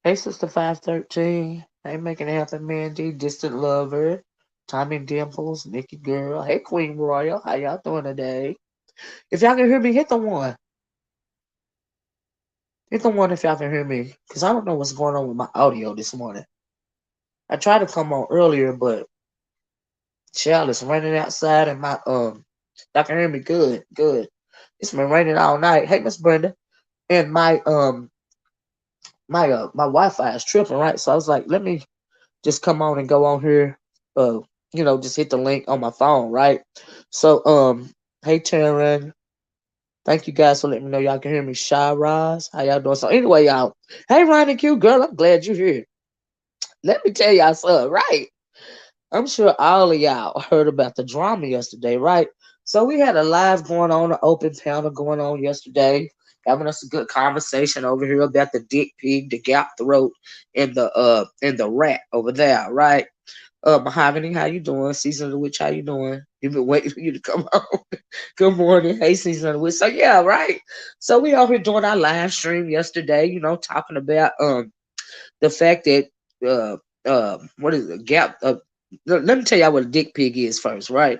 Hey, Sister 513. Hey, Making It Happen, Mandy, Distant Lover, Tommy Dimples, Nikki Girl. Hey, Queen Royal. How y'all doing today? If y'all can hear me, hit the one. Hit the one if y'all can hear me. Because I don't know what's going on with my audio this morning. I tried to come on earlier, but child, it's raining outside and y'all can hear me good, good. It's been raining all night. Hey, Miss Brenda. And my Wi-Fi is tripping, right? So I was like, let me just come on and go on here, uh, just hit the link on my phone, right? So, hey Taryn, thank you guys for letting me know y'all can hear me. Shy Roz, how y'all doing? So anyway, y'all, hey Ronnie Q, girl, I'm glad you're here. Let me tell y'all something, right? I'm sure all of y'all heard about the drama yesterday, right? So we had a live going on, an open panel going on yesterday, having us a good conversation over here about the dick pig, the gap throat, and the rat over there, right? Mahogany, how you doing? Season of the Witch, how you doing? You've been waiting for you to come on. Good morning. Hey, Season of the Witch. So yeah, right. So we over here doing our live stream yesterday, talking about the fact that what is it, gap let me tell y'all what a dick pig is first, right?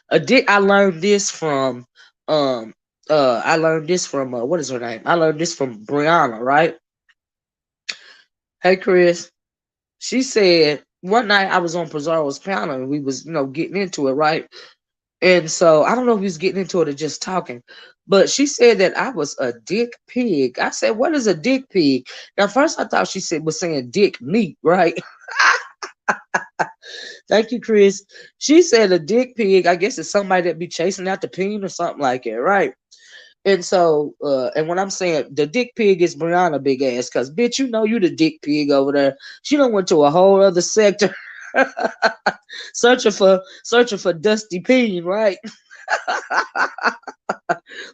A dick um I learned this from what is her name? I learned this from Brianna, right? Hey Chris. She said one night I was on Pizarro's panel and we was, getting into it, right? And so I don't know if we was getting into it or just talking, but she said that I was a dick pig. I said, "What is a dick pig?" Now, first I thought she said was saying dick meat, right? Thank you, Chris. She said a dick pig. I guess it's somebody that be chasing out the peen or something like that, right? And so, and when I'm saying the dick pig is Brianna big ass, cause bitch, you know you the dick pig over there. She done went to a whole other sector, searching for Dusty Peen, right?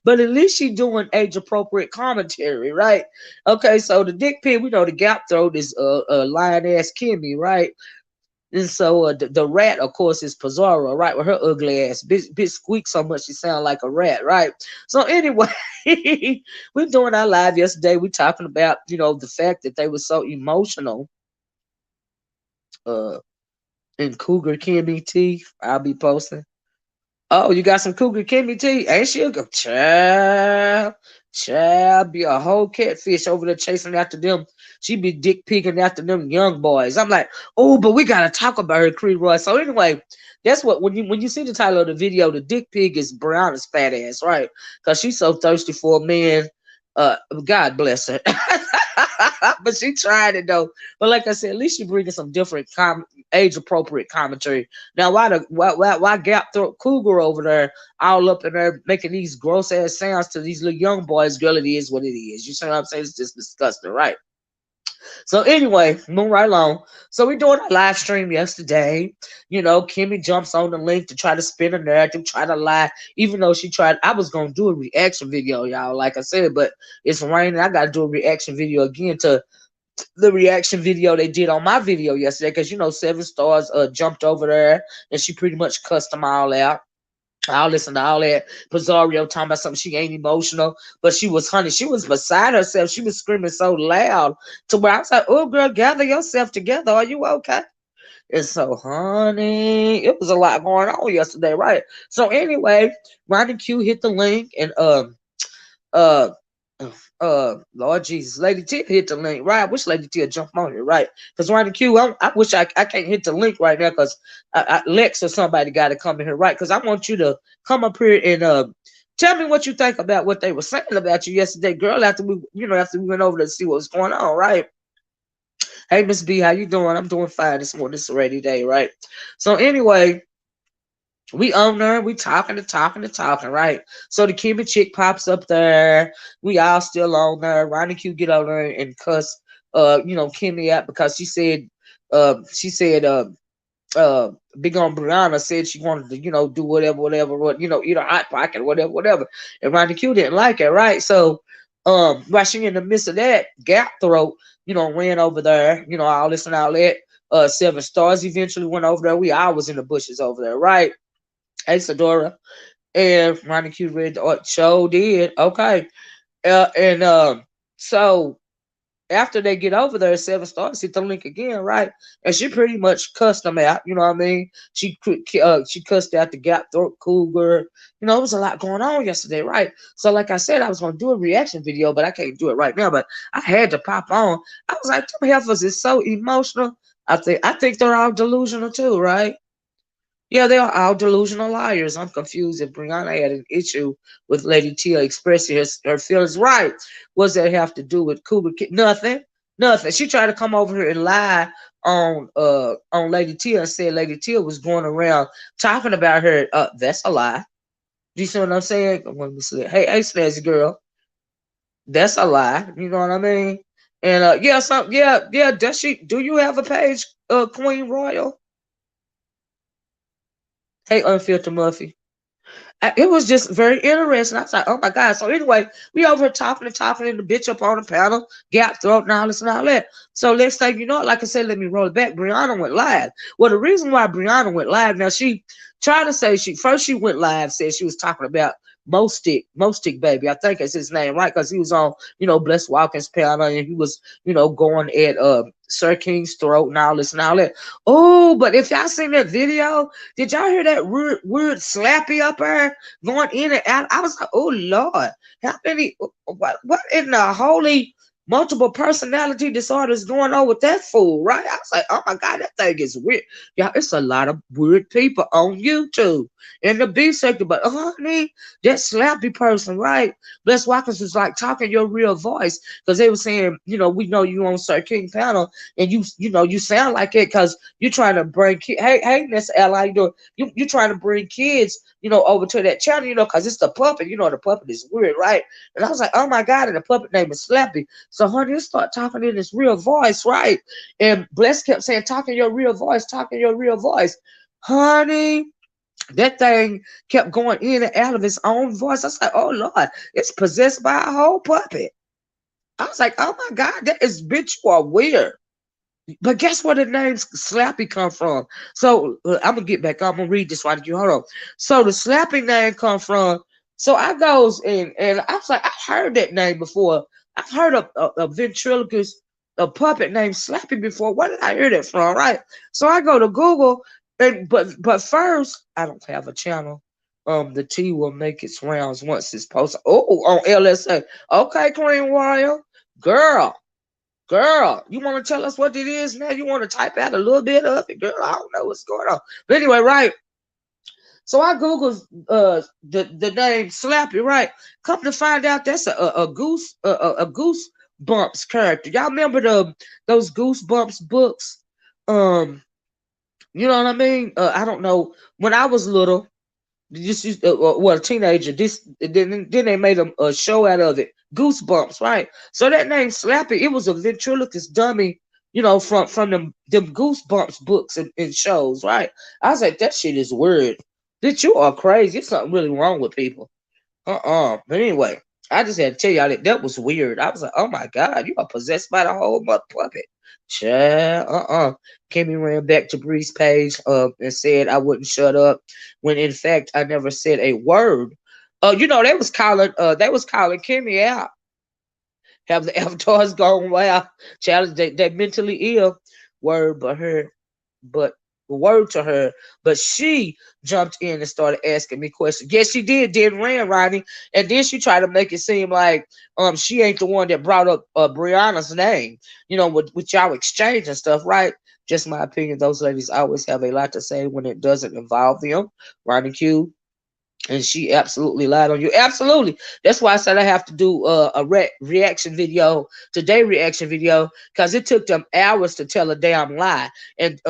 But at least she doing age appropriate commentary, right? Okay, so the dick pig, we know the gap throat is lion ass Kimmy, right? And so the rat, of course, is Pizarro, right? With her ugly ass. Bitch squeaks so much she sound like a rat, right? So anyway, we're doing our live yesterday. We talking about, the fact that they were so emotional uh in Cougar Kimmy T. I'll be posting. Oh, you got some Cougar Kimmy T? Ain't she a good child? Child be a whole catfish over there chasing after them. She be dick picking after them young boys. I'm like, oh, but we gotta talk about her, Creed Roy. So anyway, that's what when you see the title of the video, the dick pig is Brianna's fat ass, right? Cause she's so thirsty for a man. God bless her. But she tried it though. But like I said, at least she bringing some different age appropriate commentary. Now, why Gap Throat Cougar over there all up in there making these gross ass sounds to these little young boys? Girl, it is what it is. You see what I'm saying? It's just disgusting, right? So anyway, moving right along. So we doing a live stream yesterday. Kimmy jumps on the link to try to spin a narrative, try to lie, even though she tried. I was gonna do a reaction video, y'all, like I said, but it's raining. I gotta do a reaction video again to the reaction video they did on my video yesterday, because 7 stars jumped over there and she pretty much cussed them all out. I'll listen to all that Pizarro talking about something. She ain't emotional, but she was, honey, she was beside herself. She was screaming so loud to where I was like, "Oh, girl, gather yourself together. Are you okay?" And so, honey, it was a lot going on yesterday, right? So anyway, Ronnie Q hit the link and uh Lord Jesus, Lady T hit the link, right? I wish Lady T jump on it, right? Because Ronnie Q, I wish I can't hit the link right now because Lex or somebody got to come in here, right? Because I want you to come up here and tell me what you think about what they were saying about you yesterday, girl. After we went over to see what was going on, right? Hey, Miss B, how you doing? I'm doing fine this morning. It's a rainy day, right? So anyway, we on there, we talking and talking and talking, right? So the Kimmy chick pops up there. We all still on there. Ronnie Q get on there and cuss Kimmy out because she said Big on Brianna said she wanted to, do whatever, eat a hot pocket, whatever. And Ronnie Q didn't like it, right? So while she in the midst of that, Gap Throat, ran over there, all this and all that. Seven Stars eventually went over there. We all was in the bushes over there, right? Hey, Sadora. And Ronnie Q read the show did. Okay. And so after they get over there, Seven Stars hit the link again, right? And she pretty much cussed them out. You know what I mean? She cussed out the Gap Throat Cougar. It was a lot going on yesterday, right? So like I said, I was gonna do a reaction video, but I can't do it right now. But I had to pop on. I was like, them heifers is so emotional. I think they're all delusional too, right? Yeah, they are all delusional liars. I'm confused if Brianna had an issue with Lady Tia expressing her feelings. Right. What's that have to do with Cougar Kid? Nothing. Nothing. She tried to come over here and lie on Lady Tia and said Lady Tia was going around talking about her. That's a lie. Do you see what I'm saying? Let me see. Hey, Snazzy girl. That's a lie. You know what I mean? And yeah. Does she? Do you have a page, Queen Royal? Hey, Unfiltered Muffy. It was just very interesting. I was like, oh my God. So anyway, we over here talking and talking and the bitch up on the panel, Gap Throat and all this and all that. So next thing you know, like I said, let me roll it back. Brianna went live. Well, the reason why Brianna went live, now she tried to say she went live, said she was talking about Mostic baby. I think that's his name, right? Because he was on, Bless Watkins panel and he was, going at Sir King's throat and all this and all that. Oh, but if y'all seen that video, did y'all hear that weird slappy up there going in and out? I was like, oh Lord, how many? What in the holy multiple personality disorders going on with that fool? Right? I was like, oh my God, that thing is weird. Yeah, it's a lot of weird people on YouTube in the B sector, but honey, that slappy person, right? Bless Watkins was like talking your real voice because they were saying, we know you on Sir King panel and you sound like it because you're trying to bring hey Miss L, how you doing? You trying to bring kids, over to that channel, because it's the puppet. The puppet is weird, right? And I was like, oh my God, and the puppet name is Slappy. So honey, you start talking in his real voice, right? And Bless kept saying, talking your real voice, talking your real voice. Honey, that thing kept going in and out of his own voice. I was like, oh Lord, it's possessed by a whole puppet. I was like, oh my God, that is bitch, you are weird. But guess where the name Slappy come from? So I'm gonna get back. I'm gonna read this right you. Hold on. So the Slappy name come from. So I goes and I was like, I've heard that name before. I've heard of a ventriloquist, a puppet named Slappy before. Where did I hear that from? Right. So I go to Google, and but first I don't have a channel. The T will make its rounds once it's posted. Oh, on LSA. Okay, Queen Warrior, girl. Girl, you want to tell us what it is now? You want to type out a little bit of it, girl? I don't know what's going on. But anyway, right. So I googled the name Slappy, right? Come to find out that's a goose a goose bumps character. Y'all remember those Goosebumps books? Um, you know what I mean? I don't know. When I was little, just a teenager. Then they made a show out of it. Goosebumps, right? So that name Slappy, it was a ventriloquist dummy, from them Goosebumps books and shows, right? I was like, that shit is weird. Bitch, you are crazy. There's something really wrong with people. But anyway, I just had to tell y'all that was weird. I was like, oh my God, you are possessed by the whole mother puppet. Child, Kimmy ran back to Bree's page and said I wouldn't shut up when in fact I never said a word. They was calling Kimmy out. Have the avatars gone wild? Challenge they mentally ill. Word but her but word to her, but she jumped in and started asking me questions. Yes, she did ran, Ronnie, and then she tried to make it seem like she ain't the one that brought up Brianna's name, with y'all exchange and stuff, right? Just my opinion. Those ladies always have a lot to say when it doesn't involve them. Ronnie Q. And she absolutely lied on you. Absolutely. That's why I said I have to do a reaction video, today reaction video, because it took them hours to tell a damn lie, and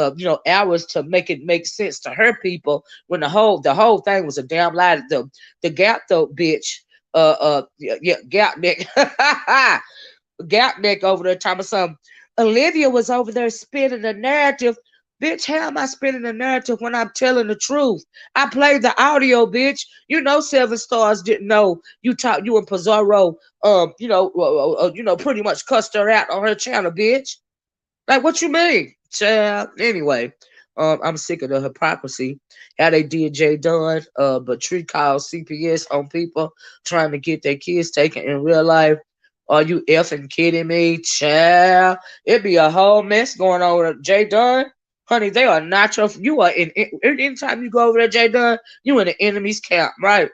hours to make it make sense to her people when the whole thing was a damn lie. The Gap though bitch, yeah, Gap neck, Gap neck over there talking about some. Olivia was over there spinning the narrative. Bitch, how am I spinning the narrative when I'm telling the truth? I played the audio, bitch. Seven Stars didn't know you and Pizarro, pretty much cussed her out on her channel, bitch. Like, what you mean? Child. Anyway, I'm sick of the hypocrisy. How they did Jay Dunn, but Tree called CPS on people trying to get their kids taken in real life. Are you effing kidding me, child? It be a whole mess going on with Jay Dunn. Honey, they are not your. You are anytime you go over there, Jay Dunn, you in the enemy's camp, right?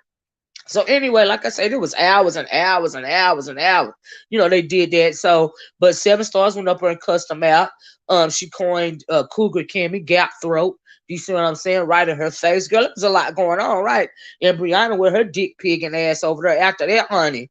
So anyway, like I said, it was hours and hours and hours and hours. They did that. So, but Seven Stars went up there and cussed them out. She coined Cougar Kimmy, Gap Throat. You see what I'm saying? Right in her face. Girl, there's a lot going on, right? And Brianna with her dick pigging ass over there after that, honey.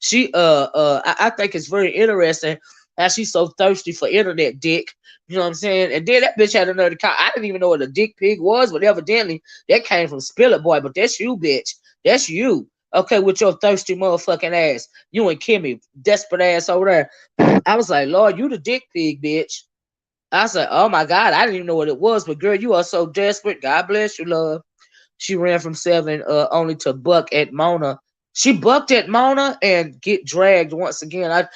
She I think it's very interesting how she's so thirsty for internet dick. You know what I'm saying? And then that bitch had another call. I didn't even know what a dick pig was, but evidently that came from Spill It Boy. But that's you, bitch. That's you. Okay, with your thirsty motherfucking ass. You and Kimmy, desperate ass over there. I was like, Lord, you the dick pig, bitch. I said, oh my God, I didn't even know what it was. But girl, you are so desperate. God bless you, love. She ran from 7 only to buck at Mona. She bucked at Mona and get dragged once again.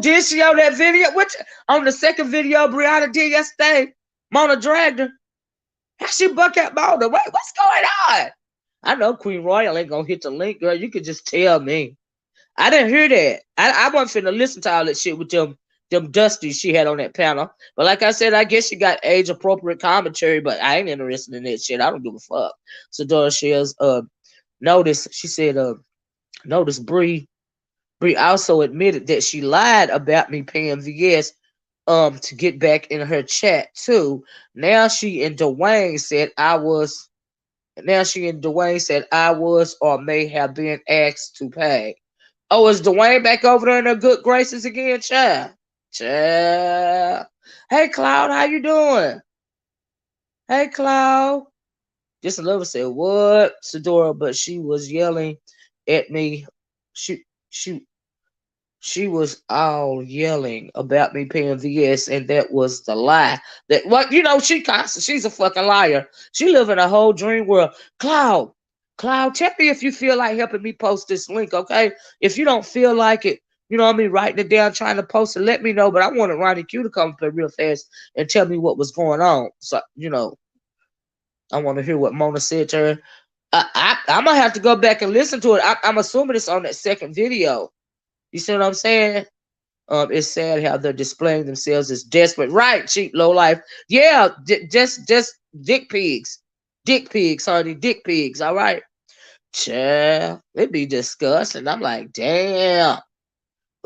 Did she on that video? Which on the second video Brianna did yesterday? Mona dragged her. How she buck at Mona? Wait, what's going on? I know Queen Royal ain't gonna hit the link, girl. You could just tell me. I didn't hear that. I wasn't finna listen to all that shit with them dusties she had on that panel. But like I said, I guess she got age appropriate commentary, but I ain't interested in that shit. I don't give a fuck. So Dora shares notice, she said, notice Bree also admitted that she lied about me paying VS to get back in her chat too. Now she and Dwayne said I was or may have been asked to pay. Oh, is Dwayne back over there in her good graces again, child? Child. Hey, Cloud, how you doing? Hey, Cloud. Just Lover said, what, Sedora? But she was yelling at me. She was all yelling about me paying VS, and that was the lie. That she's a fucking liar. She live in a whole dream world. Cloud, tell me if you feel like helping me post this link, okay? If you don't feel like it, writing it down, trying to post it, let me know. But I wanted Ronnie Q to come up here real fast and tell me what was going on. So, I want to hear what Mona said to her. I'm gonna have to go back and listen to it. I'm assuming it's on that second video. You see what I'm saying? It's sad how they're displaying themselves as desperate. Right, cheap, low life. Yeah, just dick pigs. Dick pigs, honey. Dick pigs, all right? Child, it be disgusting. I'm like, damn.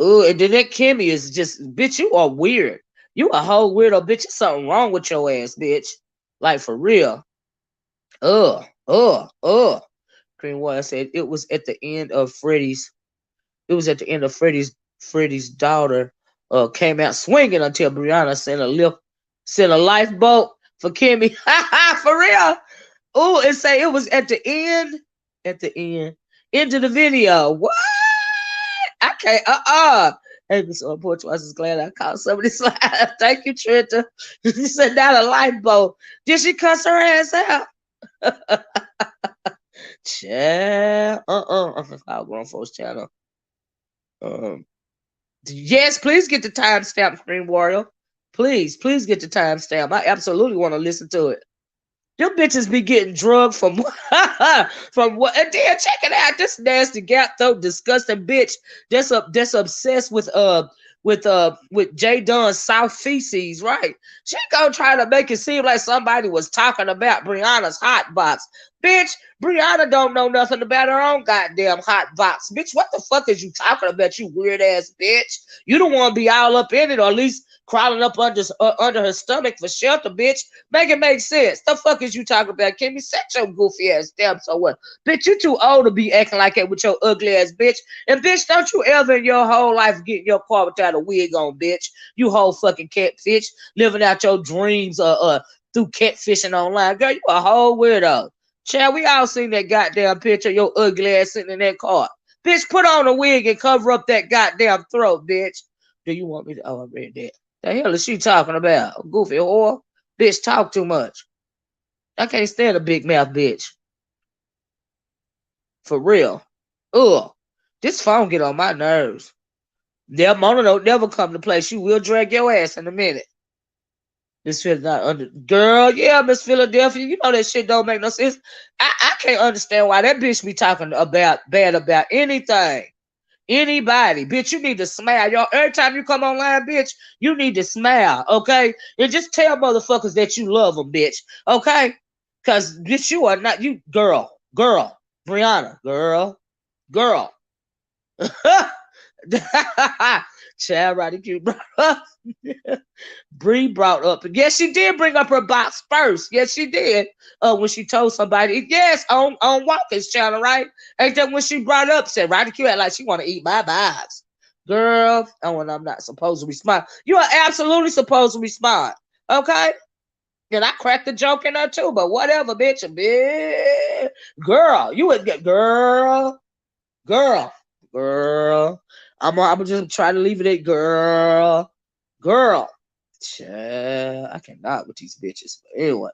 Ooh, and then that Kimmy is just, bitch, you are weird. You a whole weirdo, bitch. There's something wrong with your ass, bitch. Like, for real. Green Water said it was at the end of Freddie's daughter came out swinging until Brianna sent a lifeboat for Kimmy. For real. Ooh, and say it was at the end of the video. What? I can't. Hey, Miss Poor Twice is glad I caught somebody slide. Thank you, Trenta. She said not a lifeboat. Did she cuss her ass out? Child. Our grown folks channel. Yes, please get the timestamp, Screen Warrior. Please get the timestamp. I absolutely want to listen to it. Them bitches be getting drugged from from what? And then check it out. This nasty gap throat, disgusting bitch that's obsessed with with J Dunn's South Feces, right? She gonna try to make it seem like somebody was talking about Brianna's hot box. Bitch, Brianna don't know nothing about her own goddamn hot box. Bitch, what the fuck is you talking about, you weird ass bitch? You don't want to be all up in it, or at least crawling up under her stomach for shelter, bitch. Make it make sense. The fuck is you talking about, Kimmy? Set your goofy ass down. So what? Bitch, you too old to be acting like that with your ugly ass bitch. And bitch, don't you ever in your whole life get in your car without a wig on, bitch. You whole fucking catfish, living out your dreams through catfishing online. Girl, you a whole weirdo. Chad, we all seen that goddamn picture of your ugly ass sitting in that car. Bitch, put on a wig and cover up that goddamn throat, bitch. Do you want me to? Oh, I read that. The hell is she talking about? Goofy whore. Bitch, talk too much. I can't stand a big mouth bitch. For real. Ugh. This phone get on my nerves. Their Mona don't never come to play. She will drag your ass in a minute. This feels not under girl, yeah, Miss Philadelphia. You know that shit don't make no sense. I can't understand why that bitch be talking about bad about anything. Anybody, bitch, you need to smile. Y'all, every time you come online, bitch, you need to smile, okay? And just tell motherfuckers that you love them, bitch, okay? Cause bitch, you are not you, girl, Brianna, girl. Child, right, cute, bro. Bree brought up. Yes, she did bring up her box first. Yes, she did. When she told somebody, yes, on Walker's channel, right? Ain't that when she brought up, said Roddy Q act like she want to eat my box. Girl, oh, and I'm not supposed to respond. You are absolutely supposed to respond. Okay? And I cracked the joke in her too, but whatever, bitch. Girl, you would get girl. I'm just try to leave it at girl. I cannot with these bitches. But anyway.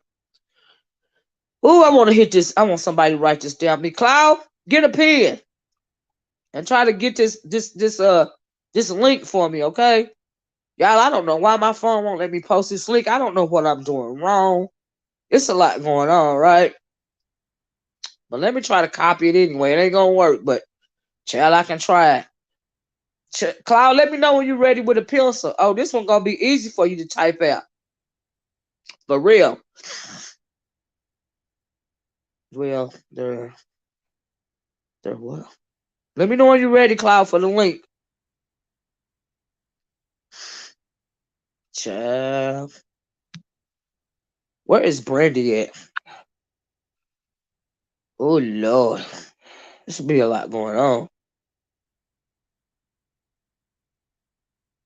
Ooh, I want to hit this. I want somebody to write this down. Me, Cloud, get a pen and try to get this link for me, okay? Y'all, I don't know why my phone won't let me post this link. I don't know what I'm doing wrong. It's a lot going on, right? But let me try to copy it anyway. It ain't gonna work, but child, I can try it. Cloud, let me know when you're ready with a pencil. Oh, this one gonna be easy for you to type out. For real. Well, they're what? Let me know when you're ready, Cloud, for the link. Child. Where is Brandy at? Oh Lord. This will be a lot going on.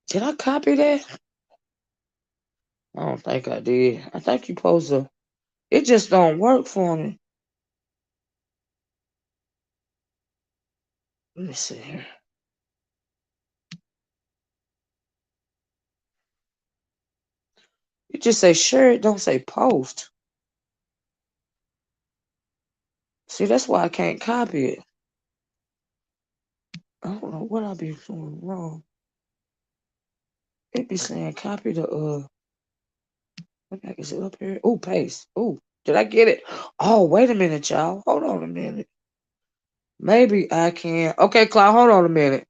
Did I copy that? I don't think I did. I think you supposed to. It just don't work for me. Let me see here. You just say share it, don't say post. See, that's why I can't copy it. I don't know what I be doing wrong. It be saying copy the what the heck is it up here? Oh, paste. Oh, did I get it? Oh, wait a minute, y'all. Hold on a minute. Maybe I can. Okay, Cloud, hold on a minute.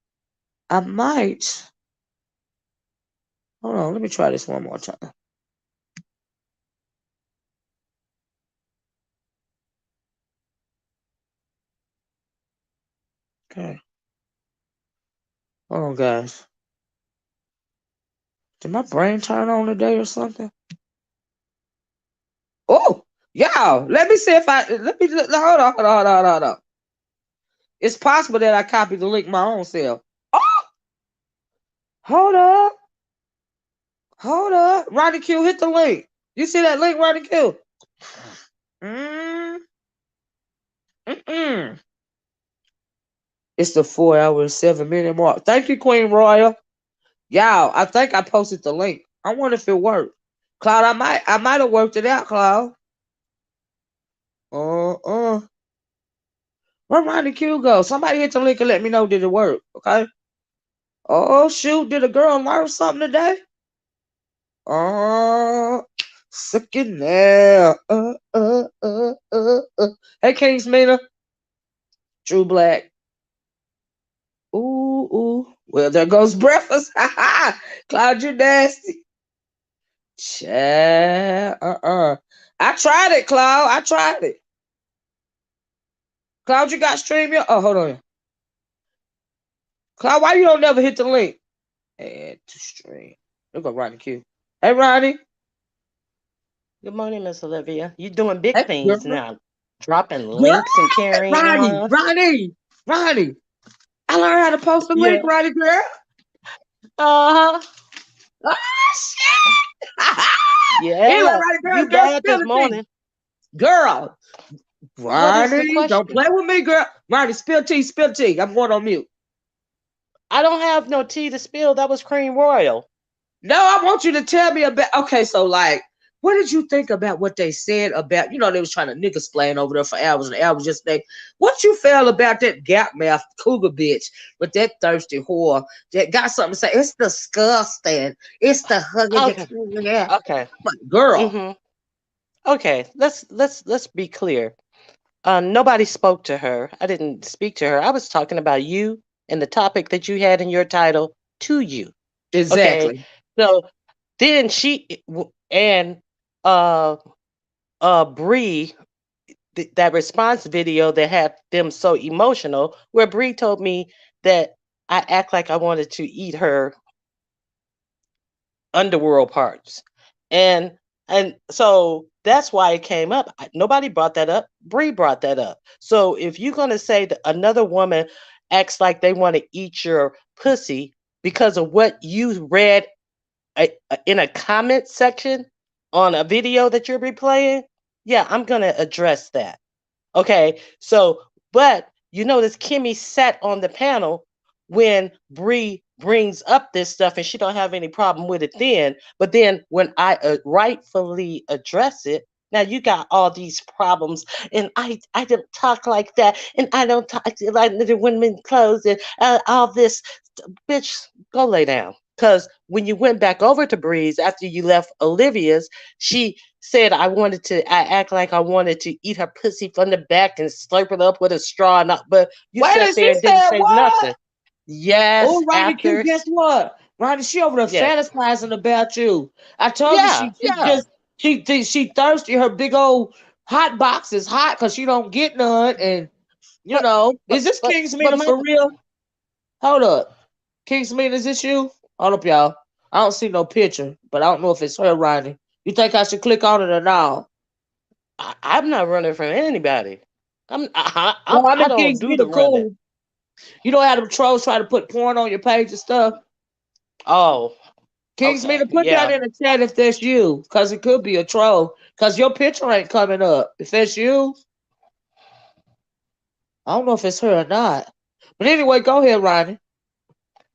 I might. Hold on, let me try this one more time. Okay. Hold on, guys. Did my brain turn on today or something? Oh, y'all, let me see if let me hold on. It's possible that I copied the link my own self. Oh, hold up. Hold up. Roddy Q, hit the link. You see that link, Roddy Q? It's the 4 hour and 7 minute mark. Thank you, Queen Royal. Y'all, I think I posted the link. I wonder if it worked. Cloud, I might have worked it out, Cloud. Where Roddy Q go? Somebody hit the link and let me know did it work, okay? Oh shoot, did a girl learn something today? Oh, sick in there. Hey, Kingsmina. True Black. Ooh. Well, there goes breakfast. Cloud, you nasty. Child, I tried it, Cloud. I tried it. Cloud, you got stream your. Oh, hold on. Cloud, why you don't never hit the link? Add to stream. Look at Ronnie Q. Hey, Ronnie. Good morning, Miss Olivia. You doing big Hey, girl. things now, dropping Girl. links and carrying Ronnie. on. Ronnie. Ronnie. I learned how to post a link, Yeah. Ronnie, girl. Uh huh. Oh, shit. Anyway, Yeah. Ronnie, You girl, bad spill this the tea. morning. Girl. What is the Ronnie, don't question? play with me, girl. Ronnie, spill tea, spill tea. I'm going on mute. I don't have no tea to spill. That was cream royal. No, I want you to tell me about. Okay, so like, what did you think about what they said about? You know, they was trying to nigga explain over there for hours and hours. Just think, what you feel about that gap mouth cougar bitch with that thirsty whore that got something to say? It's disgusting. It's the hugging the Okay. yeah, Okay. girl. Mm-hmm. Okay. Let's be clear. Nobody spoke to her. I didn't speak to her. I was talking about you and the topic that you had in your title to you. Okay. Exactly. So then and uh Bree, that response video that had them so emotional, where Bree told me that I act like I wanted to eat her underworld parts. And so that's why it came up. Nobody brought that up. Bree brought that up. So if you're gonna say that another woman acts like they want to eat your pussy because of what you read in a comment section on a video that you're replaying, yeah, I'm gonna address that. Okay, so but you notice Kimmy sat on the panel when Bree brings up this stuff, and she don't have any problem with it then. But then when I rightfully address it, now you got all these problems, and I don't talk like that, and I don't talk like the women clothes, and all this. Bitch, go lay down. Because when you went back over to Breeze after you left Olivia's, she said I act like I wanted to eat her pussy from the back and slurp it up with a straw, but you Wait, sat and there she and didn't said say what? nothing. Yes, Oh, Ronnie Q, after guess what? Ronnie, she over there yes, fantasizing about you. I told you yeah, she yeah. just she thirsty. Her big old hot box is hot because she don't get none. And you But know, but is this but King's but Mina my for real? Hold up, King's Mina, is this you? Hold up, y'all. I don't see no picture, but I don't know if it's her, Ronnie. You think I should click on it or not? I'm not running from anybody. No, I I mean don't King's do the Mina running. cool. You know how them trolls try to put porn on your page and stuff. Oh, King's okay, Mina, put that yeah. in the chat if that's you, because it could be a troll. Because your picture ain't coming up. If that's you, I don't know if it's her or not. But anyway, go ahead, Ronnie.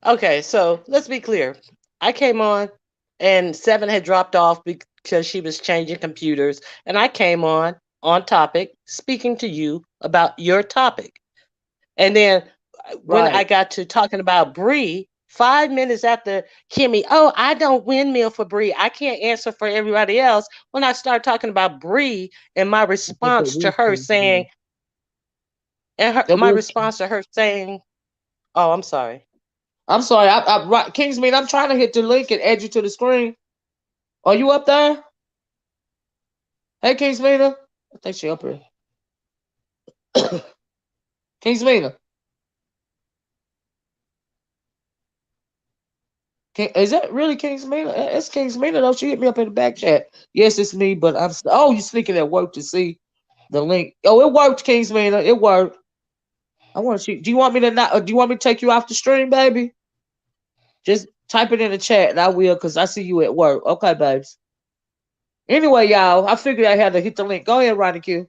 Okay, so let's be clear. I came on and Seven had dropped off because she was changing computers, and I came on topic, speaking to you about your topic. And then when I Right. got to talking about Bree, 5 minutes after Kimmy, oh, I don't windmill for Bree. I can't answer for everybody else. When I start talking about Bree and my I think they response to will her change it, saying, yeah. They my will. response to her saying, oh, I'm sorry. I'm sorry. King's Mina, I'm trying to hit the link and add you to the screen. Are you up there? Hey, King's Mina. I think she up here. King's Mina. Is that really King's Mina? It's King's Mina though. She hit me up in the back chat. Yes, it's me, but oh, you sneaking at work to see the link. Oh, it worked, King's Mina. It worked. I want to see. Do you want me to not? Do you want me to take you off the stream, baby? Just type it in the chat, and I will, cause I see you at work. Okay, babes. Anyway, y'all, I figured I had to hit the link. Go ahead, Ronnie Q.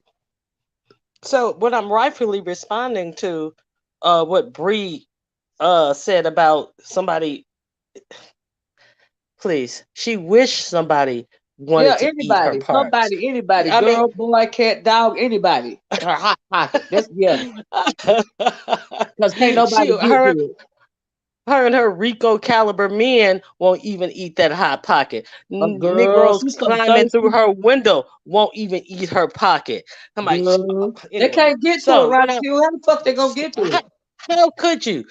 So what I'm rightfully responding to, what Bree said about somebody, please, she wished somebody Yeah, wanted to eat her anybody, parts. somebody, anybody, I mean, girl, boy, cat, dog, anybody. Her hot pocket. That's yeah, cause can't nobody get her to it. and her Rico caliber men won't even eat that hot pocket. A girl, Negroes she's so climbing through thirsty. her window won't even eat her pocket. I'm like, Girl, they anyway. can't get to it, So Ronnie Q. How the fuck they gonna get to it? How could you?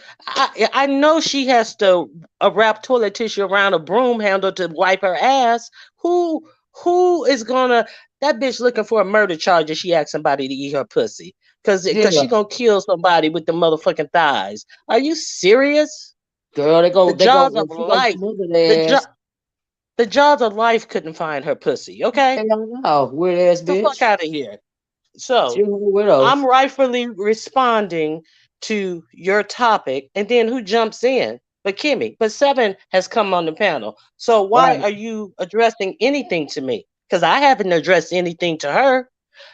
I know she has to wrap toilet tissue around a broom handle to wipe her ass. Who who is gonna that bitch looking for a murder charge if she asks somebody to eat her pussy? Cause Yeah, she gonna kill somebody with the motherfucking thighs. Are you serious? girl, The they jaws go, of she gonna life, smother the their jo- ass. the jaws of life couldn't find her pussy. Okay, Hell no, weird ass the fuck bitch. out of here. She So a widow. I'm rightfully responding to your topic, and then who jumps in? But Kimmy, but Seven has come on the panel. So why Right. are you addressing anything to me? Because I haven't addressed anything to her.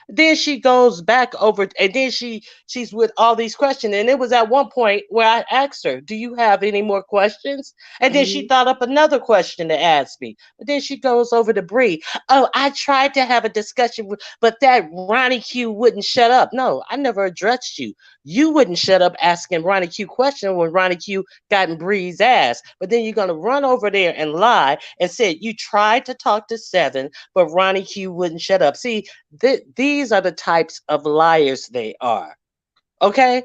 Then she goes back over, and then she's with all these questions. And it was at one point where I asked her, "Do you have any more questions?" And then she Mhm. thought up another question to ask me. But then she goes over to Bree. Oh, I tried to have a discussion, but that Ronnie Q wouldn't shut up. No, I never addressed you. You wouldn't shut up asking Ronnie Q question when Ronnie Q got in Bree's ass. But then you're gonna run over there and lie and said you tried to talk to Seven, but Ronnie Q wouldn't shut up. See, these are the types of liars they are. Okay,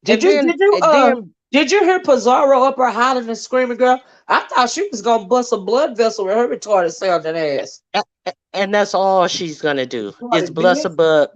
Did you did you and then did you hear Pizarro up her hollering and screaming, girl? I thought she was gonna bust a blood vessel with her retarded sounding ass. and that's all she's gonna do is Retarded bless a bitch. blood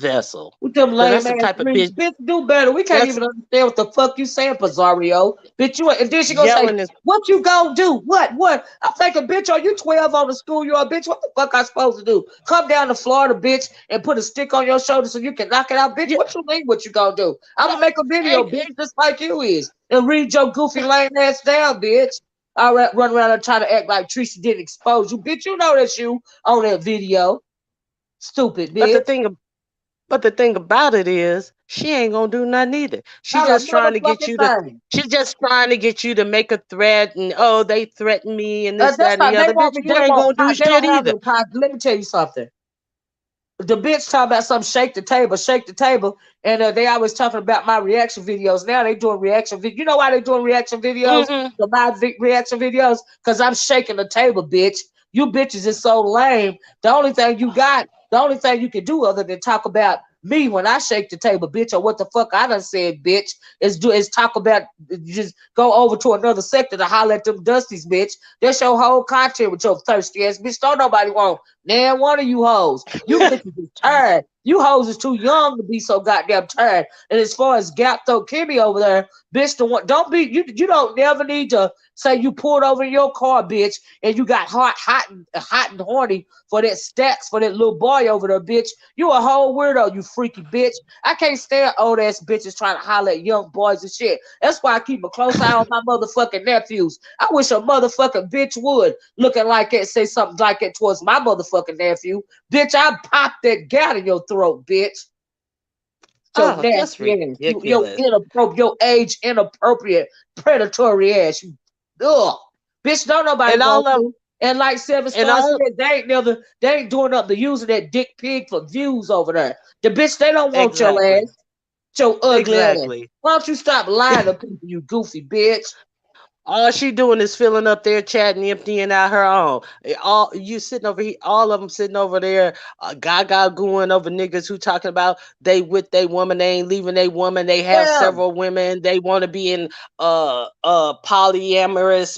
vessel. With them Cause lame that's the ass type of screams. bitch Bitch, do better. We can't that's even understand what the fuck you saying, Pizarro. Bitch, you and then she gonna say, yelling is. what you gonna do? What? I'm thinking, bitch, are you 12 on the schoolyard, bitch? What the fuck I supposed to do? Come down to Florida, bitch, and put a stick on your shoulder so you can knock it out, bitch. Yeah, What you mean what you gonna do? I'm gonna make a video, ex- bitch, just like you is. And read your goofy lame ass down, bitch. All right, run around and try to act like Tracy didn't expose you. Bitch, you know that's you on that video. Stupid but the bitch. thing But the thing about it is, she ain't gonna do nothing either. She Not a just trying to get motherfucking you to. thing. She's just trying to get you to make a threat, and oh, they threaten me, and this, That's that, and not. the They other. want Bitch, me. you ain't gonna do They shit don't have either. no time. Let me tell you something. The bitch talking about something. Shake the table, and they always talking about my reaction videos. Now they doing reaction videos. You know why they doing reaction videos? Mm-hmm. The reaction videos, because I'm shaking the table, bitch. You bitches is so lame. The only thing you can do other than talk about me when I shake the table, bitch, or what the fuck I done said, bitch, is talk about just go over to another sector to holler at them dusties, bitch. That's your whole content with your thirsty ass, bitch. Don't nobody want nan one of you hoes. You bitches is tired. You hoes is too young to be so goddamn tired. And as far as Gap Throat Kimmy over there, bitch, the one don't be you don't never need to say you pulled over in your car, bitch, and you got hot and horny for that stacks for that little boy over there, bitch. You a whole weirdo, you freaky bitch. I can't stand old ass bitches trying to holler at young boys and shit. That's why I keep a close eye on my motherfucking nephews. I wish a motherfucking bitch would looking like that, say something like that towards my motherfucking nephew. Bitch, I pop that gout in your throat, bitch. Your Oh, nasty that's ass. Your ridiculous. inappropriate, your age inappropriate, predatory ass. You, ugh. Bitch, don't nobody And want all of you. And like Seven and Stars all said, they ain't doing up the using that dick pig for views over there. The bitch, they don't want your exactly, ass, your ugly ass. exactly. Why don't you stop lying to people, you goofy bitch? All she doing is filling up their chat and emptying out her own. All you sitting over here, all of them sitting over there, gaga gooing over niggas who talking about they with they woman, they ain't leaving they woman, they have Yeah, several women, they want to be in polyamorous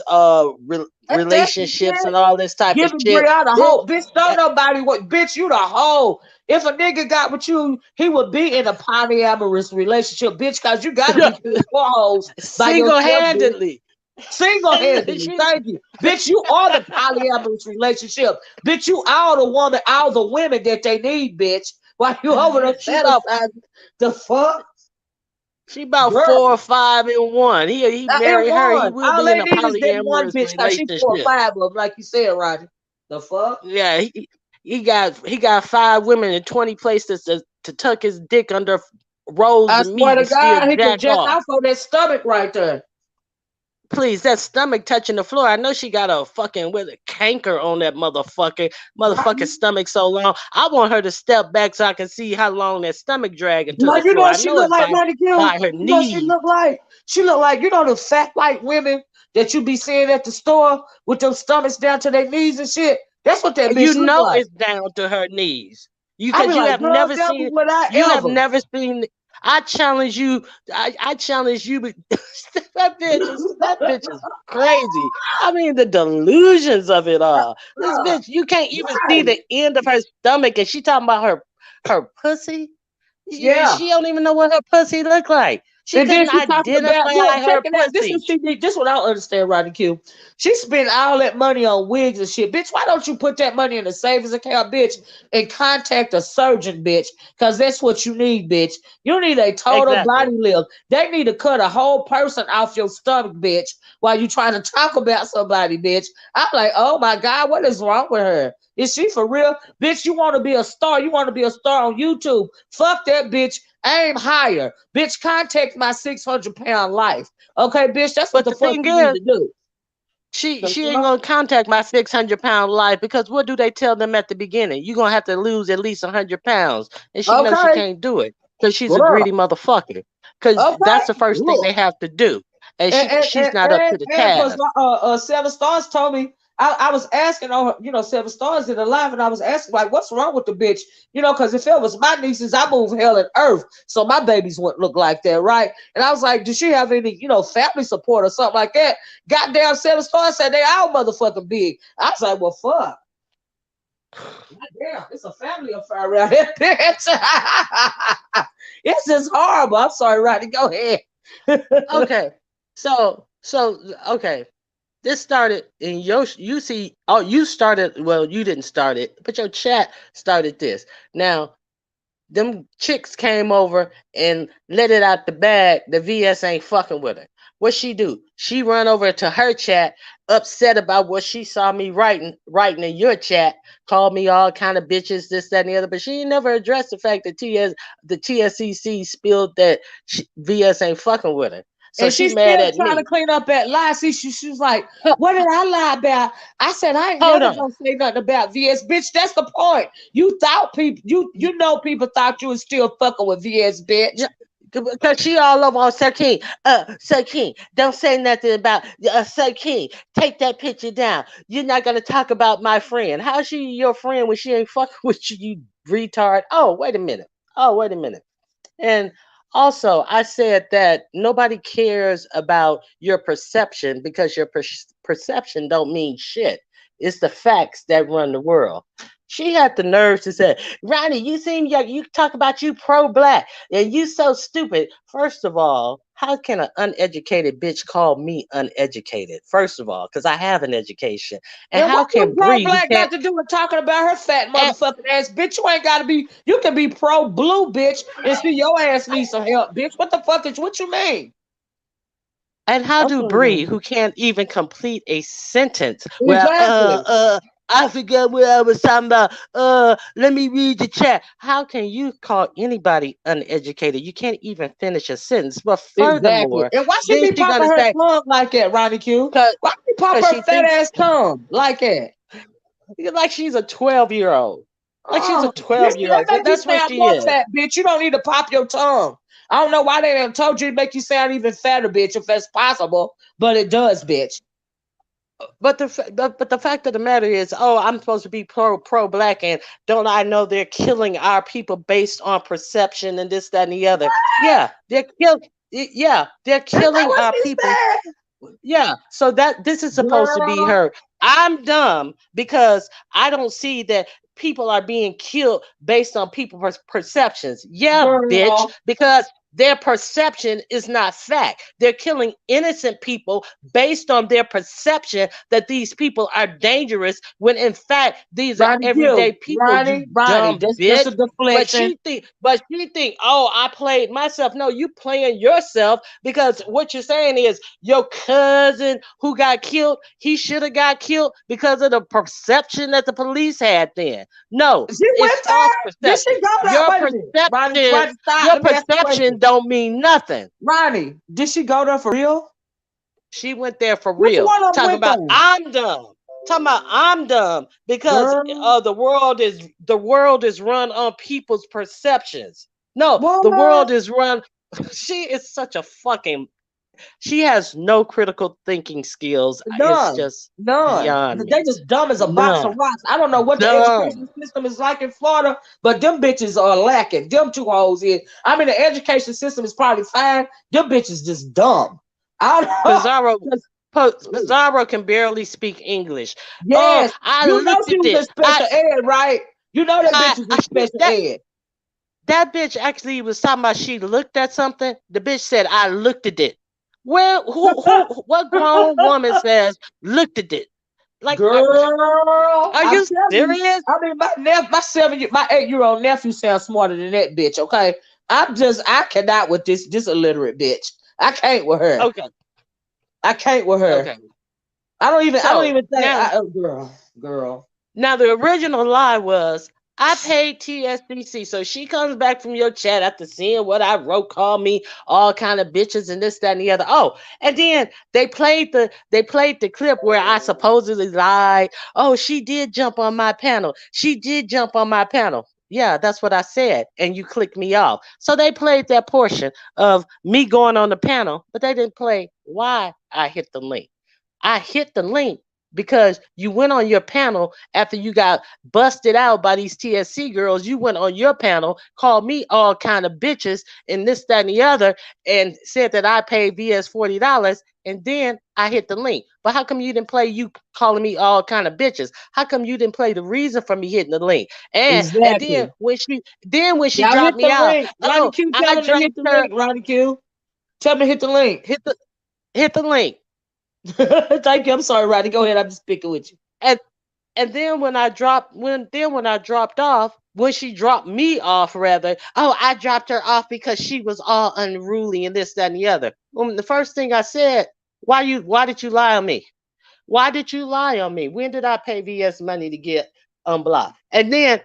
that's relationships it. and all this type of Giving shit. Brianna They, hope. Bitch, don't nobody what bitch, you the hoe. If a nigga got with you, he would be in a polyamorous relationship, bitch, cause you gotta be putting four hoes by single yourself, bitch. handedly. Single handedly. She Thank you. Bitch, you are the polyamorous relationship. Bitch, you are the woman, all the women that they need, bitch. While you over there she about fantasizing the fuck? she about Girl. 4 or 5 in one. He In married her. He one. will All be in they a need is that one polyamorous bitch cause she four or relationship. five of them, like you said, Roger. The fuck? Yeah, he got 5 women and 20 places to tuck his dick under rolls I of swear meat to and still God, he can jack jack off. off on that stomach right there. Please, that stomach touching the floor. I know she got a fucking with a canker on that motherfucking Right? stomach so long. I want her to step back so I can see how long that stomach dragging to Well, the you know floor. I what she know look it's like, Ronnie Gill? by her You know what she knees. look like? She look like, you know, the fat white women that you be seeing at the store with those stomachs down to their knees and shit. That's what that You bitch look know like. it's down to her knees. You I be because like, girl, never would I you have ever. never seen. I challenge you. I challenge you. That bitch is crazy. I mean, the delusions of it all. This bitch, you can't even see Right. the end of her stomach, and she talking about her pussy. Yeah. She don't even know what her pussy look like. She And then couldn't she talking about, identify look, check her it out. This is pussy. what she did. This is what I don't understand, Rodney Q. She spent all that money on wigs and shit. Bitch, why don't you put that money in a savings account, bitch, and contact a surgeon, bitch? Because that's what you need, bitch. You need a total body Exactly. lift. They need to cut a whole person off your stomach, bitch, while you trying to talk about somebody, bitch. I'm like, oh my God, what is wrong with her? Is she for real? Bitch, you want to be a star. You want to be a star on YouTube. Fuck that, bitch. Aim higher. Bitch, contact my 600-pound life. Okay, bitch, that's what But the the fuck thing you need is, to do. she ain't gonna contact my 600-pound life because what do they tell them at the beginning? You're gonna have to lose at least 100 pounds, and she knows she Okay, can't do it because she's a girl. greedy motherfucker. Because Okay, that's the first thing look. they have to do, and and and she's and not up and, to the and because task. Seven Stars told me, I was asking on, Seven Stars in the live, and I was asking like, what's wrong with the bitch? Because if it was my nieces, I move hell and earth, so my babies wouldn't look like that, right? And I was like, does she have any, family support or something like that? Goddamn, Seven Stars said they all motherfucking big. I was like, well, fuck. Damn, it's a family affair around here, bitch. It's just horrible. I'm sorry, Rodney. Go ahead. Okay, so okay, this started in your you see. Oh, you started. Well, you didn't start it, but your chat started this. Now them chicks came over and let it out the bag. The VS ain't fucking with her. What she do? She run over to her chat, upset about what she saw me writing in your chat, called me all kind of bitches, this, that, and the other. But she ain't never addressed the fact that the TSCC spilled that VS ain't fucking with her. So And she she's mad still at trying to me. clean up that lie. See, she was like, what did I lie about? I said, I ain't Hold never on. gonna say nothing about VS. Bitch, that's the point. You thought people, people thought you was still fucking with VS, bitch. Yeah, because she all over on Sir King. Sir King, don't say nothing about Sir King. Take that picture down. You're not gonna talk about my friend. How's she your friend when she ain't fucking with you, you retard? Oh, wait a minute. Oh, wait a minute. And also, I said that nobody cares about your perception because your perception don't mean shit. It's the facts that run the world. She had the nerve to say, Ronnie, you seem like you talk about you pro-black and you so stupid. First of all, how can an uneducated bitch call me uneducated? First of all, because I have an education. And And how what do can pro Bree, who black got can't, to do with talking about her fat and, motherfucking ass? Bitch, you ain't gotta be, you can be pro blue, bitch, and see your ass need some help, bitch. What the fuck is what you mean? And how I'm do Bree, sorry. who can't even complete a sentence, well, Exactly. I forgot what I was talking about. Let me read the chat. How can you call anybody uneducated? You can't even finish a sentence. But Exactly. furthermore, And why she then be she popping gonna her say, tongue like that, Ronnie Q? cause, Why she pop 'cause her she fat thinks ass tongue like that? like she's a 12-year-old. Like she's a Oh, bitch, 12-year-old. that make you That's what sound she more is. fat, bitch. You don't need to pop your tongue. I don't know why they done told you to make you sound even fatter, bitch, if that's possible, but it does, bitch. But the fact of the matter is, oh, I'm supposed to be pro black, and don't I know they're killing our people based on perception and this, that, and the other? Yeah, they're kill. Yeah, they're Is that killing what our she people. said? Yeah, so that this is supposed to be Girl, her. I'm dumb because I don't see that people are being killed based on people's perceptions. Yeah, bitch, girl. because their perception is not fact. They're killing innocent people based on their perception that these people are dangerous when in fact these are Ronnie everyday Q. people, you Ronnie, dumb that's just bitch. a deflection. But she think, oh, I played myself. No, you playing yourself because what you're saying is your cousin who got killed, he should have got killed because of the perception that the police had then. No, She it's went false there? Did she perception. go there? Wait a minute. Ronnie, stop. Your Let me ask you a question. perception don't mean nothing. Ronnie, did she go there for real? She went there for Which real. one of them Talking went about there? I'm dumb. Talking about I'm dumb because Girl, the world is run on people's perceptions. No, the what? world is run. She is such a fucking. She has no critical thinking skills. It's None. just None. beyond They me. just dumb as a box of None. rocks. I don't know what the education None. system is like in Florida, but them bitches are lacking. Them two hoes here. I mean, the education system is probably fine. Them bitches just dumb. I Pizarro don't. Pizarro can barely speak English. Oh, Yes, I you know looked she at was in it. special ed, right? You know that bitch was in She, special ed. that bitch actually was talking about she looked at something. The bitch said, I looked at it. Well, what grown woman says looked at it? Like, Girl, are I'm you telling you. serious? I mean, my 8-year-old nephew sounds smarter than that bitch. Okay, I cannot with this illiterate bitch. I can't with her. Okay, I can't with her. okay. I don't So even think. now, Girl. the original lie was I paid TSDC. So she comes back from your chat after seeing what I wrote, call me all kind of bitches and this, that, and the other. Oh, and then they played the clip where I supposedly lied. Oh, she did jump on my panel. She did jump on my panel. Yeah, that's what I said. And you clicked me off. So they played that portion of me going on the panel, but they didn't play why I hit the link. I hit the link because you went on your panel after you got busted out by these TSC girls. You went on your panel, called me all kind of bitches and this, that, and the other, and said that I paid VS $40. And then I hit the link. But how come you didn't play you calling me all kind of bitches? How come you didn't play the reason for me hitting the link? And then Exactly. when she Y'all hit dropped the me out, link. Ronnie oh, Q, tell I them to hit dropped the her. link. Ronnie Q, tell them to hit the link. Hit the link. Thank you. I'm sorry, Ronnie. Go ahead. I'm just picking with you. And And then when I dropped off, when she dropped me off rather, oh, I dropped her off because she was all unruly and this, that, and the other. Well, the first thing I said, why did you lie on me? Why did you lie on me? When did I pay VS money to get unblocked? And then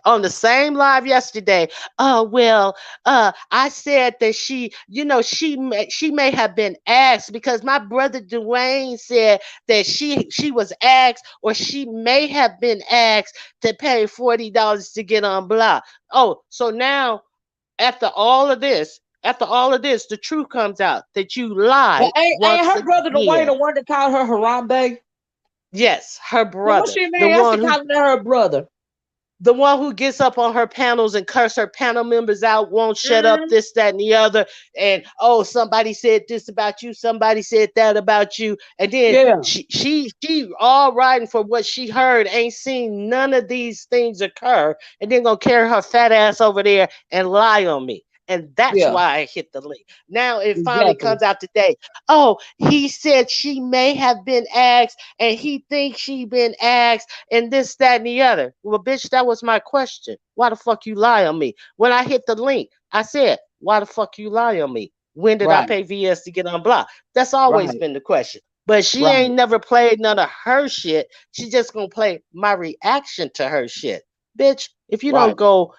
on the same live yesterday, oh well, I said that she may have been asked because my brother Dwayne said that she was asked or she may have been asked to pay $40 to get unblocked. Oh, so now after all of this, the truth comes out that you But lied ain't once her brother the way again. the one that called her Harambe? Yes, her So what brother, she the mean? I one should who call her brother. the one who gets up on her panels and curse her panel members out, won't shut up, Mm, this, that, and the other, and oh, somebody said this about you, somebody said that about you, and then yeah, she all riding for what she heard, ain't seen none of these things occur, and then gonna carry her fat ass over there and lie on me. And that's yeah, why I hit the link. Now it finally exactly. comes out today. Oh, he said she may have been asked, and he thinks she been asked, and this, that, and the other. Well, bitch, that was my question. Why the fuck you lie on me? When I hit the link, I said, why the fuck you lie on me? When did I Right, pay VS to get unblocked? That's always right, been the question. But she right, ain't never played none of her shit. She just gonna play my reaction to her shit. Bitch, if you don't right. go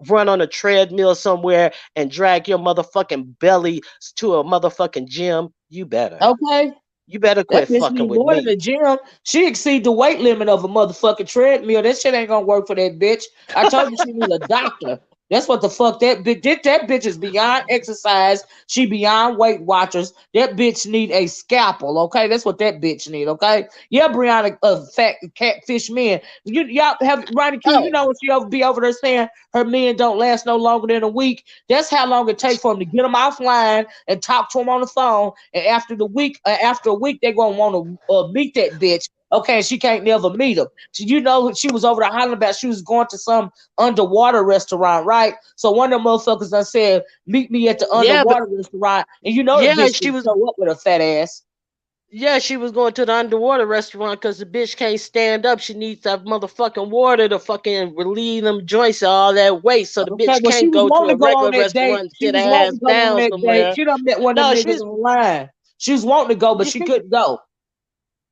run on a treadmill somewhere and drag your motherfucking belly to a motherfucking gym, you better. Okay. You better That quit bitch fucking need with more than me. the gym. She exceed the weight limit of a motherfucking treadmill. That shit ain't gonna work for that bitch. I told you she need a doctor. That's what the fuck that bitch. That bitch is beyond exercise. She beyond Weight Watchers. That bitch need a scalpel. Okay, that's what that bitch need. Okay, yeah, Brianna, fat catfish men. Y'all have Ronnie Q. You Oh, know when she be over there saying her men don't last no longer than a week. That's how long it takes for them to get them offline and talk to them on the phone. And after a week, they gonna want to meet that bitch. Okay, she can't never meet him. So, she was over there hollering about she was going to some underwater restaurant, right? So one of them motherfuckers done said, "Meet me at the yeah, but underwater restaurant," and you know the yeah, bitch she didn't was show up with a fat ass. Yeah, she was going to the underwater restaurant because the bitch can't stand up. She needs that motherfucking water to fucking relieve them joints of all that weight. So the Okay, bitch well she can't was go to wanting a to go on regular that restaurant date. and She sit her was wanting ass to go on down that date. somewhere. She done met one of No, them niggas online. She was wanting to go, but she couldn't go.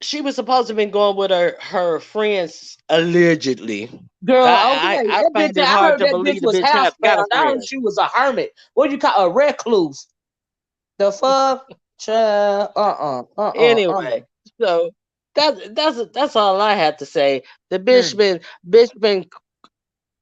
she was supposed to have been going with her friends allegedly. Girl, okay, I that bitch. find it I hard heard to that bitch believe the was bitch have got a housebound. I heard friend. she was a hermit. What do you call a recluse? The fuck, child. Anyway, so that's all I had to say. The Mm. bitch been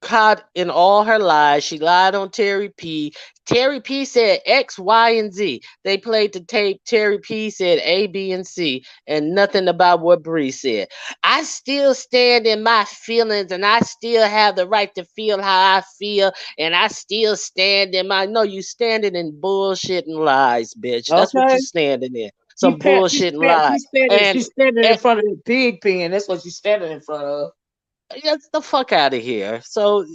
caught in all her lies. She lied on Terry P. Terry P said X, Y, and Z. They played the tape. Terry P said A, B, and C, and nothing about what Bree said. I still stand in my feelings, and I still have the right to feel how I feel, and I still stand in my. No, you standing in bullshit and lies, bitch. That's what you Okay. standing in. She Some pa- she bullshit and sta- lies. she's standing in front of the pig pen. That's what she's standing in front of. Get the fuck out of here. So,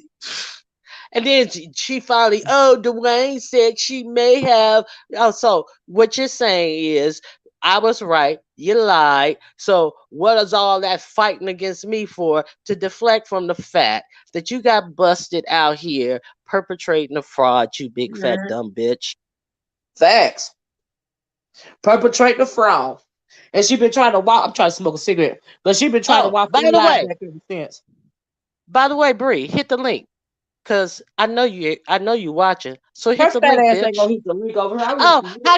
and then she finally, oh, Dwayne said she may have. Oh, so what you're saying is, I was right. You lied. So, what is all that fighting against me for? To deflect from the fact that you got busted out here perpetrating a fraud, you big fat Mhm. dumb bitch. Facts. Perpetrate the fraud. And she been trying to walk. I'm trying to smoke a cigarette, but she been trying to Oh, walk that lie back ever since. by the way, Bree, hit the link. Cause I know you watching. So Her hit the fat link, ass ain't bitch. gonna hit the link over here. I wish Oh, she would.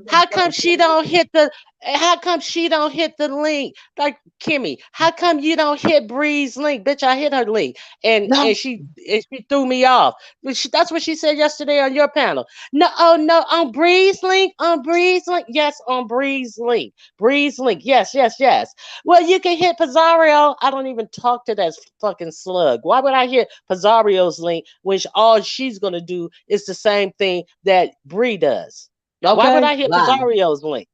how come she don't hit the how come she don't hit the link? Like Kimmy, how come you don't hit Bree's link? Bitch, I hit her link No, and she threw me off. That's what she said yesterday on your panel. No, oh no, on Bree's link, on Bree's link. Yes, on Bree's link. Bree's link. Yes, yes, yes. Well, you can hit Pizarro. I don't even talk to that fucking slug. Why would I hit Pizzario's link when all she's gonna do is the same thing that Bree does? Why would okay, I hit lie, Pizzario's link?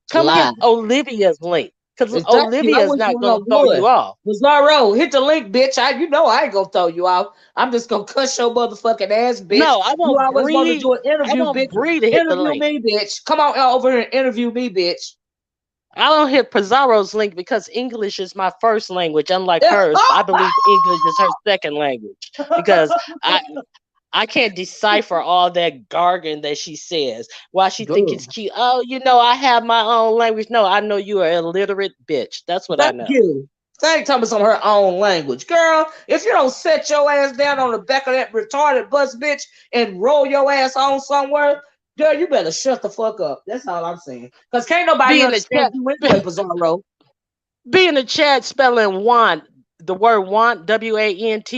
Come hit lie. Olivia's link. Because Exactly. I Olivia's wish you not gonna no throw would. you off. Bizarro, hit the link, bitch. You know I ain't gonna throw you out. I'm just gonna cuss your motherfucking ass, bitch. No, You always want to do an I interview, want bitch. Bree to hit the Interview link. me, bitch. Come on over here and interview me, bitch. I don't hit Pizarro's link because English is my first language, unlike hers. I believe English is her second language because I I can't decipher all that jargon that she says. Why she think Good. it's cute? Oh, I have my own language. No, I know you are an illiterate bitch. That's what I Thank know. you. Thank Thomas on her own language. Girl, if you don't set your ass down on the back of that retarded bus, bitch, and roll your ass on somewhere, girl, you better shut the fuck up. That's all I'm saying. Because can't nobody Be in the understand chat. you anyway, Bizarro. Be in the chat spelling want. The word want. WANT.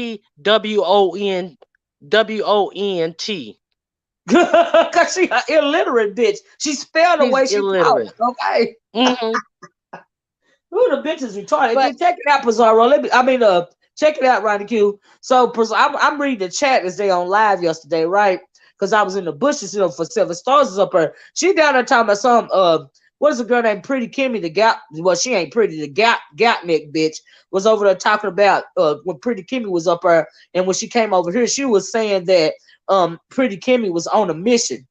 Because she an illiterate bitch. She spelled the She's way she talks, illiterate. okay? Hmm. Who the bitch is retarded? But Then check it out, Pizarro. Check it out, Ronnie Q. So I'm reading the chat as they on live yesterday, right? Because I was in the bushes, for 7 stars is up there. She down there talking about some what is a girl named Pretty Kimmy the Gap? Well, she ain't pretty. The Gap Nick bitch was over there talking about when Pretty Kimmy was up there, and when she came over here, she was saying that Pretty Kimmy was on a mission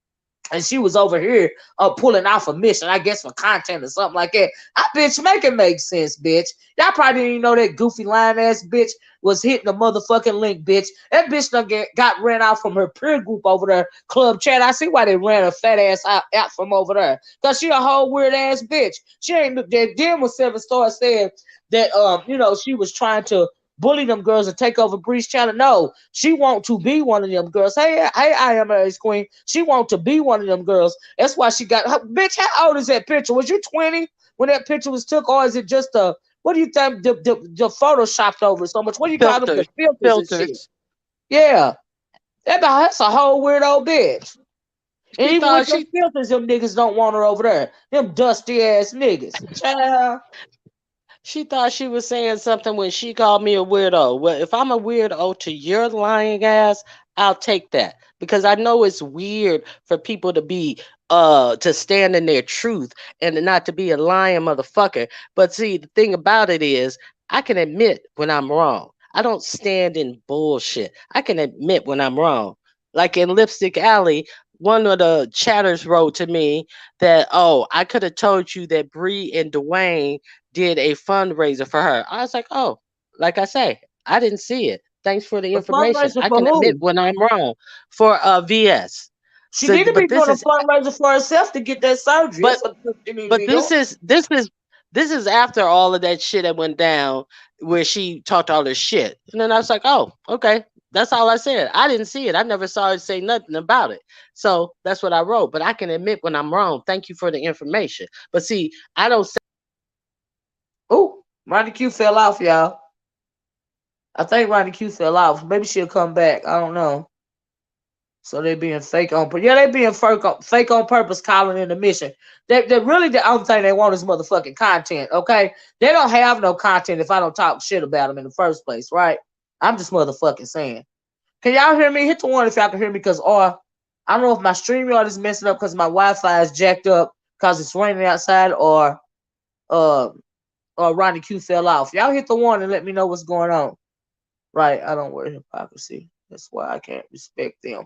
and she was over here pulling off a mission, I guess for content or something like that. I bitch make it make sense, bitch. Y'all probably didn't even know that goofy lying ass bitch was hitting the motherfucking link, bitch. That bitch done got ran out from her peer group over there, club chat. I see why they ran her fat ass out from over there. Cause she a whole weird ass bitch. She ain't then when 7 stars said that she was trying to bully them girls and take over Bree's channel. No, she want to be one of them girls. Hey, I am a queen. She want to be one of them girls. That's why she got her. Bitch, how old is that picture? Was you 20 when that picture was took, or is it just a what do you think the photoshopped over so much? What do you call them? The filters. filters and shit. Filters. Yeah. That's a whole weirdo bitch. And She even with thought them she filters, them niggas don't want her over there. Them dusty ass niggas. Child. She thought she was saying something when she called me a weirdo. Well, if I'm a weirdo to your lying ass, I'll take that. Because I know it's weird for people to be to stand in their truth and not to be a lying motherfucker. But see, the thing about it is I can admit when I'm wrong. I don't stand in bullshit. I can admit when I'm wrong. Like in Lipstick Alley, one of the chatters wrote to me that, oh, I could have told you that Bree and Dwayne did a fundraiser for her. I was like, oh, like I say, I didn't see it. Thanks for the A information. fundraiser I for can admit who? when I'm wrong for VS. She So, need to be doing a fundraiser for herself to get that surgery. but That's what she need to but be doing. this is after all of that shit that went down where she talked all this shit. And then I was like, oh, okay. That's all I said. I didn't see it. I never saw her say nothing about it. So that's what I wrote. But I can admit when I'm wrong. Thank you for the information. But see, I don't Oh, Ronnie Q fell off, y'all. I think Ronnie Q fell off. Maybe she'll come back. I don't know. So they being fake on purpose. Yeah, they being fake on purpose, calling in the mission. They really the only thing they want is motherfucking content. Okay, they don't have no content if I don't talk shit about them in the first place, right? I'm just motherfucking saying. Can y'all hear me? Hit the one if y'all can hear me, cause or I don't know if my StreamYard is messing up because my Wi-Fi is jacked up because it's raining outside, uh or Ronnie Q fell off. Y'all hit the one and let me know what's going on. Right? I don't wear hypocrisy. That's why I can't respect them.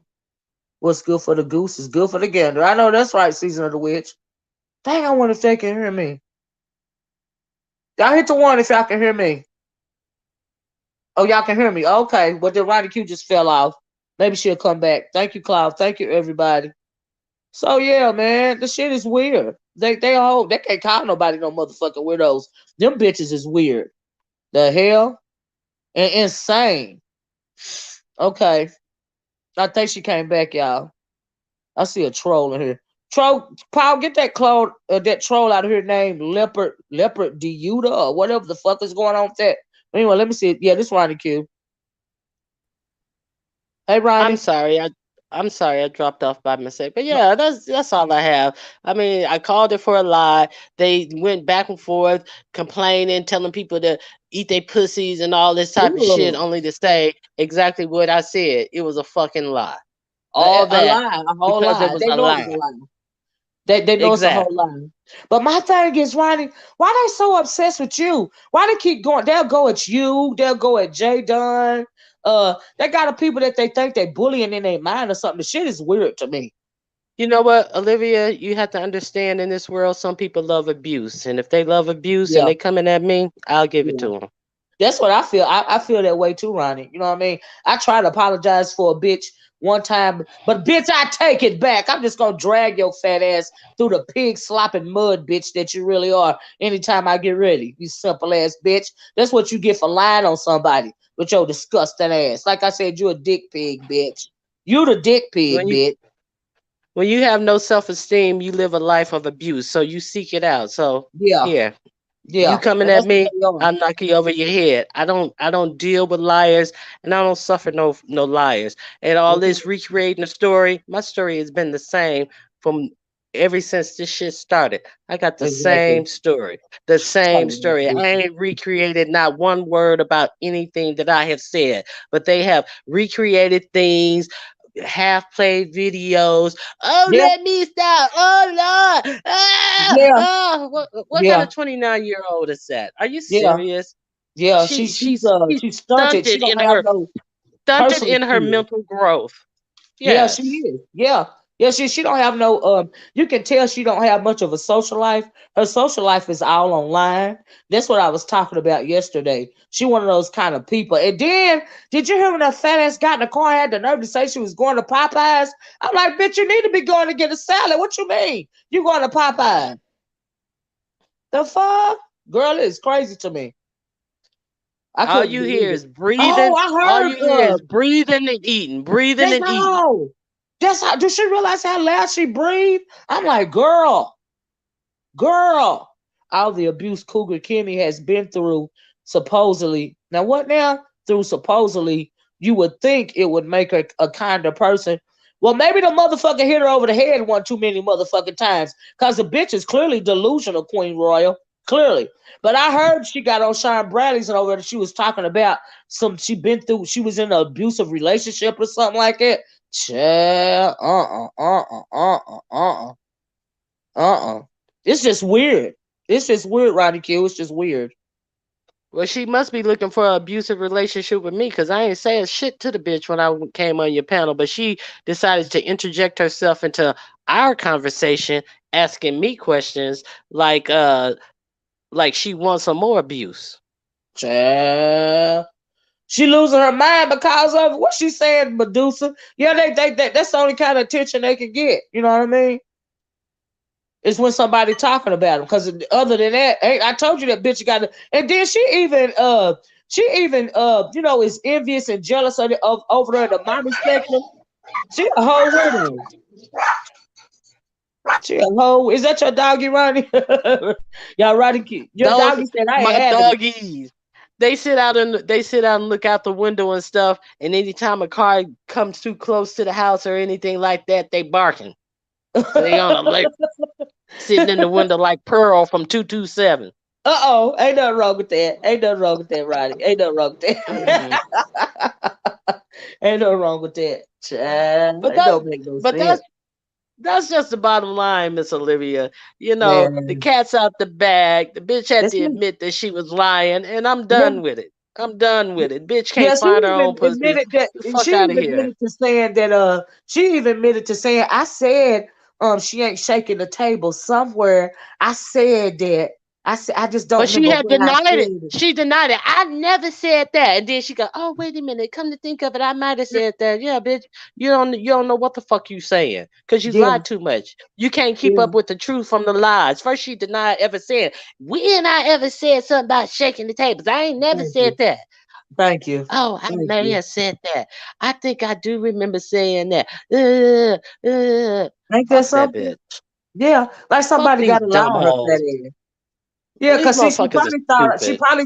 What's good for the goose is good for the gander. I know that's right, Season of the Witch. Dang, I wonder if they can hear me. Y'all hit the one if y'all can hear me. Oh, y'all can hear me. Okay, but then Ronnie Q just fell off. Maybe she'll come back. Thank you, Cloud. Thank you, everybody. So yeah, man, the shit is weird. They can't call nobody no motherfucking weirdos. Them bitches is weird. The hell? And insane. Okay. I think she came back, y'all. I see a troll in here. Troll, Paul, get that troll out of here named Leopard Diuda or whatever the fuck is going on with that. Anyway, let me see. Yeah, this Ronnie Q. Hey, I'm Ronnie. sorry. I'm sorry I dropped off by mistake. But yeah, that's all I have. I mean, I called it for a lie. They went back and forth complaining, telling people to eat their pussies and all this type of shit, Ooh, only to say exactly what I said. It was a fucking lie. All a that lie, a whole because it lie. was They a know it was a lie. lie. They know it's a whole Exactly. lie. But my thing is, Ronnie, why they so obsessed with you? Why they keep going? They'll go at you. They'll go at Jay Dunn. They got the people that they think they bullying in their mind or something. The shit is weird to me. You know what, Olivia? You have to understand in this world, some people love abuse. And if they love abuse and Yeah, they coming at me, I'll give it yeah. to them. That's what I feel. I feel that way too, Ronnie. You know what I mean? I try to apologize for a bitch one time, but bitch, I take it back. I'm just gonna drag your fat ass through the pig slopping mud, bitch, that you really are. Anytime I get ready, you simple ass bitch. That's what you get for lying on somebody with your disgusting ass. Like I said, you a dick pig, bitch. You the dick When pig, you bitch. when you have no self esteem, you live a life of abuse. So you seek it out. So Yeah, here, you yeah. coming And at that's me, what they are. I'm knocking you over your head. I don't deal with liars, and I don't suffer no liars. And all Mhm. this recreating a story, my story has been the same from ever since this shit started. I got the Exactly. same story. The same Totally. story. I ain't recreated not one word about anything that I have said, but they have recreated things, half played videos. Oh, Yeah, let me stop. Oh Lord. Ah, yeah, oh, what kind yeah, of 29-year-old is that? Are you yeah. serious? Yeah, She she's stunted. She stunted don't in have her no stunted personal in her skills. mental growth. Yeah, she Yes. is. Yeah. Yeah, she don't have no you can tell she don't have much of a social life. Her social life is all online. That's what I was talking about yesterday. She one of those kind of people. And then did you hear when that fat ass got in the car and had the nerve to say she was going to Popeyes? I'm like, bitch, you need to be going to get a salad. What you mean? You going to Popeyes? The fuck? Girl, it's crazy to me. I All couldn't you believe hear it. is Oh, breathing. I All heard you hear is breathing and eating, breathing that's and eating. how. That's how. Does she realize how loud she breathed? I'm like, girl. All the abuse Cougar Kimmy has been through, supposedly. Now, what now? Through supposedly, you would think it would make her a kinder person. Well, maybe the motherfucker hit her over the head one too many motherfucking times. Because the bitch is clearly delusional, Queen Royal. Clearly. But I heard she got on Sean Bradley's and over there. She was talking about she been through, she was in an abusive relationship or something like that. Child, uh. It's just weird. It's just weird, Roddy Q. It's just weird. Well, she must be looking for an abusive relationship with me because I ain't saying shit to the bitch when I came on your panel, but she decided to interject herself into our conversation, asking me questions like she wants some more abuse. Child. She losing her mind because of what she saying, Medusa. Yeah, that's the only kind of attention they can get. You know what I mean? It's when somebody talking about them. Because other than that, I told you that bitch got to. And then she even is envious and jealous of over there in the mommy section. She a whole weirdo. She a whole. Is that your doggy, Ronnie? Y'all, Ronnie, your Those doggy said I my ain't having it. doggies. they sit out and look out the window and stuff. And anytime a car comes too close to the house or anything like that, they barking. So they on a lake sitting in the window like Pearl from 227. Uh-oh, ain't nothing wrong with that. Ain't nothing wrong with that, Roddy. Ain't nothing wrong with Hmm. that. Ain't nothing wrong with that. Child, But it that don't make no but sense. that's just the bottom line, Miss Olivia. You know, the Man, cat's out the bag. The bitch had that's to me. admit that she was lying, and I'm Yeah, done with it. I'm done with it. Bitch yeah, can't she find her own even pussy. admitted that The fuck she out of even here. admitted to saying that she even admitted to saying I said she ain't shaking the table somewhere. I said that. I just don't But she remember had when I denied it. said it. She denied it. I never said that. And then she go, "Oh, wait a minute. Come to think of it, I might have said that." Yeah, bitch. You don't know what the fuck you saying because you Yeah, lied too much. You can't keep yeah. up with the truth from the lies. First, she denied ever saying, "When I ever said something about shaking the tables? I ain't never Thank said you. that." Thank you. Oh, I Thank may you. have said that. I think I do remember saying that. Ain't that Fuck that something? bitch. Yeah, like Fuck somebody got these to lie dumb on her hoes. fat ass. Yeah, These cause see, she motherfuckers are probably thought stupid. See,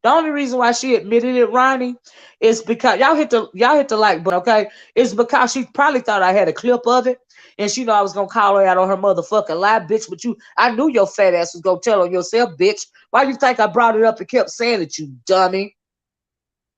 the only reason why she admitted it, Ronnie, is because y'all hit the like button, okay? It's because she probably thought I had a clip of it, and she know I was gonna call her out on her motherfucking lie, bitch. But I knew your fat ass was gonna tell on yourself, bitch. Why you think I brought it up and kept saying it, you dummy?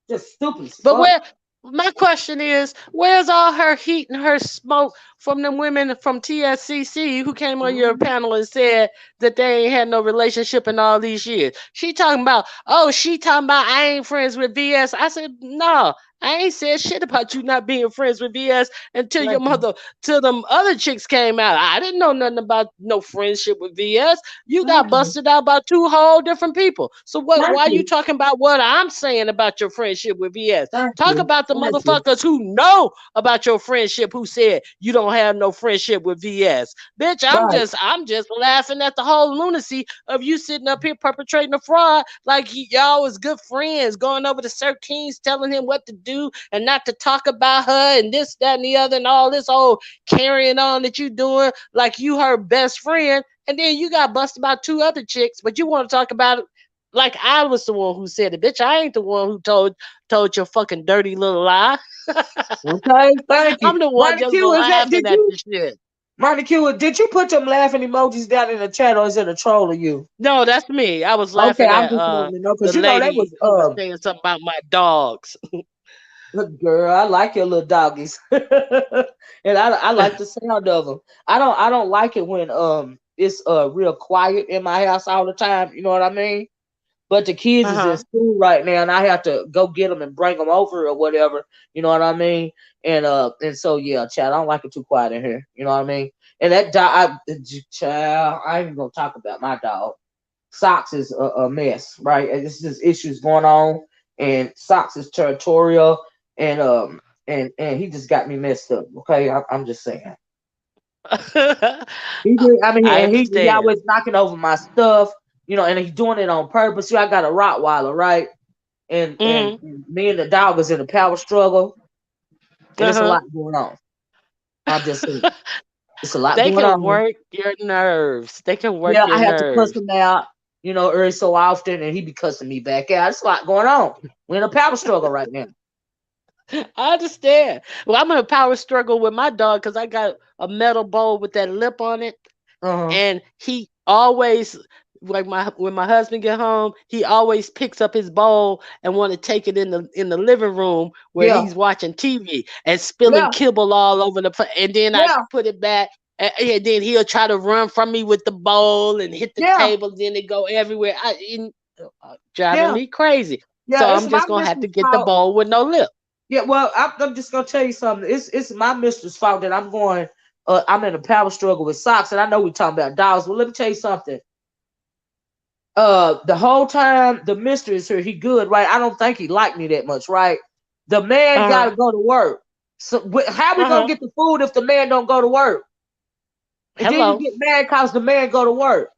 Just stupid as But fuck. where my question is, where's all her heat and her smoke from the women from TSCC who came on your Mhm. panel and said that they ain't had no relationship in all these years? She talking about, oh, she talking about I ain't friends with VS. I said, no, I ain't said shit about you not being friends with VS until your Thank you. mother, till them other chicks came out. I didn't know nothing about no friendship with VS. You Thank got you. busted out by two whole different people. So what? Thank Why you you. talking about what I'm saying about your friendship with VS? Thank Talk you. about the Thank you. motherfuckers who know about your friendship who said you don't have no friendship with VS. Bitch, Right. I'm just laughing at the whole lunacy of you sitting up here perpetrating a fraud like y'all was good friends, going over to Sir Kings telling him what to do and not to talk about her and this, that, and the other and all this whole carrying on that you doing like you her best friend. And then you got busted by two other chicks, but you want to talk about it like I was the one who said it. Bitch, I ain't the one who told your fucking dirty little lie. Okay. Thank you. I'm the one Ronnie just Q, is that laughing did at you the shit. Ronnie Q, did you put them laughing emojis down in the chat or is it a troll of you? No, that's me. I was Okay, laughing I'm at just wanting to know the because you know they lady was who was saying something about my dogs. look, girl, I like your little doggies. And I like the sound of them. I don't like it when it's real quiet in my house all the time, you know what I mean? But the kids is in Uh-huh. school right now, and I have to go get them and bring them over or whatever. You know what I mean? And so yeah, child, I don't like it too quiet in here. You know what I mean? And that dog, child, I ain't even gonna talk about my dog. Socks is a mess, right? And it's just issues going on, and Socks is territorial, and and he just got me messed up. Okay, I'm just saying. He did. I mean, I and he understand. always knocking over my stuff, and he's doing it on purpose. I got a Rottweiler, right? Hmm. And me and the dog is in a power struggle, and it's a Uh-huh. lot going on. I'm just saying, it's a lot They going can on. work your nerves. They can work Yeah, your I have to cuss nerves. him out, every so often, and he be cussing me back out. It's a lot going on. We're in a power struggle right now. I understand. Well, I'm in a power struggle with my dog because I got a metal bowl with that lip on it. Uh huh. And he always, like my when my husband get home, he always picks up his bowl and want to take it in the living room where Yeah. he's watching TV and spilling Yeah. kibble all over the place. And then I Yeah. put it back. And then he'll try to run from me with the bowl and hit the Yeah. table. Then it go everywhere. Driving Yeah. me crazy. So Yeah. It's I'm my just gonna have to mistress' get the fault. bowl with no lip. Yeah. Well, I'm just gonna tell you something. It's my mistress' fault that I'm going. I'm in a power struggle with socks, and I know we're talking about dogs. Well, let me tell you something. The whole time the mister is here, he good, right? I don't think he liked me that much, right? The man Uh got to go to work. So how we gonna huh. get the food if the man don't go to work? And then you Hello. get mad cause the man go to work.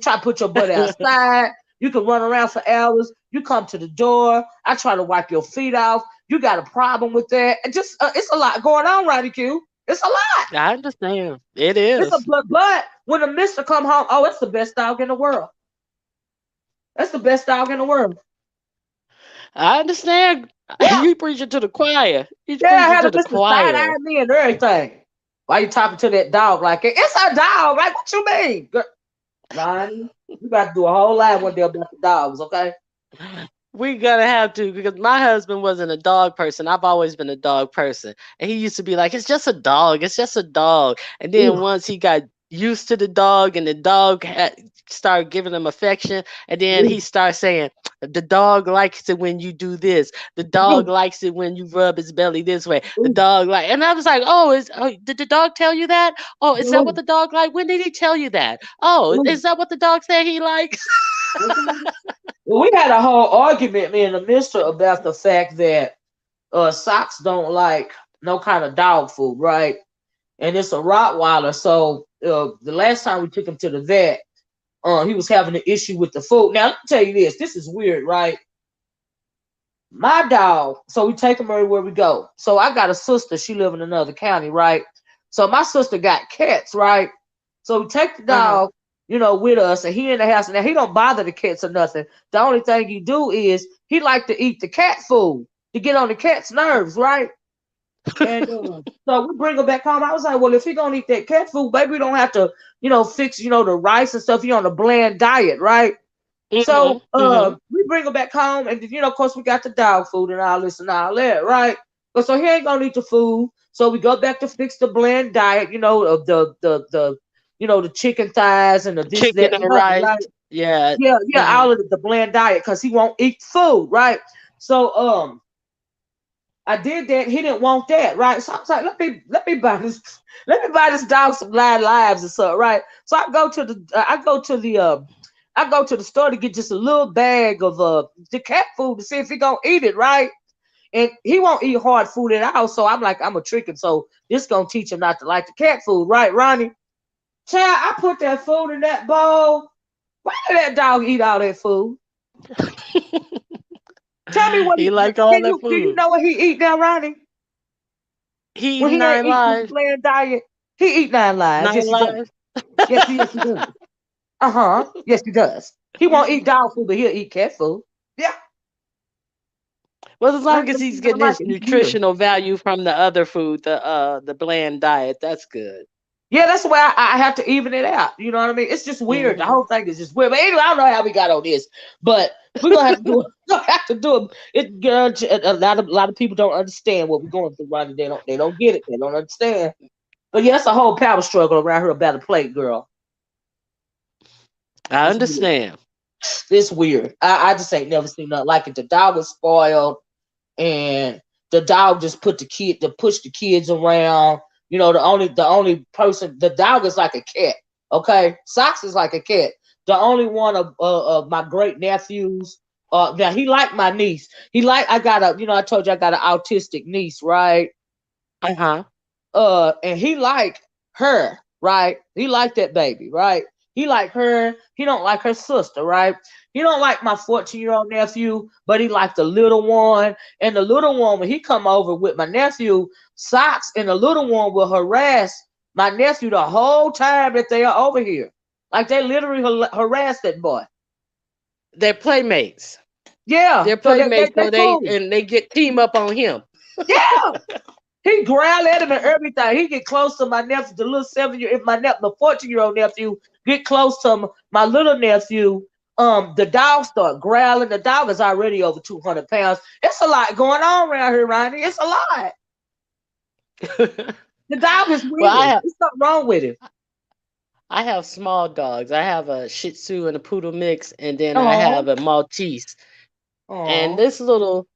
Try to put your butt outside. You can run around for hours. You come to the door. I try to wipe your feet off. You got a problem with that? And just it's a lot going on, right, Q? It's a lot. I understand. It It's a is. but when the mister come home, oh, it's the best dog in the world. That's the best dog in the world. I understand. Yeah, You preaching to the choir. You yeah, I preaching had to a the Mr. Side choir. eye me and everything. Why you talking to that dog like it? It's a dog. Like what you mean? Ronnie, we got to do a whole live one day about the dogs, okay? We gonna have to because my husband wasn't a dog person. I've always been a dog person, and he used to be like, "It's just a dog. It's just a dog." And then Ooh, once he got used to the dog, and the dog started giving him affection, and then ooh, he started saying, "The dog likes it when you do this. The dog ooh, likes it when you rub his belly this way. The ooh, dog like." And I was like, did the dog tell you that? Oh, is that what ooh, the dog like? When did he tell you that? Oh, ooh. is that what the dog said he likes?" Okay. Well, we had a whole argument, me and the mister, about the fact that socks don't like no kind of dog food, right? And it's a Rottweiler. So the last time we took him to the vet, he was having an issue with the food. Now let me tell you this. This is weird, right? My dog. So we take him everywhere we go. So I got a sister. She live in another county, right? So my sister got cats, right? So we take the Uh-huh. dog, with us, and he in the house. Now he don't bother the cats or nothing. The only thing he do is he like to eat the cat food to get on the cat's nerves, right? And so we bring her back home. I was like, well, if he gonna eat that cat food, baby, we don't have to, fix, the rice and stuff. He on a bland diet, right? So Mhm. Mhm. we bring her back home, and of course, we got the dog food and all this and all that, right? But so he ain't gonna eat the food. So we go back to fix the bland diet, of the chicken thighs and the this, Chicken that, and and the other, rice. right? Yeah. Yeah, yeah, Mhm. all of the bland diet because he won't eat food, right? So I did that. He didn't want that, right? So I was like, let me buy this, let me buy this dog some live lives and stuff, right? So I go to the store to get just a little bag of the cat food to see if he gonna eat it, right? And he won't eat hard food at all. So I'm like, I'm gonna trick him. So this gonna teach him not to like the cat food, right, Ronnie? Child, I put that food in that bowl. Why did that dog eat all that food? Tell me what He he like all can that you do you food. know what he eat now, Ronnie? He When eating he ain't nine eating this lives. bland diet, he eat 9 lives. Nine Yes, he does. lives. Yes, he does. Uh-huh. Yes, he does. He won't eat dog food, but he'll eat cat food. Yeah. Well, as I long ain't as never he's seen nothing getting like his it. He's weird. nutritional value from the other food, the bland diet, that's good. Yeah, that's the way I have to even it out. You know what I mean? It's just weird. The Mhm. whole thing is just weird. But anyway, I don't know how we got on this, but we're gonna have to do it. We're gonna have to do it. It a lot of people don't understand what we're going through right now. They don't get it. They don't understand. But yeah, it's a whole power struggle around here about a plate, girl. I It's weird. understand. It's weird. I just ain't never seen nothing like it. The dog was spoiled, and the dog just to push the kids around. The only person, the dog is like a cat. Okay, Socks is like a cat. The only one of my great nephews. Now he like my niece. I got I told you I got an autistic niece, right? Uh-huh. And he like her, right? He like that baby, right? He like her. He don't like her sister, right? He don't like my 14-year-old nephew, but he like the little one. And the little one, when he come over with my nephew, Socks and the little one will harass my nephew the whole time that they are over here. Like they literally harass that boy. They're playmates. Yeah, They're so they playmates, they so they cool. and they get team up on him. Yeah, he growl at him and everything. He get close to my nephew, the little 7 year. If the 14-year-old nephew get close to my little nephew, the dog start growling. The dog is already over 200 pounds. It's a lot going on around here, Ronnie. It's a lot. The dog is Well, weird. There's something wrong with him. I have small dogs. I have a Shih Tzu and a Poodle mix, and then I Oh, have a Maltese. And oh, this little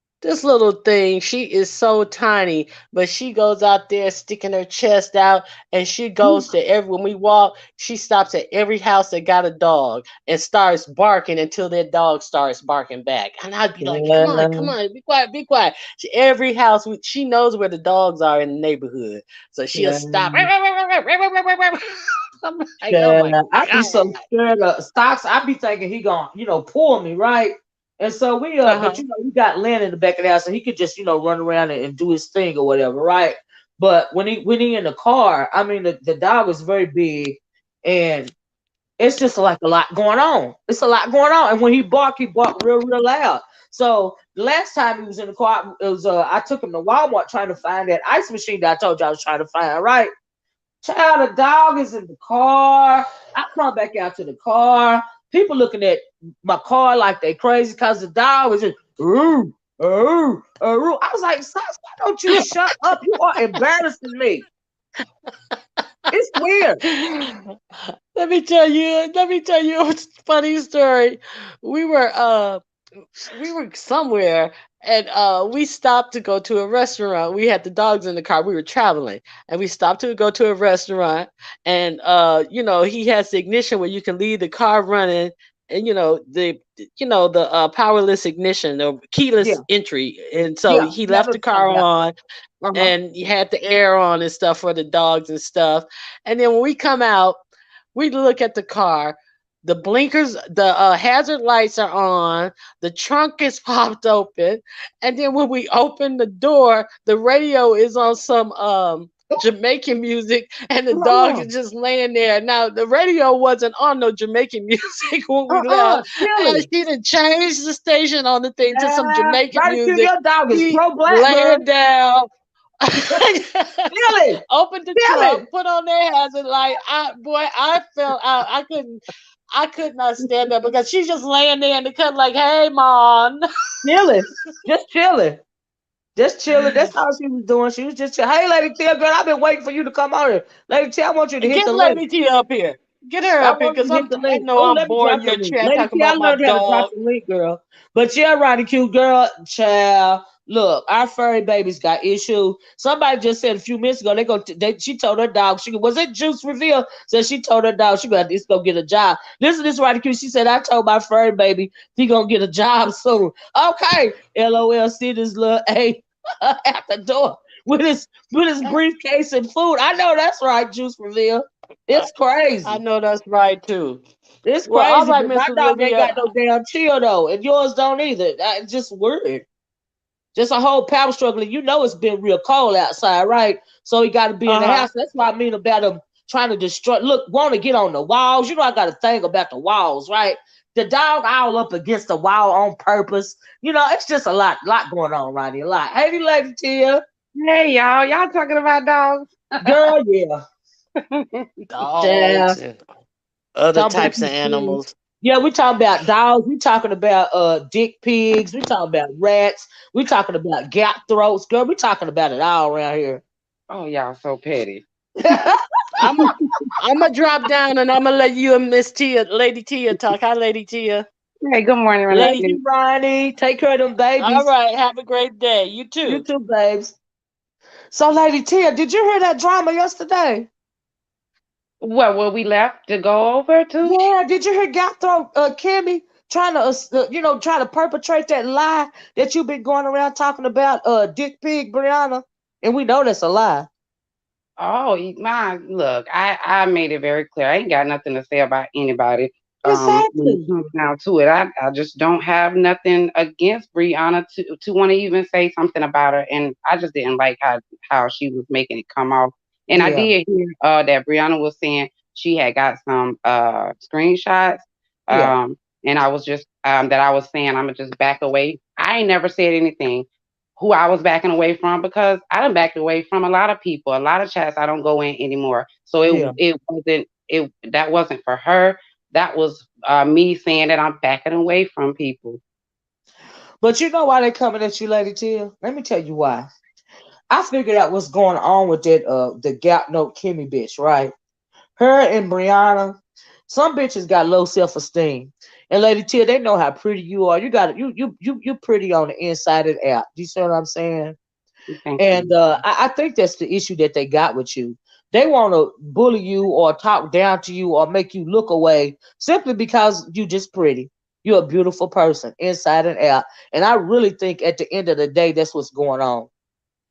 thing, she is so tiny, but she goes out there sticking her chest out, and she goes to every when we walk, she stops at every house that got a dog and starts barking until their dog starts barking back. And I'd be like, come yeah, on, be quiet, be quiet. Every house, she knows where the dogs are in the neighborhood, so she'll yeah. stop. I'm like, oh Yeah, my I be god. so scared of stocks. I be thinking he gonna, pull me, right? And so but Uh-huh. we got land in the back of the house, and he could just, run around and do his thing or whatever, right? But when he in the car, I mean, the dog is very big, and it's just like a lot going on. It's a lot going on, and when he bark real, real loud. So The last time he was in the car, it was I took him to Walmart trying to find that ice machine that I told you I was trying to find, right? Child, the dog is in the car. I come back out to the car. People looking at my car like they crazy because the dog was just ooh, ooh, ooh. I was like, Sus, why don't you shut up? You are embarrassing me. It's weird. Let me tell you a funny story. We were uh we were somewhere and we stopped to go to a restaurant. We had the dogs in the car. We were traveling and we stopped to go to a restaurant and he has the ignition where you can leave the car running and the powerless ignition or keyless Yeah, entry. And so yeah. he Yeah, I left know the what you're talking car about. on Uh-huh. and you had the air on and stuff for the dogs and stuff. And then when we come out, we look at the car. The blinkers, the hazard lights are on. The trunk is popped open, and then when we open the door, the radio is on some Jamaican music, and the dog Uh-uh. is just laying there. Now the radio wasn't on no Jamaican music when we Uh-uh. left, and Chilly. she done changed the station on the thing to some Yeah. Jamaican Right to music. your dog is He pro-black, girl. laying down. Chilly. Opened the Chilly. trunk, put on their hazard light. I felt I could not stand up because she's just laying there in the cut like, hey mom. Chilly. Just chilling. Just chilling. That's all she was doing. She was just chilling. Hey, Lady Tia, girl, I've been waiting for you to come on here. Lady Tia, I want you to hit Get the link. Lady T up here. Get her I up here want you because to hit the I link. know Oh, I'm let me drop boring the your link. chat Lady talking Tia, I about my learned how to drop dog. the link, girl. But yeah, Ronnie Q, girl, child. Look, our furry babies got issues. Somebody just said a few minutes ago she told her dog was it Juice Reveal? So she told her dog she got this go get a job. Listen to this Ronnie Q. She said I told my furry baby he gonna get a job soon. Okay, LOL. See this little A at the door with his briefcase and food. I know that's right, Juice Reveal. I, It's I crazy. know that's right too. It's Well, all crazy, right, but Miss my dog ain't got Olivia. no damn chill though, and yours don't either. It's just weird. Just a whole power struggle. You know it's been real cold outside, right? So he got to be in the Uh-huh. house. That's what I mean about him trying to destroy. Look, want to get on the walls. You know I got a thing about the walls, right? The dog all up against the wall on purpose. You know, it's just a lot going on right here. A lot. Hey, Lady Tia. Hey y'all, y'all talking about dogs? Girl, yeah. Yeah. Dogs and other Talking about types of these things. animals. Yeah, we talking about dogs. We talking about dick pigs. We talking about rats. We talking about gap throats. Girl, we talking about it all around here. Oh, y'all so petty. I'm a I'm gonna drop down and I'm gonna let you and Miss Tia, Lady Tia, talk. Hi, Lady Tia. Hey, good morning, Love Lady, Renee. you, Ronnie. Take care of them all babies. right. Have a great day. You You too. too, babes. So, Lady Tia, did you hear that drama yesterday? What we left to go over to? Yeah, did you hear Gap Throat Kimmy trying to, try to perpetrate that lie that you've been going around talking about, Dick Pig Brianna? And we know that's a lie. Oh, my look, I made it very clear. I ain't got nothing to say about anybody. When it Exactly. comes down to it, I just don't have nothing against Brianna to want to even say something about her, and I just didn't like how she was making it come off. And I Yeah, did hear that Brianna was saying she had got some screenshots, yeah. um, and I was just that I was saying I'm gonna just back away. I ain't never said anything who I was backing away from because I done backed away from a lot of people, a lot of chats I don't go in anymore. So Yeah. that wasn't for her. That was me saying that I'm backing away from people. But you know why they coming at you, Lady Tia? Let me tell you why. I figured out what's going on with that the Gap Note Kimmy bitch, right? Her and Brianna, some bitches got low self esteem. And Lady Tia, they know how pretty you are. You got you pretty on the inside and out. Do you see what I'm saying? Thank And you. I think that's the issue that they got with you. They want to bully you or talk down to you or make you look away simply because you just pretty. You're a beautiful person inside and out. And I really think at the end of the day, that's what's going on.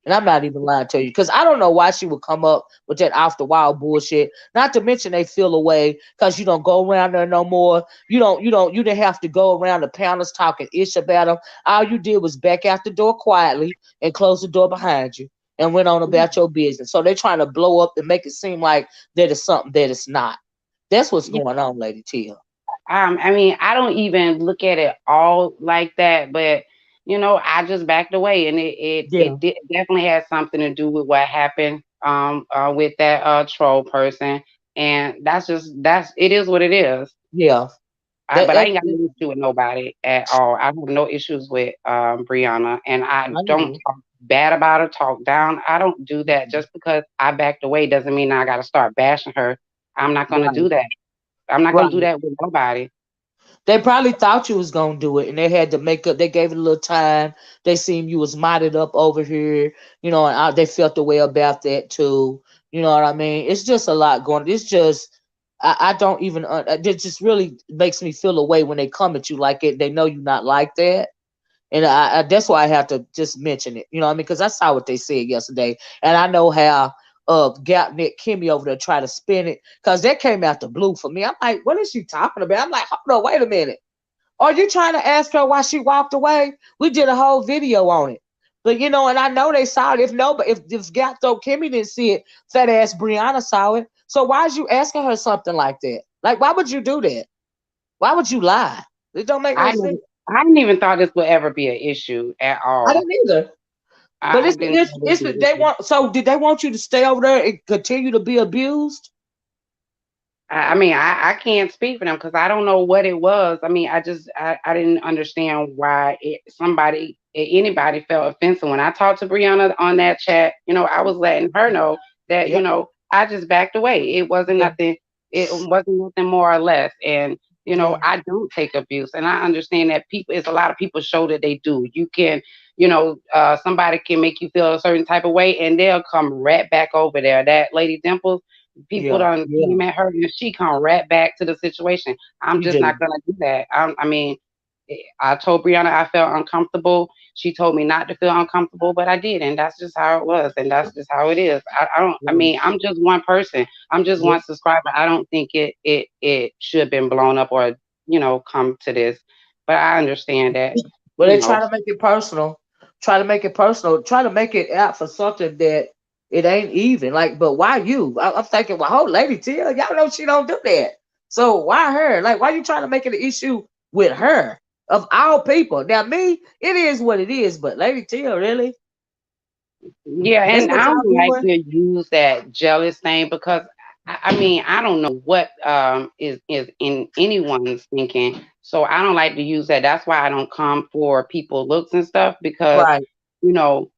And I'm not even lying to you because I don't know why she would come up with that off the wild bullshit. Not to mention they feel away because you don't go around there no more. You didn't have to go around the panels talking ish about them. All you did was back out the door quietly and close the door behind you and went on about your business. So they're trying to blow up and make it seem like that is something that it's not. That's what's Yeah, going on, Lady Tia. I mean, I don't even look at it all like that, but I just backed away, and Yeah, definitely had something to do with what happened with that troll person, and that's it is what it is. yeah. But I That ain't got no issue with nobody at all. I have no issues with Brianna, and I I don't know. talk bad about her, talk down. I don't do that. Just because I backed away doesn't mean I got to start bashing her. I'm not gonna Right, do that. I'm not gonna do right. that with nobody. They probably thought you was gonna do it, and they had to make up. They gave it a little time. They seen you was modded up over here, and they felt the way about that too. You know what I mean? It's just a lot going. It's just I don't even. It just really makes me feel a way when they come at you like it. They know you not like that, and that's why I have to just mention it. You know what I mean? Because I saw what they said yesterday, and I know how Nick Kimmy over there try to spin it because that came out the blue for me. I'm like, what is she talking about? I'm like, hold on, wait a minute. Are you trying to ask her why she walked away? We did a whole video on it. But and I know they saw it. If no, but if Gato Kimmy didn't see it, fat ass Brianna saw it. So why is you asking her something like that? Like, why would you do that? Why would you lie? It don't make no I sense. didn't, I didn't even thought this would ever be an issue at I all. didn't either. But I didn't think it would be an they issue. want. So did they want you to stay over there and continue to be abused? I mean, I can't speak for them because I don't know what it was. I mean, I didn't understand why anybody felt offensive when I talked to Brianna on that chat. I was letting her know that Yep. I just backed away. It wasn't Yeah. nothing. It wasn't nothing more or less. And Yeah. I don't take abuse, and I understand that people. It's a lot of people show that they do. You can. Somebody can make you feel a certain type of way, and they'll come right back over there. That lady Dimples, people Yeah. done Yeah. came at her and she come right back to the situation. I'm You just not do. gonna do that. I mean, I told Brianna I felt uncomfortable. She told me not to feel uncomfortable, but I did, and that's just how it was, and that's just how it is. I don't. I Yeah. mean, I'm just one person. I'm just Yeah. one subscriber. I don't think it should have been blown up or come to this. But I understand that. Well, You they know, try to make it personal. Try to make it personal. Try to make it out for something that it ain't even. Like, but why you? I'm thinking, well, hold, Lady T, y'all know she don't do that. So why her? Like, why you trying to make it an issue with her of all people? Now, me, it is what it is. But Lady T, really, Yeah, that's and what I y'all don't like doing? to use that jealous thing because I mean I don't know what is in anyone's thinking, so I don't like to use that. That's why I don't come for people looks and stuff because Right. you know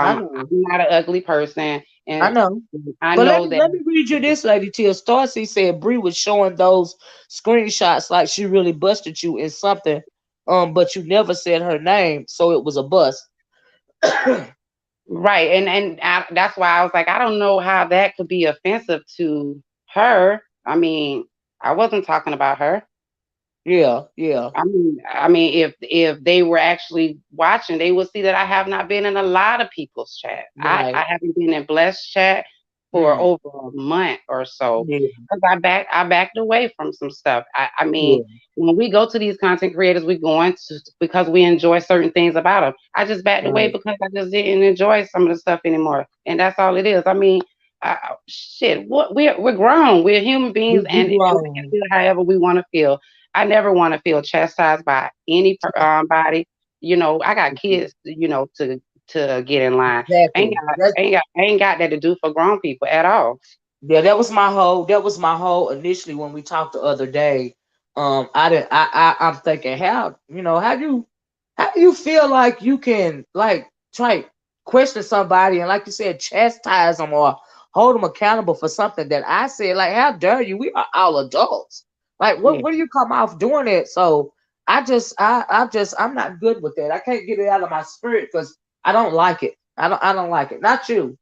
I I'm know. not an ugly person, I and know. I But let know me that. let me read you this, Lady Tia. Stacy said Bree was showing those screenshots like she really busted you in something, but you never said her name, so it was a bust. Right, and that's why I was like, I don't know how that could be offensive to her. I mean, I wasn't talking about her. Yeah, yeah, I mean, if they were actually watching, they would see that I have not been in a lot of people's chat. I right. haven't been in Blessed chat for Mm, over a month or so yeah, because I backed away from some stuff. I mean, yeah, when we go to these content creators, we go into because we enjoy certain things about them. I just backed away right. because I just didn't enjoy some of the stuff anymore, and that's all it is. I mean. Shit, what we're grown. We're human beings, We and we can grown. feel however we want to feel. I never want to feel chastised by any body. I got kids, to get in line. Exactly. Ain't got that to do for grown people at all. Yeah, that was my whole initially when we talked the other day. I didn't I'm thinking how do you feel like you can like try question somebody and like you said chastise them or hold them accountable for something that I said, like how dare you? We are all adults. Like Yeah, what do you come off doing it? So I'm not good with that. I can't get it out of my spirit because I don't like it. I don't like it. Not you.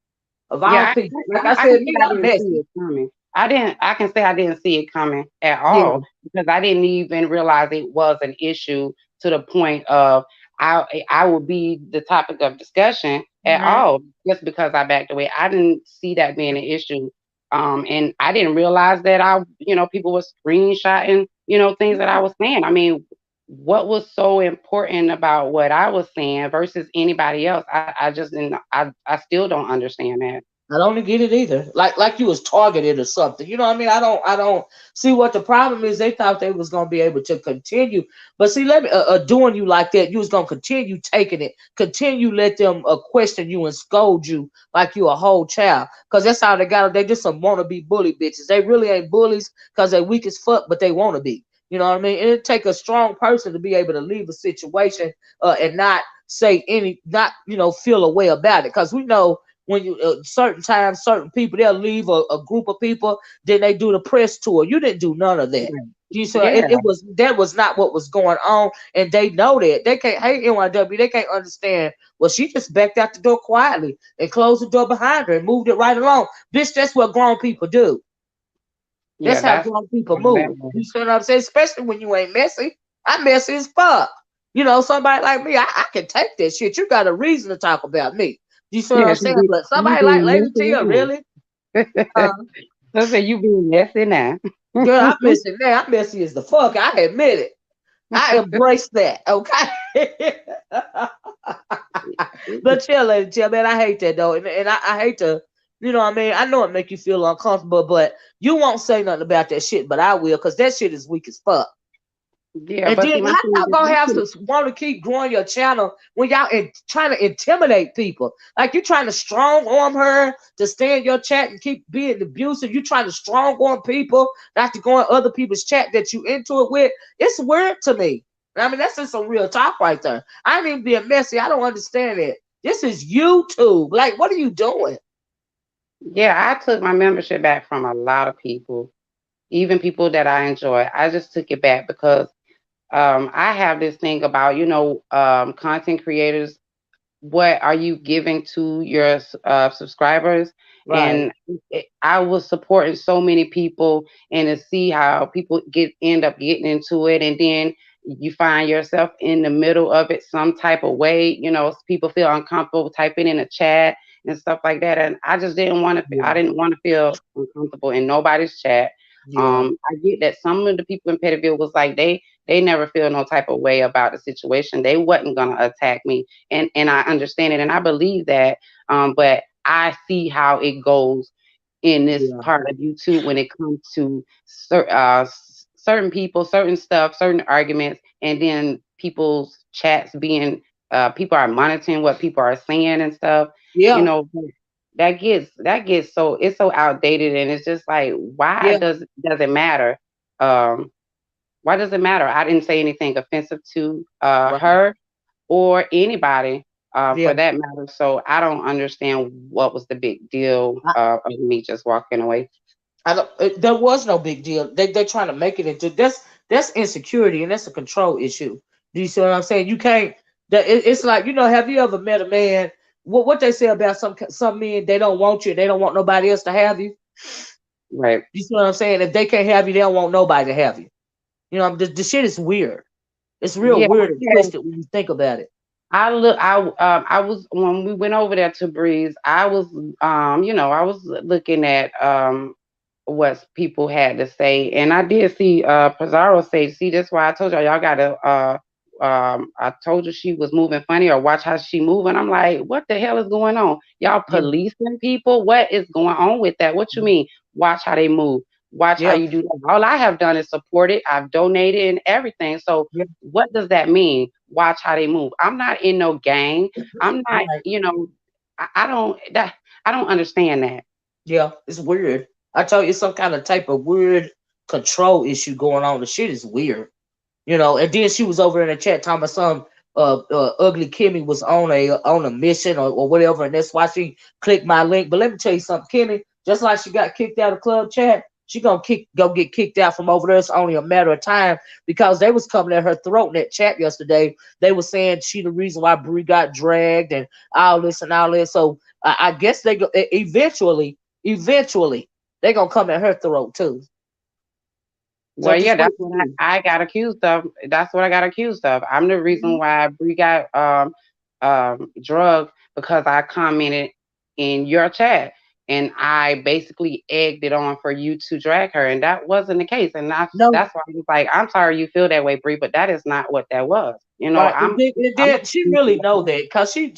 Of all yeah. people. Like I I can said, say me, I I'm didn't see messy. it coming. I didn't. I can say I didn't see it coming at Yeah. all because I didn't even realize it was an issue to the point of I would be the topic of discussion at Hmm. all just because I backed away. I didn't see that being an issue. And I didn't realize that people were screenshotting, things that I was saying. I mean, what was so important about what I was saying versus anybody else? I just didn't. I still don't understand that. I don't get it either. Like you was targeted or something. You know what I mean? I don't see what the problem is. They thought they was gonna be able to continue, but see, let me doing you like that. You was gonna continue taking it, continue let them question you and scold you like you a whole child. Cause that's how they got. They just some wanna be bully bitches. They really ain't bullies cause they weak as fuck, but they wanna be. You know what I mean? And it take a strong person to be able to leave a situation and not say any, not feel a way about it. Cause we know when you certain times, certain people they'll leave a group of people, then they do the press tour. You didn't do none of that. You saw Yeah, it was that was not what was going on, and they know that they can't hate NYW. They can't understand. Well, she just backed out the door quietly and closed the door behind her and moved it right along. Bitch, that's what grown people do. yeah, That's how that's grown people that move. was. You see what I'm saying? Especially when you ain't messy. I'm messy as fuck. Somebody like me, I can take that shit. You got a reason to talk about me. You see what Yeah, I'm saying? But you somebody like being Lady messy Tia, now. really? Uh, So say you being messy now. Girl, I'm messy now. I'm messy as the fuck. I admit it. I embrace that. Okay. But chill, Lady Tia, man, I hate that though, and I hate to, what I mean. I know it make you feel uncomfortable, but you won't say nothing about that shit, but I will, cause that shit is weak as fuck. Yeah, And but see, then my how thing y'all is, gonna you have can, to want to keep growing your channel when y'all trying to intimidate people? Like you trying to strong arm her to stay in your chat and keep being abusive. You trying to strong arm people not to go in other people's chat that you into it with. It's weird to me. I mean, that's just some real talk right there. I ain't even being messy. I don't understand it. This is YouTube. Like, what are you doing? yeah, I took my membership back from a lot of people, even people that I enjoy. I just took it back because I have this thing about, content creators, what are you giving to your subscribers? Right. And I was supporting so many people, and to see how people end up getting into it, and then you find yourself in the middle of it some type of way. People feel uncomfortable typing in a chat and stuff like that, and I just didn't want to. I Yeah. didn't want to feel uncomfortable in nobody's chat. Yeah. I get that some of the people in Pettiville was like they never feel no type of way about the situation. They wasn't gonna attack me, and I understand it, and I believe that. But I see how it goes in this Yeah. part of YouTube when it comes to certain people, certain stuff, certain arguments, and then people's chats being people are monitoring what people are saying and stuff. You Yeah. know, that gets so it's so outdated, and it's just like why Yeah. does it matter? Um, why does it matter? I didn't say anything offensive to Right. her or anybody Yeah. for that matter. So I don't understand what was the big deal of me just walking away. I don't. There was no big deal. They're trying to make it into that's insecurity and that's a control issue. Do you see what I'm saying? You can't. It's like Have you ever met a man? What they say about some men? They don't want you. They don't want nobody else to have you. Right. You see what I'm saying? If they can't have you, they don't want nobody to have you. The shit is weird. It's real Yeah. weird and Yeah. twisted when you think about it. I was when we went over there to Breeze. I was I was looking at what people had to say, and I did see Pizarro say, "See, that's why I told y'all gotta." I told you she was moving funny, or watch how she moving. I'm like, what the hell is going on? Y'all Yeah. policing people? What is going on with that? What you mean? Watch how they move. Watch how Yeah. you do that. All I have done is supported. I've donated and everything. So Yeah. what does that mean? Watch how they move. I'm not in no gang. I'm not. Right. I don't. I don't understand that. Yeah. It's weird. I told you, it's some kind of type of weird control issue going on. The shit is weird. And then she was over in the chat talking about some ugly Kimmy was on a mission or whatever, and that's why she clicked my link. But let me tell you something, Kimmy, just like she got kicked out of club chat, she go get kicked out from over there. It's only a matter of time because they was coming at her throat in that chat yesterday. They were saying she the reason why Bree got dragged and all this and all that. So I guess they go eventually they gonna come at her throat too. So Well, yeah, just wait that's and what see. I got accused of. That's what I got accused of. I'm the reason Mhm. why Bree got drugged because I commented in your chat, and I basically egged it on for you to drag her, and that wasn't the case. And No. that's why I was like, I'm sorry you feel that way, Bree, but that is not what that was. Right, I'm and I'm then she really know that because she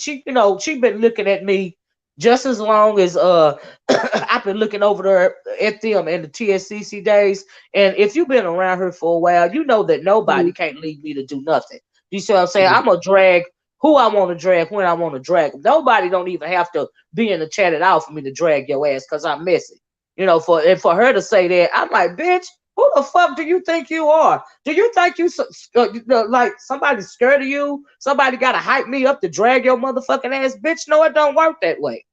been looking at me. just as long as I've been looking over there at them in the TSCC days, and if you've been around here for a while, you know that nobody Mhm. can't leave me to do nothing. You see what I'm saying? Yeah. I'm gonna drag who I want to drag when I want to drag. Nobody don't even have to be in the chat at all for me to drag your ass because I'm messy. You know, for her to say that, I'm like, bitch, who the fuck do you think you are? Do you think like somebody's scared of you? Somebody got to hype me up to drag your motherfucking ass, bitch? No, it don't work that way.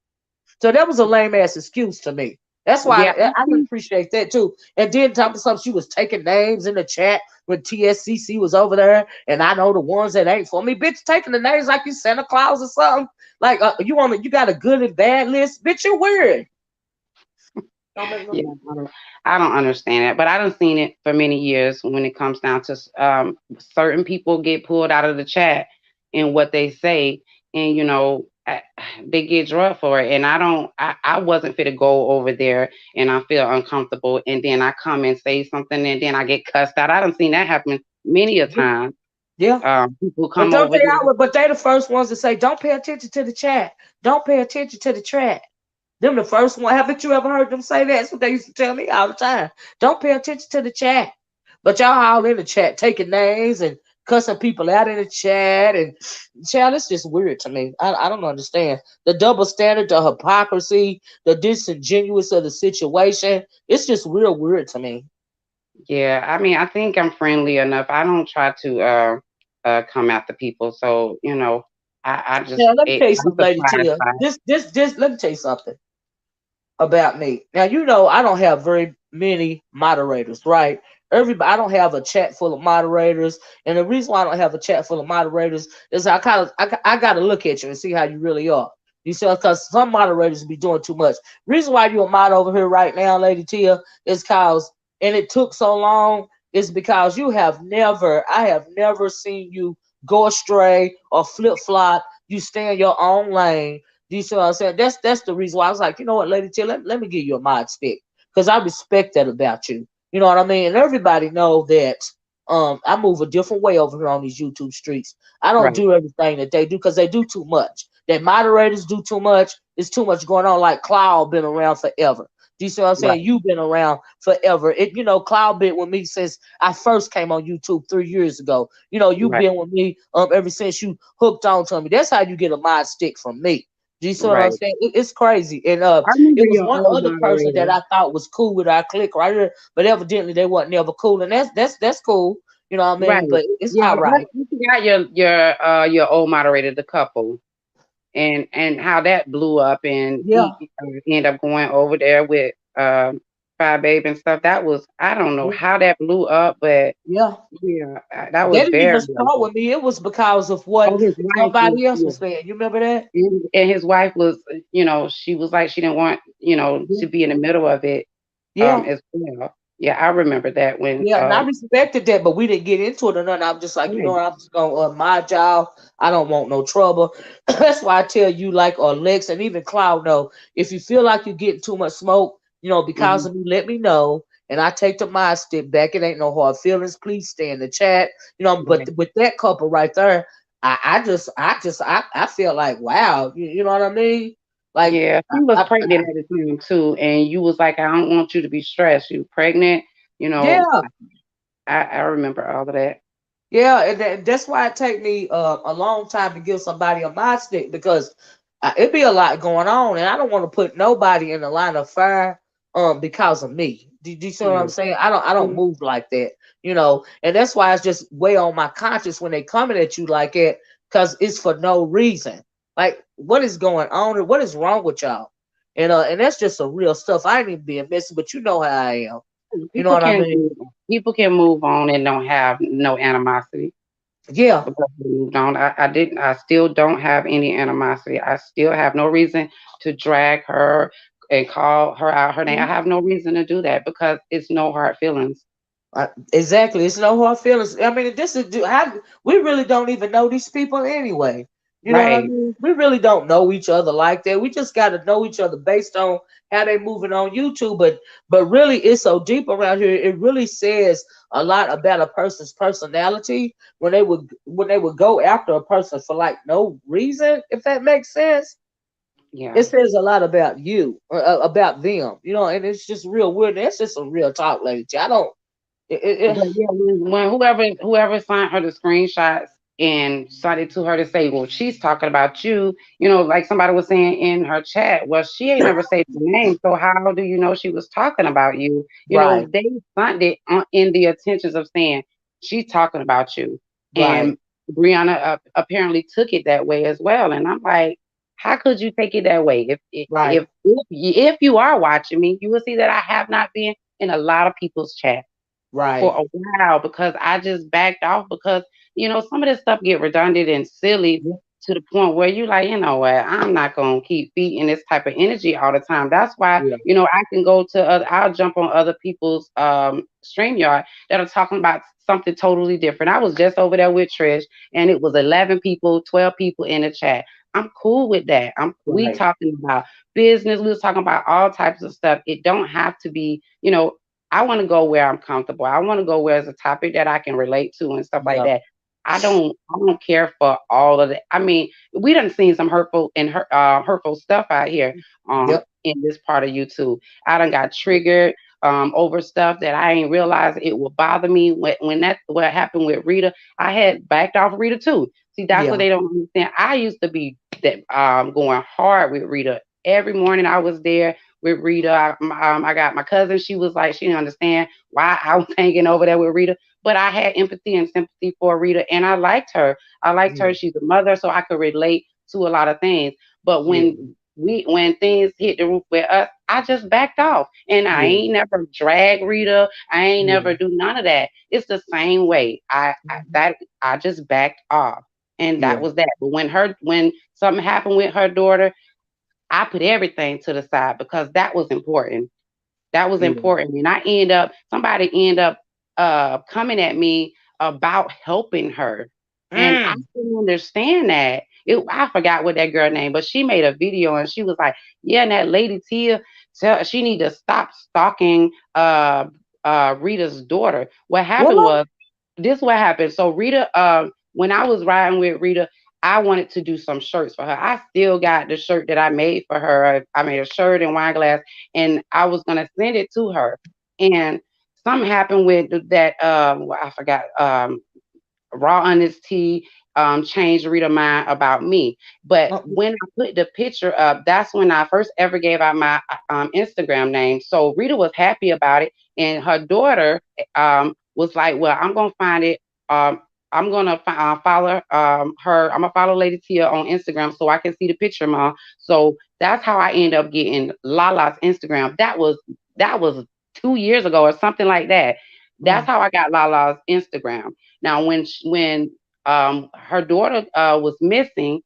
So that was a lame ass excuse to me. That's why Yeah. I can appreciate that too. And then talking something, she was taking names in the chat when TSCC was over there, and I know the ones that ain't for me. Bitch, taking the names like you Santa Claus or something. Like you got a good and bad list. Bitch, you're weird. Don't make no Yeah, sense. I don't understand it, but I done seen it for many years when it comes down to certain people get pulled out of the chat and what they say, and they get drugged for it. And I wasn't fit to go over there, and I feel uncomfortable, and then I come and say something, and then I get cussed out. I done seen that happen many a time. Yeah. People But come don't over they there, always, but they the first ones to say, don't pay attention to the chat. Don't pay attention to the chat. Them the first one. Haven't you ever heard them say that? That's what they used to tell me all the time. Don't pay attention to the chat. But y'all all in the chat taking names and cussing people out in the chat and child, it's just weird to me. I don't understand. The double standard, the hypocrisy, the disingenuous of the situation. It's just real weird to me. yeah. I mean, I think I'm friendly enough. I don't try to come after people, so I just Now let me tell you I'm something, Lady surprised Tia. by it. This let me tell you something about me. Now you know I don't have very many moderators, right? Everybody, I don't have a chat full of moderators, and the reason why I don't have a chat full of moderators is I got to look at you and see how you really are. You see, because some moderators be doing too much. Reason why you a mod over here right now, Lady Tia, is cause and it took so long is because I have never seen you go astray or flip flop. You stay in your own lane. You see what I'm saying? That's the reason why I was like, you know what, Lady T, let me give you a mod stick because I respect that about you. You know what I mean? And everybody know that I move a different way over here on these YouTube streets. I don't Right, do everything that they do because they do too much. That moderators do too much. There's too much going on. Like Cloud been around forever. Do you see what I'm saying? right, You've been around forever. Cloud been with me since I first came on YouTube 3 years ago. You've right, been with me ever since you hooked on to me. That's how you get a mod stick from me. Do you see what I'm right. saying? It's crazy. And I remember it was your one old other person that moderator. I thought was cool with our clique right here, but evidently they wasn't never cool, and that's cool. You know what I Right. mean? But it's Yeah, all right. you forgot your old moderator, the couple, and how that blew up, and Yeah, he ended up going over there with Fire Babe and stuff. That was, I don't know yeah, how that blew up, but yeah. yeah, that They was didn't even very start with me. It was because of what Oh, his wife was, somebody else yeah. was saying. You remember that? And his wife was, she was like, she didn't want, Yeah, to be in the middle of it, yeah. as well. Yeah, I remember that when, Yeah, and I respected that, but we didn't get into it or nothing. I'm just like, you know right, what, I'm just gonna my job. I don't want no trouble. That's why I tell you, like, or Lex and even Cloud know, if you feel like you're getting too much smoke, because mhm, of me, let me know. And I take the mind step back. It ain't no hard feelings. Please stay in the chat. But right. with that couple right there, I feel like, wow, you know what I mean? Like, Yeah, she was pregnant at the time too, and you was like, I don't want you to be stressed. You pregnant, you know. yeah. I remember all of that. Yeah, and that's why it take me a long time to give somebody a mod stick because it be a lot going on, and I don't want to put nobody in the line of fire because of me. Do you see what I'm Right. saying? I don't Mhm. move like that, and that's why it's just way on my conscience when they coming at you like that because it's for no reason. Like, what is going on and what is wrong with y'all? And that's just some real stuff. I ain't even being messy, but you know how I am. You know People what I can mean? people can move on and don't have no animosity Yeah. because they moved on. I didn't. I still don't have any animosity. I still have no reason to drag her and call her out her name. I have no reason to do that because it's no hard feelings. Exactly. It's no hard feelings. I mean, this is how we really don't even know these people anyway. You know what I Right. mean? We really don't know each other like that. We just got to know each other based on how they moving on YouTube. But really, it's so deep around here. It really says a lot about a person's personality when they would go after a person for like no reason, if that makes sense. It Yeah. says a lot about you or about them, and it's just real weird. That's just some real talk, lady. I don't. But yeah, when whoever sent her the screenshots and sent it to her to say, well, she's talking about you, like somebody was saying in her chat, well, she ain't never said your name, so how do you know she was talking about you? Right, They sent it in the intentions of saying she's talking about you, right, and Brianna apparently took it that way as well, and I'm like. How could you take it that way? right, If you are watching me, you will see that I have not been in a lot of people's chat for right. a while because I just backed off because some of this stuff get redundant and silly Yeah, to the point where you like, what, I'm not gonna keep feeding this type of energy all the time. That's why, yeah, I can go to I'll jump on other people's StreamYard that are talking about something totally different. I was just over there with Trish and it was 11 people, 12 people in the chat. I'm cool with that. We right, talking about business, we was talking about all types of stuff. It don't have to be, I want to go where I'm comfortable. I want to go where it's a topic that I can relate to and stuff like yeah, that. I don't care for all of it. I mean, we done seen some hurtful stuff out here yep, in this part of YouTube. I done got triggered over stuff that I ain't realized it would bother me when that's what happened with Rita. I had backed off Rita too. See, that's what yeah, they don't understand. I used to be that going hard with Rita. Every morning I was there with Rita. I got my cousin. She was like, she didn't understand why I was hanging over there with Rita, but I had empathy and sympathy for Rita, and I liked her. I liked yeah, her. She's a mother, so I could relate to a lot of things. But yeah, when things hit the roof with us, I just backed off, and I yeah, ain't never drag Rita. I ain't yeah, never do none of that. It's the same way. mhm, I just backed off, and yeah, that was that. But when something happened with her daughter, I put everything to the side because that was important. That was yeah. important. And somebody end up coming at me about helping her. And I Mm. didn't understand that. I forgot what that girl name, but she made a video and she was like, yeah, and that lady Tia, she need to stop stalking Rita's daughter. What happened What? was this what happened. So Rita, when I was riding with Rita, I wanted to do some shirts for her. I still got the shirt that I made for her. I made a shirt and wine glass, and I was gonna send it to her. And something happened with that. I forgot. Raw Honesty changed Rita mind about me. But Uh, when I put the picture up, that's when I first ever gave out my Instagram name. So Rita was happy about it, and her daughter was like, "Well, I'm gonna find it. I'm gonna follow her. I'm gonna follow Lady Tia on Instagram so I can see the picture, mom." So that's how I end up getting Lala's Instagram. That was 2 years ago or something like that. That's mm, how I got Lala's Instagram. Now, when her daughter was missing,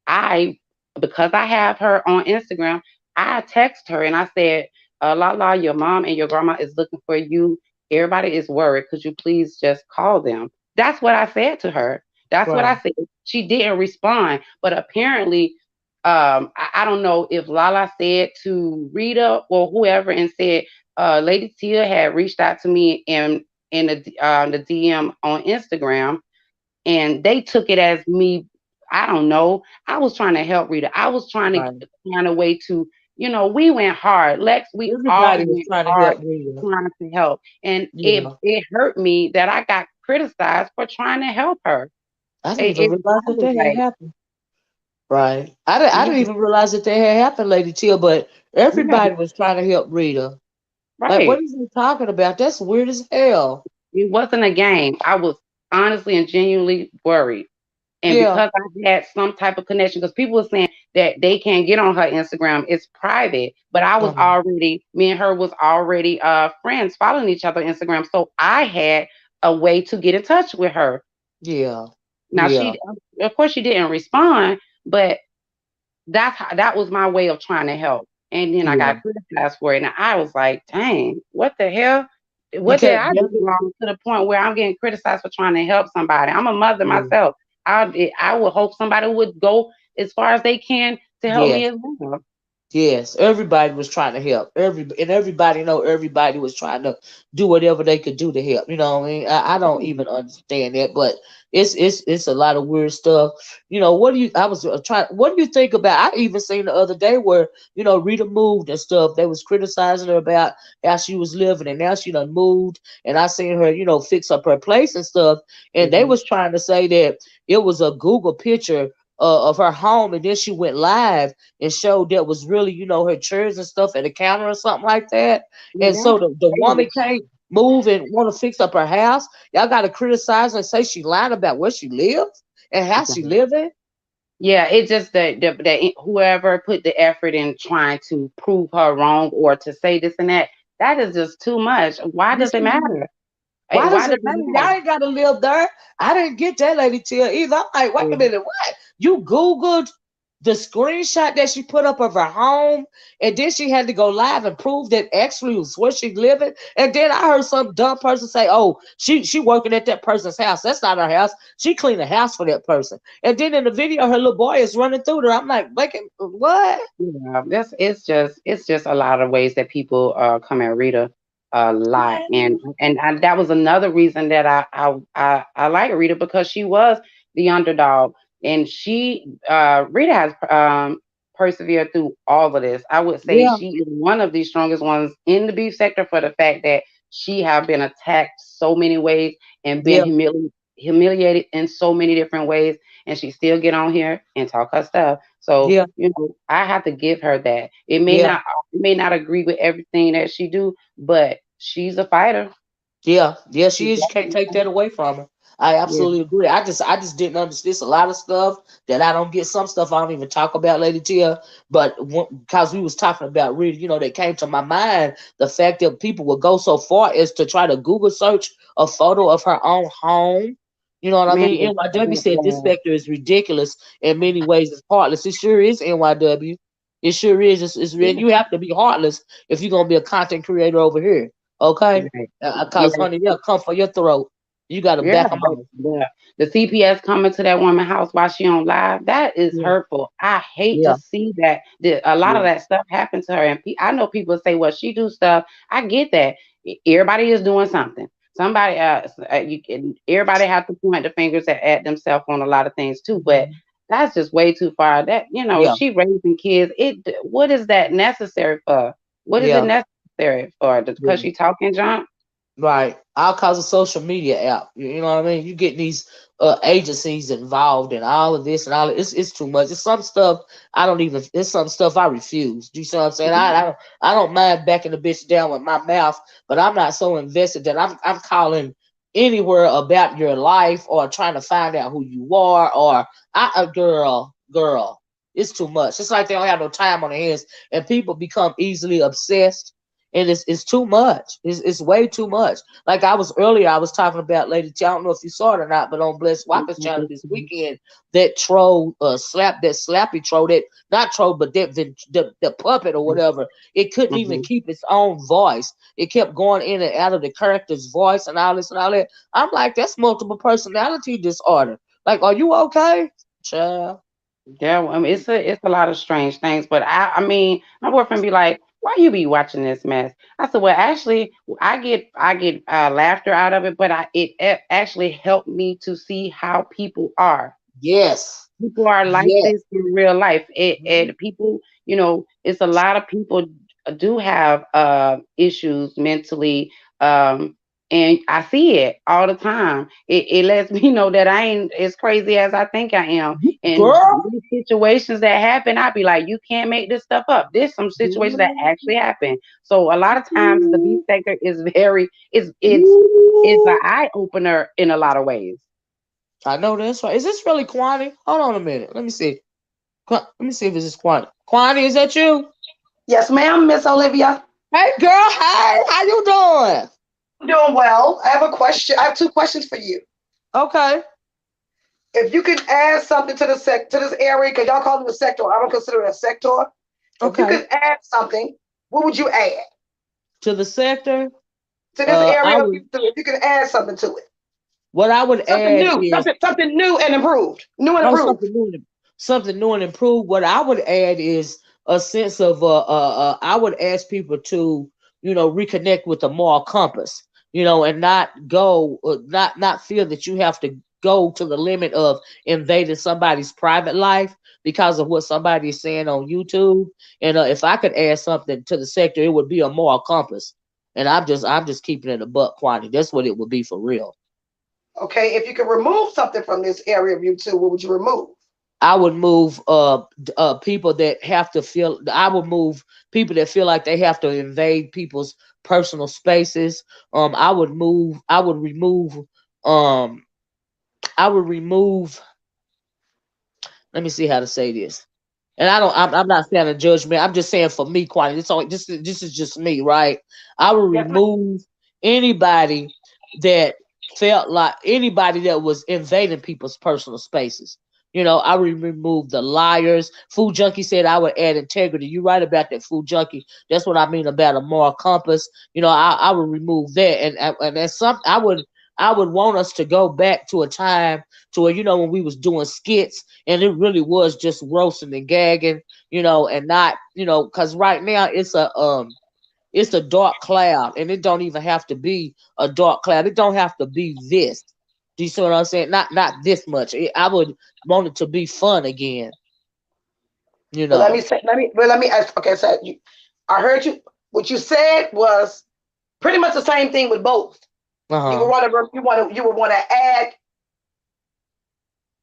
I because I have her on Instagram, I text her and I said, "Lala, your mom and your grandma is looking for you. Everybody is worried. Could you please just call them?" That's what I said to her. That's what right, I said. She didn't respond, but apparently, I don't know if Lala said to Rita or whoever and said, Lady Tia had reached out to me in the DM on Instagram, and they took it as me. I don't know. I was trying to help Rita. I was trying to right. find a way to, we went hard. Lex, we all Everybody was went trying to hard help Rita. trying to help, and it Yeah. it hurt me that I got criticized for trying to help her. I didn't even It realize I that was that had like, happened. Right. I didn't yeah, even realize that that had happened, Lady Chill, but yeah, everybody was trying to help Rita. Like, what right. is he talking about? That's weird as hell. It wasn't a game. I was honestly and genuinely worried. And Yeah. because I had some type of connection, because people were saying that they can't get on her Instagram, it's private. But Um, me and her was already friends following each other on Instagram. So I had a way to get in touch with her. yeah. Now Yeah. of course, she didn't respond, but that was my way of trying to help. And then I Yeah. got criticized for it, and I was like, dang, what the hell? You What did can't I do never. wrong to the point where I'm getting criticized for trying to help somebody? I'm a mother Yeah. myself. I would hope somebody would go as far as they can to help Yeah. me as well. Yes, everybody was trying to help. Everybody know everybody was trying to do whatever they could do to help. You know what I mean? I don't even understand that, but it's a lot of weird stuff. What do you? I was trying. What do you think about? I even seen the other day where Rita moved and stuff. They was criticizing her about how she was living, and now she done moved. And I seen her, fix up her place and stuff. And they Mhm. was trying to say that it was a Google picture of her home, and then she went live and showed that was really, her chairs and stuff at the counter or something like that. Yeah, And so that's the woman crazy. can't move and want to fix up her house. Y'all got to criticize and say she lied about where she lives and how she living. Yeah, it's just that whoever put the effort in trying to prove her wrong or to say this and that, that is just too much. Why does This it is matter? Why does Why it does it matter? matter? Y'all ain't got to live there. I didn't get that lady till either. I'm like, wait a minute, what? You Googled the screenshot that she put up of her home, and then she had to go live and prove that actually was where she living. And then I heard some dumb person say, "Oh, she working at that person's house. That's not her house. She cleaned the house for that person." And then in the video, her little boy is running through there. I'm like, making what? Yeah, that's it's just a lot of ways that people come at Rita a lot, and that was another reason that I like Rita because she was the underdog, and Rita has persevered through all of this. I would say Yeah, she is one of the strongest ones in the beef sector for the fact that she have been attacked so many ways and been yeah, humiliated in so many different ways, and she still get on here and talk her stuff. So, yeah, I have to give her that. yeah. It may not agree with everything that she do, but she's a fighter. Yeah, yeah, She's she is. You can't definitely take a that fighter. away from her. I Yeah. absolutely agree. I just didn't understand. There's a lot of stuff that I don't get. Some stuff I don't even talk about, Lady Tia. But because we was talking about Rita, that came to my mind the fact that people would go so far as to try to Google search a photo of her own home. You know what I Man, mean? NYW said this yeah, specter is ridiculous in many ways. It's heartless. It sure is NYW. It sure is. yeah, You have to be heartless if you're gonna be a content creator over here. Okay. right. Yeah, Cause honey, they'll come for your throat. You gotta yeah, back them but off. the CPS coming to that woman's house while she on live, that is Yeah, hurtful. I hate to yeah, see that. A lot of yeah, that stuff happened to her, and I know people say, "Well, she do stuff." I get that. Everybody is doing something. Somebody, everybody have to point the fingers at themselves on a lot of things too. But mhm, that's just way too far. That yeah, she raising kids. What is that necessary for? What is it yeah, necessary for? Because yeah. she talking junk? Right. All cause of social media app. You know what I mean? You get these agencies involved in all of this and all of, it's too much. It's some stuff I don't even it's some stuff I refuse. Do you see what I'm saying? I don't mind backing the bitch down with my mouth, but I'm not so invested that I'm calling anywhere about your life or trying to find out who you are or girl. It's too much. It's like they don't have no time on their hands and people become easily obsessed and it's too much. It's way too much. Like I was earlier, I was talking about Lady T. I don't know if you saw it or not, but on Bless Walker's channel this weekend, that troll that slappy troll, that not troll, but the puppet or whatever, it couldn't even Mhm. keep its own voice. It kept going in and out of the character's voice and all this and all that. I'm like, that's multiple personality disorder. Like, are you okay, child? Yeah, well, I mean, it's a lot of strange things, but I mean, my boyfriend be like, "Why you be watching this mess?" I said, "Well, actually, I get laughter out of it, but actually helped me to see how people are. Yes, People are like yes, this in real life. mhm, And people, it's a lot of people do have issues mentally, um, and I see it all the time. It lets me know that I ain't as crazy as I think I am. And girl. these situations that happen, I'd be like, you can't make this stuff up. There's some situations that actually happen. So a lot of times the beef sector is very it's an Ooh. eye opener in a lot of ways. I know that's right. Is this really Kwani? Hold on a minute. Let me see. Let me see if this is Kwani. Kwani, is that you? Yes, ma'am, Miss Olivia. Hey, girl. Hey, how you doing? I'm doing well. I have a question. I have two questions for you. Okay. If you could add something to to this area, because y'all call it a sector, I don't consider it a sector. If you Okay. could add something, what would you add To the sector, to this I area? would. If you could add something to it, What I would something add new, is something new and improved, new and oh improved. something new and improved. What I would add is a sense of I would ask people to, reconnect with the moral compass, and not go, not feel that you have to go to the limit of invading somebody's private life because of what somebody is saying on YouTube. And if I could add something to the sector, it would be a moral compass. And I'm just keeping it a buck quantity. That's what it would be for real. Okay, if you could remove something from this area of YouTube, what would you remove? I would move people that have to feel. I would move people that feel like they have to invade people's personal spaces. I would move. I would remove. Um, I would remove. Let me see how to say this. And I don't. I'm not saying a judgment. I'm just saying for me, quantity. It's only this is just me, right? I would Yes, ma'am. remove anybody that felt like anybody that was invading people's personal spaces. I would remove the liars. Food Junkie said I would add integrity. You right about that, Food Junkie. That's what I mean about a moral compass. I would remove that, and that's something I would want us to go back to a time to where when we was doing skits and it really was just roasting and gagging, and not because right now it's a dark cloud, and it don't even have to be a dark cloud. It don't have to be this. Do you see what I'm saying? Not this much. I would want it to be fun again. You But let me know. say, let me ask. Okay, so I heard you. What you said was pretty much the same thing with both. Uh You would huh. want to, you would want to add,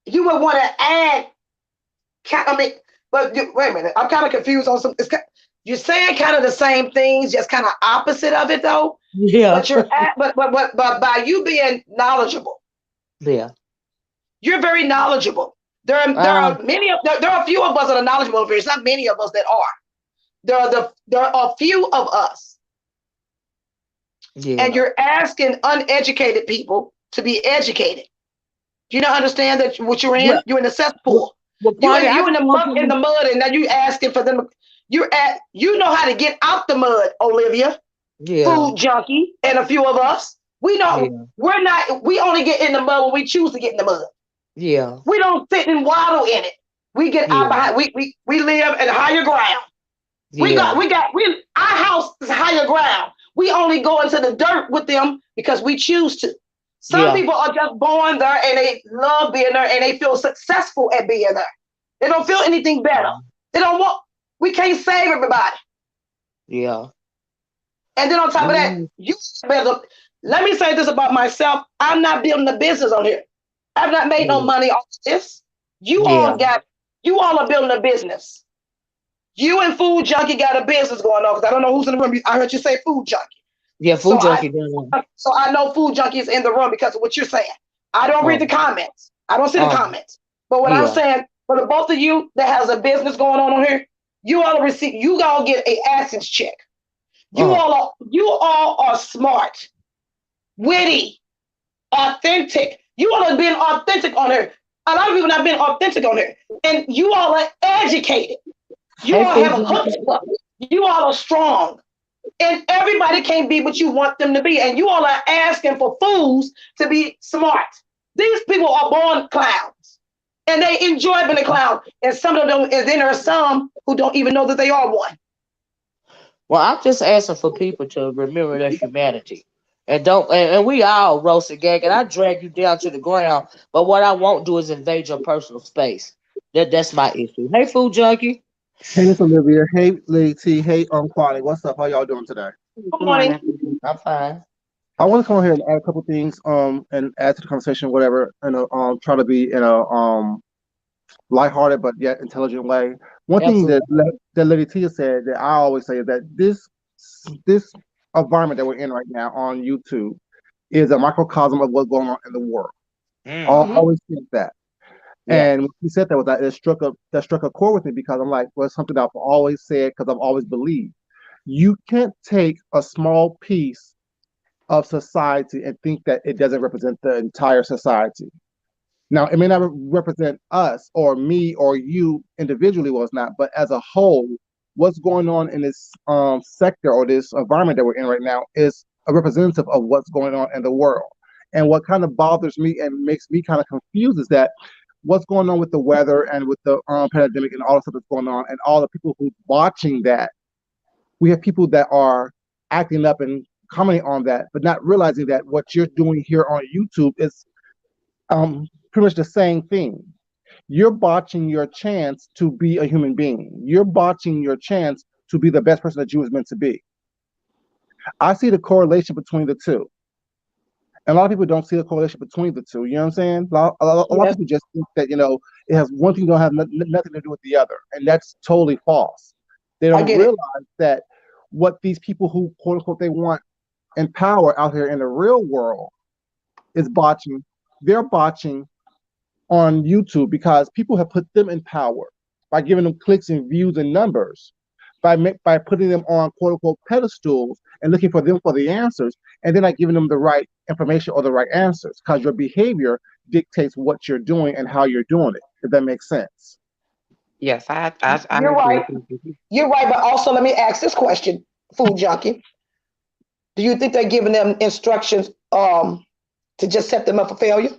you would want to add. I mean, but wait a minute, I'm kind of confused on some. You're saying kind of the same things, just kind of opposite of it though. Yeah. But you're at, but by you being knowledgeable, Yeah. you're very knowledgeable. There are many of there are a few of us that are knowledgeable over here. It's not many of us that are. There are a few of us, and Yeah. you're asking uneducated people to be educated. Do you not understand that what you're in? Well, You're in a well, cesspool. well, You Kwani, in I you in just the want muck in you the mud, and now you asking for them. You know how to get out the mud, Olivia, to. Yeah. food junkie, and a few of us. We don't. Yeah. We're not. We only get in the mud when we choose to get in the mud. Yeah. We don't sit and waddle in it. We get out Yeah. behind. We live in higher ground. Yeah. We our house is higher ground. We only go into the dirt with them because we choose to. Some Yeah. people are just born there and they love being there and they feel successful at being there. They don't feel anything better. They don't want. We can't save everybody. Yeah. And then on top of that, Mm, you better. Let me say this about myself. I'm not building a business on here. I've not made no yeah. money off this. You all Yeah. got. You all are building a business. You and Food Junkie got a business going on because I don't know who's in the room. I heard you say Food Junkie. Yeah. So Food I junkie done. so I know Food Junkie is in the room because of what you're saying. I don't read the Um. comments. I don't see the Um. comments. But what I'm Yeah. saying, for the both of you that has a business going on here, you all get a essence check. Uh. You all are smart, witty, authentic. You all have been authentic on here. A lot of people not been authentic on here. And you all are educated. You Hey, all food have junkie. chutzpah. You all are strong. And everybody can't be what you want them to be. And you all are asking for fools to be smart. These people are born clowns. And they enjoy being a clown. And some of them, and then there are some who don't even know that they are one. Well, I'm just asking for people to remember their humanity. And don't and we all roast and gag and I drag you down to the ground, but what I won't do is invade your personal space. That's my issue. Hey, food junkie. Hey, Miss Olivia. Hey, Lady T. Hey, Quality. What's up? How y'all doing today? Good Good morning. morning. I'm fine. I want to come here and add a couple things, and add to the conversation, whatever, and try to be in a lighthearted but yet intelligent way. One thing that Absolutely. that Lady T said that I always say is that this environment that we're in right now on YouTube is a microcosm of what's going on in the world. I Mm. Mm-hmm. always think that. Yeah. And when he said that, that struck a chord with me because I'm like, well, it's something I've always said because I've always believed. You can't take a small piece of society and think that it doesn't represent the entire society. Now, it may not represent us or me or you individually, well, it's not, but as a whole, what's going on in this sector or this environment that we're in right now is a representative of what's going on in the world. And what kind of bothers me and makes me kind of confused is that what's going on with the weather and with the pandemic and all the stuff that's going on, and all the people who watching that, we have people that are acting up and commenting on that, but not realizing that what you're doing here on YouTube is pretty much the same thing. You're botching your chance to be a human being. You're botching your chance to be the best person that you was meant to be. I see the correlation between the two. And a lot of people don't see the correlation between the two. You know what I'm saying? A lot of Yes, people just think that, it has one thing don't have nothing to do with the other. And that's totally false. They I don't get it. realize that what these people who, quote unquote, they want in power out here in the real world is botching. They're botching on YouTube because people have put them in power by giving them clicks and views and numbers, by putting them on quote unquote pedestals and looking for them for the answers, and then not giving them the right information or the right answers, because your behavior dictates what you're doing and how you're doing it. If that makes sense. Yes, I You're agree right. with you. You're right. But also, let me ask this question, Food Junkie. Do you think they're giving them instructions to just set them up for failure?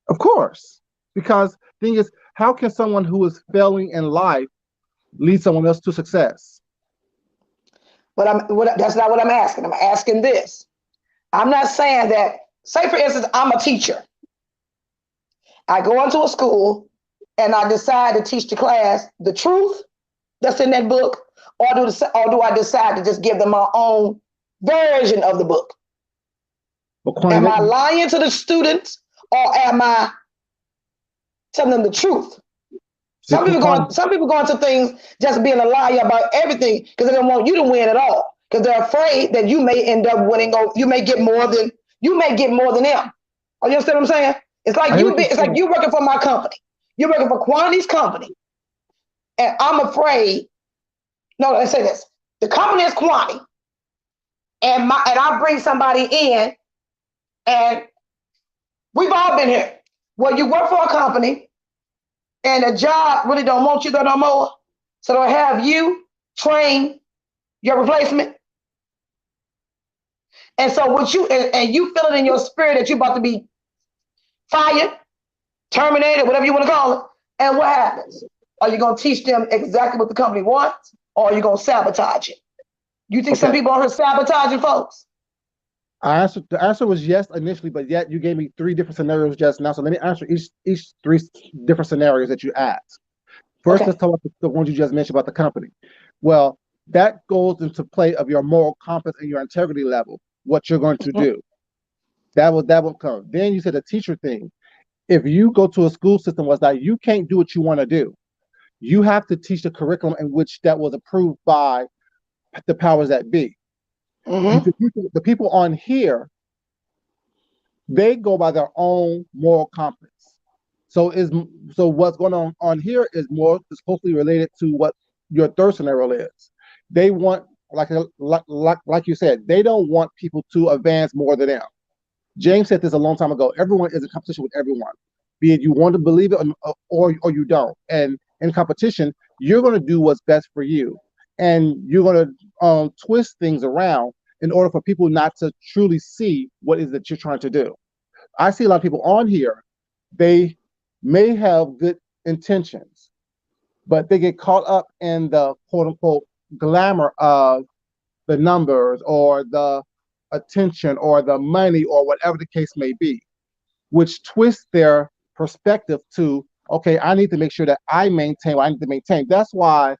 Of course, because thing is, how can someone who is failing in life lead someone else to success? That's not what I'm asking. I'm asking this. I'm not saying that, say for instance, I'm a teacher. I go into a school and I decide to teach the class the truth that's in that book, or do I decide to just give them my own version of the book? According Am to I lying to the students, or am I telling them the truth? see, Some people go into things just being a liar about everything because they don't want you to win at all. Because they're afraid that you may end up winning, or you may get more than them. Oh, you understand what I'm saying? I hear what you're It's like saying. you working for my company. You're working for Quantity's company, and I'm afraid. No, let's say this: the company is Quantity, and I bring somebody in, and we've all been here. Well, you work for a company, and the job really don't want you there no more, so they'll have you train your replacement. And so what and you feel it in your spirit that you're about to be fired, terminated, whatever you want to call it. And what happens? Are you going to teach them exactly what the company wants, or are you going to sabotage it? You think some Okay. people are here sabotaging folks? The answer was yes initially, but yet you gave me three different scenarios just now. So let me answer each three different scenarios that you asked. First, Okay. let's talk about the ones you just mentioned about the company. Well, that goes into play of your moral compass and your integrity level, what you're going to Mhm. do. That will come. Then you said the teacher thing. If you go to a school system was that you can't do what you want to do. You have to teach the curriculum in which that was approved by the powers that be. Mm-hmm. The people on here, they go by their own moral compass. So is so what's going on here is closely related to what your third scenario is. They want like you said, they don't want people to advance more than them. James said this a long time ago. Everyone is in competition with everyone, be it you want to believe it or you don't. And in competition, you're going to do what's best for you, and you're going to twist things around in order for people not to truly see what is that you're trying to do. I see a lot of people on here. They may have good intentions, but they get caught up in the quote unquote glamour of the numbers or the attention or the money or whatever the case may be, which twists their perspective to, okay, I need to make sure that I maintain what I need to maintain. That's why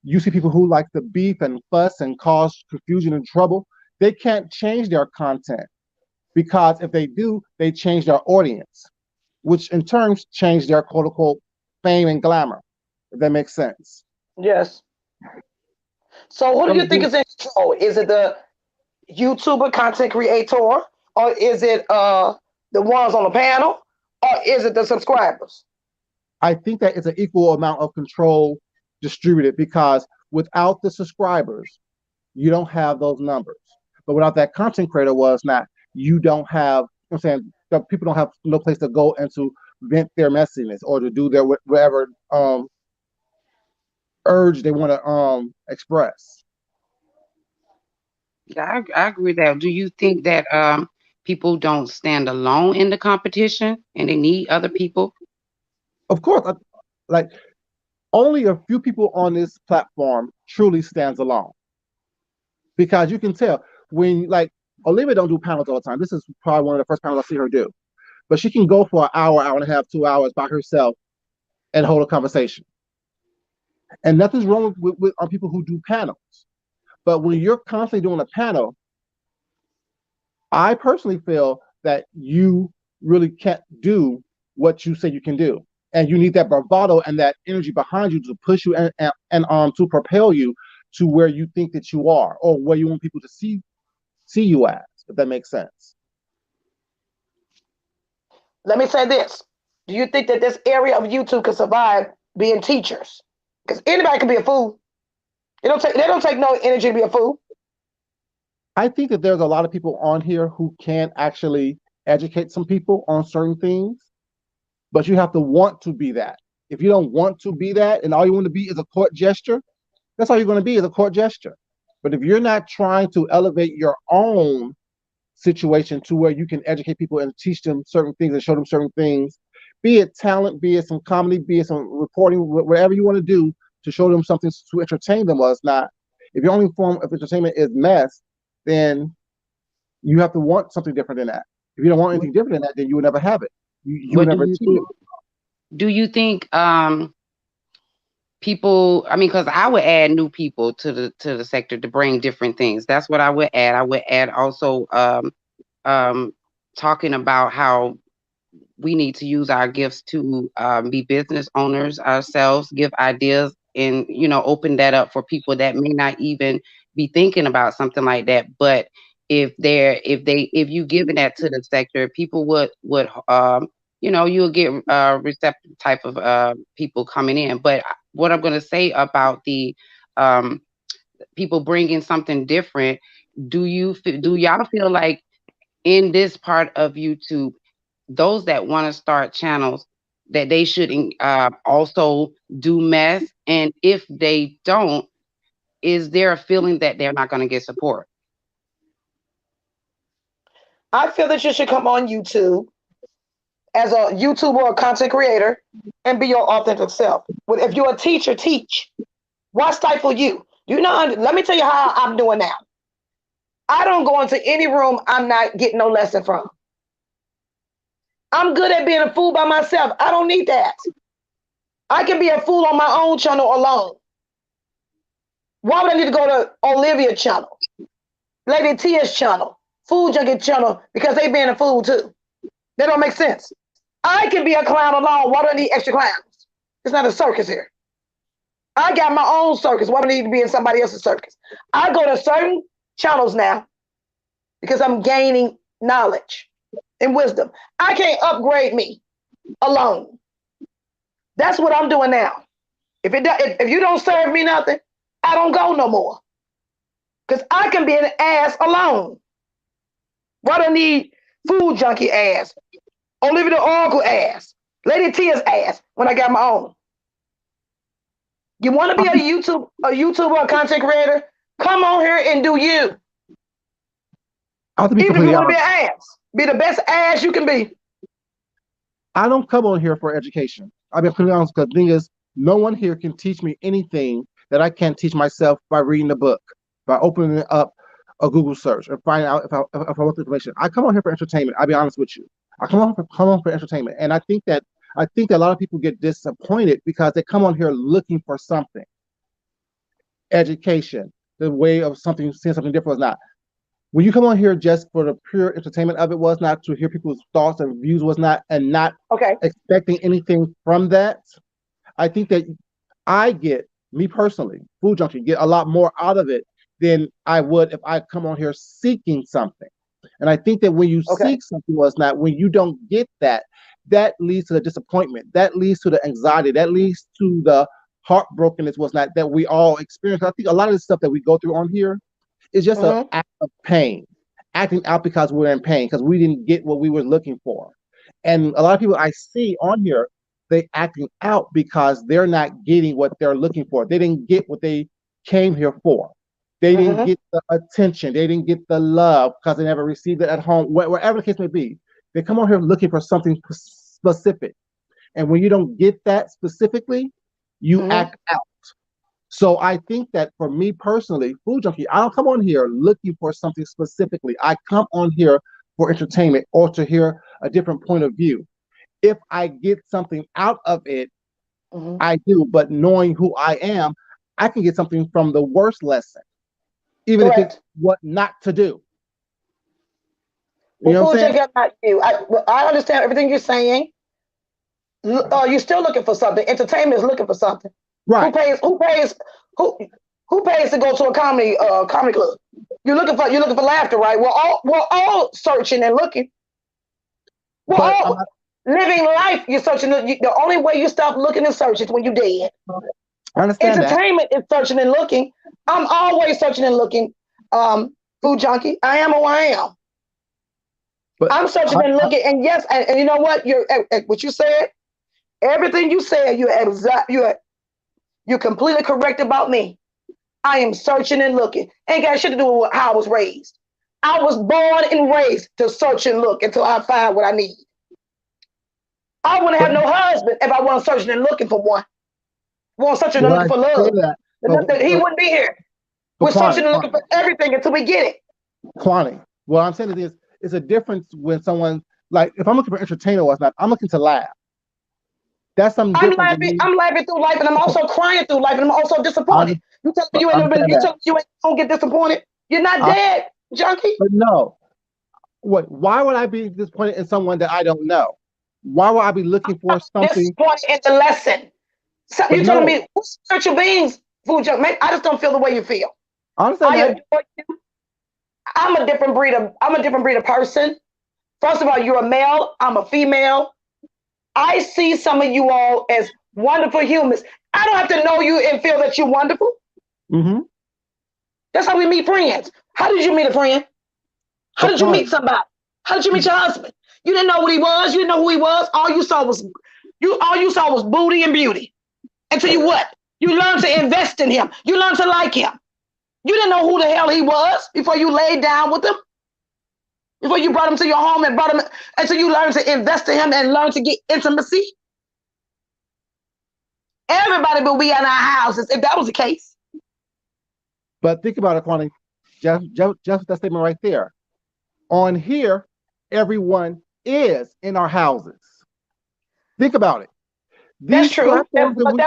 you see people who like to beef and fuss and cause confusion and trouble. They can't change their content because if they do, they change their audience, which in turn change their quote unquote fame and glamour. If that makes sense. Yes. So who do you Some think do. is in control? Is it the YouTuber content creator, or is it the ones on the panel, or is it the subscribers? I think that it's an equal amount of control distributed because without the subscribers, you don't have those numbers. But without that content creator was not, you don't have, I'm saying, the people don't have no place to go and to vent their messiness or to do their whatever urge they want to express. Yeah, I agree with that. Do you think that people don't stand alone in the competition and they need other people? Of course, like only a few people on this platform truly stands alone, because you can tell when, like, Olivia don't do panels all the time. This is probably one of the first panels I see her do, but she can go for an hour, hour and a half, 2 hours by herself and hold a conversation. And nothing's wrong with on people who do panels. But when you're constantly doing a panel, I personally feel that you really can't do what you say you can do. And you need that bravado and that energy behind you to push you and to propel you to where you think that you are, or where you want people to see you as, if that makes sense. Let me say this. Do you think that this area of YouTube can survive being teachers? Because anybody can be a fool. They don't take no energy to be a fool. I think that there's a lot of people on here who can actually educate some people on certain things, but you have to want to be that. If you don't want to be that and all you want to be is a court gesture, that's all you're going to be, is a court gesture. But if you're not trying to elevate your own situation to where you can educate people and teach them certain things and show them certain things, be it talent, be it some comedy, be it some reporting, whatever you want to do to show them something to entertain them, or it's not. If your only form of entertainment is mess, then you have to want something different than that. If you don't want anything different than that, then you would never have it. You would What do never you achieve it. think? Do you think people? I mean, because I would add new people to the sector to bring different things. That's what I would add. I would add also um, talking about how we need to use our gifts to be business owners ourselves, give ideas, and open that up for people that may not even be thinking about something like that. But if you giving that to the sector, people would you'll get receptive type of people coming in. But what I'm going to say about the um, people bringing something different, do y'all feel like in this part of YouTube, those that want to start channels, that they should also do mess? And if they don't, is there a feeling that they're not going to get support? I feel that you should come on YouTube as a YouTuber or content creator and be your authentic self. But if you're a teacher, teach. Why stifle you? Let me tell you how I'm doing now. I don't go into any room I'm not getting no lesson from. I'm good at being a fool by myself. I don't need that. I can be a fool on my own channel alone. Why would I need to go to Olivia channel, Lady Tia's channel, Food Junkie channel, because they being a fool too? That don't make sense. I can be a clown alone. Why do I need extra clowns? It's not a circus here. I got my own circus. Why do I need to be in somebody else's circus? I go to certain channels now because I'm gaining knowledge and wisdom. I can't upgrade me alone. That's what I'm doing now. If you don't serve me nothing, I don't go no more. Because I can be an ass alone. Why do I need Food Junkie ass, Olivia the Oracle ass, Lady Tia's ass when I got my own? You want to be a YouTuber, a content creator? Come on here and do you. I have to be Even if you completely want to be honest. an ass, be the best ass you can be. I don't come on here for education. I'll be completely honest, because the thing is, no one here can teach me anything that I can't teach myself by reading a book, by opening up a Google search and finding out if I want the information. I come on here for entertainment. I'll be honest with you. I come on for entertainment, and I think that a lot of people get disappointed because they come on here looking for something. Education, the way of something, seeing something different was not. When you come on here just for the pure entertainment of it, was not to hear people's thoughts and views, was not, and not Okay. expecting anything from that. I think that me personally, Food Junkie, get a lot more out of it than I would if I come on here seeking something. And I think that when you Okay. seek something, was not, when you don't get that, that leads to the disappointment, that leads to the anxiety, that leads to the heartbrokenness, was not, that we all experience. I think a lot of the stuff that we go through on here is just an Mm-hmm. act of pain, acting out because we're in pain, because we didn't get what we were looking for. And a lot of people I see on here, they acting out because they're not getting what they're looking for. They didn't get what they came here for. They didn't Mm-hmm. get the attention. They didn't get the love because they never received it at home, wherever the case may be. They come on here looking for something specific. And when you don't get that specifically, you Mm-hmm. act out. So I think that for me personally, Food Junkie, I don't come on here looking for something specifically. I come on here for entertainment or to hear a different point of view. If I get something out of it, Mm-hmm. I do. But knowing who I am, I can get something from the worst lesson, even if it's Correct. what not to do. You Well, know what I'm Food saying? Junkie, I'm not you. I understand everything you're saying. You're still looking for something. Entertainment is looking for something. Who Right. pays? Who pays? Who who pays to go to a comedy club? You're looking for laughter, right? We're all searching and looking. We're But I'm all living life. You're searching. The only way you stop looking and searching is when you're dead. I understand that. Entertainment is searching and looking. I'm always searching and looking. Food Junkie. I am who I am. But I'm I, searching and I, looking. And yes, and you know what? What you said. Everything you said. You're completely correct about me. I am searching and looking. Ain't got shit to do with how I was raised. I was born and raised to search and look until I find what I need. I wouldn't but have no husband if I wasn't searching and looking for one. Wasn't searching and when I looking for say love. that, but He but, wouldn't be here. but We're Kwani, searching and looking Kwani, for everything until we get it. Kwani, what I'm saying is, it's a difference when someone, like, if I'm looking for entertainment or whatnot, I'm looking to laugh. That's something I'm different than laughing. me. I'm laughing through life, and I'm also crying through life, and I'm also I disappointed. You telling me but you I ain't never been? understand You that. telling me you ain't gonna get disappointed? You're not I, dead, junkie. but no, what? Why would I be disappointed in someone that I don't know? Why would I be looking for something? Disappointed in the lesson. So But you telling no, me we're spiritual beings, food junkie? Man, I just don't feel the way you feel. I understand I that. adore you. I'm a different breed of person. First of all, you're a male. I'm a female. I see some of you all as wonderful humans. I don't have to know you and feel that you're wonderful. Mm-hmm. That's how we meet friends. How did you meet a friend? How But did you meet Kwani, somebody? How did you meet you- your husband? You didn't know what he was. You didn't know who he was. All you saw was booty and beauty. Until you what? You learned to invest in him. You learned to like him. You didn't know who the hell he was before you laid down with him. Before you brought him to your home and brought him until you learned to invest in him and learn to get intimacy. Everybody will be in our houses if that was the case. but think about it, Kwani. Just that statement right there. On here, everyone is in our houses. Think about it. That's These true. platforms that But we,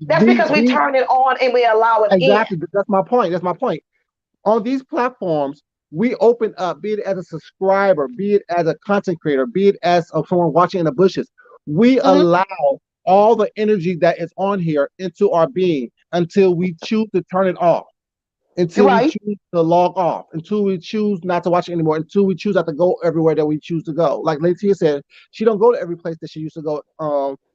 that's because we these turn it on and we allow it in. exactly. That's my point. That's my point. On these platforms, we open up, be it as a subscriber, be it as a content creator, be it as someone watching in the bushes. We Mhm. allow all the energy that is on here into our being until we choose to turn it off, You're until we right. choose to log off, until we choose not to watch it anymore, until we choose not to go everywhere that we choose to go. Like Latia said, she don't go to every place that she used to go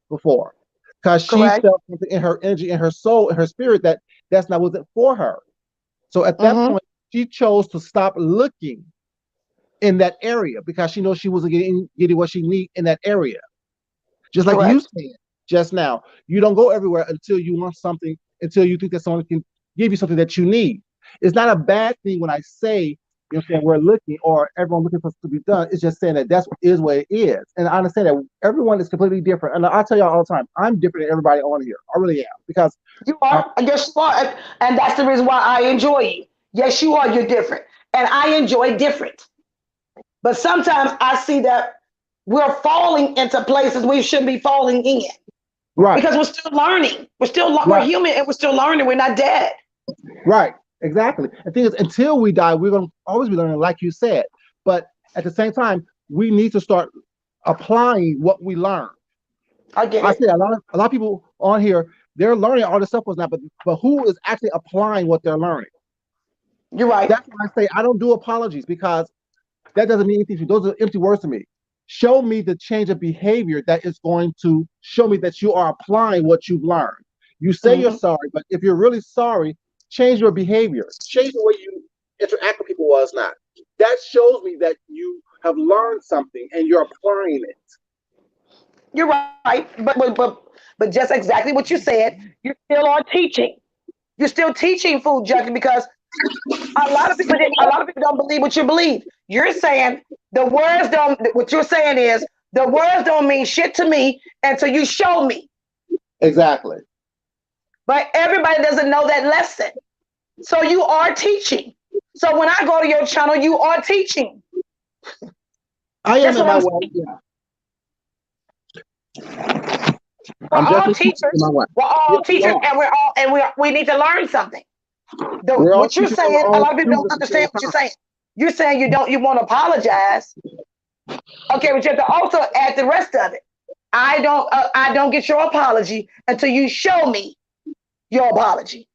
before, because she Correct. felt something in her energy, in her soul, in her spirit that that's not wasn't for her. So at that Hmm. point, she chose to stop looking in that area because she knows she wasn't getting what she need in that area. Just like you Correct. said just now, you don't go everywhere until you want something, until you think that someone can give you something that you need. It's not a bad thing when I say, you know what I'm saying, we're looking or everyone looking for something to be done. It's just saying that that's is what it is. And I understand that everyone is completely different. And I tell y'all all the time, I'm different than everybody on here. I really am. Because You uh, are. Yes, you are. And that's the reason why I enjoy you. Yes, you are. You're different. And I enjoy different. But sometimes I see that we're falling into places we shouldn't be falling in right, because we're still learning. We're right. human and we're still learning. We're not dead. Right, exactly. The thing is, until we die, we're going to always be learning, like you said. But at the same time, we need to start applying what we learn. I get I it. say a lot of people on here, they're learning all this stuff was not, but who is actually applying what they're learning? You're right. That's why I say I don't do apologies because that doesn't mean anything to me. Those are empty words to me. Show me the change of behavior that is going to show me that you are applying what you've learned. You say you're Hmm. sorry, but if you're really sorry, change your behavior. Change the way you interact with people was not. That shows me that you have learned something and you're applying it. You're right. But just exactly what you said, you still are teaching. You're still teaching food junkie because a lot of people don't believe what you believe. You're saying the words don't. What you're saying is The words don't mean shit to me until you show me. Exactly. But everybody doesn't know that lesson. So you are teaching. So when I go to your channel, you are teaching. I am That's in what my I'm way. saying. Yeah. We're I'm all definitely teaching in teachers. my way. We're Yeah, all we teachers, are. and we need to learn something. We're all What you're teachers and we're saying, a all lot of people students don't at the same understand what you're time. saying. You're saying you want to apologize. Okay, but you have to also add the rest of it. I don't get your apology until you show me your apology.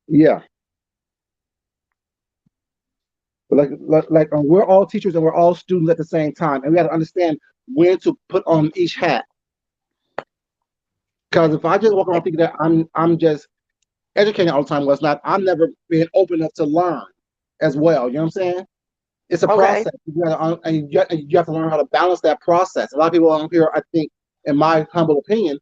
Yeah. We're all teachers and we're all students at the same time, and we got to understand when to put on each hat. Because if I just walk around thinking that I'm just educating all the time, well, it's not. I'm never being open enough to learn as well. You know what I'm saying? It's a Okay. process. You have to learn how to balance that process. A lot of people on here, I think, in my humble opinion,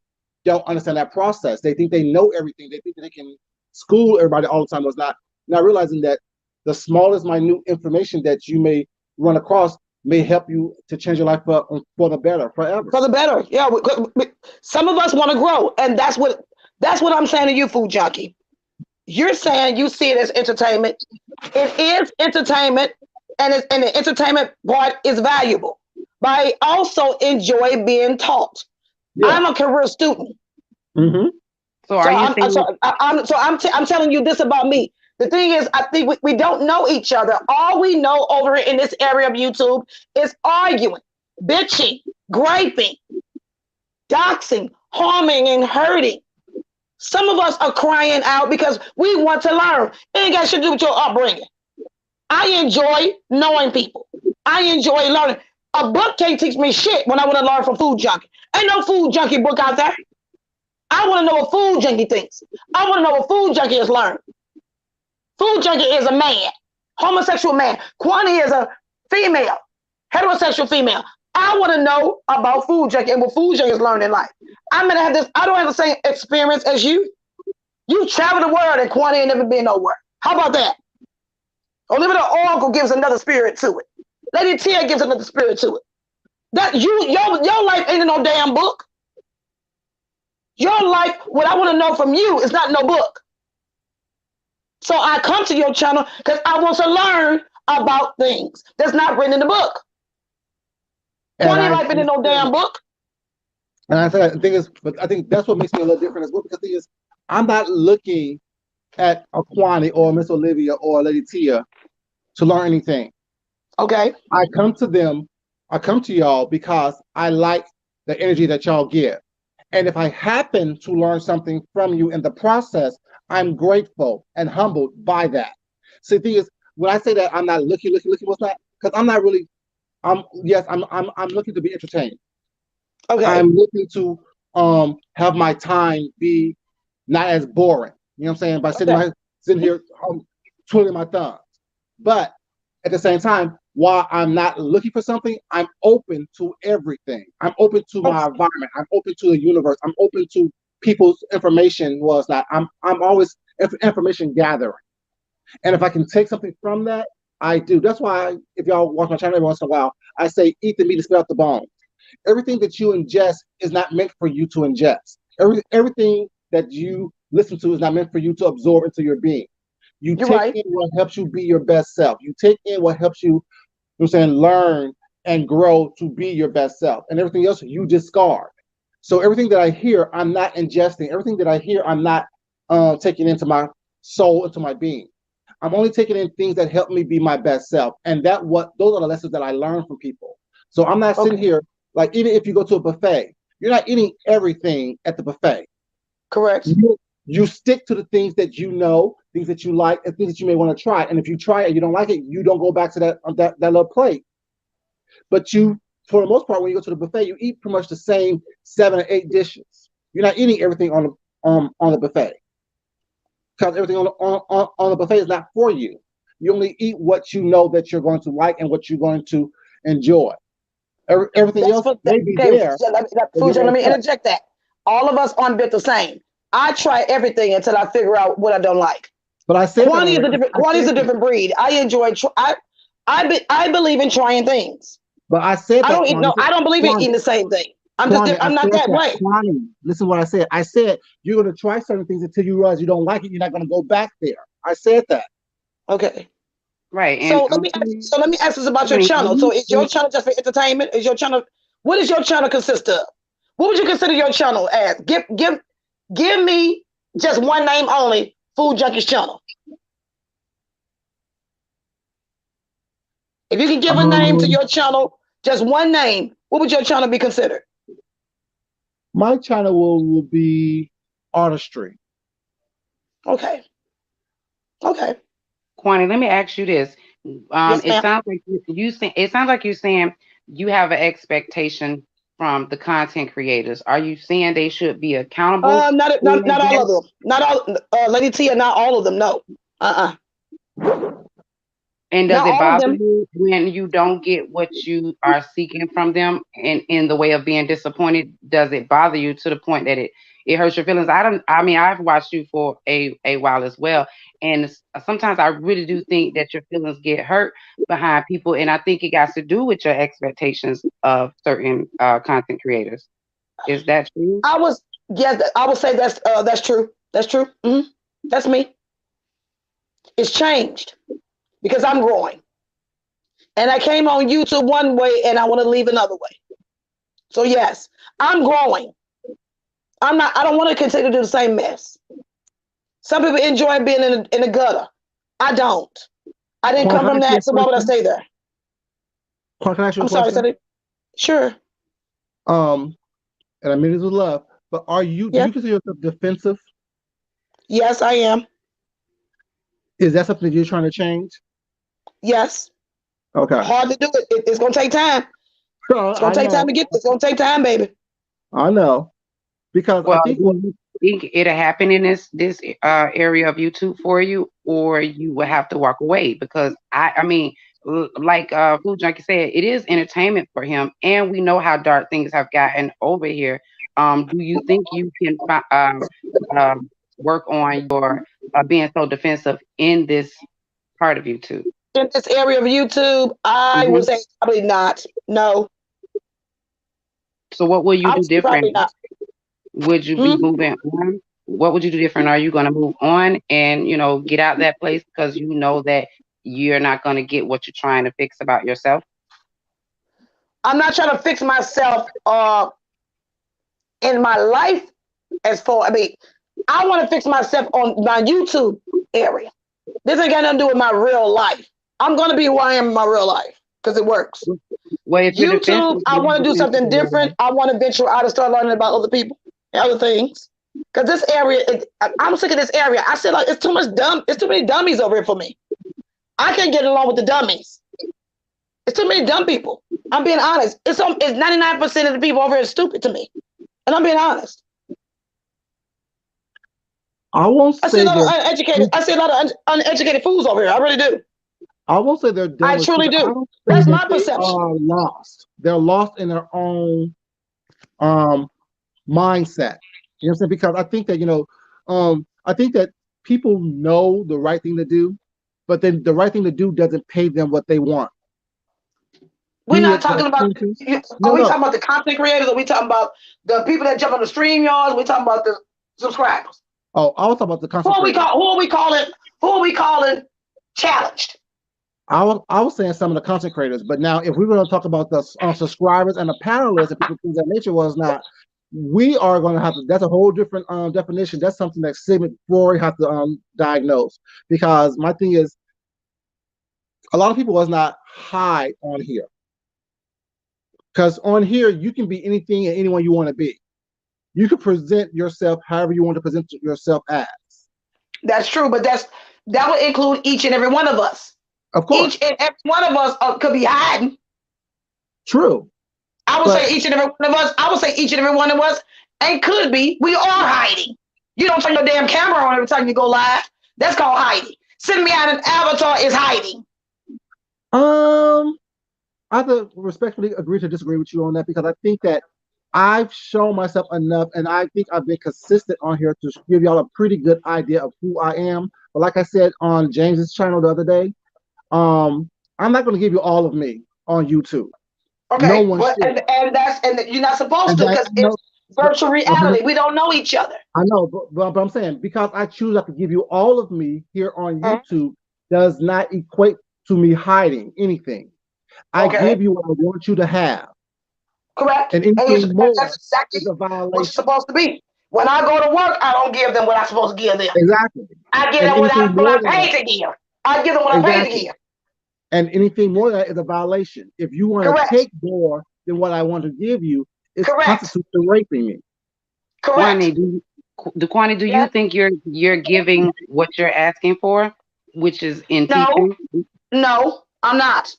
don't understand that process. They think they know everything. They think that they can school everybody all the time. Was not realizing that the smallest minute information that you may run across may help you to change your life for the better forever. For the better. Yeah. Some of us want to grow, and that's what I'm saying to you, food junkie. You're saying you see it as entertainment. It is entertainment, and the entertainment part is valuable. But I also enjoy being taught. Yeah. I'm a career student. Mm-hmm. So are you saying? I'm telling you this about me. The thing is, I think we don't know each other. All we know over in this area of YouTube is arguing, bitching, griping, doxing, harming, and hurting. Some of us are crying out because we want to learn. It ain't got shit to do with your upbringing. I enjoy knowing people. I enjoy learning. A book can't teach me shit when I want to learn from Food Junkie. Ain't no Food Junkie book out there. I want to know what Food Junkie thinks. I want to know what Food Junkie has learned. Food Junkie is a man, homosexual man. Kwani is a female, heterosexual female. I want to know about Food Junkie and what Food Junkie has learned in life. I'm gonna have this. I don't have the same experience as you. You travel the world and Kwani ain't never been nowhere. How about that? Olivia the Oracle gives another spirit to it. Lady Tia gives another spirit to it. That your life ain't in no damn book. Your life, what I want to know from you is not no book. So I come to your channel because I want to learn about things that's not written in the book. Kwani life ain't in no damn book. And I said, the thing is, but I think that's what makes me a little different as well. Because the thing is, I'm not looking at a Kwani or Miss Olivia or Lady Tia to learn anything. Okay. I come to y'all because I like the energy that y'all give. And if I happen to learn something from you in the process, I'm grateful and humbled by that. So the thing is, when I say that I'm not looking, what's that? Because I'm not really. I'm looking to be entertained. Okay. I'm looking to have my time be not as boring. You know what I'm saying? By sitting here twiddling my thumbs. But at the same time, while I'm not looking for something, I'm open to everything. I'm open to my environment. I'm open to the universe. I'm open to people's information. Well, it's not. I'm always information gathering. And if I can take something from that, I do. That's why if y'all watch my channel every once in a while, I say eat the meat and spit out the bones. Everything that you ingest is not meant for you to ingest. Everything that you listen to is not meant for you to absorb into your being. You take in what helps you be your best self. You take in what helps you, learn and grow to be your best self. And everything else you discard. So everything that I hear, I'm not ingesting. Everything that I hear, I'm not taking into my soul, into my being. I'm only taking in things that help me be my best self. And those are the lessons that I learn from people. So I'm not sitting here, like even if you go to a buffet, you're not eating everything at the buffet. Correct. You stick to the things that you know, things that you like, and things that you may want to try. And if you try it and you don't like it, you don't go back to that little plate. But for the most part, when you go to the buffet, you eat pretty much the same 7 or 8 dishes. You're not eating everything on the buffet. Because everything on the buffet is not for you. You only eat what you know that you're going to like and what you're going to enjoy. Everything else may be there. Let me interject that. All of us aren't built the same. I try everything until I figure out what I don't like. But I said Kwani is a different breed. I enjoy. I believe in trying things. But I said I that, don't eat. No, Kwani. I don't believe in Kwani, eating the same thing. Kwani, I I'm not said that that. way. Kwani, listen to what I said. I said you're going to try certain things until you realize you don't like it. You're not going to go back there. I said that. Okay. Right. And So let me ask this about your channel. So is your channel just for entertainment? Is your channel, what does your channel consist of? What would you consider your channel as? Give me just one name only, Food Junkies channel. If you can give a name to Um, your channel, just one name, what would your channel be considered? my channel will be artistry. Okay. Okay. Kwani, let me ask you this. Yes, It ma'am. sounds like it sounds like you're saying you have an expectation from the content creators. Are you saying they should be accountable Not for not all that? of them. Not all Lady Tia, not all of them, no. Uh-uh. And does Not it all of bother them. you when you don't get what you are seeking from them and in the way of being disappointed? Does it bother you to the point that it hurts your feelings? I mean, I've watched you for a while as well. And sometimes I really do think that your feelings get hurt behind people. And I think it got to do with your expectations of certain content creators. Is that true? I was Yes, I would say that's true. That's true. That's me. It's changed because I'm growing. And I came on YouTube one way and I want to leave another way. So yes, I'm growing. I don't want to continue to do the same mess. Some people enjoy being in the gutter. I don't. I didn't Quan, come can I from ask you a that, so why would I question? stay there? Quan, can I ask you a I'm sorry, question? Sonny. Sure. Um, and I mean this with love, but do Yeah. you consider yourself defensive? Yes, I am. Is that something that you're trying to change? Yes. Okay. Hard to do it. It's gonna take time. It's gonna I take time know. to get this. It's gonna take time, baby. I know. Because I Well, think do you think it'll happen in this area of YouTube for you, or you will have to walk away? Because I mean, like Food Junkie said, it is entertainment for him, and we know how dark things have gotten over here. Do you think you can um, work on your being so defensive in this part of YouTube? In this area of YouTube, I would Hmm. say probably not. No, So, what will you I would do say probably different? not. Would you be Hmm? moving on? What would you do different? Are you going to move on and get out that place because you know that you're not going to get what you're trying to fix about yourself? I'm not trying to fix myself in my life as far. I mean, I want to fix myself on my YouTube area. This ain't got nothing to do with my real life. I'm gonna be who I am in my real life because it works. Well, if you're YouTube, defensive, I then want to you're do defensive something in your different. life. I want to venture out and start learning about other people and other things. Because this area, I'm sick of this area. I said like it's too much dumb. It's too many dummies over here for me. I can't get along with the dummies. It's too many dumb people. I'm being honest. It's 99% of the people over here is stupid to me, and I'm being honest. I won't I see a say lot of they're uneducated. I see a lot of uneducated fools over here. I really do. I won't say they're dumb I or truly stupid. I do. don't say That's that my they perception. are lost. They're lost in their own um mindset. You know what I'm saying? Because I think that, I think that people know the right thing to do, but then the right thing to do doesn't pay them what they want. We're Be not it the talking about. attention. Are No, we no. talking about the content creators? Are we talking about the people that jump on the stream yards? We talking about the subscribers. Oh, I was talking about the Who content are we creators. call? Who are we calling? Who are we calling challenged? I was saying some of the content creators, but now if we were going to talk about the subscribers and the panelists and people things of that nature was not, we are going to have to. That's a whole different definition. That's something that Sigmund Freud has to diagnose. Because my thing is, a lot of people was not high on here. Because on here you can be anything and anyone you want to be. You can present yourself however you want to present yourself as. That's true, but that would include each and every one of us. Of Each course, and every one of us could be hiding. true, I would but say each and every one of us. I would say each and every one of us, and could be. We are hiding. You don't turn your damn camera on every time you go live. That's called hiding. Sitting behind an avatar is hiding. um, I have to respectfully agree to disagree with you on that because I think that I've shown myself enough, and I think I've been consistent on here to give y'all a pretty good idea of who I am. But like I said on James's channel the other day, I'm not going to give you all of me on YouTube. No Okay, one but should. and you're not supposed And to that because no, it's virtual but reality. We don't know each other. I know, but I'm saying because I choose not to give you all of me here on Mhm. YouTube does not equate to me hiding anything. I Okay, give you what I want you to have, correct. and And anything that's more exactly is a what you're violation. supposed to be. When I go to work, I don't give them what I'm supposed to give them. Exactly. I give And them anything what more I than that, paid to give. I give them what I paid to exactly. give. And anything more than that is a violation. If you want to Correct. take more than what I want to give you, it's Correct. constitutes to raping me. Kwani, Correct. Kwani, do you Yes. think you're giving what you're asking for, which is in No. teaching? No. I'm not.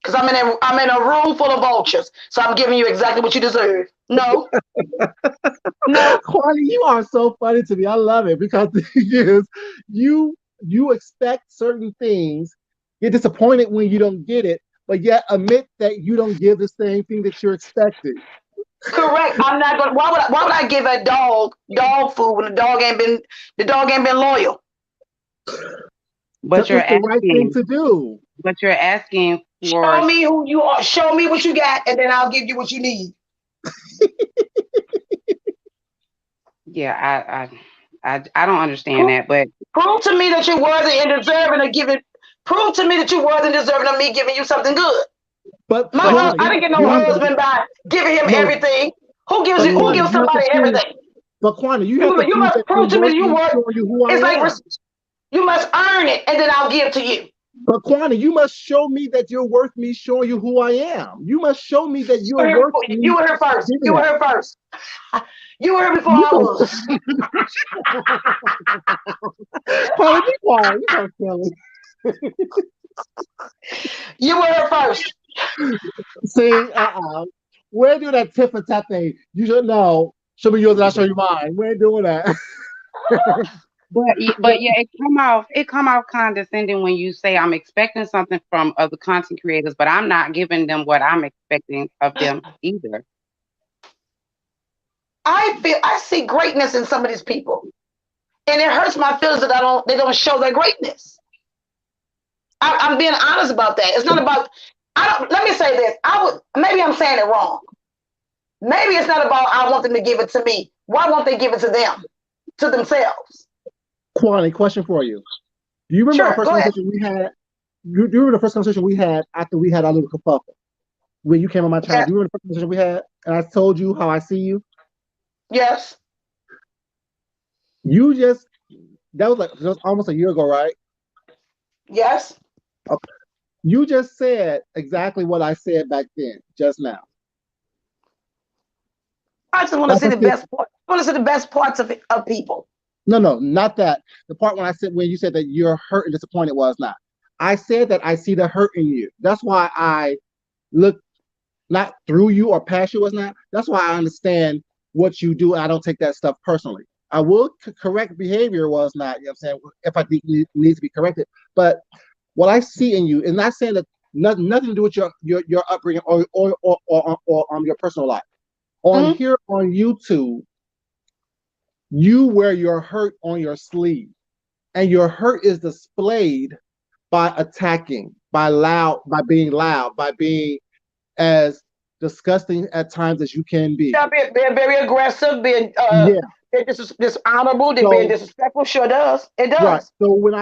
Because I'm in a room full of vultures. So I'm giving you exactly what you deserve. No. No. Kwani, you are so funny to me. I love it because the thing is, you expect certain things, get disappointed when you don't get it, but yet admit that you don't give the same thing that you're expecting. Correct. I'm not going. Why would I give a dog food when the dog ain't been loyal? Because But you're it's the right thing asking, to do. but you're asking for. Show me who you are. Show me what you got, and then I'll give you what you need. Yeah, I don't understand Prove, that, but prove to me that you're worthy and deserving of giving. Prove to me that you're worthy and deserving of me giving you something good. But My but you husband, I Kwani, didn't get no you husband by giving him no, everything. Who gives but you? Who mm, Kwani, gives you have to somebody prove. everything? But Kwani, you have to You prove that must you're prove to me worth that you me worth. showing you who I It's like am. you must earn it, and then I'll give to you. But Kwani, you must show me that you're worth me showing you who I am. You must show me that you're worth You me were here first. giving You were that. here first. You were here before You I so was. Kwani, be quiet. You so silly. You were here first. See, we ain't doing that tip for tat thing. You should know. Show me yours and I'll show you mine. We ain't doing that. but yeah, it come off condescending when you say I'm expecting something from other content creators, but I'm not giving them what I'm expecting of them either. I see greatness in some of these people, and it hurts my feelings that they don't show their greatness. I'm being honest about that. It's not about. I don't. Let me say this. I would maybe I'm saying it wrong. Maybe it's not about I want them to give it to me. Why won't they give it to them, to themselves? Kwani, question for you. Do you remember our Sure, first go ahead. conversation we had? Do you remember the first conversation we had after we had our little kerfuffle? When you came on my channel, Yeah, do you remember the first conversation we had? And I told you how I see you? yes, You just, that was like just almost a year ago, right? yes. Okay. You just said exactly what I said back then, just now. I just want to Like see I the said, best part. I want to see the best parts of people. no, not that. The part when you said that you're hurt and disappointed was not. I said that I see the hurt in you. That's why I look not through you or past you was not. That's why I understand what you do and I don't take that stuff personally. I will correct behavior was not, you know what I'm saying, if I think needs to be corrected. But what I see in you is not saying that nothing to do with your upbringing or your personal life. On Mm-hmm. here on YouTube, you wear your hurt on your sleeve, and your hurt is displayed by attacking, by being loud, by being as disgusting at times as you can be. Yeah, being very aggressive, Yeah. being dishonorable, they're being So disrespectful. Sure does. It right. does. So when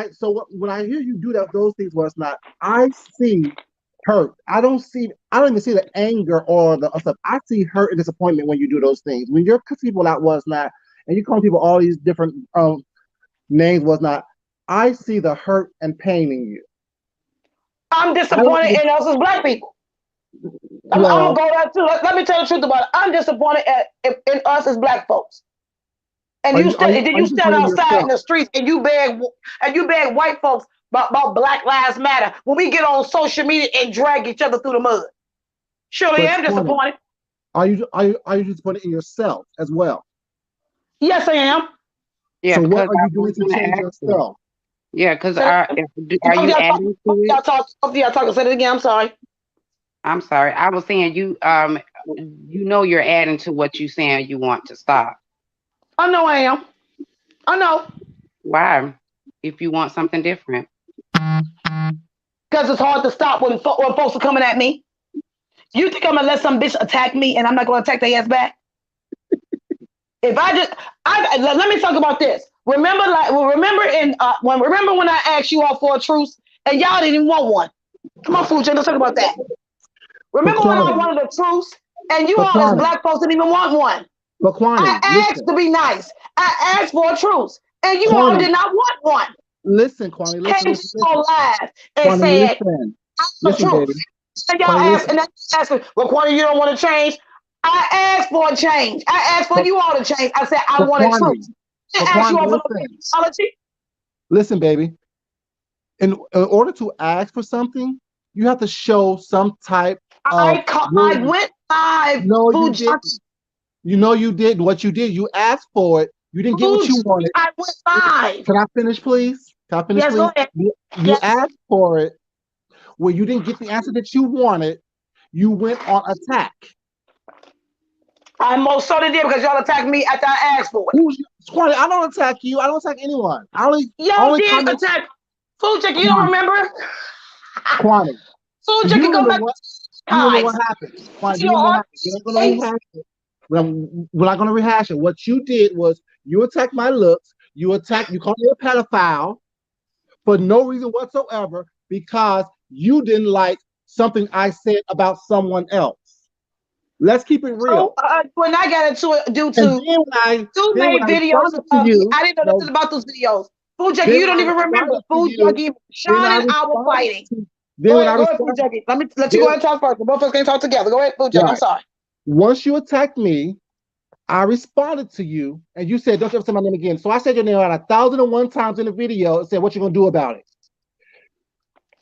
I hear you do those things, was not I see hurt. I don't even see the anger or the stuff. I see hurt and disappointment when you do those things. When you're cussing people out was not, and you call people all these different names was not. I see the hurt and pain in you. I'm I don't disappointed even, in us as black people. I'm gonna well, go there too. Let me tell you the truth about it. I'm disappointed in us as black folks. And are you you stand disappointed in outside in yourself? the streets and you beg white folks about Black Lives Matter when we get on social media and drag each other through the mud. Surely But I'm Kwani, disappointed. are you disappointed in yourself as well? Yes, I am. Yeah, So what because are I you doing was to gonna change ask that. yourself? Yeah, because So are both of you y'all talk. adding to Both of it? y'all talk. Both of y'all talking. Say it again. I'm sorry. I'm sorry. I was saying you know you're adding to what you saying you want to stop. I know I am. I know Why? If you want something different. because it's hard to stop when folks are coming at me. You think I'm gonna let some bitch attack me and I'm not gonna attack their ass back? If I just, let me talk about this. Remember when I asked you all for a truce and y'all didn't even want one. Come on, food, let's talk about that. But Remember when I Kwani, wanted a truce and you but all as Kwani, black folks didn't even want one? but I Kwani, asked listen. to be nice. I asked for a truce and you all Kwani, did not want one. listen, Kwani, Came listen, to listen, your listen. live and Kwani, said, listen. I want a Listen, baby. truce. And y'all Kwani, asked, and listen. then you asked me, well, Quanta, you don't want to change. I asked for a change. I asked for But, you all to change. I said, I but want a truce. Kwani, but I asked you Kwani, all for no listen. apology. Listen, baby. In order to ask for something, you have to show some type of I willingness. went live, No, you food didn't. junkie. You know you did what you did. You asked for it. You didn't get what Food you junkie, wanted. I went live. Can I finish, please? Can I finish, Yes, go please? ahead. You Yes. asked for it. When you didn't get the answer that you wanted, you went on attack. I most certainly did because y'all attacked me after I asked for it. Who's Squatty? I don't attack you. I don't attack anyone. Y'all Only did comment. attack. Food junkie, you don't remember? Quantity. Food You junkie, go remember back what? to You remember what guys. happened? Quantity, you Your remember what art happened? We're not going to rehash it. We're not going to rehash it. What you did was you attacked my looks. You called me a pedophile for no reason whatsoever because you didn't like something I said about someone else. Let's keep it real. So when I got into it due And to then you when made I videos responded to about me, you, I didn't know no, nothing about those videos. Food Junkie, then you when don't I even remember. responded to Food you, Junkie, then Sean I and I were responded fighting. to, then when I Go ahead, Food responded, Junkie. Let you then, go ahead and talk first. Both of us can talk together. Go ahead, Food Junkie. I'm right. sorry. Once you attacked me, I responded to you, and you said, "Don't you ever say my name again." So I said your name out 1,001 times in the video and said, "What you gonna do about it?"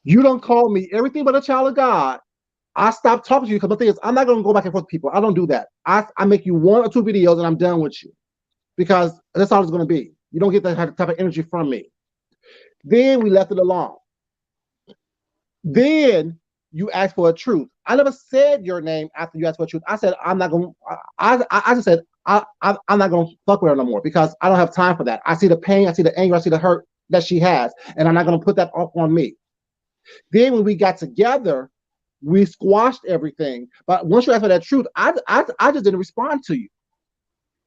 You don't call me everything but a child of God. I stopped talking to you because the thing is, I'm not gonna go back and forth with people. I don't do that. I make you 1 or 2 videos and I'm done with you because that's all it's gonna be. You don't get that type of energy from me. Then we left it alone. Then you asked for a truth. I never said your name after you asked for a truth. I said I'm not gonna. I just said I'm not gonna fuck with her no more because I don't have time for that. I see the pain, I see the anger, I see the hurt that she has, and I'm not gonna put that off on me. Then when we got together, we squashed everything. But once you asked for that truth, I just didn't respond to you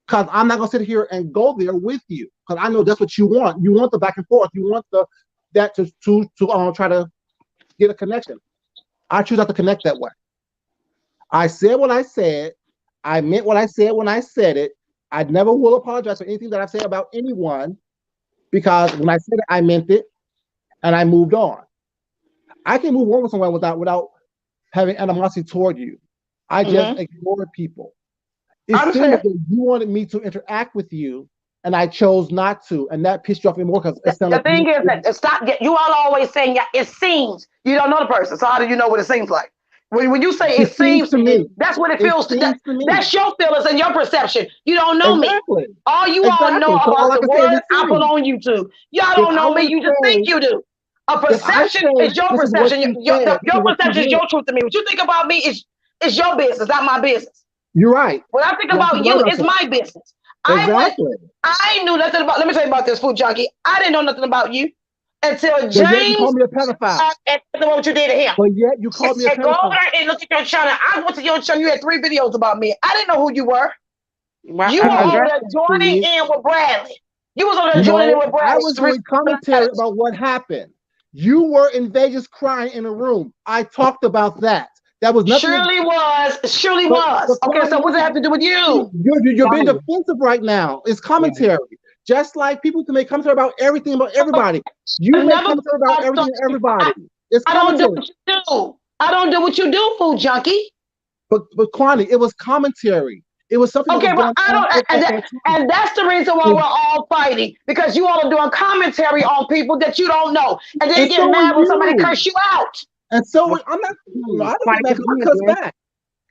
because I'm not gonna sit here and go there with you because I know that's what you want. You want the back and forth. You want that to try to get a connection. I choose not to connect that way. I said what I said. I meant what I said when I said it. I never will apologize for anything that I've said about anyone because when I said it, I meant it, and I moved on. I can move on with someone without having animosity toward you. I just ignored people. It seemed as though you wanted me to interact with you, and I chose not to, and that pissed you off even more because it sounded The like thing is that you all always saying, yeah, it seems. You don't know the person, so how do you know what it seems like? When you say it it seems seems to to you, me. that's what it It feels to. seems to me. That's your feelings and your perception. You don't know me. Exactly. All you all know Exactly. So all about I the can say is words it I put seems. on YouTube. Y'all If don't I know me. were to You just think say, you do. A if I perception say is your this is what perception. you said, this is Your what you perception is meant, your truth to me. What you think about me is your business, not my business. you're right. When I think You're about absolutely right you, about it's that. my business. Exactly. I knew nothing about. Let me tell you about this, food junkie. I didn't know nothing about you until But yet you James call me a pedophile. and what you did to him. But yet you called me a And go over pedophile. there and look at your channel. I went to your channel. You had 3 videos about me. I didn't know who you were. Well, You were over address there that, joining please. in with Bradley. You was over there joining in No, with I Bradley. was doing commentary about what happened. You were in Vegas crying in a room. I talked about that. That was nothing. Surely was. Surely But was. Okay, so what does it have to do with you? You're being defensive right now. It's commentary. Just like people can make commentary about everything about everybody. You I've make never. commentary about everything and everybody. It's I don't do commentary. what you do. I don't do what you do, food junkie. But Kwani, it was commentary. It was something that Okay, was well, going I on don't, at that time. and that's the reason why we're all fighting because you all are doing commentary on people that you don't know, and then And you get so were mad when somebody you. curse you out. And so Well, I'm not. I don't Quantity, get mad could because you I cuss address? back.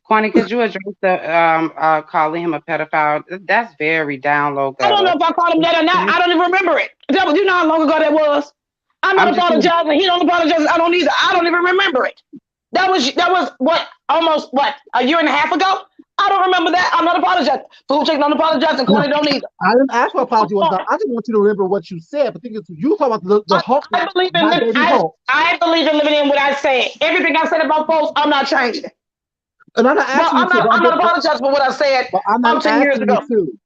Quantity, could you address the calling him a pedophile? That's very down low I don't know gutter. if I called him that or not. I don't even remember it. You know how long ago that was. I'm I'm not just saying. apologizing. He don't apologize. I don't either. I don't even remember it. That was what almost what a year and a half ago. I don't remember that. I'm not apologizing. Food chick don't apologize, and No, Corny don't either. I didn't ask for apology one time. I just want you to remember what you said. But think it's you talk about the Hulk, I believe in my baby I, Hulk. I believe in living in what I say. Everything I said about folks, I'm not changing. And I'm not Well, asking you to. I'm not apologizing for what I said But I'm not 10 years asking you ago. to.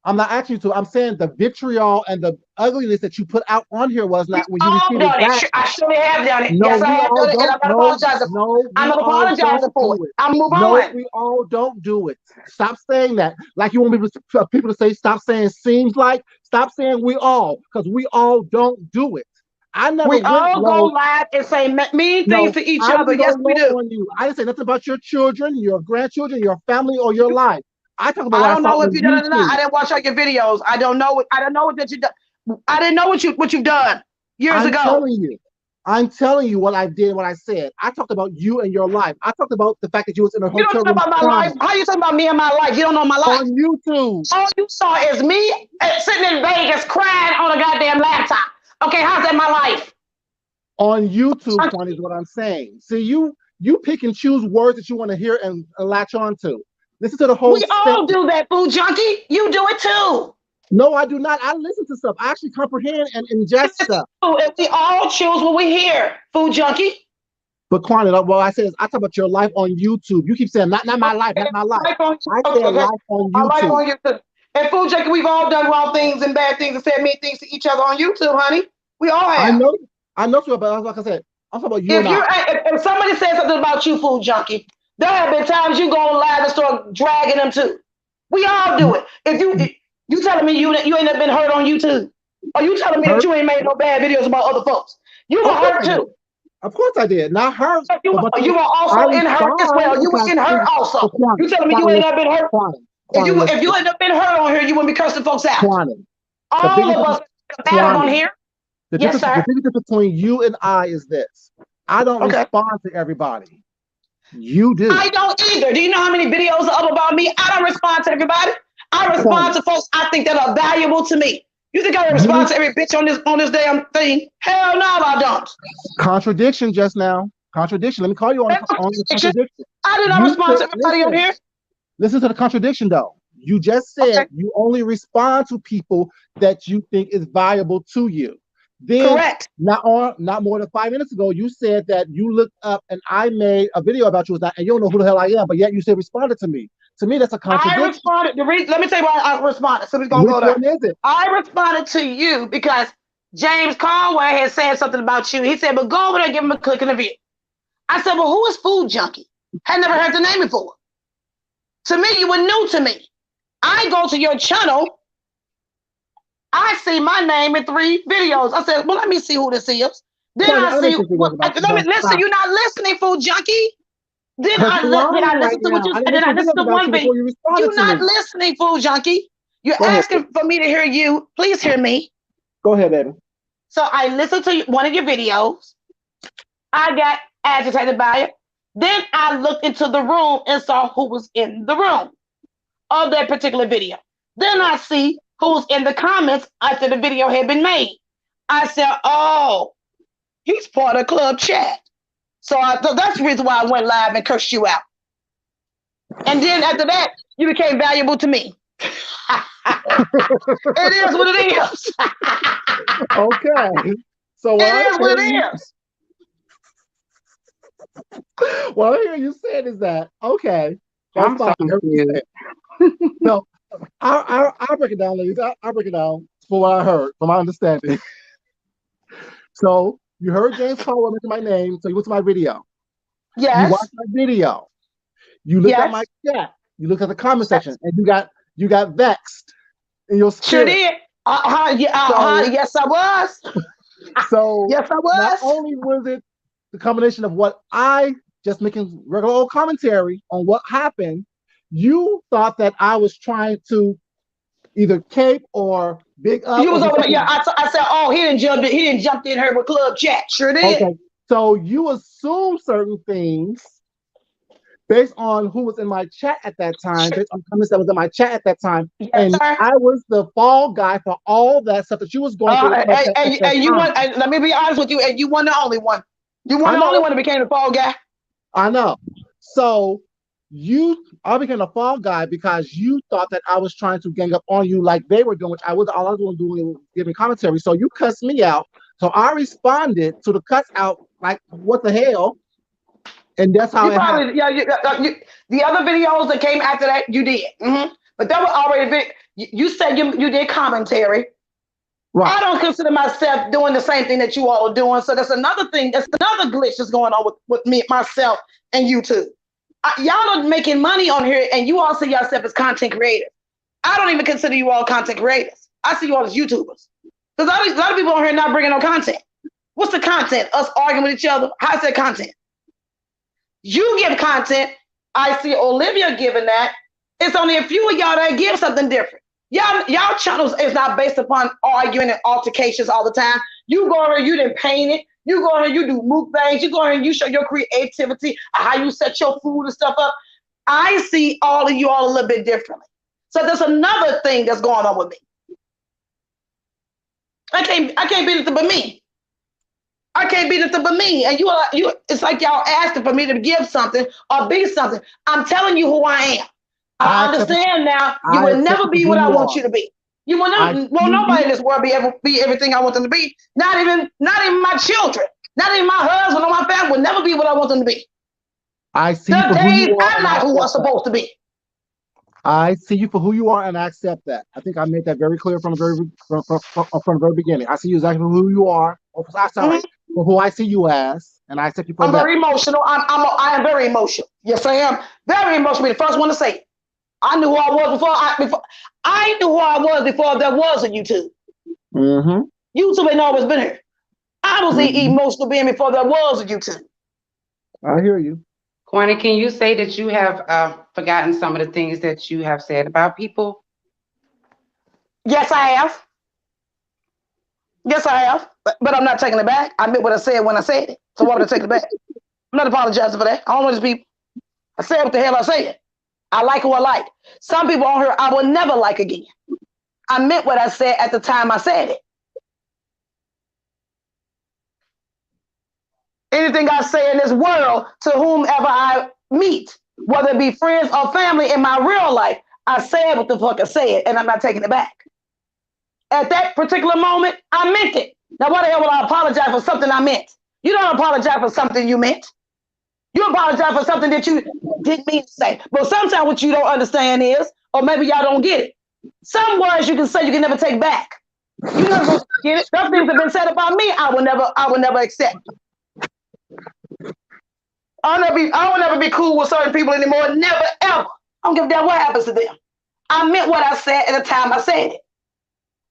I'm not asking you to. I'm saying the vitriol and the ugliness that you put out on here was We not when you all received it done it. back. I surely have done it. No, Yes, I we have all done it, and don't. I'm not apologizing for it. No, I'm we not all apologizing don't for it. do it. I'm move No, on. we all don't do it. Stop saying that. Like you want people to say, stop saying seems like, stop saying we all, because we all don't do it. I never We went all go low. live and say mean things No, to each I other. didn't go Yes, we low do. on you. I didn't say nothing about your children, your grandchildren, your family, or your life. I talk about I what I don't saw know if on you done it or not. I YouTube. didn't watch all your videos. I don't know. I don't know what that you done. I didn't know what you've done years I'm ago. telling you. I'm telling you what I did, what I said. I talked about you and your life. I talked about the fact that you was in a You don't hotel know room about my life. crying How you talking about me and my life? You don't know my life. on YouTube. All you saw is me sitting in Vegas crying on a goddamn laptop. Okay, how's that my life? On YouTube, Quan, is what I'm saying. See, you pick and choose words that you want to hear and latch on to. Listen to the whole We all statement. do that, food junkie. You do it too. No, I do not. I listen to stuff. I actually comprehend and ingest stuff. And we all choose what we hear, food junkie. But Quan, what I said is I talk about your life on YouTube. You keep saying not my life, not my life. Life on I you. said Okay. life on Our life YouTube. on YouTube. And food junkie, we've all done wrong things and bad things and said mean things to each other on YouTube, honey. We all I have. know, I know, but like I said, I'm talking about you If and I. if somebody says something about you, food junkie, there have been times you go live and start dragging them too. We all do it. If you telling me you ain't never been hurt on YouTube, or you telling me that Hurt? you ain't made no bad videos about other folks, you were Of course hurt I did. too. Of course I did. Not hurt, So but you were I also in hurt as respond well. You were because in hurt but also. You telling me you ain't Quantum, never been hurt? If you listen, ain't never been hurt on here, you wouldn't be cursing folks out. Quantum. The All biggest of us combative on Quantum. here. The Yes, difference, the sir. biggest difference between you and I is this: I don't Okay. respond to everybody. You do. I don't either. Do you know how many videos are up about me? I don't respond to everybody. I respond Quantum. to folks I think that are valuable to me. You think I respond You to every bitch on this damn thing? Hell no, I don't. contradiction just now. Contradiction. Let me call you on That's a the contradiction. contradiction. I do not You respond said, to everybody on here. listen to the contradiction though. You just Okay, said you only respond to people that you think is valuable to you. Then correct. not more than 5 minutes ago, you said that you looked up and I made a video about you and you don't know who the hell I am, but yet you said responded to me. To me, that's a I contradiction. responded. Let me tell you why I responded. So we're gonna Which go there. one is it? I responded to you because James Conway had said something about you. He said, "But go over there and give him a click and a view." I said, "Well, who is Food Junkie? Had never heard the name before. To me, you were new to me. I go to your channel. I see my name in 3 videos. I said, well, let me see who this is. Then Quite I see honestly, it was what. about Let me listen. stop. You're not listening, Food Junkie. Because you're Then I lying right listen to what now. you. I didn't Then make I some listen videos to about one you video. before you responded You're to not me. listening, Food Junkie. You're Go ahead. asking for me to hear you. Please hear me. Go ahead, baby. So I listened to one of your videos. I got agitated by it. Then I looked into the room and saw who was in the room of that particular video. Then I see who's in the comments after the video had been made. I said, oh, he's part of club chat. So that's the reason why I went live and cursed you out. And then after that, you became valuable to me. It is what it is. Okay. So what It is what it is. what I hear you saying is that okay. I'm so confused. No, I'll break it down, ladies. I'll break it down for what I heard, from my understanding. So you heard James Caldwell mention my name, so you went to my video. You Yes. watched my video. You looked at my chat. You looked at the comment section, and you got vexed in your Sure spirit. did. Yes, I was. So Yes, I not was. only was it the combination of what I just making regular old commentary on what happened, you thought that I was trying to either cape or big up. You Or was do over there. something. Yeah, I said, oh, he didn't jump in here with club chat. Sure did. Okay, so you assume certain things based on who was in my chat at that time, based on comments that was in my chat at that time, Yes, and sir. I was the fall guy for all that stuff that you was going through. And you want? Let me be honest with you. And you weren't the only one. You weren't the only one that became the fall guy. I know. So I became a fall guy because you thought that I was trying to gang up on you like they were doing, which all I was doing was giving commentary. So you cussed me out. So I responded to the cuss out like, what the hell? And that's how You it happened. probably, yeah, the other videos that came after that, you did. But that was already, you said you did commentary. Right. I don't consider myself doing the same thing that you all are doing. So that's another thing. That's another glitch that's going on with me, myself, and YouTube. Y'all are making money on here, and you all see yourself as content creators. I don't even consider you all content creators. I see you all as YouTubers. Because a lot of people on here not bringing no content. What's the content? Us arguing with each other? How's that content? You give content. I see Olivia giving that. It's only a few of y'all that give something different. Y'all channels is not based upon arguing and altercations all the time. You go here, you didn't paint it. You go here, you do mukbangs. You go here and you show your creativity, how you set your food and stuff up. I see all of you all a little bit differently. So there's another thing that's going on with me. I can't be nothing but me. I can't be nothing but me. And you it's like y'all asking for me to give something or be something. I'm telling you who I am. I understand now. You will never be what I want you to be. You will never. Well, nobody in this world be everything I want them to be. Not even my children. Not even my husband or my family will never be what I want them to be. I see the days I'm not who I'm supposed to be. I see you for who you are, and I accept that. I think I made that very clear from the very beginning. I see you exactly for who you are. For who I see you as, and I accept you for that. I'm very emotional. I am very emotional. Yes, I am. Very emotional. The first one to say it. I knew who I was before. I knew who I was before there was a YouTube. Mm-hmm. YouTube ain't always been here. I was the emotional being before there was a YouTube. I hear you. Kwani, can you say that you have forgotten some of the things that you have said about people? Yes, I have. Yes, I have. But I'm not taking it back. I meant what I said when I said it. So why would I take it back? I'm not apologizing for that. I don't want these people. I said what the hell I said. I like who I like. Some people on here I will never like again. I meant what I said at the time I said it. Anything I say in this world to whomever I meet, whether it be friends or family in my real life, I said what the fuck I said, and I'm not taking it back. At that particular moment, I meant it. Now, why the hell would I apologize for something I meant? You don't apologize for something you meant. You apologize for something that you didn't mean to say. But sometimes what you don't understand is, or maybe y'all don't get it, some words you can say you can never take back. You never get it. Some things have been said about me, I will never accept. I will never be cool with certain people anymore. Never, ever. I don't give a damn what happens to them. I meant what I said at the time I said it.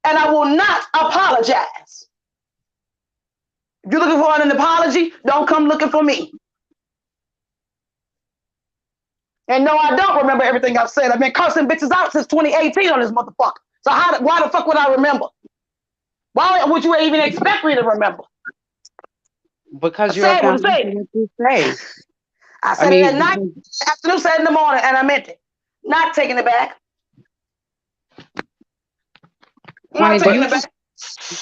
And I will not apologize. If you're looking for an apology, don't come looking for me. And no, I don't remember everything I've said. I've been cursing bitches out since 2018 on this motherfucker. So why the fuck would I remember? Why would you even expect me to remember? Because you're a what you say. I said it at night, afternoon, said in the morning, and I meant it. Not taking it back. Not taking it back.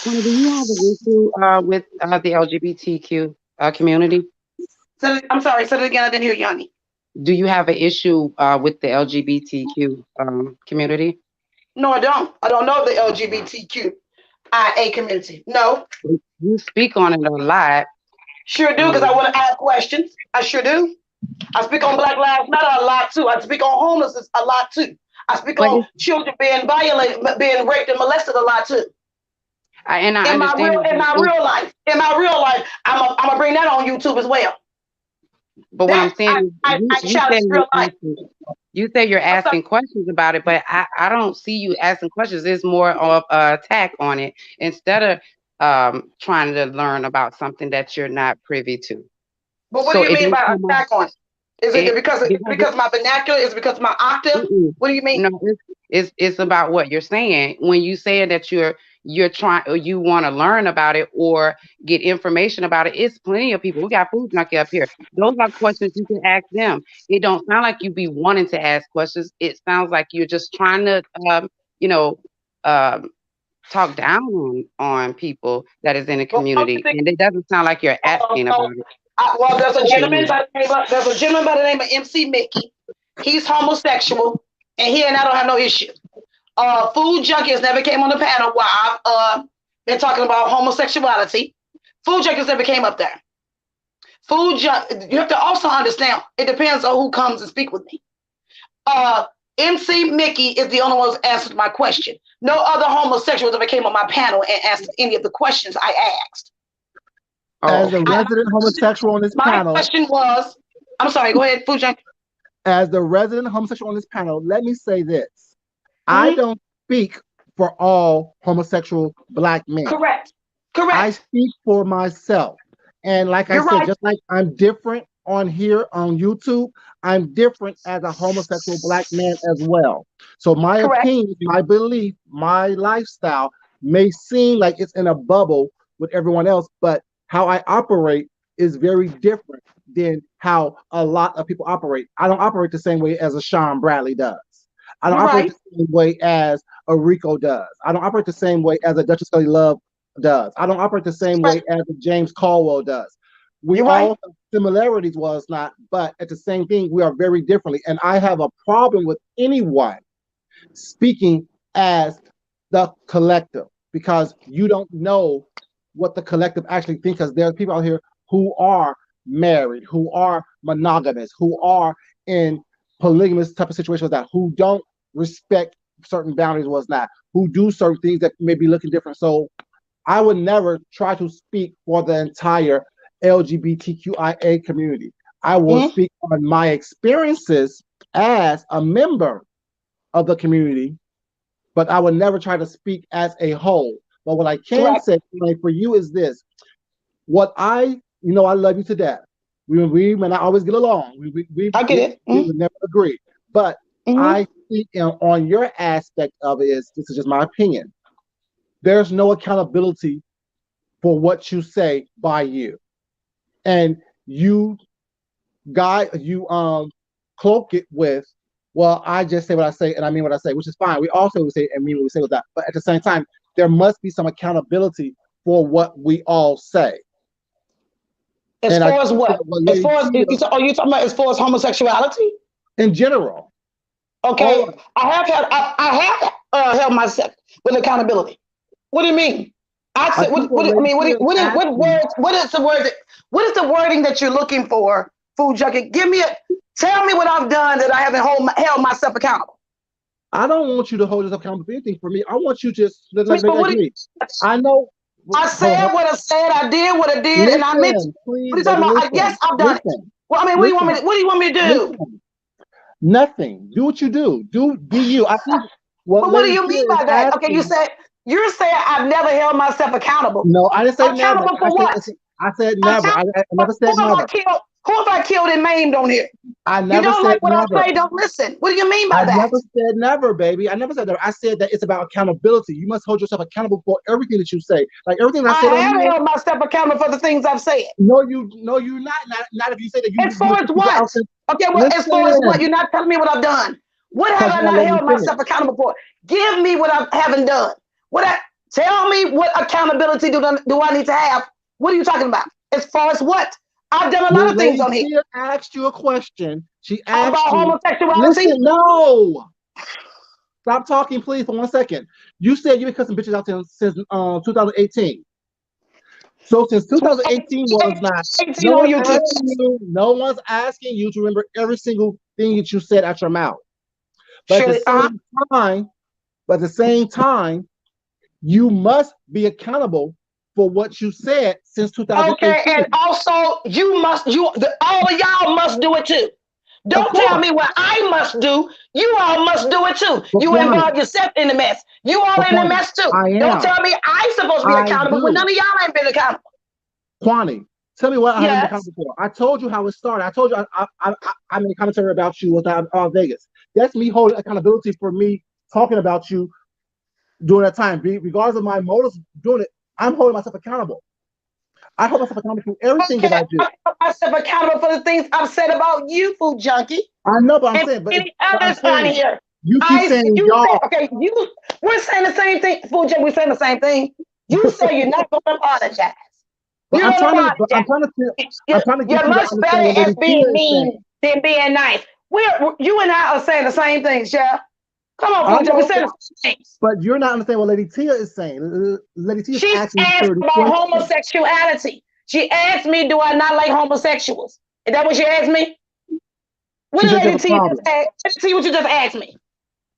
Do you have an issue with the LGBTQ community? I'm sorry, say it again. I didn't hear you, Yanni. Do you have an issue with the LGBTQ community? No, I don't. I don't know the LGBTQIA community. No. You speak on it a lot. Sure do, because I want to ask questions. I sure do. I speak on Black Lives Matter a lot too. I speak on homelessness a lot too. I speak on children being violated, being raped and molested a lot too. And I understand. In my real life, I'm gonna bring that on YouTube as well. But what I'm saying, you say you're asking questions about it, but I don't see you asking questions. It's more of an attack on it instead of trying to learn about something that you're not privy to. But what do you mean by attack on it? Is it because my vernacular? Is it because my octave? What do you mean? No, it's about what you're saying. When you say that you're trying, or you want to learn about it or get information about it, it's plenty of people. We got food junkie up here. Those are questions you can ask them. It don't sound like you be wanting to ask questions. It sounds like you're just trying to, talk down on people that is in the community, and it doesn't sound like you're asking about it. Well, there's a gentleman by the name of MC Mickey. He's homosexual, and he and I don't have no issue. Food Junkies never came on the panel while I've been talking about homosexuality. Food Junkies never came up there. Food junk. You have to also understand. It depends on who comes and speak with me. MC Mickey is the only one who's answered my question. No other homosexuals ever came on my panel and answered any of the questions I asked. As the resident homosexual on this panel, my question was, I'm sorry, go ahead, Food Junk. As the resident homosexual on this panel, let me say this. I don't speak for all homosexual Black men. Correct. I speak for myself. And like I said, just like I'm different on here on YouTube, I'm different as a homosexual Black man as well. So my opinion, my belief, my lifestyle may seem like it's in a bubble with everyone else, but how I operate is very different than how a lot of people operate. I don't operate the same way as a Sean Bradley does. I don't operate the same way as a Rico does. I don't operate the same way as a Duchess Kelly Love does. I don't operate the same way as a James Caldwell does. We all have similarities, well, it's not, but at the same thing, we are very differently. And I have a problem with anyone speaking as the collective because you don't know what the collective actually thinks. Because there are people out here who are married, who are monogamous, who are in polygamous type of situations, that who don't respect certain boundaries, was not, who do certain things that may be looking different. So I would never try to speak for the entire LGBTQIA community. I will speak on my experiences as a member of the community, but I would never try to speak as a whole. But what I can say for you is this: what I love you to death. We may not always get along. I get it. We would never agree. But I think on your aspect of it is, this is just my opinion, there's no accountability for what you say by you. And you cloak it with, well, I just say what I say and I mean what I say, which is fine. We also say and mean what we say with that. But at the same time, there must be some accountability for what we all say. As far as what? As far as, are you talking about as far as homosexuality? In general. Okay. I have held myself with accountability. What do you mean? What is the wording that you're looking for, Food Junkie? Tell me what I've done that I haven't held myself accountable. I don't want you to hold yourself accountable for anything for me. I want you just agree. I know. I said what I said. I did what I did, and I meant. What are you talking about? Yes, I've done it. Well, I mean, what do you want me to do? Nothing. Do what you do. Be you. I think. But what do you mean by that? Okay, you're saying I've never held myself accountable. No, I didn't say accountable never. For what? I said never. I never said never. Who have I killed and maimed on here? I never you don't said like what never. I say, don't listen. What do you mean by that? I never said never, baby. I never said never. I said that it's about accountability. You must hold yourself accountable for everything that you say. Like everything that I said. I have held myself accountable for the things I've said. No, you're not. Not if you say that you. As far as what? Okay, well, as far as what? You're not telling me what I've done. What have I not held myself accountable for? Give me what I haven't done. Tell me what accountability do I need to have? What are you talking about? As far as what? I've done a lot of things on here. She asked you a question. She asked about you, homosexuality. Listen, no. Stop talking, please, for 1 second. You said you've been cussing bitches out since 2018. So since 2018 was not, no one's asking you to remember every single thing that you said out your mouth. But at the same time, you must be accountable for what you said since 2018. Okay, and also all of y'all must do it too. Don't tell me what I must do. You all must do it too. You involve yourself in the mess. You all in the mess too. Don't tell me I'm supposed to be accountable when none of y'all ain't been accountable. Kwani, tell me what I haven't been accountable for. I told you how it started. I told you I made a commentary about you with Vegas. That's me holding accountability for me talking about you during that time. Regardless of my motives doing it, I'm holding myself accountable. I hold myself accountable for everything that I do. I hold myself accountable for the things I've said about you, Food Junkie. I know, but I'm saying, but any others on here. You keep saying y'all. We're saying the same thing, Food Junkie. We're saying the same thing. You say you're not going to apologize. But I'm trying to you're much better at being mean than being nice. You and I are saying the same things, yeah. Come on, Food Junkie. We're saying the same things. But you're not understanding what Lady Tia is saying. Lady Tia she's asked about homosexuality. She asked me, do I not like homosexuals? Is that what she asked me? What She did said you Lady have a T problem. just ask? See what you just asked me.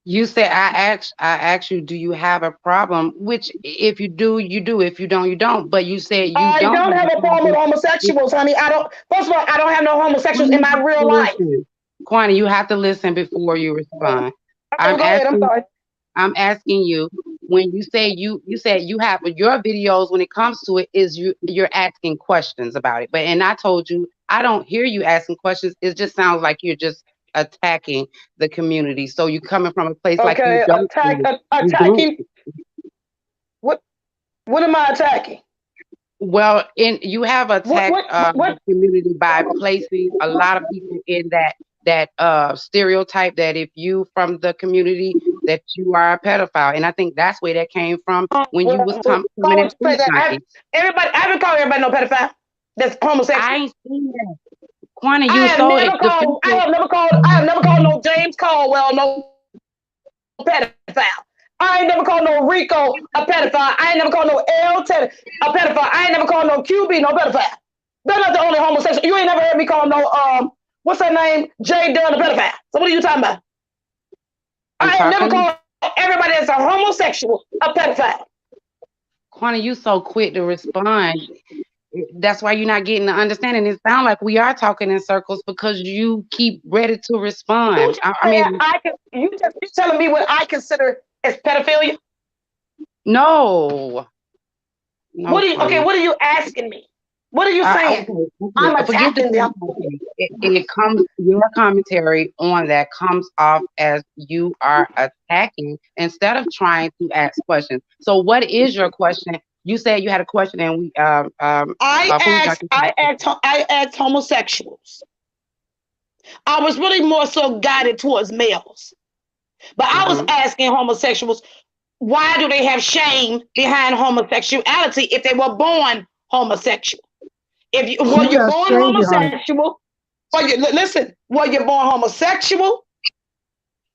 You said I asked you, do you have a problem? Which if you do, you do. If you don't, you don't. But you said you I don't don't have have a a problem with problem. homosexuals, honey. I don't. First of all, I don't have no homosexuals in Kwani, my you have real to life. listen. Kwani, you have to listen before you respond. Okay, I'm go ahead. I'm asking sorry. I'm asking you, when you say you said you have your videos, when it comes to it, is you're asking questions about it. And I told you I don't hear you asking questions. It just sounds like you're just attacking the community. So you're coming from a place like you Okay, don't do it. You don't. attacking. What? What am I attacking? Well, in you have What? attacked What? the What? community by placing a lot of people in that stereotype that if you from the community that you are a pedophile, and I think that's where that came from when you was Well, coming in say Fruit that. Junkie. I haven't called everybody no pedophile. That's I homosexual. ain't seen that. Quanta, I you have so never called. defensive. I have never called no James Caldwell no pedophile. I ain't never called no Rico a pedophile. I ain't never called no a pedophile. I ain't never called no QB no pedophile. They're not the only homosexual. You ain't never heard me call no what's her name? Jay Dunn a pedophile. So what are you talking about? I'm I have never talking. called everybody that's a homosexual a pedophile. Quanta, you so quick to respond. That's why you're not getting the understanding. It sounds like we are talking in circles because you keep ready to You respond. just I said mean, you telling me what I consider as pedophilia? no, no, Quanta. What are you asking me? What are you saying? Okay. I'm Forget the attacking them. commentary. It comes your commentary on that comes off as you are attacking instead of trying to ask questions. So, what is your question? You said you had a question, and we Food Junkie. I asked homosexuals. I was really more so guided towards males. But I was Mm-hmm. asking homosexuals, why do they have shame behind homosexuality if they were born homosexual? If you were Who you has born shame behind it? homosexual? Listen, were you born homosexual?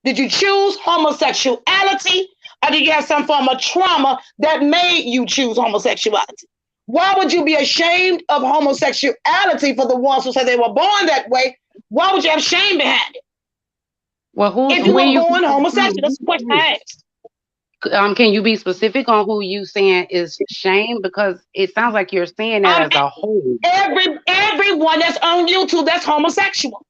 Did you choose homosexuality? Or did you have some form of trauma that made you choose homosexuality? Why would you be ashamed of homosexuality for the ones who say they were born that way? Why would you have shame behind it? Well, If you where were you born homosexual, that's the question I asked. can you be specific on who you saying is shame? Because it sounds like you're saying that I'm as a whole. everyone that's on YouTube that's homosexual.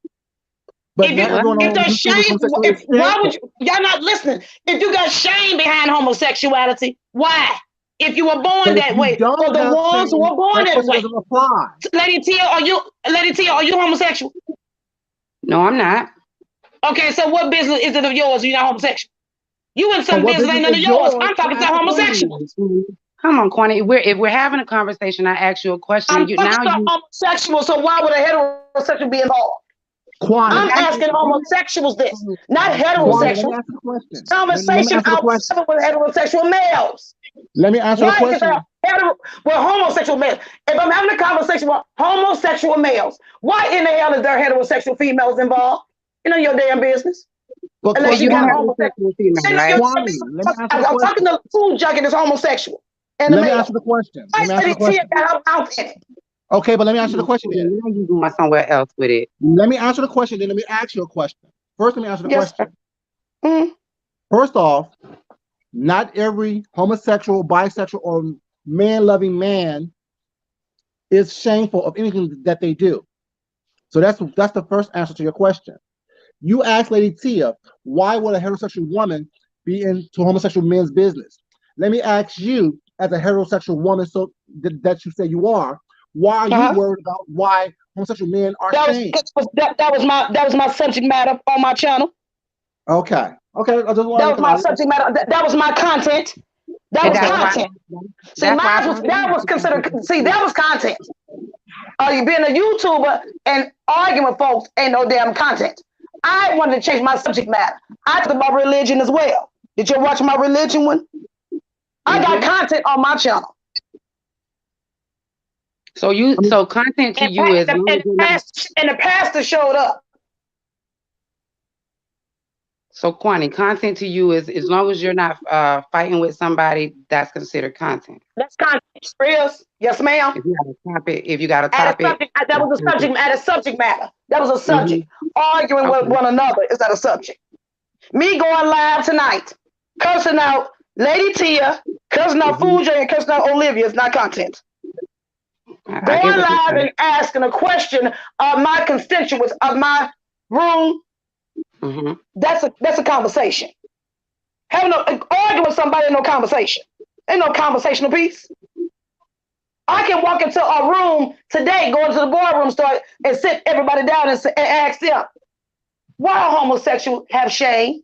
But not everyone If on there's YouTube is shame, homosexual is why would shameful. y'all not listening? If you got shame behind homosexuality, why? If you were born But if that you way, for don't the have ones who shame, were born that that question way, doesn't apply. Lady Tia, are you homosexual? No, I'm not. Okay, so what business is it of yours if you're not homosexual? You in So some what business business ain't none of is yours. yours I'm to talking to ask the question? homosexuals. Come on, Quanta. If we're having a conversation, I ask you a question, and I'm you talking now to you homosexuals, so why would a heterosexual be involved? Quani, I'm asking homosexuals this, not Quani, let me heterosexuals. ask you a question. Let me Conversation answer the question. outside with heterosexual males. Let me answer the Why? Because question. with homosexual males. If I'm having a conversation with homosexual males, why in the hell is there heterosexual females involved? You know your damn business. But so Unless you you got don't have a homosexual. sexual female, right? Quani, let me answer the I'm talking question. to food junkie that's homosexual and the Let me male. answer the question. Why Let me answer the Lady Tia question. got her mouth in it? Okay, but let me answer the question then. Now you going somewhere else with it. Let me answer the question, then let me ask you a question. First, let me answer the Yes, question. sir. Mm-hmm. First off, not every homosexual, bisexual, or man-loving man is shameful of anything that they do. So that's the first answer to your question. You asked Lady Tia, why would a heterosexual woman be into homosexual men's business? Let me ask you, as a heterosexual woman, so that you say you are, why are you worried about why homosexual men are shamed? That was my subject matter on my channel. Okay. Okay. I just That wanted was my subject matter. That was my content. That was content. See, that was considered. See, that was content. You being a YouTuber and arguing with folks ain't no damn content. I wanted to change my subject matter. I talked about religion as well. Did you watch my religion one? I got content on my channel. So content to you is And the pastor showed up. So, Kwani, content to you is as long as you're not fighting with somebody, that's considered content. That's content. Reels. Yes, ma'am. If you got a topic, if you got a At a topic, subject, that that's was a content. subject. At a subject matter. That was a Mm-hmm. subject. Arguing with Okay. one another is that a subject. Me going live tonight, cursing out Lady Tia, cursing out Mm-hmm. Food J, and cursing out Olivia is not content. I get Going what you're live saying. and asking a question of my constituents of my room, Mm-hmm. that's a conversation. Having arguing with somebody ain't no conversation. Ain't no conversational piece. I can walk into a room today, go into the boardroom, start and sit everybody down and ask them, why are homosexuals have shame?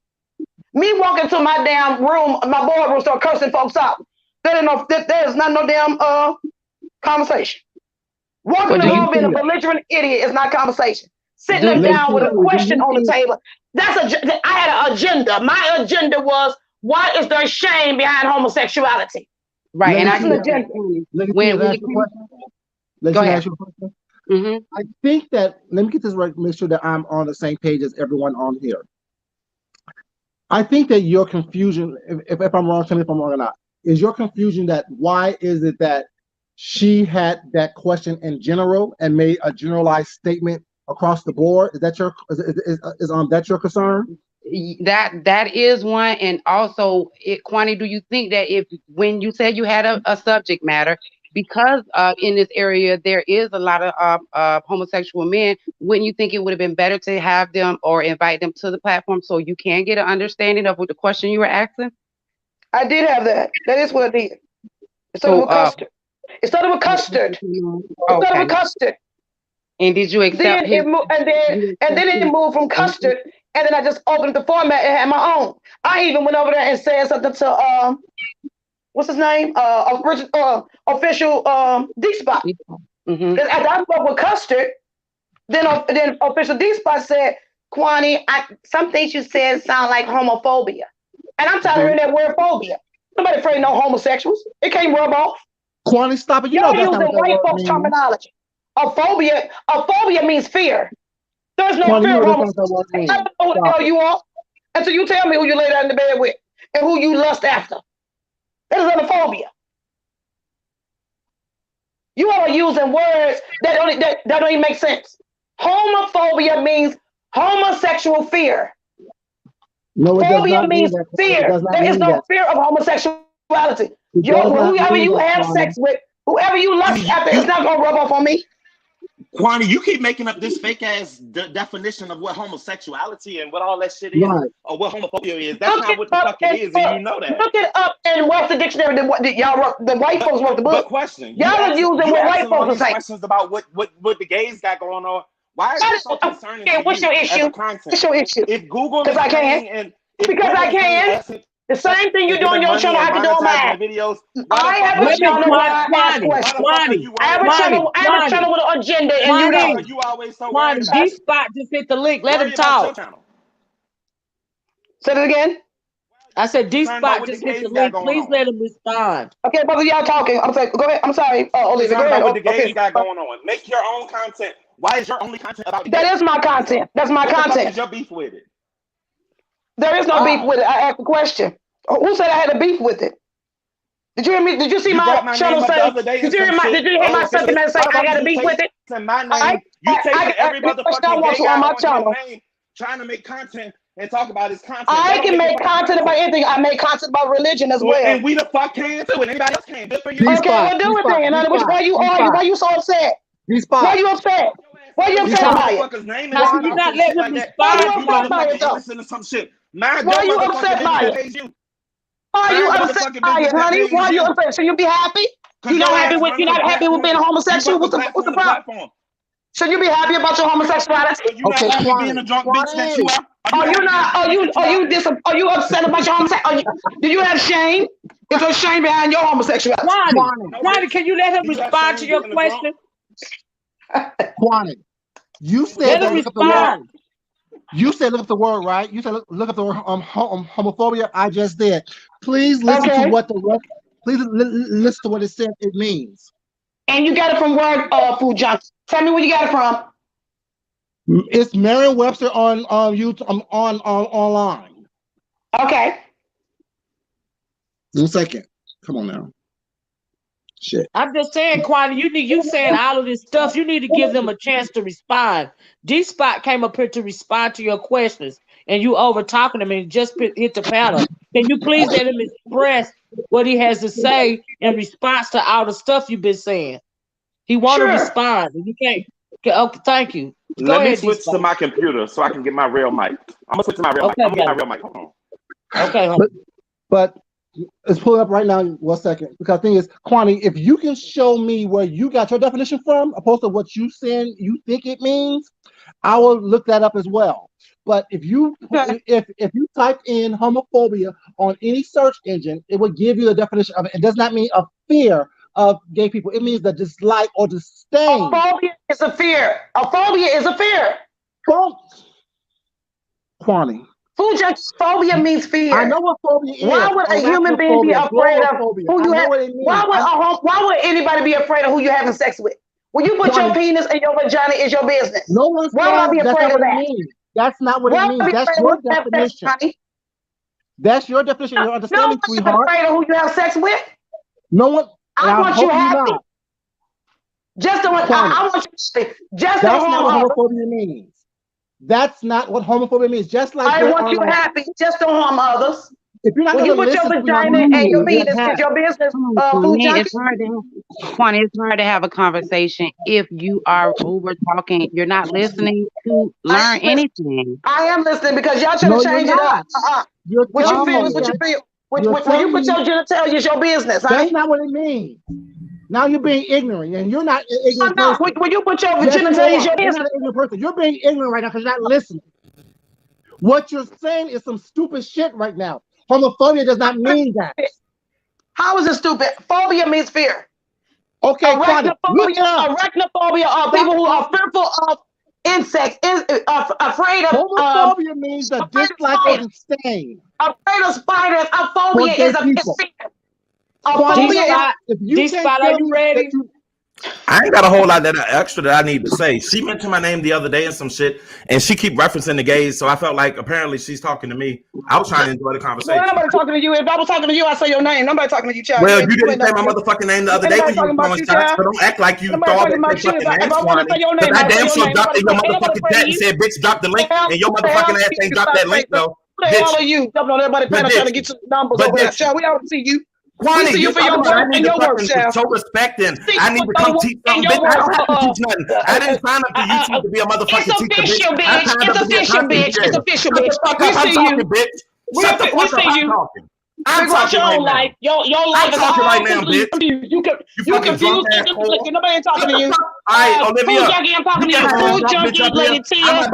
Me walk into my damn room, my boardroom, start cursing folks out. There is not no damn conversation. Walking Well, in do the you room being a feel? belligerent idiot is not conversation. Sitting Do them Lady down with a Tia, do question you on the feel? table. I had an agenda. My agenda was, why is there shame behind homosexuality? Right, and Lady I That's an Tia, get that. agenda. Kwani. Lady Tia, When ask it you a comes, question. Lady go Tia, ahead. ask you a question. Mm-hmm. I think that let me get this right. Make sure that I'm on the same page as everyone on here. I think that your confusion, if I'm wrong, tell me if I'm wrong or not. Is your confusion that why is it that she had that question in general and made a generalized statement across the board? Is that your that your concern? That is one, and also, Kwani, do you think that if when you said you had a subject matter, because in this area there is a lot of homosexual men, wouldn't you think it would have been better to have them or invite them to the platform so you can get an understanding of what the question you were asking? I did have that. That is what I did. It started So, with custard. It started with custard. It started with okay, custard. and did you accept Then his? it moved, You and then accept it his? moved from custard, and then I just opened the format and had my own. I even went over there and said something to what's his name? Official D Spot. Mm-hmm. After I spoke with custard, then official D Spot said, Kwani, some things you said sound like homophobia. And I'm tired of hearing that word phobia. Nobody afraid of no homosexuals. It can't rub off. Quantity, stop it. You know Y'all that's not using what that white word folks means. A phobia means fear. There's no Quantity, you fear know of that's not what that homosexuals. word I means. don't know who the Stop hell it. you are until you tell me who you lay down in the bed with and who you lust after. That is homophobia. You all are using words that don't even make sense. Homophobia means homosexual fear. No, it does Phobia not mean means that. It fear. does not There is mean no that. fear of homosexuality. It does not Whoever mean you that, have Quantity. sex with, whoever you lust You, after, it's you not gonna rub off on me. Kwani, you keep making up this fake ass definition of what homosexuality and what all that shit is, Right. or what homophobia is. That's Look not it what the up fuck it and is, and you know that. look it up in Webster Dictionary. The white folks wrote the But book. question, Y'all are using you what white asking all folks are these saying. questions about what the gays got going on. Why is this so concerning Okay, to what's you your as a issue? content? What's your issue? If Google Because is I can. paying and if Because I Google is paying can. us The same thing you and do on giving your money channel, and I can do on monetizing mine. the videos, why the I fuck have a are Wait a you minute, channel where worried? I ask Kwani, Why the questions. fuck are Kwani, you I worried have a about it? Kwani, channel. I have a Kwani, channel with an agenda, and you Why know. are Kwani, you always so worried Kwani, about G it? Spot just hit the link. Let him Worry about your talk. channel. Say it again. I said D Concerned about Spot what the just hit the gays got link. going Please on. let him respond. Okay, both of y'all talking. I'm sorry. Go ahead. I'm sorry, Olivia. Go Concerned ahead. about what the gays Okay. got going on. Make your own content. Why is your only content about the That gays? is my content. That's my What the fuck content. is your beef with it? There is no beef Wow. with it. I asked the question. Who said I had a beef with it? Did you hear me? Did you see You my brought my channel name up the say? other day Did and you hear some my? shit. Did you hear Oh, my officially, subject matter say why the I fuck got is a you beef with it? chasing my I name? You chasing every question I motherfucking want gay to on guy my on your channel. name, trying to make content and talk about his content. That I don't can make it make fucking content about content. anything. I make content about religion as well. And we the fuck can too, and anybody else can. Good for D you. Okay, spot. well D do it spot. then. D spot. Why you D argue? spot. Why you so upset? D Why spot. you upset? Your ass Why ain't you D gonna say upset a spot. by it? motherfucker's name and Can talk you about not some let shit him like that Why you respond, if you upset Kwani? by it motherfucking though? innocent or some shit. Mind your Why you motherfucking upset business by that it? pays you. Why you Mind your upset motherfucking by business it, that honey? pays Why you you. upset? So you be happy? Cause your ass You're run not from happy with being platform. a You homosexual? run from What's the platform to problem? platform. Should you be happy about your homosexuality? Cause you not Okay, happy being Quantity. a drunk bitch that you Quantity. are. Are you happy being the drunk bitch that you are? Are you upset about your homosexuality? Do you have shame? Is there shame behind your homosexuality? Kwani, No, Kwani, bitch. can you let him Do you have respond to shame your being a drunk? question? Quantity. You And what you said Let him that doing? look up the word. respond. You said look up the word, right? You said look up the word homophobia. I just did. Please listen to Okay. what the rest. Please listen to what it said. It means. And you got it from Word Food Junkie. Tell me where you got it from. It's Merriam-Webster on YouTube on online. Okay. 1 second. Come on now. Shit. I'm just saying, Quanny, you saying all of this stuff. You need to give them a chance to respond. D-Spot came up here to respond to your questions, and you over talking him and just hit the panel. Can you please let him express what he has to say in response to all the stuff you've been saying? He want to respond, and you can't. Okay, thank you. Go Let me ahead, switch D-Spot. to my computer so I can get my real mic. I'm gonna switch to my real mic. I'm gonna get my real mic. Hold on. Okay, but it's pulling up right now. 1 second, because the thing is, Kwani, if you can show me where you got your definition from, opposed to what you saying you think it means, I will look that up as well. But if you type in homophobia on any search engine, it will give you the definition of it. It does not mean a fear of gay people. It means the dislike or disdain. A phobia is a fear. A phobia is a fear. Kwani. Food junkie phobia means fear. I know what phobia is. Why would a human being be afraid of who you have? Why would anybody be afraid of who you're having sex with? When you put your penis in your vagina, is your business. No one's why would I be afraid of that? That's not what it means. That's your definition. That's your definition. Your understanding, sweetheart. No one's afraid of who you have sex with. No one. I want you happy. Just the one. I want you to just that's not what homophobia means. That's not what homophobia means. Just like I want you happy. Just don't harm others. If you're not when you put your vagina and your penis in your business, it's hard to have a conversation if you are over talking. You're not listening to learn anything. I am listening because y'all trying to change it up. What you feel is what you feel. When you put your genitalia, it's your business. That's not what it means. Now you're being ignorant, and you're not an ignorant person. When you put your genitalia, it's your business. You're not an ignorant person. You're being ignorant right now because you're not listening. What you're saying is some stupid shit right now. Homophobia does not mean that. How is it stupid? Phobia means fear. Okay, arachnophobia are people who are fearful of insects, afraid of. Homophobia means the dislike or disdain. Afraid of spiders. A phobia is a fear. D-Spot, are you ready? I ain't got a whole lot that extra that I need to say. She mentioned my name the other day and some shit, and she keep referencing the gays, so I felt like apparently she's talking to me. I was trying to enjoy the conversation. Well, nobody talking to you. If I was talking to you, I'd say your name. Nobody talking to you, child. Well, you didn't say my motherfucking name the other day when you were throwing shots, so don't act like you thought that your fucking name was because I damn sure dropped in your motherfucking chat and said, bitch, drop the link, and your motherfucking ass ain't dropped that link, though. All of you jumping on everybody's panel trying to get some numbers over there, child. We ought to see you. Kwani, you for your work and your work, child. So respecting. I need to come teach something. Bitch, I don't have to teach nothing. I didn't sign up to YouTube to be a motherfucking teacher, bitch. It's official, bitch. It's official, bitch. We see you, bitch. Shut the fuck up. I'm talking. I'm talking right now. Your life is talking right now, bitch. You confused. Nobody ain't talking to you. All right, Olivia. Food junkie, I'm talking to you. Food junkie, Lady Tia.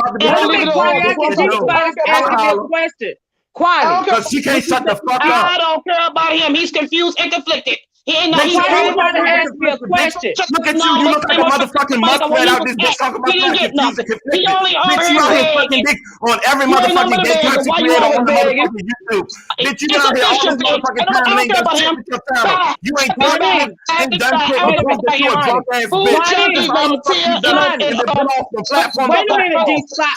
Quiet. Because she can't shut the fuck up. I don't care about him. He's confused and conflicted. He ain't not. He's trying to ask me a question. Look at you. You look like a motherfucking muskrat out this bitch talking about fucking confused and conflicted. He only bitch, you out here fucking dick on every motherfucking gay content creator on the motherfucking YouTube. Bitch, you out here all this motherfucking time and ain't done shit with your family. You ain't done shit. Ain't done shit with that you a drunk ass bitch. Wait a minute, D-Spot.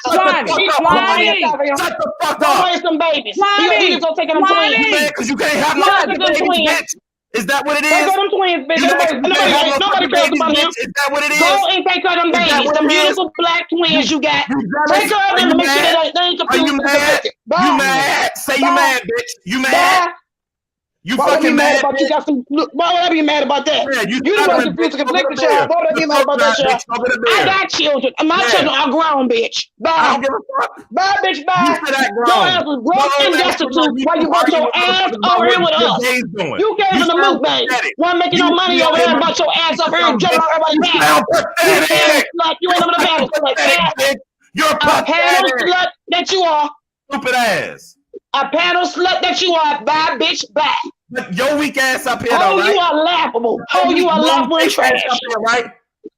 Shut the fuck up. Raise some babies. He's gonna take them twins. Because you can't have no babies, bitch. Is that what it is? Take them twins, bitch. Nobody cares about him. Is that what it is? Go and take her them babies. Them beautiful black twins you got. Take her and make sure they ain't confused. Are you mad? You mad? Say you mad, bitch. You mad? You fucking mad? About you got some. Why would I be mad about that? Yeah, you the one confused and conflicted, child. Why would I be mad about that, child? I got children. My children are grown, bitch. Bye. I don't give a fuck. Bye, bitch. Bye. Your ass was broke and destitute while you brought your ass over here with us. You gave them the move, baby. Wasn't making no money over there and brought your ass up here and jumping on everybody's ass. You ain't over the battle like that. You're a panel slut that you are. Stupid ass. A panel slut that you are. Bye, bitch. Bye. Your weak ass up here, though, right? You are laughable. You are laughable and trash. Right?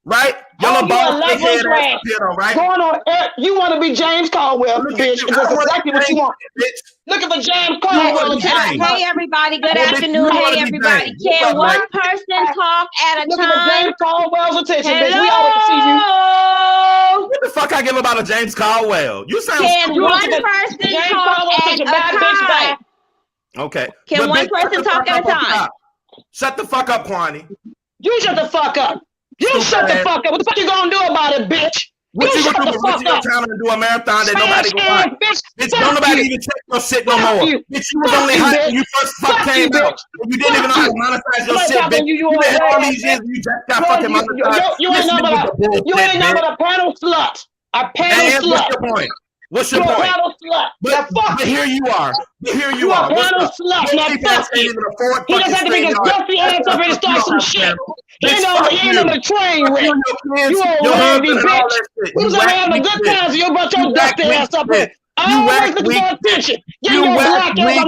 Right? You are laughable and trash. Right? Going on, you want to be James Caldwell, bitch. That's exactly what you want. Looking for James Caldwell. Hey, everybody. Good afternoon. Hey, everybody. Can one person talk at a time? Looking for James Caldwell's attention, bitch. We all want to see you. What the fuck I gotta give about a James Caldwell. You sound Can one person talk at a time? Okay. Can one person talk at a time? Shut the fuck up, Kwani. You shut the fuck up. You shut the fuck up. What the fuck you gonna do about it, bitch? What you gonna do? What you gonna try to do a marathon that nobody gonna watch? Bitch, don't nobody even check your shit no more. Bitch, you was only hot when you first came out. You didn't even know how to monetize your shit, bitch. You been here all these years, you just got fucking monetized. You ain't nothing but a panel slut. A panel slut. What's your point? What's your point? Panel slut. But here you are. You a panel slut. Now fuck you. He just had to make his dusty ass up and start some shit. He ain't on a train wreck. You old heavy bitch. We was having a good time, so you brought your dusty ass up here. Always looking for attention. You your black ass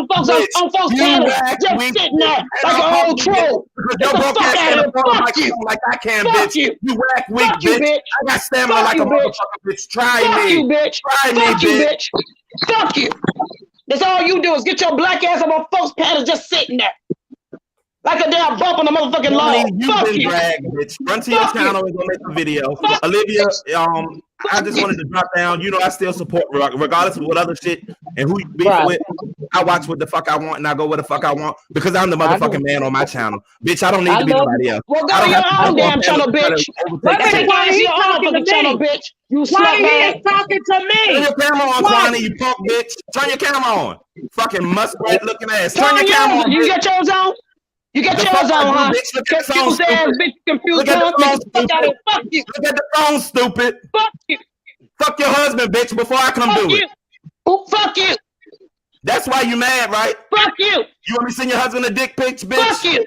on folks' panels, just sitting there like an old troll. Get the fuck out of here. Fuck you. Like I can, Fuck bitch. you. You whack weak, bitch. I got stamina like a motherfucker, bitch. Try Fuck me. you, bitch. Try me, Fuck you, bitch. bitch. Fuck you. That's all you do is get your black ass up on folks' panels just sitting there. Like a damn bump on the motherfucking lawn. You've been dragged, bitch. Run to your channel and go make a video. Olivia, I just wanted to drop down. You know, I still support, regardless of what other shit and who you beef with. I watch what the fuck I want and I go where the fuck I want because I'm the motherfucking man on my channel. Bitch, I don't need to be nobody else. Well, go to your own damn channel, bitch. Why is your own fucking channel, bitch? You slut man. Talking to me. Turn your camera on, Kwani, you punk bitch. Turn your camera on. Fucking muskrat looking ass. Turn your camera on. You got yours on? You got yours on, huh? Confused ass bitch, confused ass bitch. Fuck you. Look at the phone, stupid. Fuck you. Fuck your husband, bitch, before I come do it. Fuck you. That's why you mad, right? Fuck you. You want me to send your husband a dick pic, bitch? Fuck you.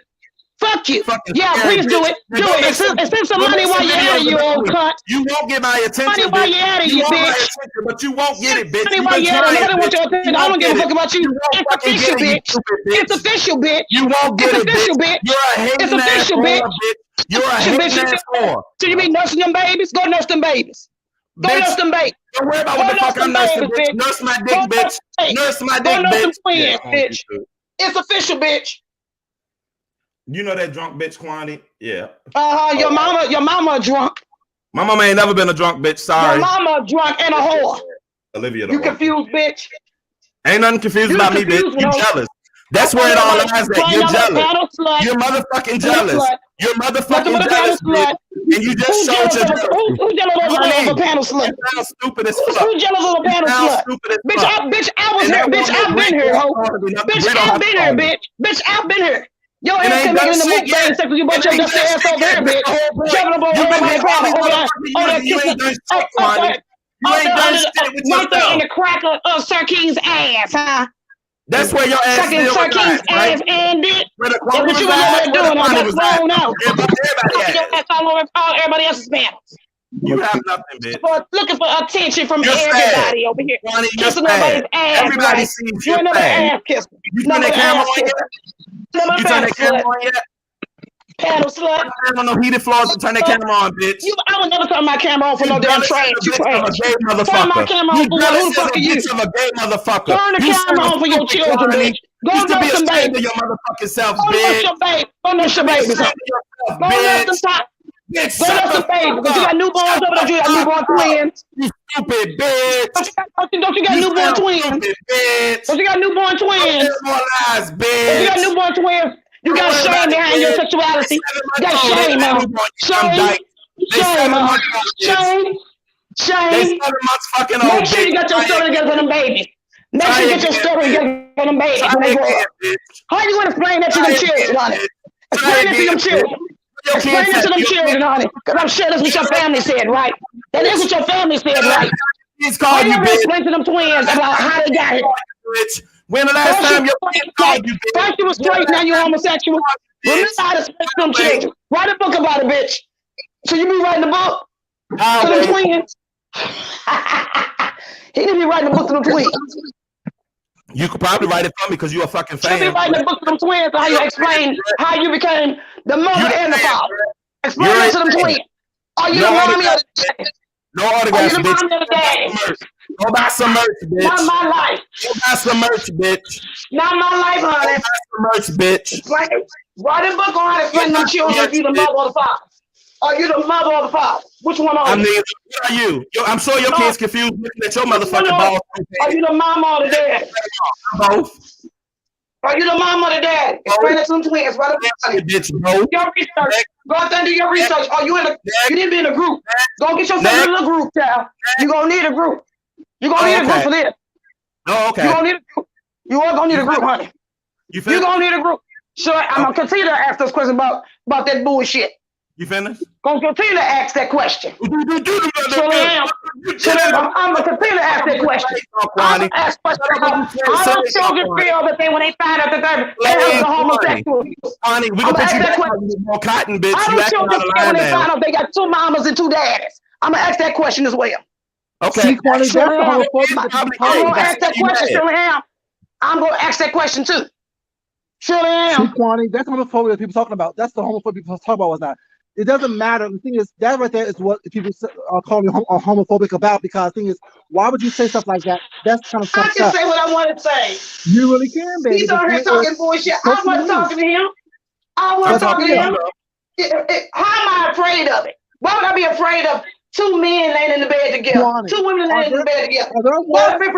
Fuck you. Fucking Yeah, scary, please do bitch. it. Do it. And send some money while you're at it, you old cunt. You won't get my attention, Money while you're at it, you want my bitch. attention, but you won't get it, bitch. Money while you're at it. Nobody wants your attention. I don't give a fuck about you. It's official, bitch. It's official, bitch. You won't get it, bitch. You're a hating ass official, bitch. bitch. You're a hating ass whore. So you be nursing them babies? Go nurse them babies. Go nurse them babies. Don't worry about what the fuck I'm nursing, bitch. Nurse my dick, bitch. Nurse my dick, bitch. Bitch. It's official, bitch. You know that drunk bitch, Kwani? Yeah. Your mama drunk. My mama ain't never been a drunk bitch. Sorry. Your mama drunk and a whore. Olivia, you confused, bitch. Ain't nothing confused about me, bitch. You jealous. That's where it all lies at. You're jealous. You're motherfucking jealous. You're motherfucking jealous, bitch. And you just showed your jealousy. Who's jealous of a panel slut? You sound stupid as fuck. Who's jealous of a panel slut? Bitch, I was here. Bitch, I've been here, ho. Bitch, I've been here, bitch. Bitch, I've been here. Your ass can make it in the mukbang section. You brought your dusty ass over here, bitch. Jumping up over everybody's problem over there kissing. You ain't done shit with yourself. Right there in the crack of Sir King's ass, huh? That's where your ass is. Sir King's ass and it. That's what you were over there doing. I got thrown out. Your ass all over everybody else's panels. You have nothing, bitch. Looking for attention from everybody over here. Kissing everybody's ass. Everybody sees you. You're another ass kisser. You turn that camera on yet? You turn that camera on yet? Panel slut. I don't know heated floors to turn that camera on, bitch. I would never turn my camera on for no damn trash. You trash. Turn my camera on for who the fuck are you? I'm a gay motherfucker. Turn the camera on for your children, bitch. Go nurse some babies. Your motherfucking self, bitch. Go nurse your baby. Go nurse your babies. Go nurse some top. Bitch, go nurse some babies. But you got newborns over there. You got newborn twins. You stupid bitch. Don't you got newborn twins? Don't you got newborn twins? More lies, bitch. Don't you got newborn twins? You got shame behind your sexuality. You got shame, man. Shame. Shame, man. Shame. Shame. Make sure you got your story together for them babies. Make sure you get your story together for them babies when they grow up. How you want to explain that to them children, honey? Explain it to them children. Explain it to them children, honey. Because I'm sure that's what your family said, right? That is what your family said, right? He's called you, bitch. Explain to them twins about how they got here. When the last time your kid called you, bitch? First you was straight, now you homosexual. Remember how to speak to them children. Write a book about it, bitch. So you be writing a book to them twins? He didn't be writing a book to them twins. You could probably write it for me because you're a fucking fan. You be writing a book to them twins so how you explain how you became the mother and the father. Explain that to them twins. Are you the mommy or the daddy? No autographs, bitch. Are you the mommy or the daddy? Go buy some merch, bitch. Not my life. Go buy some merch, bitch. Not my life, honey. Go buy some merch, bitch. Write a book on how to explain them children if you the mother or the father. Are you the mother or the father? Which one are you? I'm neither. What are you? I'm sure your kids confused looking at your motherfucking balls. Are you the mama or the dad? Both. Are you the mama or the dad? Explain it to them twins. Right up. Bitch, both. Your research. Go out there and do your research. Are you in a? You didn't be in a group. Go get yourself in a little group, child. You gonna need a group. You gonna need a group for this. Oh, okay. You gonna need a group. You are gonna need a group, honey. You gonna need a group. Sure, I'm gonna continue to ask those questions about that bullshit. You finished? Gonna continue to ask that question. Sure am. I'm gonna continue to ask that question. I'm gonna ask questions about how the children feel that when they find out that they're homosexual. Honey, we gonna put you back on more cotton, bitch. How the children feel when they find out they got 2 mamas and 2 daddies? I'm gonna ask that question as well. Okay. I'm gonna ask that question, Shirley Ham. I'm gonna ask that question too. Shirley Ham. That's homophobia that people talking about. That's the homophobia people talk about. Now, it doesn't matter. The thing is, that right there is what people are calling homophobic about. Because the thing is, why would you say stuff like that? That's kind of I can say what I want to say. You really can, baby. He's on here talking bullshit. I wasn't talking to him. I wasn't talking to him. How am I afraid of it? Why would I be afraid of 2 men laying in the bed together? 2 women laying in the bed together. Why the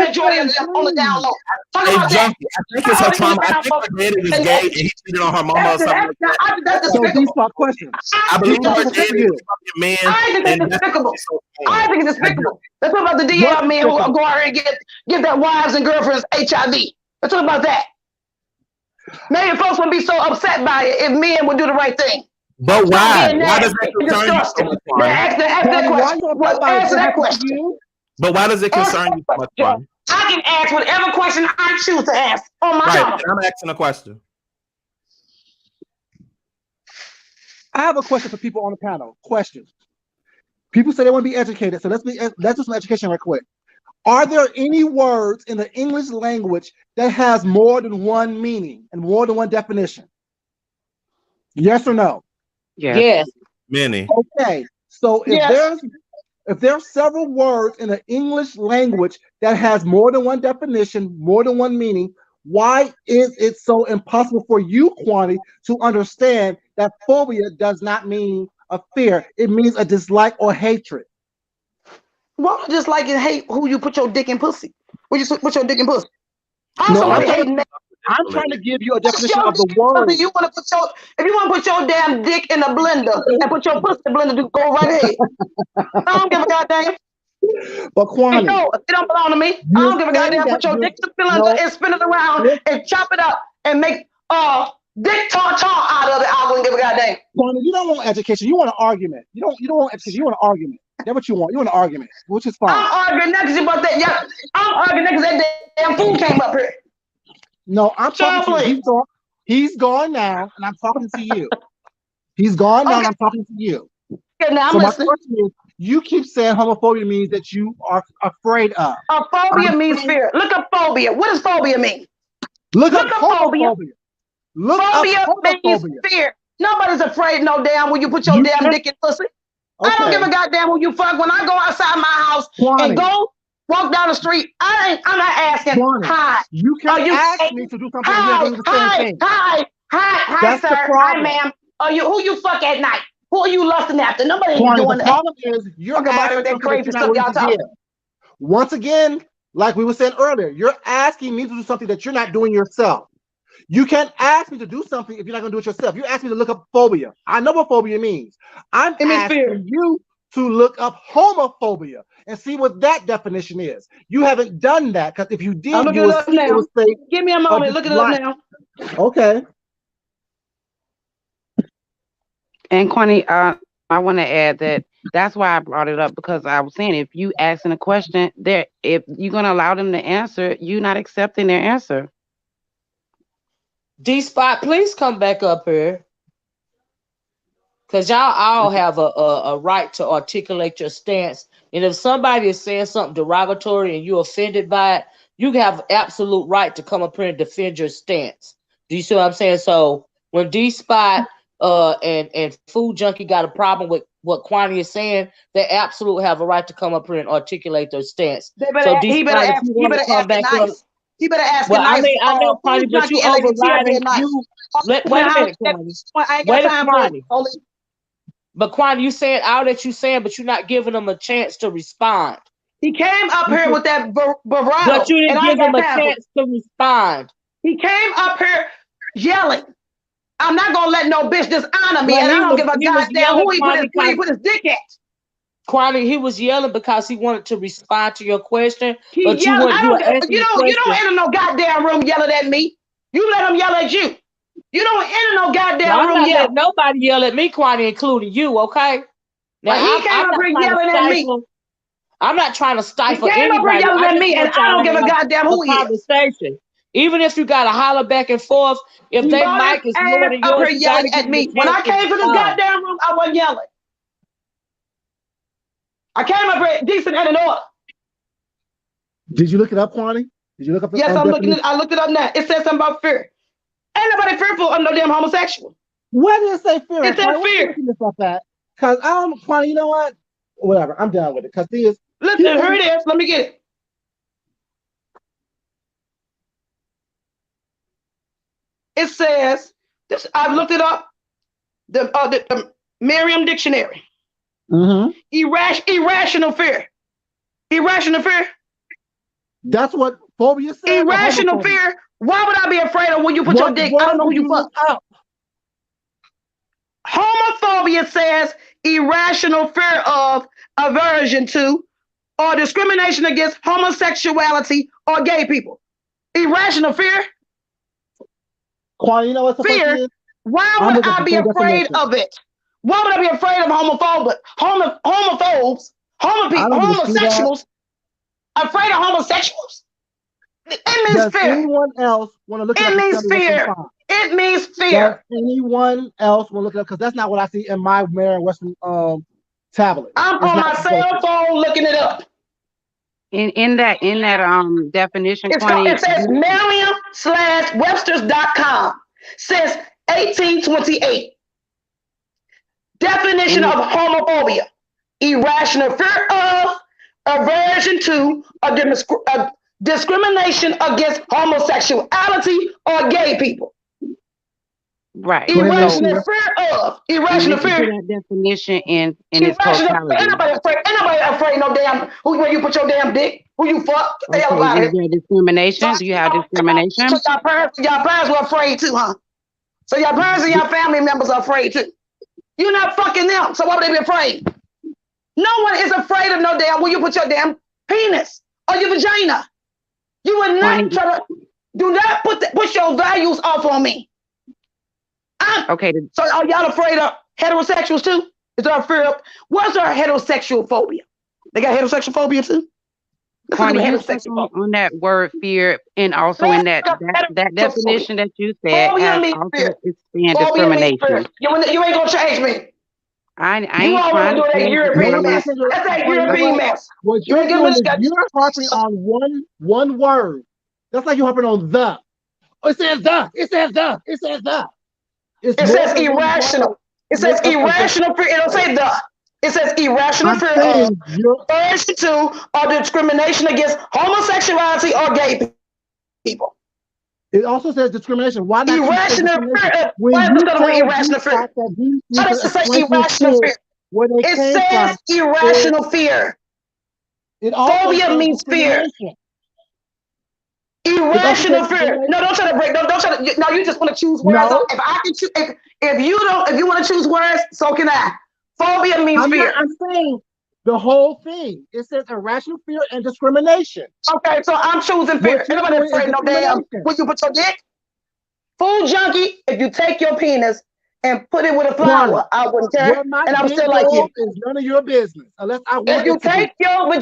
majority on the down low? Talk about that. I think it's her trauma. I think her daddy was gay and he cheated on her mama or something like that. That's despicable. I believe her daddy was a man. I think that's despicable. I think it's despicable. Let's talk about the DL men who go out here and give their wives and girlfriends HIV. Let's talk about that. Maybe folks would be so upset by it if men would do the right thing. But why? Why does that concern you so much? Ask that question. But why does it concern you so much? I can ask whatever question I choose to ask on my channel. I'm asking a question. I have a question for people on the panel. Questions. People say they want to be educated, so let's do some education right quick. Are there any words in the English language that has more than one meaning and more than one definition? Yes or no? Yes. Many. Okay. So if there's several words in the English language that has more than one definition, more than one meaning, why is it so impossible for you, Kwani, to understand that phobia does not mean a fear? It means a dislike or hatred. Why dislike and hate who you put your dick in pussy? Where you put your dick in pussy? I'm trying to give you a definition of the word. If you want to put your damn dick in a blender and put your pussy in the blender, go right ahead. I don't give a goddamn. But Kwani, it don't belong to me. I don't give a goddamn. Put your dick in the blender and spin it around and chop it up and make dick tartar out of it. I wouldn't give a goddamn. Kwani, you don't want education. You want an argument. You don't want education. You want an argument. That's what you want. You want an argument, which is fine. I'm arguing next about that. Yeah, I'm arguing next that damn fool came up here. No, I'm talking to you. He's gone now, and I'm talking to you. He's gone now, and I'm talking to you. Okay, now so my question is, you keep saying homophobia means that you are afraid of. Phobia means fear. Look up phobia. What does phobia mean? Look up homophobia. Phobia means fear. Nobody's afraid no damn when you put your damn dick in pussy. Okay. I don't give a goddamn who you fuck. When I go outside my house and go walk down the street, I'm not asking. Hi. You can't ask me to do something. Hi, sir. Hi, ma'am. Who you fuck at night? Who are you lusting after? Nobody ain't doing that. The problem is you're asking that crazy stuff y'all talking. Once again, like we were saying earlier, you're asking me to do something that you're not doing yourself. You can't ask me to do something if you're not going to do it yourself. You asked me to look up phobia. I know what phobia means. I'm asking you to look up homophobia and see what that definition is. You haven't done that, because if you did, I'm looking it up now. Give me a moment. Look it up now. Okay. And Kwani, I want to add that's why I brought it up, because I was saying if you asking a question, if you're going to allow them to answer, you're not accepting their answer. D-Spot, please come back up here. Because y'all all have a right to articulate your stance. And if somebody is saying something derogatory and you're offended by it, you have absolute right to come up here and defend your stance. Do you see what I'm saying? So when D-Spot and Food Junkie got a problem with what Kwani is saying, they absolutely have a right to come up here and articulate their stance. He better ask nice. He better ask well, I know, Kwani, but you overriding Wait a minute, Kwani. I ain't got time for it. But Kwani, you saying all that you saying, but you're not giving them a chance to respond. He came up here with that bravado, but you didn't give him a chance to respond. He came up here yelling. I'm not gonna let no bitch dishonor me, and I don't give a goddamn who he put his dick at. Kwani, he was yelling because he wanted to respond to your question. You don't enter no goddamn room yelling at me. You let him yell at you. You don't enter no goddamn room yelling. I'm not letting nobody yell at me, Kwani, including you, okay? Now he came up here yelling at me. I'm not trying to stifle anybody. He came up here yelling at me, and I don't give a goddamn who he is. Even if you got to holler back and forth, if they mic is lower than yours, you yelling at me. When I came to this goddamn room, I wasn't yelling. I came up here decent and in order. Did you look it up, Kwani? Did you look up? Yes, I looked it up now. It says something about fear. Ain't nobody fearful of no damn homosexual. Where did it say fear? It said fear. Because I don't, Kwani, you know what? Whatever, I'm done with it. Because listen, here it is. Let me get it. It says this. I've looked it up. The Merriam Dictionary. Mm-hmm. Irrational fear. Irrational fear. That's what phobia says. Irrational fear. Why would I be afraid of when you put your dick? I don't know who you fuck. Homophobia says irrational fear of, aversion to, or discrimination against homosexuality or gay people. Irrational fear. Kwani, you know what's the fear? Why would I be afraid of it? Why would I be afraid of homophobes, homosexuals? Afraid of homosexuals? It means fear. Anyone else want to look at it? It means fear. It means fear. Does anyone else want to look it up? Because that's not what I see in my Merriam-Webster tablet. I'm on my cell phone looking it up. In that definition, it says Merriam/Webster's.com. Says 1828. Definition of homophobia: irrational fear of, aversion to, or discrimination against homosexuality or gay people. Right. Irrational fear of. Irrational fear. That definition in its totality. Anybody afraid no damn where you put your damn dick? Who you fuck? Okay, is there discrimination? Do you have discrimination? So y'all parents were afraid too, huh? So your parents and your family members are afraid too. You're not fucking them, so why would they be afraid? No one is afraid of no damn where you put your damn penis or your vagina. You would not try to do not push your values off on me. Okay. So are y'all afraid of heterosexuals too? Is there a fear of what's our heterosexual phobia? They got heterosexual phobia too? On that word fear, and also in that definition that you said, also expand discrimination. You ain't gonna change me. I ain't trying to change European mess. That's that European mess. What you're doing is you're harping on one word. That's like you're harping on the. It says the. It says the. It says the. It says irrational. It says irrational fear. It don't say the. It says irrational fear of, aversion to, or discrimination against homosexuality or gay people. It also says discrimination. Why not? Irrational fear. Why is it going to be irrational fear? Why does it say irrational fear? It says irrational fear. Phobia means fear. Irrational fear. No, don't try to break. Don't try to. No, you just want to choose words. No. If I can choose, if you want to choose words, so can I. Phobia means fear. I'm saying the whole thing. It says irrational fear and discrimination. Okay, so I'm choosing fear. Nobody afraid no damn. When you put your dick, food junkie. If you take your penis and put it with a flower, I wouldn't care, and I'm still like you. It's none of your business unless I want. If you take your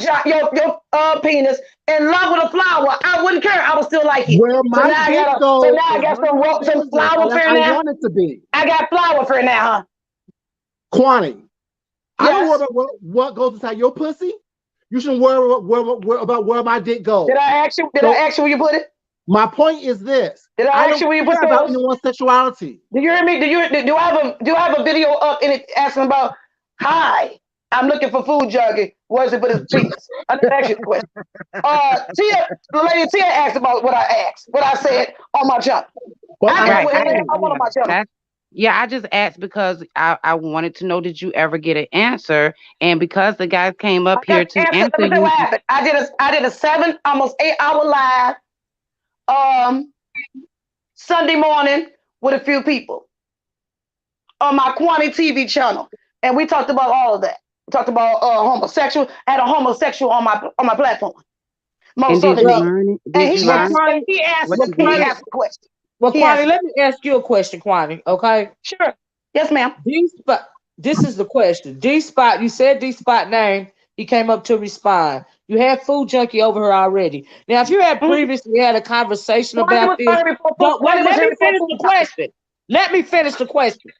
penis and love with a flower, I wouldn't care. I would still like you. Where my dick goes, so now I got some flower fear now. I want it to be. I got flower fear now, huh? Kwani, I don't worry about what goes inside your pussy. You shouldn't worry about where my dick goes. Did I ask you? Did I ask you where you put it? My point is this. Did I ask you where you put it? About anyone's sexuality. Do you hear me? Do I have a video up in it asking about hi? I'm looking for food junkie. Where's it for this penis? I didn't ask you the question. The lady Tia asked about what I said on my jump. I just asked because I wanted to know, did you ever get an answer? And because the guys came up here to answer you. What happened. I did a 7, almost 8 hour live Sunday morning with a few people on my Kwani TV channel. And we talked about all of that. We talked about homosexual. I had a homosexual on my platform. Most of it. He asked a question. Well, Kwani, let me ask you a question, Kwani, okay? Sure. Yes, ma'am. This is the question. D-Spot, you said D-Spot name. He came up to respond. You had Food Junkie over here already. Now, if you had previously had a conversation about this, let me finish the question. Let me finish the question.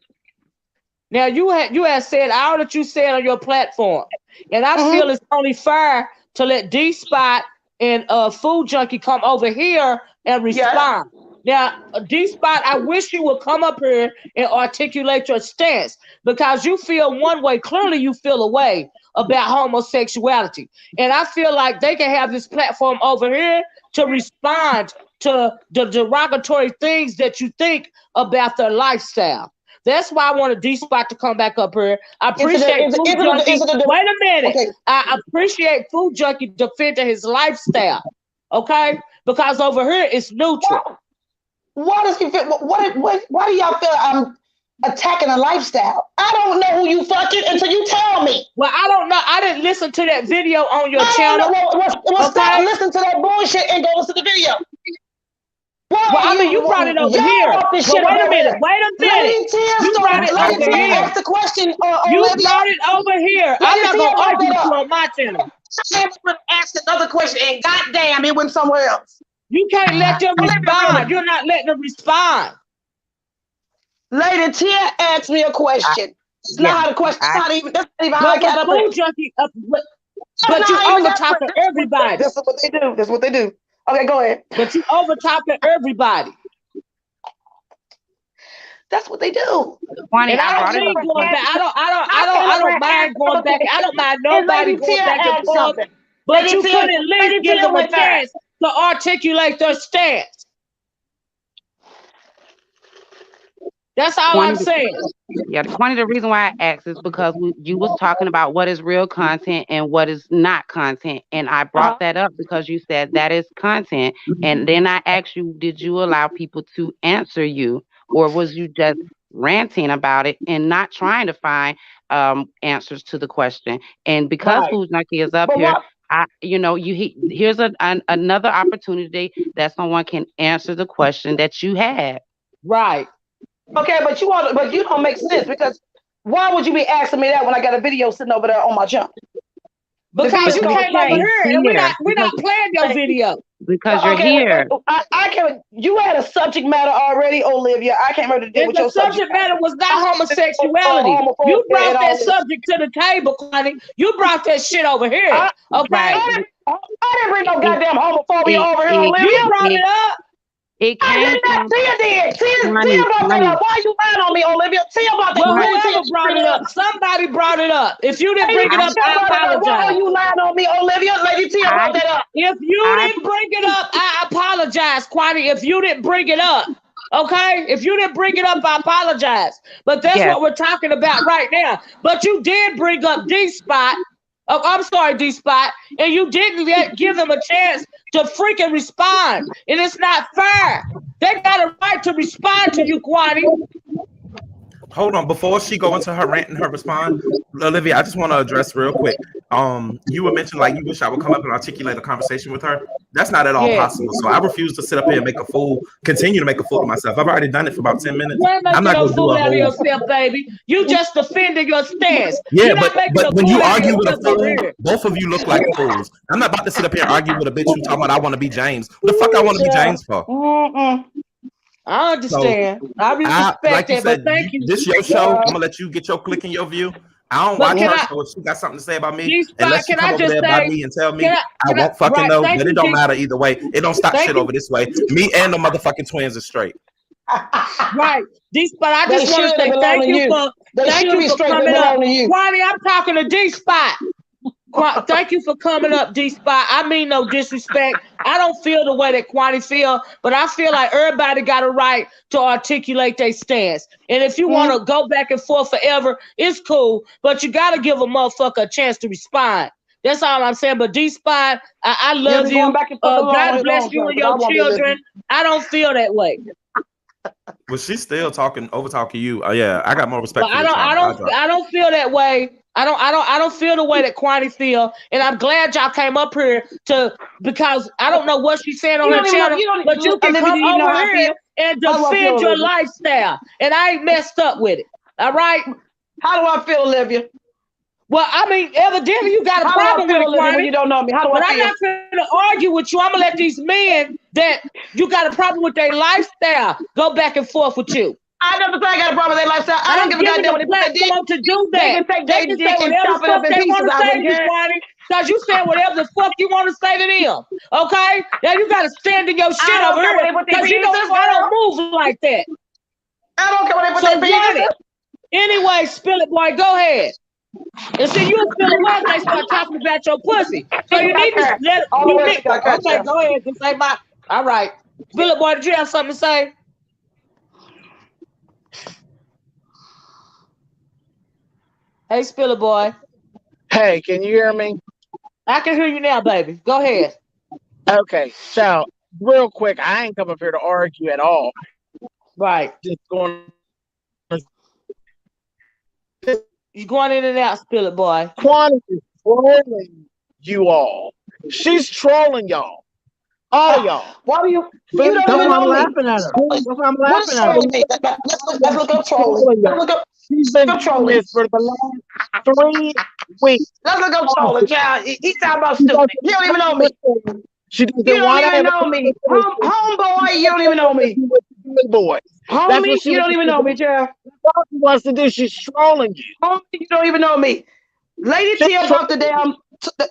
Now, you had said all that you said on your platform, and I feel it's only fair to let D-Spot and Food Junkie come over here and respond. Now, D-Spot, I wish you would come up here and articulate your stance, because you feel one way. Clearly, you feel a way about homosexuality. And I feel like they can have this platform over here to respond to the derogatory things that you think about their lifestyle. That's why I wanted D-Spot to come back up here. I appreciate Food Junkie. Wait a minute. Okay. I appreciate Food Junkie defending his lifestyle, okay? Because over here, it's neutral. Why does he feel? Why do y'all feel I'm attacking a lifestyle? I don't know who you fucking until you tell me. Well, I don't know. I didn't listen to that video on your channel. Stop listening to that bullshit and go listen to the video. You brought it over here. Wait a minute. Lady Tia asked the question. You brought it over here. I'm not going to argue with you on my channel. I asked another question, and goddamn, it went somewhere else. You can't let them respond. You're not letting them respond. Lady Tia asked me a question. It's not how the question. That's not even how I got up there. But you over talking everybody. That's what they do. Okay, go ahead. But you over talking everybody. That's what they do. And I don't mind going back. I don't mind nobody going back and forth. But you could at least give them a chance to articulate their stance. That's all I'm saying. Yeah, one of the reasons why I asked is because you was talking about what is real content and what is not content. And I brought that up because you said that is content. And then I asked you, did you allow people to answer you? Or was you just ranting about it and not trying to find answers to the question? And because Food Junkie is up here, here's another opportunity that someone can answer the question that you had. Right. Okay, but you don't make sense, because why would you be asking me that when I got a video sitting over there on my jump? Because you came over here and we're not playing your video. Because you're here. I can't. You had a subject matter already, Olivia. I can't remember to deal with your subject matter was not homosexuality. You brought that subject to the table, Connie. You brought that shit over here. Okay. I didn't bring no goddamn homophobia over here, Olivia. You brought it up. Tia did. Tia brought that up. Why are you lying on me, Olivia? Tia brought that up. Whoever brought it up. Somebody brought it up. If you didn't bring it up, I apologize. Why are you lying on me, Olivia? Lady Tia brought that up. If you didn't bring it up, I apologize, Kwani. If you didn't bring it up. Okay? If you didn't bring it up, I apologize. But that's what we're talking about right now. But you did bring up D-Spot. Oh, I'm sorry, D-Spot. And you didn't give them a chance to freaking respond. And it's not fair. They got a right to respond to you, Kwani. Hold on, before she go into her rant and her response, Olivia, I just want to address real quick. You were mentioning like you wish I would come up and articulate a conversation with her. That's not at all possible. So I refuse to sit up here and continue to make a fool of myself. I've already done it for about 10 minutes. I'm not going to do a whole yourself, baby. You just defending your stance. Yeah, but when you argue with a fool, both of you look like fools. I'm not about to sit up here and argue with a bitch who talking about I want to be James. What the fuck I want to be James for? I understand. So, I respect like that, but thank you. This your show. I'm gonna let you get your click and your view. I don't watch her show. If she got something to say about me, unless she come over there by me and tell me, I won't fucking know. But it don't matter either way. It don't stop shit over this way. Me and the motherfucking twins are straight. Right. But I just want to say thank you for Thank you for coming up. Kwani, I'm talking to D-Spot. Thank you for coming up, D-Spot. I mean no disrespect. I don't feel the way that Kwani feel, but I feel like everybody got a right to articulate their stance. And if you want to go back and forth forever, it's cool, but you got to give a motherfucker a chance to respond. That's all I'm saying. But D-Spot, I love you. God bless you and your children. I don't feel that way. Well, she's still over talking you. Yeah, I got more respect. But I don't feel that way. I don't feel the way that Kwani feel, and I'm glad y'all came up here because I don't know what she's saying on her channel, but you can come over here and defend your lifestyle, and I ain't messed up with it. All right? How do I feel, Olivia? Well, I mean, evidently you got a problem with it, Kwani. When you don't know me. How do I feel? I'm not going to argue with you. I'm going to let these men that you got a problem with their lifestyle go back and forth with you. I never say I got a problem with their lifestyle. I don't give a goddamn what they want to do that. They can say whatever the fuck they want to say to you, Kwani, because you said whatever the fuck you want to say to them. Okay? Now you got to stand in your shit over here because you know I don't move like that. I don't care what they put their pieces. Anyway, spill it, boy. Go ahead. And see, you spill it once they start talking about your pussy. So you need to let it. Okay, go ahead. Just say my. All right. Spill it, boy. Did you have something to say? Hey, Spiller boy. Hey, can you hear me? I can hear you now, baby. Go ahead. Okay, so real quick, I ain't come up here to argue at all. Right. Just going. You going in and out, Spiller boy. Kwani is trolling you all. She's trolling y'all. All y'all. Why do you? You don't even know me. Laughing at her. That's why I'm laughing at her. Let's look up trolling. Let's look up. She's been doing this for the last 3 weeks. Let's look up trolling, child. He's talking about stupid. You don't even know me. You don't even know me. Homeboy, you don't even know me. Boy. Homie, you don't even know me, child. That's what she wants to do. She's trolling you. Homie, you don't even know me. Lady Tia about the damn.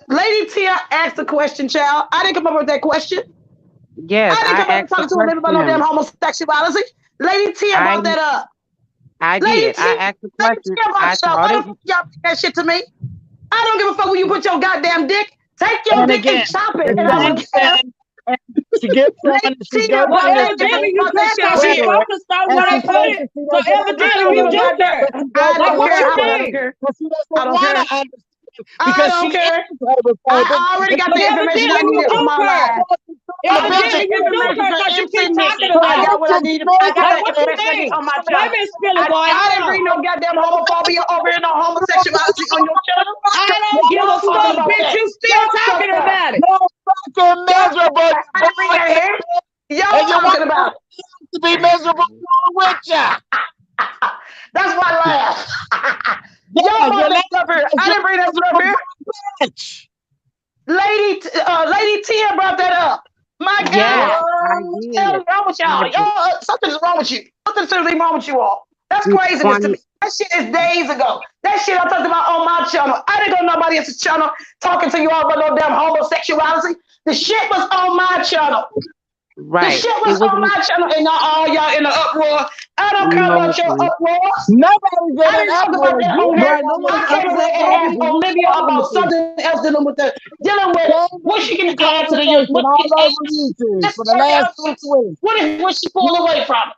Lady Tia asked the question, child. I didn't come up with that question. Yes, I didn't come up talking to her about no damn homosexuality. Lady Tia brought that up. I did. I asked the question. Why the fuck y'all put that shit to me? I don't give a fuck when you put your goddamn dick. Take your dick and chop it. And I don't care. To get someone to go well, evidently you got that shit focused on where they put it. So evidently you do care. I don't care. I don't care. Because I don't care. I already got the information I needed for my life. Evidently you do care because you keep talking about I got what I needed. I got the information on my channel. I didn't bring no goddamn homophobia over here, no homosexuality on your channel. I don't give a fuck, bitch. You still talking about it. Fucking miserable. I didn't bring that here. Y'all talking about to be miserable with ya. That's why I laugh. Y'all brought that stuff here. I didn't bring that stuff here. Lady Tia brought that up. My God. Yeah, something's wrong with y'all. Something's wrong with you. Something's seriously wrong with you all. That's craziness to me. That shit is days ago. That shit I talked about on my channel. I didn't go to nobody else's channel talking to you all about no damn homosexuality. The shit was on my channel. Right. The shit was on my channel, and not all y'all in the uproar. I don't care about your uproar. Nobody's I didn't talk about that on here. I came over and asked Olivia about something else dealing with what she can add to the youth. For the last 6 weeks. What was she pulled away from?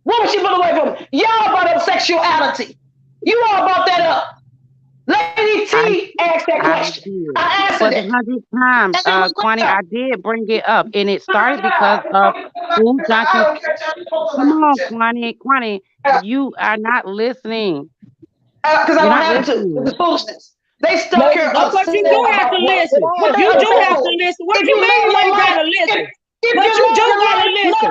What was she pulled away from? Y'all brought up sexuality. You all brought that up. Lady T asked that question. I answered it 100 times. Kwani, I did bring it up, and it started because of who Johnson. Come on, Kwani, you are not listening. Because I don't have to. It's foolishness. They stuck here. But you do have to listen. You do have to listen. What you mean you ain't got to listen? But you do got to listen.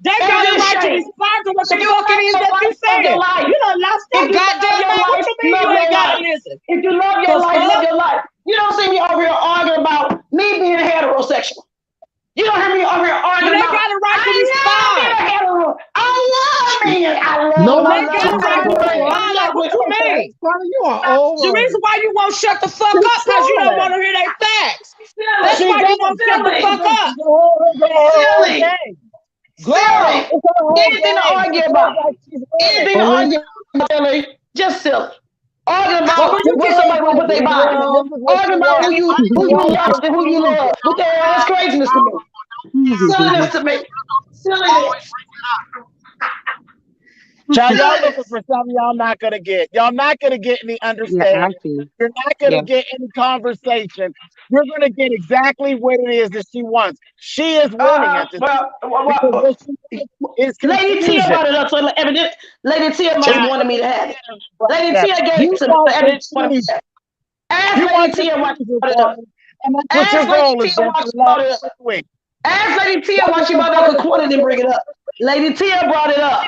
They got the right to respond to what the fuck it is that you saying. You done lost that goddamn mind. What you mean you ain't got to listen? If you love your life, love your life. You don't see me over here arguing about me being heterosexual. You don't hear me over here arguing about. They got the right to respond. I love being a hetero. I love no, they got the right to respond. Like what you mean? You are over. The reason why you won't shut the fuck up because you don't want to hear their facts. That's why you won't shut the fuck up. Silly. Silly. Anything to argue about. Anything to argue about, Silly. Just silly. Arguing about what somebody want to put their body. Arguing about who you love and who you love. What the hell? That's craziness to me. Silliness to me. Silliness. Child, y'all looking for something y'all not gonna get. Y'all not gonna get any understanding. You're not gonna get any conversation. You're gonna get exactly what it is that she wants. She is winning at this. Lady Tia brought it up, so Lady Tia must have wanted me to have it. Lady Tia gave it to me. Ask Lady Tia why she brought it up. Ask Lady Tia why she brought it up. Ask Lady Tia why she brought it up, because Quanta didn't bring it up. Lady Tia brought it up.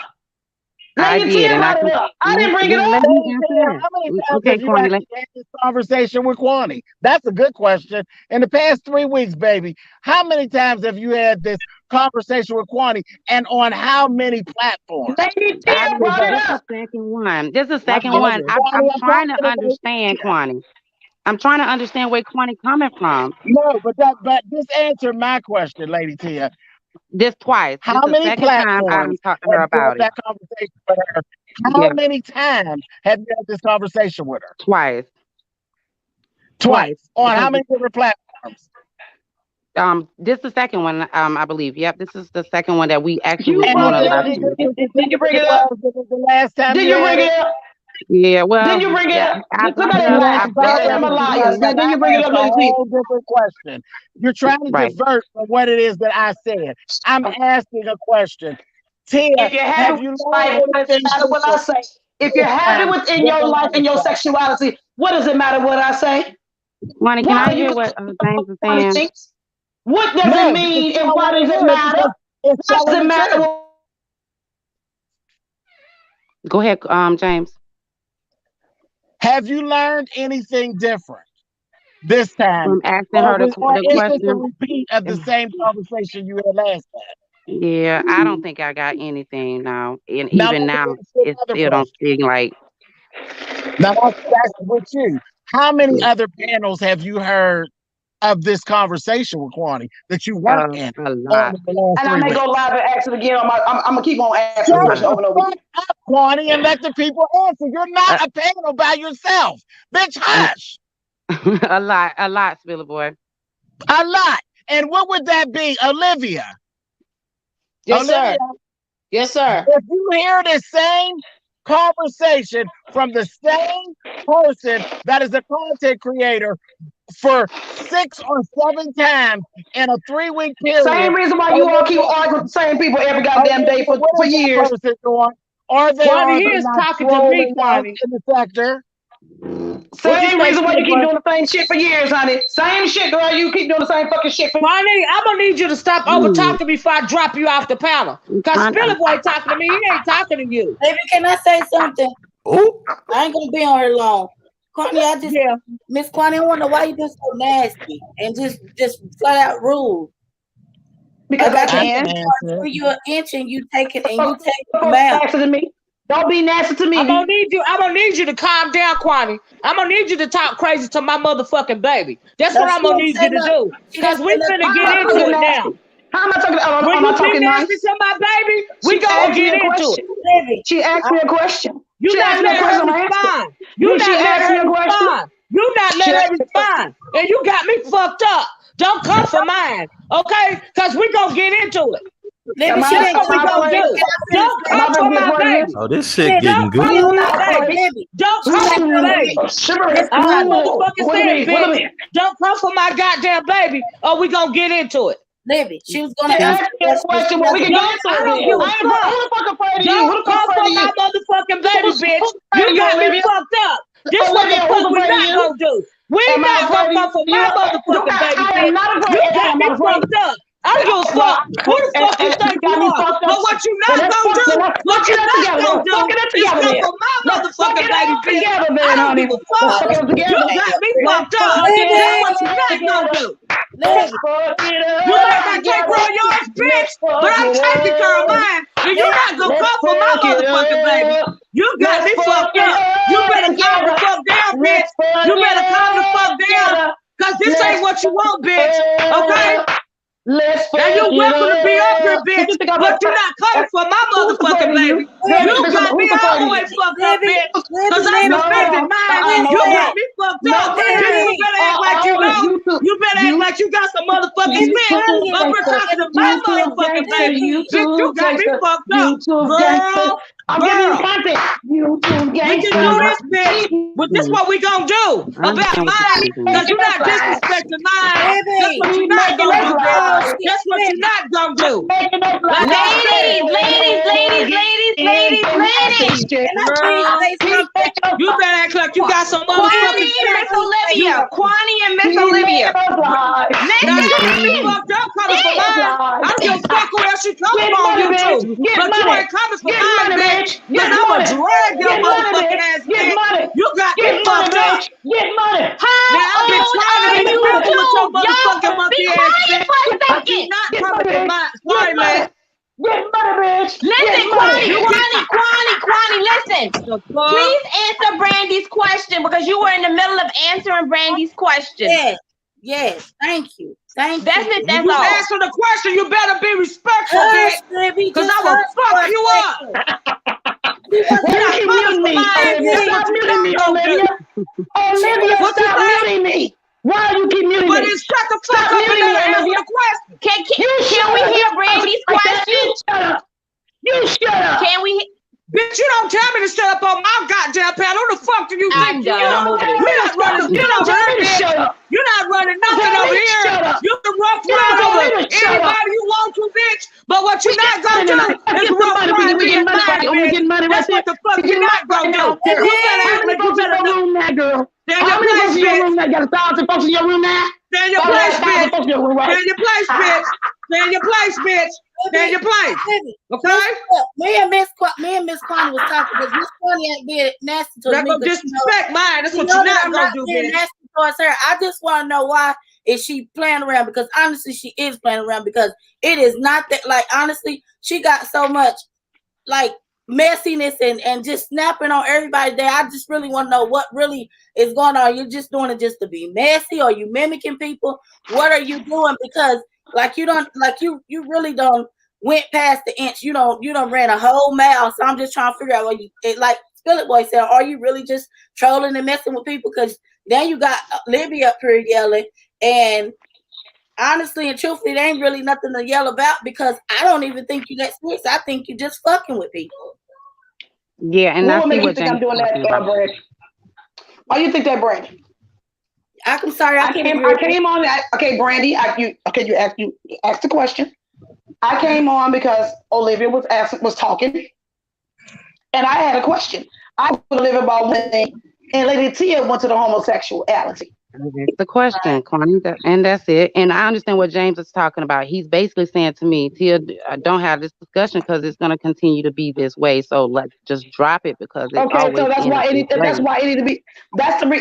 Lady Tia brought it up. I didn't bring it up. How many times have you actually had this conversation with Kwani? That's a good question. In the past 3 weeks, baby, how many times have you had this conversation with Kwani, and on how many platforms? Lady Tia brought it up. This is the second one. This is the second one. I'm trying to understand Kwani. I'm trying to understand where Kwani coming from. No, but this answered my question, Lady Tia. This twice. How many platforms have you had that conversation with her? How many times have you had this conversation with her? Twice. On how many different platforms? This is the second one, I believe. Yep, this is the second one that we actually Did you bring it up? The last time Did you bring it up? Yeah, well. Did you bring it up? Somebody I'm a liar. Did you bring it up, Lady Tia? A whole different question. You're trying to divert from what it is that I said. I'm asking a question. Tia, if you're happy with life, what does it matter what I say? If you're happy within your life and your sexuality, what does it matter what I say? Kwani, can I hear what James is saying? What does it mean and why does it matter? What does it matter? Go ahead, James. Have you learned anything different this time? I'm asking her the question. It's a repeat of the same conversation you had last time. Yeah, I don't think I got anything now. And even now, it still don't seem like. Now, that's with you. How many other panels have you heard of this conversation with Kwani that you weren't in? A lot. And I may go live and ask it again. I'm going to keep on asking the question over and over again. Kwani, and let the people answer. You're not a panel by yourself. Bitch, hush. A lot, Spiller Boy. A lot. And what would that be, Olivia? Yes, Olivia, sir. Yes, sir. If you hear the same conversation from the same person that is a content creator for 6 or 7 times in a 3-week period. Same reason why you all keep arguing with the same people every goddamn day for years. Are they Kwani is talking to me, Kwani, in the sector? Same reason why you keep doing the same shit for years, honey. Same shit, girl. You keep doing the same fucking shit. Kwani, I'm gonna need you to stop over talking me before I drop you off the panel. Cause Spiller Boy talking to me, he ain't talking to you. Baby, can I say something? Oh, I ain't gonna be on here long. Kwani, Miss Kwani, I wonder why you been so nasty and just flat out rude. Because I can. For you an inch and you take it out. To me. Don't be nasty to me. I'm gonna need you to calm down, Kwani. I'm gonna need you to talk crazy to my motherfucking baby. That's what I'm gonna need you to do. Because we finna get into it now. How am I talking? When you be nasty to my baby, we gonna get into it. She asked me a question. You not letting her respond. You not letting her respond. You not letting her respond. And you got me fucked up. Don't come for mine, okay? Because we gonna get into it. Maybe that's what we gonna do. Don't come for my baby. Oh, this shit getting good. Don't come for my baby. I motherfucking said, bitch. Don't come for my goddamn baby, or we gonna get into it. Libby, she was gonna ask me a question when we can get into it. I don't give a fuck. Don't come for my motherfucking baby, bitch. You got me fucked up. This what the fuck we not gonna do. We not gonna come for my motherfucking baby, bitch. You got me fucked up. I don't give a fuck. Who the fuck you think you are? But what you not gonna do, what you not gonna do, is come for my motherfucking baby, bitch. I don't give a fuck. You got me fucked up. That's what you not gonna do. You might not take care of yours, bitch, but I'm taking care of mine. And you're not gonna come for my motherfucking baby. You got me fucked up. You better calm the fuck down, bitch. You better calm the fuck down. Cause this ain't what you want, bitch. Okay? Let's Now fuck you're it welcome to be up here, up. bitch, You think I'm but you're not coming for my Who's motherfucking supporting baby. you? You got me all the way fucked up, Libby, bitch. Libby, Cause I Libby, defended mine. You got me fucked up. Bitch, you Nobody. better act like you All of know. You better act you like you got some motherfucking Libby, sense. Connie, Up here talking to my YouTube motherfucking gangster, baby. Bitch, you YouTube got me gangster, fucked up. YouTube gangster. I'm giving you Girl. content. YouTube We can gangster. do this, bitch. But this what we gonna do I about understand what mine. you're saying. Cause you're not disrespecting mine. That's Libby. what you're Keep not making gonna us do, bitch. lie. That's what you're not gonna do. Making us lie. Like I said, Ladies. Can I please girl, say something? you better act like you got some motherfucking Kwani and sense. Miss Olivia. Kwani and Miss Keep Olivia. making us lie. Now you got me Listen. fucked up coming for mine. I don't give a fuck who else you come Get from on money, bitch. YouTube. Get But you money. ain't coming for Get mine, money, bitch. bitch. Get Cause I'ma money. drag your Get money, motherfucking bitch. ass, Get bitch. money. You got me Get money, fucked up. bitch. Get money. Now How I've been old trying to are be you respectful with your two? motherfucking Y'all monkey be ass, quiet bitch. for a But you second. not Get coming money, for bitch. mine. Get Sorry, money. man. Get money, bitch. Listen, Get money. You get Kwani, listen. the fuck. Please answer Brandy's question because you were in the middle of answering Brandy's question. Yes. Thank you. Thank That's you. it. When That's you all. answer the question, you better be respectful, Hush, bitch. Libby. Cause Just I will hush for fuck a you up. second. She Why You're you not keep coming muting for me, mine. Olivia? That's what Stop you muting not me, gonna do. Olivia. Olivia, What you stop say? muting me. Why you keep muting But me? then shut the fuck Stop up and muting let me, her answer Olivia. the question. Can we hear Brandy's question? You shut up. You shut up. Can we? Bitch, you don't tell me to shut up on my goddamn panel. Who the fuck do you I'm think you done. I'm are? over this. You're not running You shit don't over tell here, me to bitch. shut up. You're not running You don't nothing tell over me to here. shut up. You can rough You ride don't tell over me to shut up. anybody you want to, bitch. But what you're not gonna do Let's is get some rough money. ride We me getting and money mine, right there. We bitch. getting money right That's there. what the fuck We you're getting not money gonna right do. now. You better How act many like you folks in better your know. room now, girl? Stay in How your many place, folks in your bitch. room now? Got 1,000 folks in your room now? Stay in your Probably place, got 1,000 bitch. folks in your room, Stay right? in your place, bitch. Stay in your place, bitch. Stay in your place. Okay? Me and Miss Kwani was talking because Miss Kwani ain't being nasty to Not me. gonna disrespect mine. That's You what know you're that not I'm gonna not do, being bitch. nasty towards her. I just want to know why is she playing around? Because honestly, she is playing around because it is not that. Like honestly, she got so much like messiness and just snapping on everybody there. I just really want to know what really is going on. You're just doing it just to be messy, or you mimicking people? What are you doing? Because like you don't like you really don't went past the inch. You don't ran a whole mile. So I'm just trying to figure out what you like. Spill Boy said, are you really just trolling and messing with people? Because then you got Libby up here yelling, and honestly and truthfully, there ain't really nothing to yell about because I don't even think you that serious. I think you just fucking with people. Yeah, and What I would see make you what think James I'm doing is that, talking about. Brad? Why you think that, Brad? I'm sorry, I came on that. Okay, Brandy. You asked the question. I came on because Olivia was talking, and I had a question. I was Olivia about women, and Lady Tia went to the homosexuality. That's the question, Connie, and that's it. And I understand what James is talking about. He's basically saying to me, Tia, don't have this discussion because it's going to continue to be this way. So let's just drop it because it Okay, always so that's ends why this way. that's why it need to be.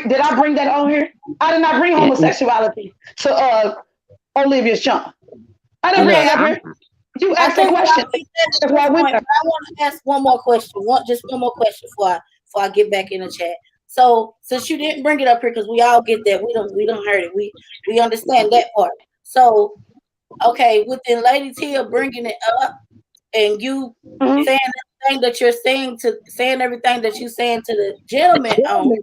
Did I bring that on here? I did not bring homosexuality to Olivia's channel. I didn't bring it up here. You asked a question. That's why I want to ask one more question. Just one more question before I get back in the chat. So since you didn't bring it up here, because we all get that, we don't heard it. We understand that part. So okay, within Lady Tia bringing it up and you saying everything that you're saying everything that you're saying to the gentleman on.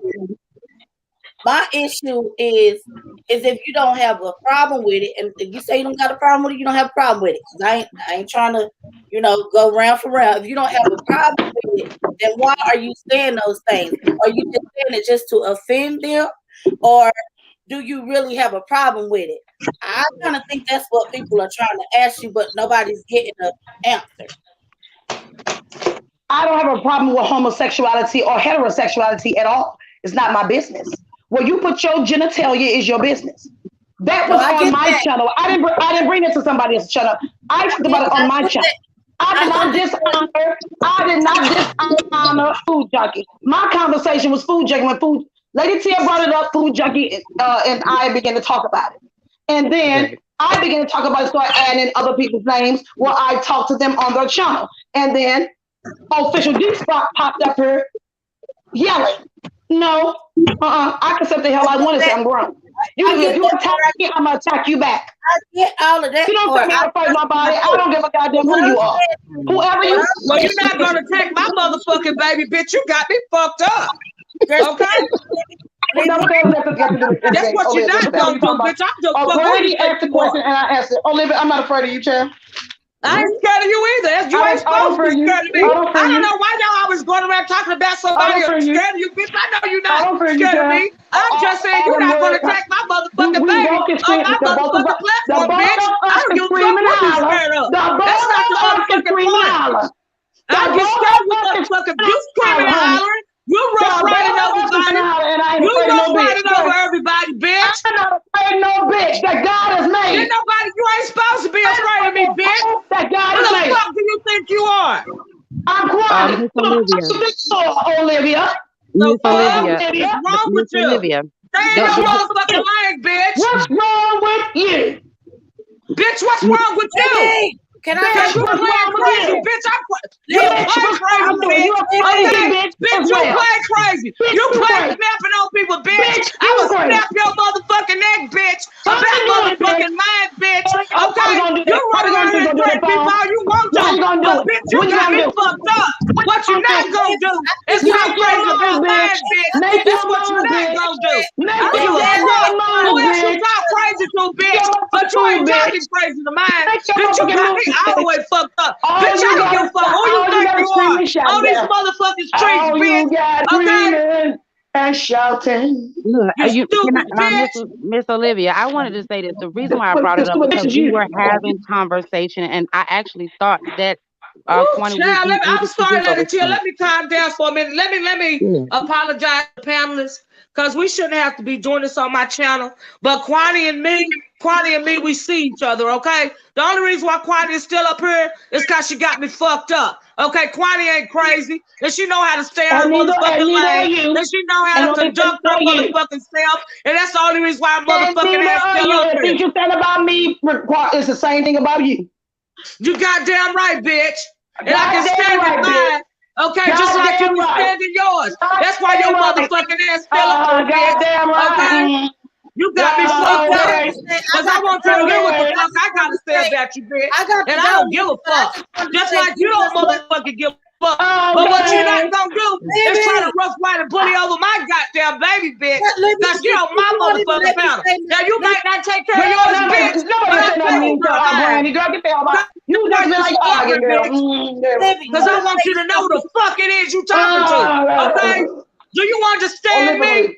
My issue is if you don't have a problem with it, and if you say you don't got a problem with it, you don't have a problem with it. I ain't trying to, go round for round. If you don't have a problem with it, then why are you saying those things? Are you just saying it just to offend them, or do you really have a problem with it? I kind of think that's what people are trying to ask you, but nobody's getting an answer. I don't have a problem with homosexuality or heterosexuality at all. It's not my business. Where you put your genitalia is your business. That was on my channel. I didn't bring it to somebody else's channel. I talked about it on my channel. I did not dishonor Food Junkie. My conversation was Food Junkie. When Lady Tia brought it up, Food Junkie and I began to talk about it. And then I began to talk about it, start adding other people's names where I talked to them on their channel. And then Official G-Spot popped up here yelling. No, I can say what the hell I want to say. I'm grown. If you attack me, I'm gonna attack you back. I get all of that. You don't put me in front of nobody. I don't give a goddamn who you are. Whoever you. Well, you're not gonna attack my motherfucking baby, bitch. You got me fucked up. Okay. That's what you're not gonna do, bitch. I'm just Brady asked the question and I answered. Olivia, I'm not afraid of you, champ. I ain't scared of you either. You ain't supposed to be scared of me. I don't know why y'all always going around talking about somebody else scared of you, bitch. I know you're not scared of me. I'm just saying you're not going to attack my motherfucking baby on my motherfucking platform, bitch. I don't give a fuck what you scared of. That's not the motherfucking point. I don't get scared with motherfucking you screaming and hollering. You rough riding everybody. You rough riding over everybody, bitch. I'm not afraid of no bitch that God has made. Ain't nobody, you ain't supposed to be afraid of me, bitch. That God has made. Who the fuck do you think you are? I'm crying. Olivia. What's wrong with you? Olivia. Stay in your motherfucking lane, bitch. What's wrong with you? Bitch, what's wrong with you? Can I Bitch, you playing crazy, bitch. You play crazy, bitch. Bitch, you play crazy. You play snapping on people, bitch. I will snap your motherfucking neck, bitch. That motherfucking mind, bitch. Okay? You run around here and threaten people all you want to. But bitch, you got me fucked up. What you not gonna do is talk crazy about mine, bitch. That's what you not gonna do. I don't give a fuck who else you talk crazy to, bitch. But you ain't talking crazy to mine. Bitch, you got me all the way fucked up. Bitch, I don't give a fuck who you think you are. All these motherfucking streets, bitch. Okay? And shouting. Look, Miss Olivia, I wanted to say this. The reason why I brought it up because we were having conversation, and I actually thought that I'm sorry, let me calm down for a minute. Let me apologize to panelists because we shouldn't have to be doing this on my channel. But Kwani and me, we see each other, okay? The only reason why Kwani is still up here is because she got me fucked up. Okay, Kwani ain't crazy, and she know how to stay on her motherfucking lane, and she know how to conduct her motherfucking self, and that's the only reason why motherfucking ass still up here. Think you said about me is the same thing about you. You goddamn right, bitch. And I can stand in mine. Okay, just like you can stand in yours. That's why your motherfucking ass still up here, bitch. Okay? You got me fucked up. Because I want you to hear what the fuck I gotta say about you, bitch. And I don't give a fuck. Just like you don't motherfucking give a fuck. But what you not gonna do is try to rough ride and bully over my goddamn baby, bitch. Because you're on my motherfucking panel. Now you might not take care of yours, bitch. But I'm taking care of mine. You just like arguing, bitch. Because I want you to know who the fuck it is you talking to. Okay? Do you understand me?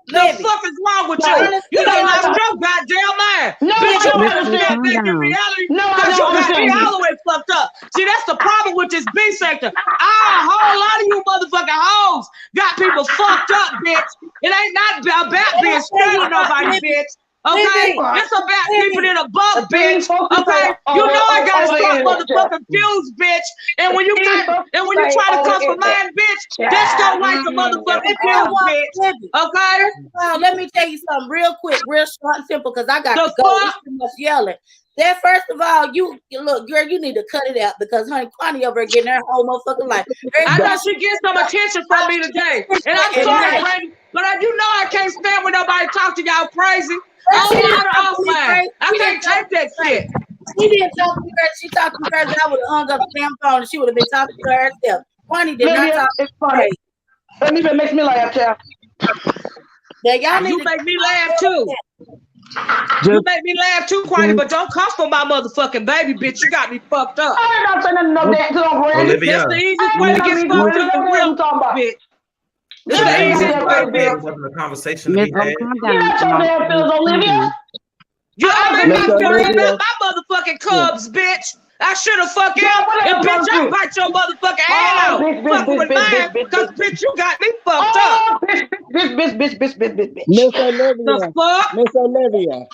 The fuck is wrong with you? You don't lost your goddamn mind. Bitch, you understand back in reality? Because you got me all the way fucked up. See, that's the problem with this B sector. A whole lot of you motherfucking hoes got people fucked up, bitch. It ain't not about being scared of nobody, bitch. Okay, it's about people in a bump, bitch. Okay, you know I gotta stop motherfucking fuse, bitch. And when you try to come for mine, bitch, that's gonna like the motherfucking fuse, bitch. Okay. Let me tell you something real quick, real short and simple, because I got to go. There's too much yelling. That first of all, you look, girl, you need to cut it out because honey, Kwani over here getting her whole motherfucking life. I know she gets some attention from me today, and I'm sorry, Brady, but you know I can't stand when nobody talk to y'all crazy. I can't take that shit. She didn't talk to her. She talked to her. I would have hung up the damn phone and she would have been talking to herself. Kwani did not talk to her. That makes me laugh, child. You make me laugh too. You make me laugh too, Kwani, but don't come for my motherfucking baby, bitch. You got me fucked up. I ain't not saying no damn to Olivia. That's the easiest way to get fucked up, real bitch. This is the easiest way, bitch. Having a conversation to be had. You got your damn feels, Olivia. I made me feel about my motherfucking Cubs, bitch. I should have fucked out and bitch, I bite your motherfucking head out. Fucking with mine, because bitch, you got me fucked up. Bitch. Miss Olivia. The fuck? Miss Olivia.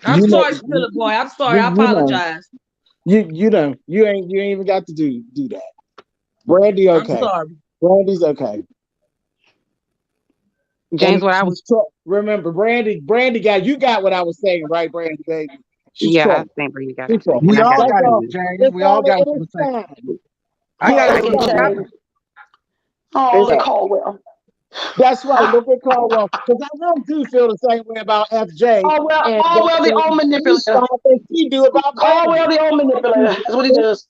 I'm sorry, Spiller boy. I'm sorry. I apologize. You ain't even got to do that. Brandy, okay. I'm sorry. Brandy's okay. James, what I was remember, Brandy got you got what I was saying, right, Brandy, baby? I think you got it. We all got it, James. We all got it. I got it. Oh, the Caldwell. That's right. Look at Caldwell. Because I really do feel the same way about FJ. Caldwell, the old manipulator. He do about Caldwell, the old manipulator. That's what he does.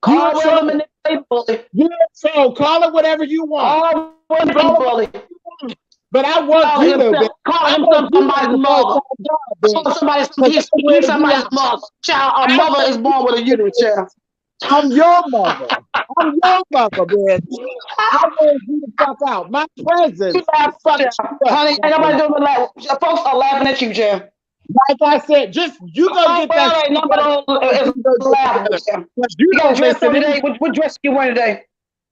Caldwell, the manipulator. You're a troll. Call it whatever you want. Caldwell, the but I want you to call himself somebody's mother. He's somebody's mother. Child, a mother is born with a uterus, child. I'm your mother. I'm your mother, bitch. I want you to fuck out. My presence. Honey, ain't nobody doing that. Folks are laughing at you, Jim. Like I said, just you go get that. You got dressed up today. What dress you wearing today?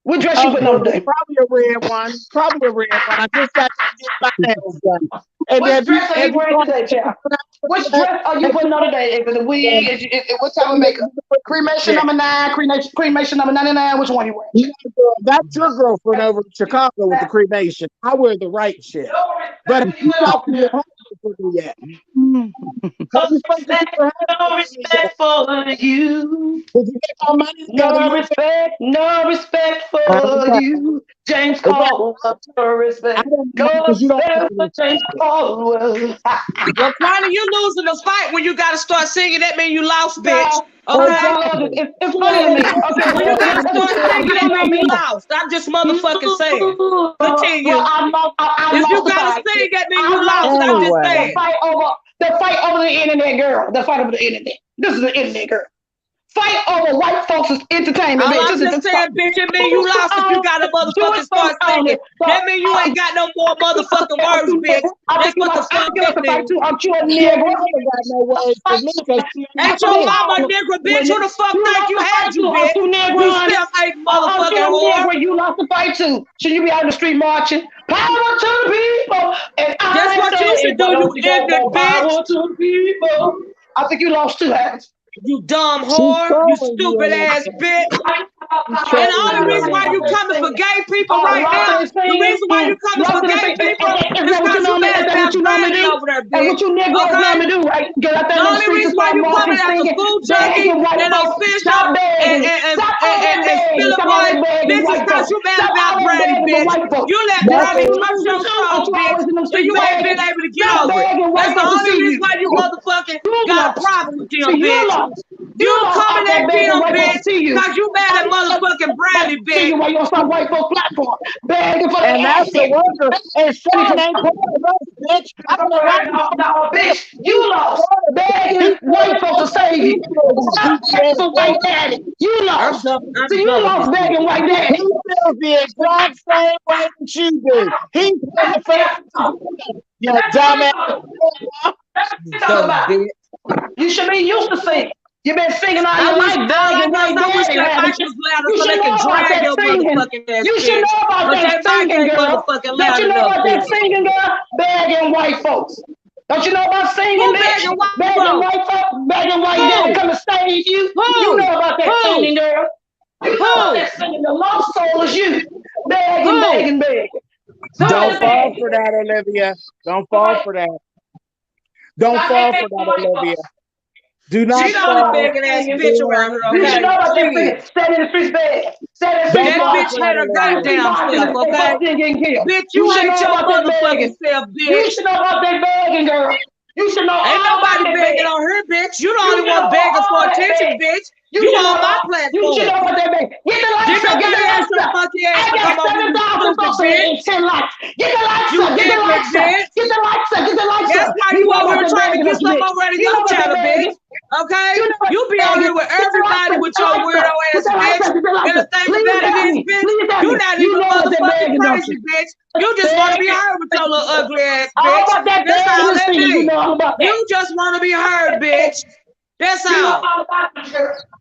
What dress you putting on today? Probably a red one. Probably a red one. I just got to get my nails done. And what dress are you wearing today, child? Which dress are you putting on today? Is it a wig? What type of makeup? Cremation number 9, cremation number 99. Which one you wearing? That's your girlfriend over in Chicago with the cremation. I wear the right shit. But if you talk to your husband yet. No respect for you. Did you get my money? No respect for you. James Caldwell, no respect. No respect for James Caldwell. Well, Connie, you losing the fight when you got to start singing. That mean you lost, bitch. Okay? It's funny to me. Okay, when you got to start singing, that mean you lost. I'm just motherfucking saying. Continue. If you got to sing, that mean you lost. I'm just saying. The fight over the internet, girl. The fight over the internet. This is the internet, girl. Fight over white folks' entertainment, bitch. I'm just saying, bitch, it mean you lost if you got to motherfucking start singing. That mean you ain't got no more motherfucking words, bitch. That's what the fuck that means. I'm sure a nigga. Ain't your mama nigga, bitch? Who the fuck think you had you, bitch? You still hate motherfucking whore. You lost the fight too. Should you be out in the street marching? Power to the people. That's what you should do, you ignorant bitch. Power to the people. I think you lost too, Hans. You dumb whore, you stupid ass bitch. And the only reason why you coming for gay people right now, the reason why you coming for gay people is because you mad about Brandon over there, bitch. What you niggas normally do, right? The only reason why you coming after food junkie and official and spilling blood, bitch, is because you mad about Brandon, bitch. You let Brandon touch your soul, bitch, and you ain't been able to get over it. That's the only reason why you motherfucking got a problem with him, bitch. You coming at him, bitch, because you mad at motherfucking Bradley, bitch. Why you on some white folk platform? Begging for and that's the worker. And Sean ain't part of us, bitch. I don't know why. No, bitch, you lost. Begging white folks to save you. For white daddy. You lost. So you lost begging white daddy. He feels the exact same way that you do. He's the fact. You dumbass. You should be used to sing. You've been singing all your life. You should know about that singing. You should know about that singing, girl. Don't you know about that singing, girl? Begging white folks. Don't you know about singing, bitch? Begging white folks, begging white daddy come to save you. You know about that singing, girl. You know about that singing. The lost soul is you. Begging. Don't fall for that, Olivia. Don't fall for that. Don't fall for that, Olivia. Do not. She the only begging ass bitch around here. Okay? You should know about that bitch. Stand in the streets bed. That bitch had her goddamn self, okay? Bitch, you ain't your motherfucking self, bitch. You should know about that begging, girl. You should know. Ain't nobody begging on her, bitch. You the only one begging for attention, bitch. You on my platform. You should know about that begging. Get the lights up. Get the lights up. I got 7,000 folks in 10 lights. Get the lights up. Get the lights up. Get the lights up. Get the lights up. That's why you over here trying to get stuff over to your channel, bitch. Okay? You be on here with everybody with your weirdo ass bitch. And the thing about it is, bitch, you not even motherfucking crazy, bitch. You just want to be heard with your little ugly ass bitch. That's all that means. You just want to be heard, bitch. That's all.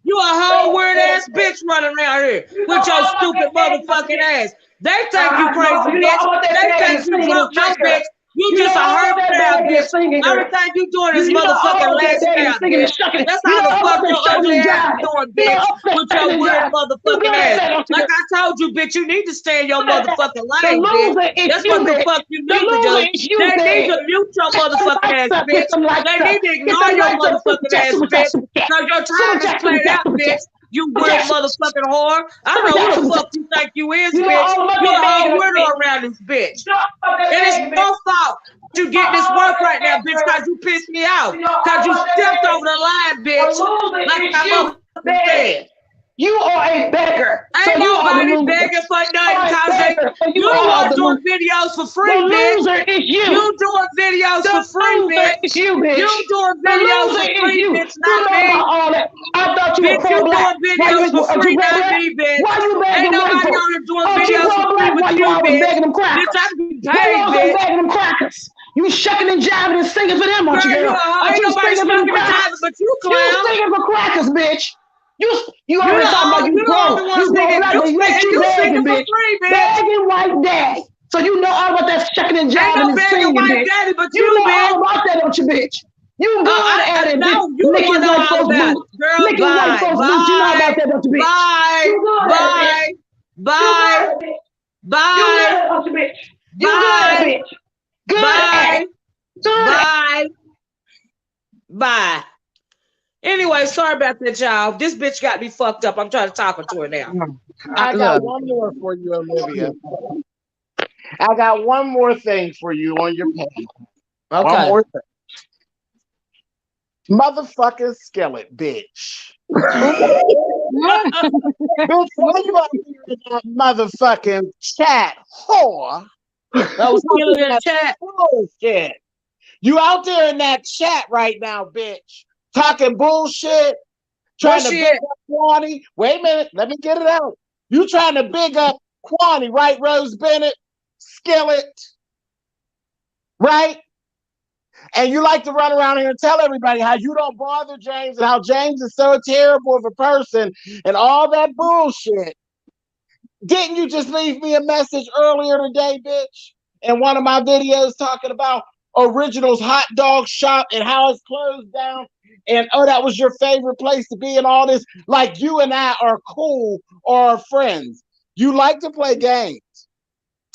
You a whole weird ass bitch running around here with your stupid motherfucking ass. They think you crazy, bitch. They think you drunk, bitch. You just a hurt down, bitch. Everything you doing is motherfucking last down, bitch. That's how the fuck your ugly ass is doing, bitch, with your weird motherfucking ass. Like I told you, bitch, you need to stay in your motherfucking lane, bitch. That's what the fuck you need to do. They need to mute your motherfucking ass, bitch. They need to ignore your motherfucking ass, bitch. Because your time is played out, bitch. You weird motherfucking whore. I don't know who the fuck you think you is, bitch. You're a whole weirdo around this bitch. And it's your fault you get this work right now, bitch, because you pissed me off. Because you stepped over the line, bitch. Like I said. You are a beggar. Ain't nobody begging for nothing, cause you the one doing videos for free, bitch. You doing videos for free, bitch. You doing videos for free, bitch, not me. I thought you were bitch, you doing videos for free, not me, bitch. Ain't nobody on here doing videos for free with you, bitch. Bitch, I be paid, bitch. You shucking and jiving and singing for them, aren't you, girl? Ain't nobody shucking and jiving but you, clown. You singing for crackers, bitch. You already talking about you grown. You begging, bitch. Begging white daddy. So you know all about that shucking and jiving and singing, bitch. Daddy, but you know all about that, don't you, bitch? You good at it, bitch. You licking white folks' boots. Girl, licking white folks' boots. You know about that, don't you, bitch? Bye. Anyway, sorry about that, y'all. This bitch got me fucked up. I'm trying to talk to her now. I got one more for you, Olivia. I got one more thing for you on your page. Okay. One more thing. Motherfucking skillet, bitch. Bitch, what you up here in that motherfucking chat, whore? I was killing in the chat. Bullshit. You out there in that chat right now, bitch. Talking bullshit. Trying to big up Kwani. Wait a minute. Let me get it out. You trying to big up Kwani, right, Rose Bennett? Skillet. Right? And you like to run around here and tell everybody how you don't bother James and how James is so terrible of a person and all that bullshit. Didn't you just leave me a message earlier today, bitch? In one of my videos talking about Original's hot dog shop and how it's closed down. And oh, that was your favorite place to be and all this. Like you and I are cool or are friends. You like to play games.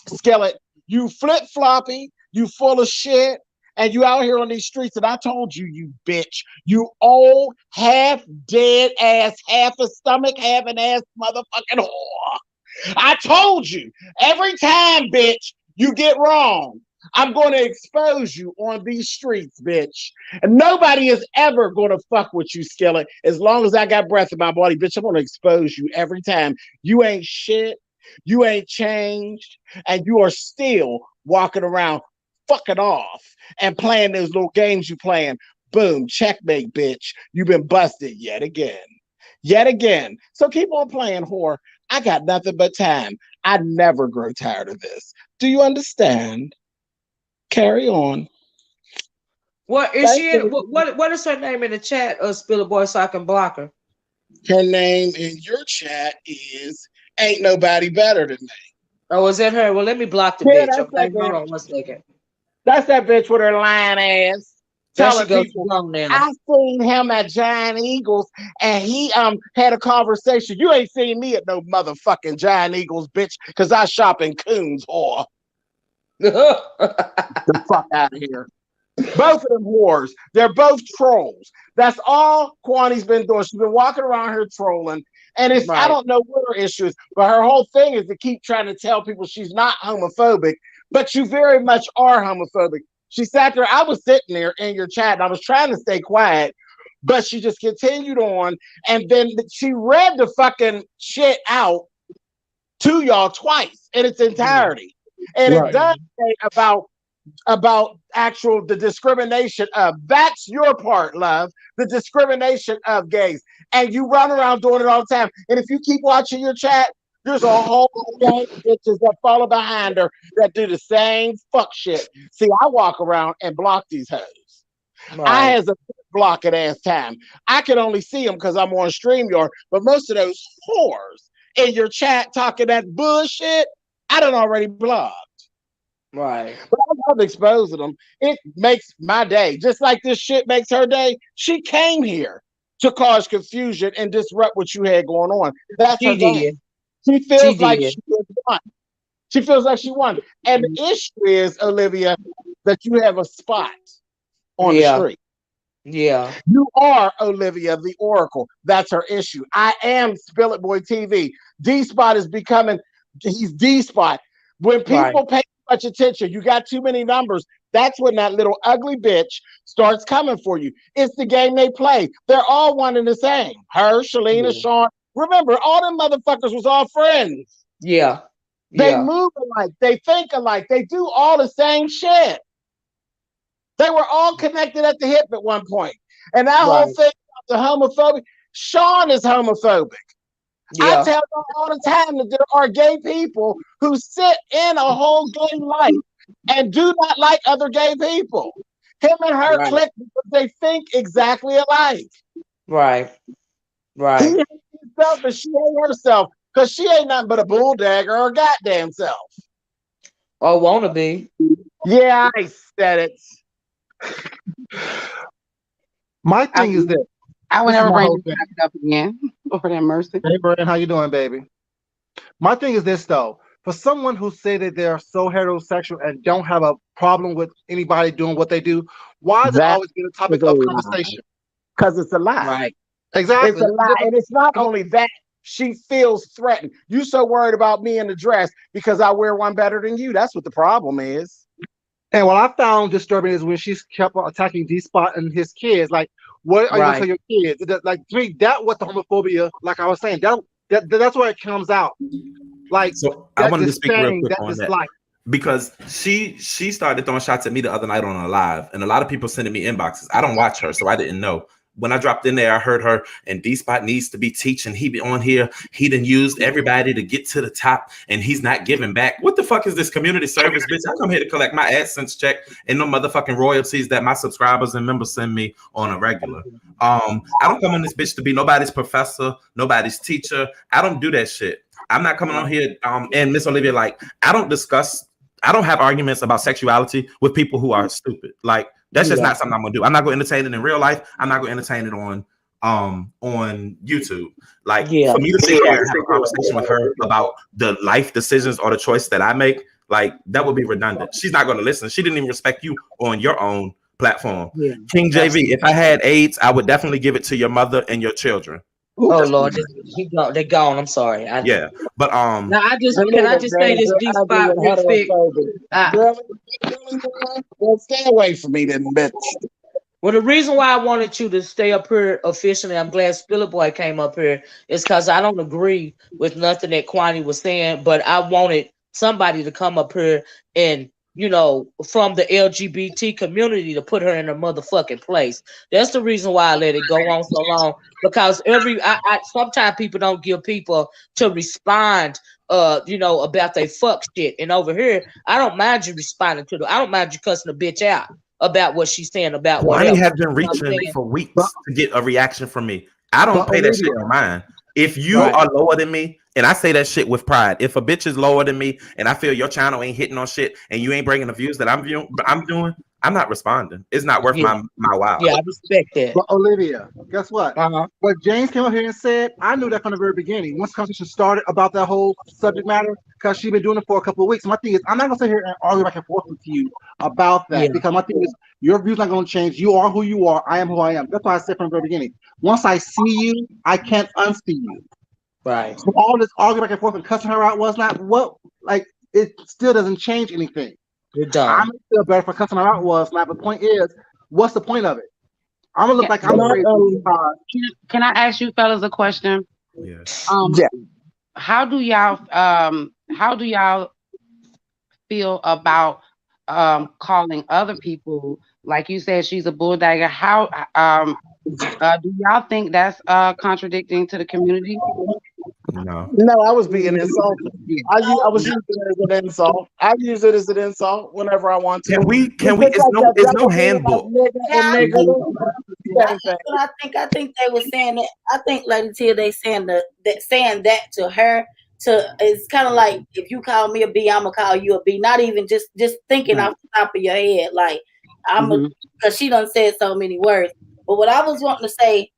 Skillet, you flip-floppy, you full of shit. And you out here on these streets, and I told you, you bitch, you old, half dead ass, half a stomach, half an ass motherfucking whore. I told you, every time, bitch, you get wrong, I'm going to expose you on these streets, bitch. And nobody is ever going to fuck with you, Skillet. As long as I got breath in my body, bitch, I'm going to expose you every time. You ain't shit. You ain't changed. And you are still walking around fucking off and playing those little games you playing. Boom, checkmate, bitch. You've been busted yet again. Yet again. So keep on playing, whore. I got nothing but time. I never grow tired of this. Do you understand? Carry on. What is she in, what is her name in the chat, Spiller Boy, so I can block her? Her name in your chat is Ain't Nobody Better Than Me. Oh, is that her? Well, let me block the bitch. Okay, hold on 1 second. That's that bitch with her lying ass. Telling people, I seen him at Giant Eagles and he had a conversation. You ain't seen me at no motherfucking Giant Eagles, bitch, because I shop in Coons, whore. The fuck out of here. Both of them whores. They're both trolls. That's all Kwani's been doing. She's been walking around here trolling. And it's I don't know what her issue is, but her whole thing is to keep trying to tell people she's not homophobic. But you very much are homophobic. She sat there. I was sitting there in your chat, and I was trying to stay quiet, but she just continued on. And then she read the fucking shit out to y'all twice in its entirety. And it does say about the discrimination of, that's your part, love, the discrimination of gays. And you run around doing it all the time. And if you keep watching your chat, there's a whole gang of bitches that follow behind her that do the same fuck shit. See, I walk around and block these hoes. I has a blocking ass time. I can only see them because I'm on StreamYard, but most of those whores in your chat talking that bullshit, I done already blocked. Right. But I love exposing them. It makes my day. Just like this shit makes her day. She came here to cause confusion and disrupt what you had going on. That's her day. She feels like she won. She feels like she won. And the issue is, Olivia, that you have a spot on the street. Yeah. You are Olivia the Oracle. That's her issue. I am Spill It Boy TV. D Spot is becoming, he's D Spot. When Right. people pay too much attention, you got too many numbers. That's when that little ugly bitch starts coming for you. It's the game they play. They're all one and the same. Her, Shalina, Yeah. Sean. Remember, all them motherfuckers was all friends. Yeah. They Yeah. move alike. They think alike. They do all the same shit. They were all connected at the hip at one point. And that whole Right. thing about the homophobic, Sean is homophobic. I Yeah. tell them all the time that there are gay people who sit in a whole gay life and do not like other gay people. Him and her Right. click because they think exactly alike. Right. He Right. hates himself and she hates herself because she ain't nothing but a bulldagger or goddamn self. Or wanna be. Yeah, I said it. My thing is this. I would This is never my bring whole this thing. topic up again. Lord have mercy. Hey, Brian, how you doing, baby? My thing is this, though. For someone who say that they're so heterosexual and don't have a problem with anybody doing what they do, why is it That always been a topic is a of lie. conversation? Because it's a lie. Right. Exactly. It's a lie. And it's not only that. She feels threatened. You so worried about me in the dress because I wear one better than you. That's what the problem is. And what I found disturbing is when she kept on attacking D Spot and his kids. Like, what are you gonna tell Right. your kids? Like, to me, that was the homophobia. Like I was saying, that's where it comes out. Like So I that wanted to speak real disdain, quick that on that dislike. because she started throwing shots at me the other night on a live, and a lot of people sending me inboxes. I don't watch her, so I didn't know. When I dropped in there, I heard her, and D Spot needs to be teaching. He be on here. He done used everybody to get to the top, and he's not giving back. What the fuck is this community service, bitch? I come here to collect my AdSense check and no motherfucking royalties that my subscribers and members send me on a regular. I don't come on this bitch to be nobody's professor, nobody's teacher. I don't do that shit. I'm not coming on here. And Miss Olivia, like, I don't have arguments about sexuality with people who are stupid. Like, that's just not something I'm gonna do. I'm not gonna entertain it in real life. I'm not gonna entertain it on YouTube. Like, for me to sit here and have a conversation with her about the life decisions or the choice that I make, like, that would be redundant. She's not gonna listen. She didn't even respect you on your own platform. Yeah. King JV, if I had AIDS, I would definitely give it to your mother and your children. Oh Lord, they're gone. I'm sorry. Yeah, but Now can I just say this D Spot real quick? Stay away from me, then, bitch. Well, the reason why I wanted you to stay up here officially, I'm glad Spiller Boy came up here, is because I don't agree with nothing that Kwani was saying, but I wanted somebody to come up here and, from the LGBT community to put her in a motherfucking place. That's the reason why I let it go on so long, because sometimes people don't give people to respond, about their fuck shit. And over here, I don't mind you responding to them. I don't mind you cussing the bitch out about what she's saying about Kwani whatever. has been reaching for weeks to get a reaction from me. I don't pay that shit on mine. If you are lower than me, and I say that shit with pride, if a bitch is lower than me and I feel your channel ain't hitting on shit and you ain't bringing the views that I'm doing, I'm not responding. It's not worth my while. Yeah, I respect that. But Olivia, guess what? What James came up here and said, I knew that from the very beginning. Once the conversation started about that whole subject matter, because she's been doing it for a couple of weeks. My thing is, I'm not gonna sit here and argue back and forth with you about that, because my thing is, your view's not gonna change. You are who you are. I am who I am. That's why I said from the very beginning. Once I see you, I can't unsee you. Right. So all this arguing back and forth and cussing her out was not it still doesn't change anything. You're done. I'm gonna feel better for cussing her out was not. The point is, what's the point of it? I'm gonna look like I'm crazy. Can I ask you fellas a question? Yeah. How do y'all feel about calling other people, like you said, she's a bulldagger? How do y'all think that's contradicting to the community? No, I was being insulted. I was using it as an insult. I use it as an insult whenever I want to. Can we? It's no handbook. I think they were saying that. I think Lady Tia, they saying that to her. It's kind of like, if you call me a B, I'm gonna call you a B. Not even just thinking off the top of your head, like because she done said so many words. But what I was wanting to say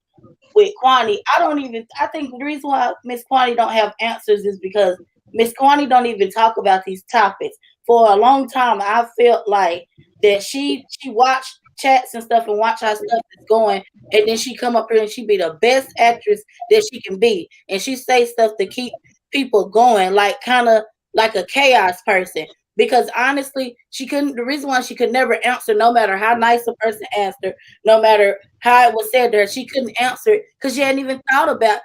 with Kwani, I think the reason why Miss Kwani don't have answers is because Miss Kwani don't even talk about these topics. For a long time, I felt like that she chats and stuff and watch how stuff is going, and then she come up here and she be the best actress that she can be, and she say stuff to keep people going, like kind of like a chaos person. Because honestly, she couldn't. The reason why she could never answer, no matter how nice a person asked her, no matter how it was said to her, she couldn't answer it because she hadn't even thought about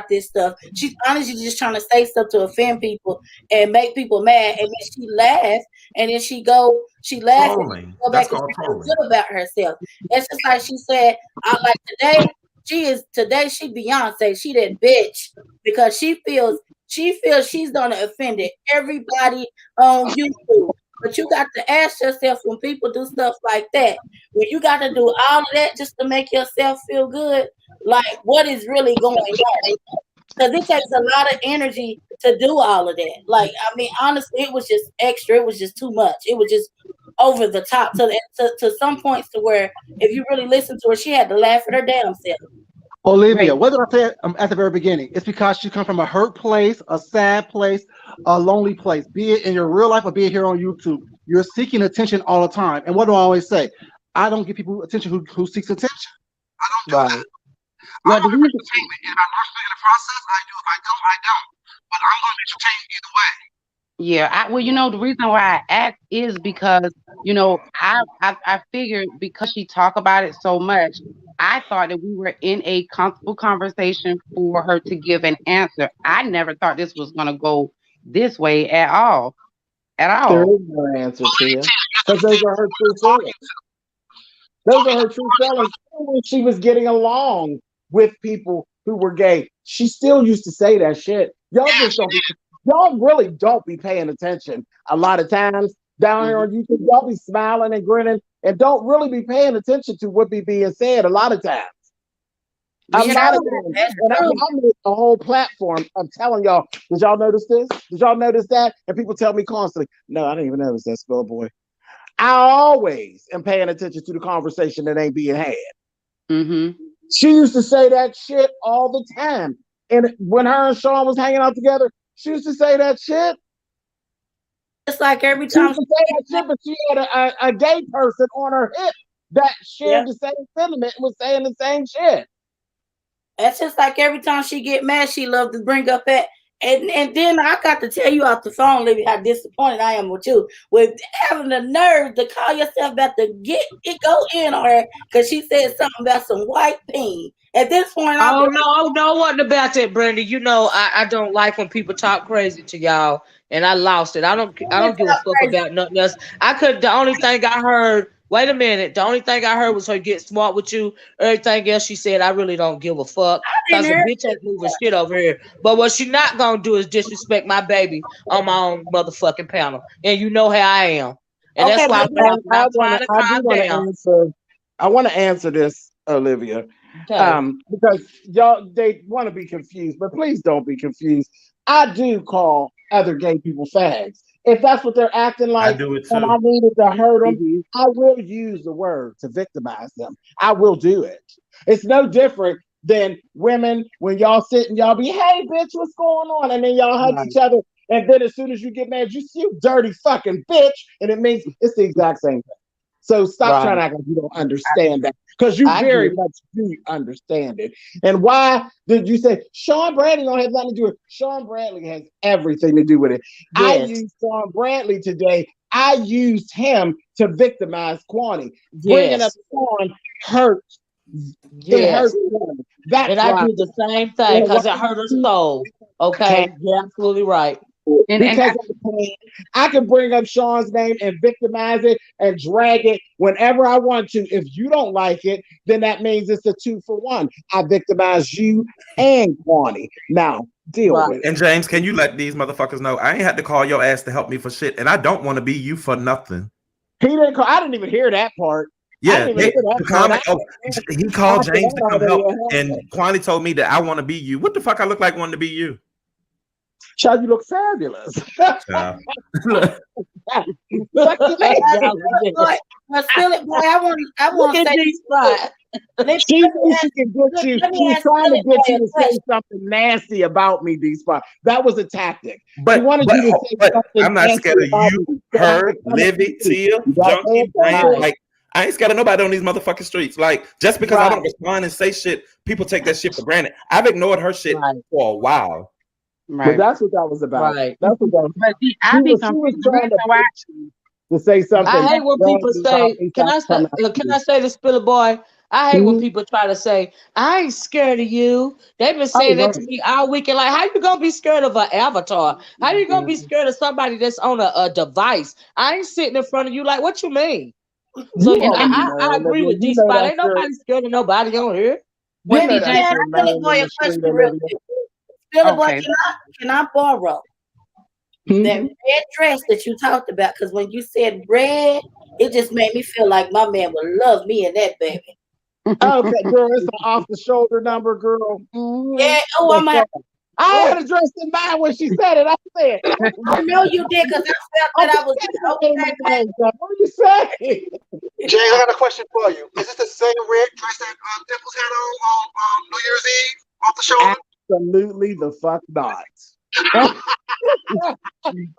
this stuff. She's honestly just trying to say stuff to offend people and make people mad, and then she laughs, and then she laughs and go back and she feels good about herself. It's just like she said, like today. Today she Beyonce. She that bitch because she feels she's gonna offend everybody on YouTube. But you got to ask yourself when people do stuff like that, when you got to do all of that just to make yourself feel good, like what is really going on? Because it takes a lot of energy to do all of that. Like, I mean, honestly, it was just extra. It was just too much. It was just over the top to some points to where if you really listen to her, she had to laugh at her damn self. Olivia, what did I say at the very beginning? It's because you come from a hurt place, a sad place, a lonely place, be it in your real life or be it here on YouTube. You're seeking attention all the time. And what do I always say? I don't give people attention who seeks attention. I don't do that. I want entertainment. If I'm not in the process, I do. If I don't, I don't. But I'm going to entertain either way. Yeah, well, the reason why I asked is because, I figured because she talked about it so much, I thought that we were in a comfortable conversation for her to give an answer. I never thought this was going to go this way at all. There is no answer to it. Because those are her true feelings. Those are her true feelings. When she was getting along with people who were gay, she still used to say that shit. Y'all really don't be paying attention a lot of times down here on YouTube. Y'all be smiling and grinning and don't really be paying attention to what be being said a lot of times. And I made a whole platform of telling y'all, did y'all notice this? Did y'all notice that? And people tell me constantly, no, I didn't even notice that, Spiller Boy. I always am paying attention to the conversation that ain't being had. Mm-hmm. She used to say that shit all the time. And when her and Sean was hanging out together, she used to say that shit. It's like every time she used to say that shit, but she had a gay person on her hip that shared the same sentiment and was saying the same shit. That's just like every time she get mad, she loved to bring up that. And then I got to tell you off the phone, Olivia, how disappointed I am with you with having the nerve to call yourself about to go in on her because she said something about some white peen. At this point, no, wasn't about that, Brenda. I don't like when people talk crazy to y'all, and I lost it. I don't give a fuck about nothing else. The only thing I heard. Wait a minute. The only thing I heard was her get smart with you. Everything else she said, I really don't give a fuck. Because the bitch ain't moving shit over here. But what she not gonna do is disrespect my baby on my own motherfucking panel. And you know how I am. And that's why I want to answer this, Olivia. Okay. Because y'all, they want to be confused, but please don't be confused. I do call other gay people fags. If that's what they're acting like, and I needed to hurt them, I will use the word to victimize them. I will do it. It's no different than women when y'all sit and y'all be, hey, bitch, what's going on? And then y'all hug each other. And then as soon as you get mad, you dirty fucking bitch. And it means it's the exact same thing. So stop trying to act like you don't understand that, because you very much do understand it. And why did you say Sean Bradley don't have nothing to do with it? Sean Bradley has everything to do with it. Yes. I used Sean Bradley today. I used him to victimize Kwani. Bringing up Sean hurts. It hurts. And I do the same thing because it hurt her soul. Okay, you're absolutely right. Because of the pain, I can bring up Sean's name and victimize it and drag it whenever I want to. If you don't like it, then that means it's a 2-for-1. I victimize you and Kwani. Now, deal with it. And James, can you let these motherfuckers know I ain't had to call your ass to help me for shit, and I don't want to be you for nothing. He didn't call. I didn't even hear that part. Yeah, he called James to come help, and Kwani told me that I want to be you. What the fuck I look like wanting to be you? Child, you look fabulous. I want to say these She can get you. She's trying to get you to say something nasty about me, D-Spot. That was a tactic. But you to say something I'm not scared of you, her, Livy, Tia, Junkie, like I ain't scared of nobody on these motherfucking streets. Like, just because I don't respond and say shit, people take that shit for granted. I've ignored her shit for a while. But that's what that was about. Right. That's what that was. But see, She was trying to say something. I hate when people say, can I say this, Spiller Boy? I hate when people try to say, I ain't scared of you. They've been saying that to me all weekend. Like, how you gonna be scared of an avatar? How you gonna be scared of somebody that's on a device? I ain't sitting in front of you. Like, what you mean? So I agree with D Spot. Ain't nobody scared of nobody on here. Let me ask Spiller Boy a question real quick. Spiller Boy, can I borrow that red dress that you talked about? Because when you said red, it just made me feel like my man would love me in that, baby. Okay, girl, it's an off the shoulder number, girl. Yeah. Oh, I had a dress in mind when she said it. I said, I know you did because I felt that I was. What are you saying? Jay, I got a question for you. Is this the same red dress that Dimples had on New Year's Eve off the shoulder? Absolutely the fuck not.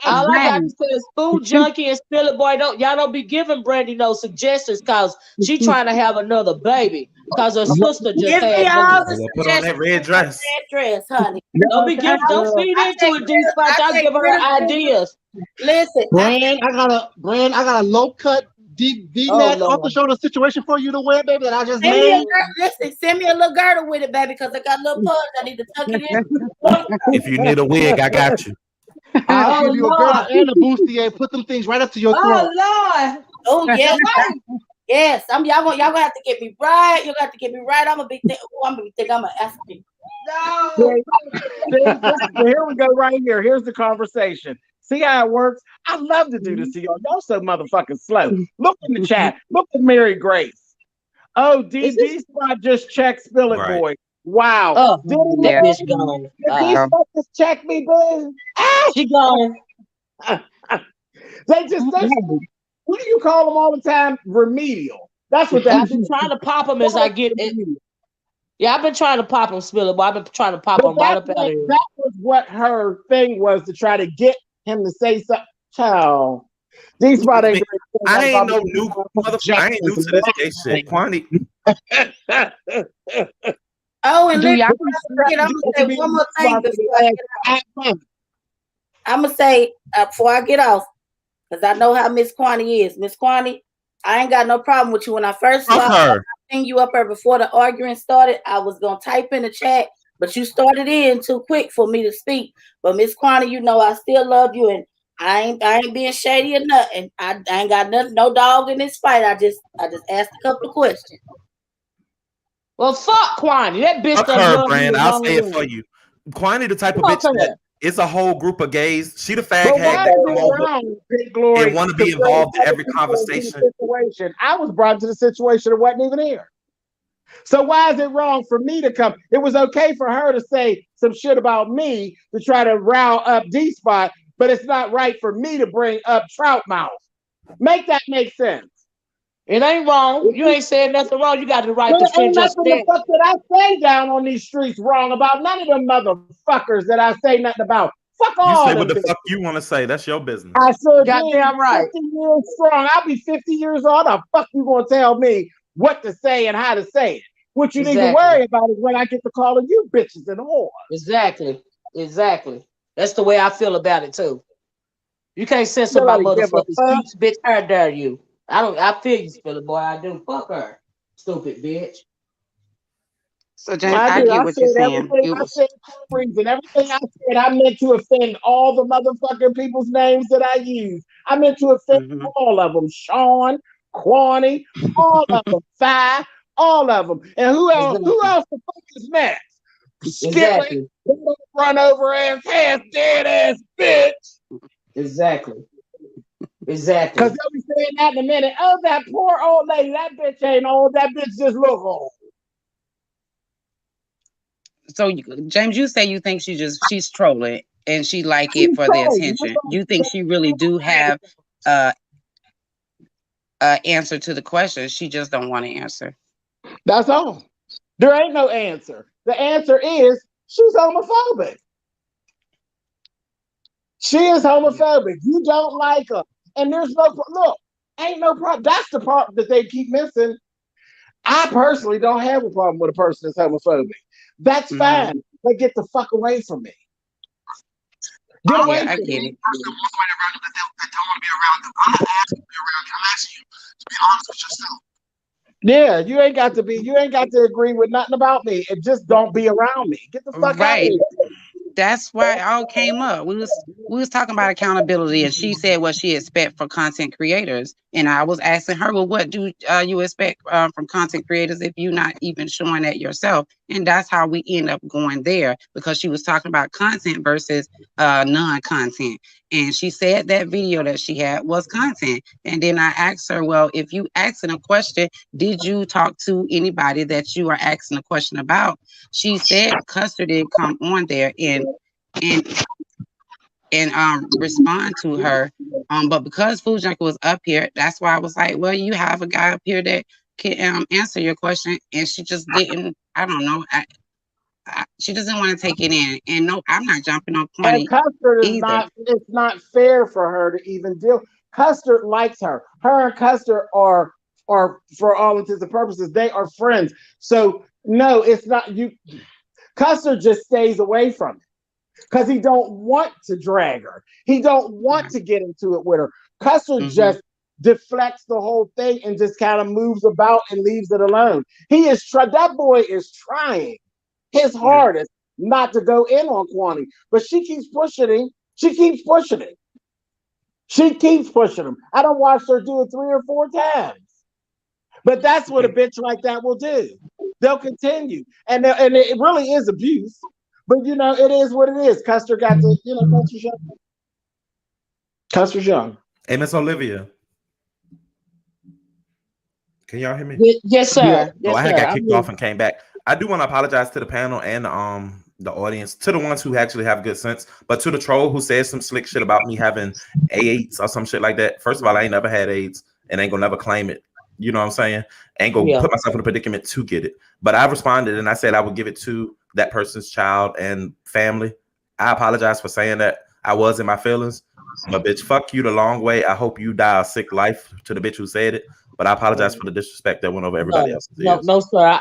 All I got to say is Food Junkie and Spiller Boy, y'all don't be giving Brandy no suggestions because she trying to have another baby because her sister just had one. Put on that red dress. Red dress, honey. Don't feed into it, D Spot. Y'all give her ideas. Listen, Brand, I got a low cut V-neck off the shoulder situation for you to wear, baby. That I just made. Send me a little girdle with it, baby, because I got little pudge. I need to tuck it in. If you need a wig, I got you. I'll give you a girdle and a bustier. Put them things right up to your throat. Oh Lord! Oh yes, yes. Y'all gonna have to get me right. You're gonna have to get me right. I'm gonna be think I'm an African. No. Here we go. Right here. Here's the conversation. See how it works? I love to do this to y'all. Y'all so motherfucking slow. Look in the chat. Look at Mary Grace. Oh, D Spot just checked Spill It Boy. Wow. Oh, that bitch gone. D Spot just checked me, boo. She gone. They just say, what do you call them all the time? Remedial. That's what I've been trying to pop them as I get it. Yeah, I've been trying to pop them, Spiller, but I've been trying to pop them right up out of here. That was what her thing was, to try to get him to say something. Child. These spot ain't I ain't no new motherfucker. I ain't new to this gay shit. Quantity. Oh, and I'm gonna say one more thing I'm gonna say before I get off, because I know how Miss Quani is. Miss Quani, I ain't got no problem with you. When I first saw you up there before the arguing started, I was gonna type in the chat, but you started in too quick for me to speak. But Miss Quani, you know I still love you, and I ain't being shady or nothing. I ain't got nothing, no dog in this fight. I just asked a couple of questions. Well, fuck Quani. That bitch fuck her, Brand. I'll say it for you. Quani the type of bitch that it's a whole group of gays. She the fag hag that come over and want to be involved in every conversation. I was brought to the situation that wasn't even here. So why is it wrong for me to come? It was okay for her to say some shit about me to try to rile up D-Spot, but it's not right for me to bring up Trout Mouth. Make that make sense. It ain't wrong. You ain't saying nothing wrong. You got the right to defend your stance. The fuck that I say down on these streets wrong about none of them motherfuckers that I say nothing about. Fuck all. You say what the fuck you want to say. That's your business. I sure goddamn right. 50 years strong. I'll be 50 years old. How the fuck you gonna tell me what to say and how to say it? What you need to worry about is when I get to calling you bitches and whores. Exactly. That's the way I feel about it too. You can't censor my motherfucking speech, bitch. How dare you? I feel you, Spiller Boy. I do. Fuck her, stupid bitch. So, James, I get what you're saying. I said for a reason. Everything I said, I meant to offend all the motherfucking people's names that I use. I meant to offend all of them. Sean, Quani, all of them. Fi, all of them. And who else? Who else the fuck is next? Skillet, run over ass, dead ass bitch. Exactly. Because they'll be saying that in a minute. Oh, that poor old lady. That bitch ain't old. That bitch just look old. So, James, you say you think she's trolling and she like it for the attention. You think she really do have answer to the question? She just don't want to answer. That's all. There ain't no answer. The answer is she's homophobic. She is homophobic. You don't like her. And there's no look. Ain't no problem. That's the part that they keep missing. I personally don't have a problem with a person that's homophobic. That's fine. But get the fuck away from me. Get away I from get me. it. That don't want to be around them. I'm not asking to be around you. I'm asking you to be honest with yourself. Yeah, you ain't got to agree with nothing about me. And just don't be around me. Get the fuck out of Right. here. That's why it all came up. We was talking about accountability, and she said what she expect for content creators, and I was asking her, well, what do you expect from content creators if you're not even showing that yourself? And that's how we end up going there, because she was talking about content versus non-content, and she said that video that she had was content. And then I asked her, well, if you asking a question, did you talk to anybody that you are asking a question about? She said Custer did come on there and respond to her. But because Food Junkie was up here, that's why I was like, well, you have a guy up here that can answer your question, and she just didn't. I don't know. She doesn't want to take it in, and no, I'm not jumping on And Quanny Custer is either. not. It's not fair for her to even deal. Custer likes her. Her and Custer are for all intents and purposes, they are friends. So no, it's not you. Custer just stays away from it because he don't want to drag her. He don't want to get into it with her. Custer just deflects the whole thing and just kind of moves about and leaves it alone. That boy is trying his hardest not to go in on Kwani, but she keeps pushing him. She keeps pushing him. She keeps pushing him. I don't watch her do it 3 or 4 times. But that's what a bitch like that will do. They'll continue. And it really is abuse. But, it is what it is. Custer got to, Custer's young. Custer's young. Hey, Miss Olivia. Can y'all hear me? Yes, sir. Yes, I had sir. got kicked off and came back. I do want to apologize to the panel and the audience, to the ones who actually have good sense, but to the troll who said some slick shit about me having AIDS or some shit like that. First of all, I ain't never had AIDS and ain't gonna never claim it. You know what I'm saying? Ain't gonna put myself in a predicament to get it. But I responded and I said I would give it to that person's child and family. I apologize for saying that. I was in my feelings. But bitch, fuck you the long way. I hope you die a sick life, to the bitch who said it. But I apologize for the disrespect that went over everybody else's ears. No, sir.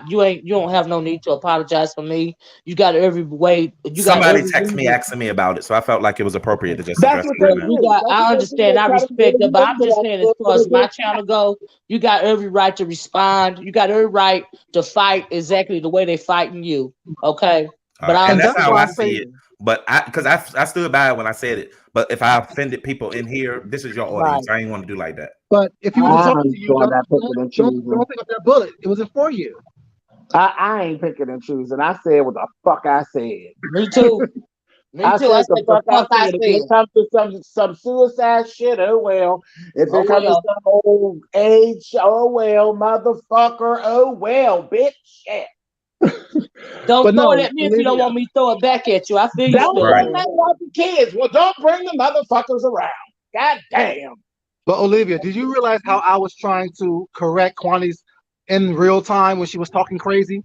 You don't have no need to apologize for me. You got every way. Somebody texted me asking me about it, so I felt like it was appropriate to just address it. I understand. I respect that, but I'm just saying, as far as my channel go, you got every right to respond. You got every right to fight exactly the way they fighting you. Okay, but and that's how I see it. But because I stood by it when I said it. But if I offended people in here, this is your audience. I ain't want to do like that. But if you want to talk to you, don't pick up that bullet. It wasn't for you. I ain't picking and choosing. I said what the fuck I said. Me too. I said the fuck I said. If it comes to some suicide shit, oh well. If it comes to some old age, oh well, motherfucker, oh well, bitch. Shit. Don't throw it at me if you don't want me to throw it back at you. I feel you. Don't bring that about the kids. Well, don't bring the motherfuckers around. God damn. But Olivia, did you realize how I was trying to correct Kwani's in real time when she was talking crazy?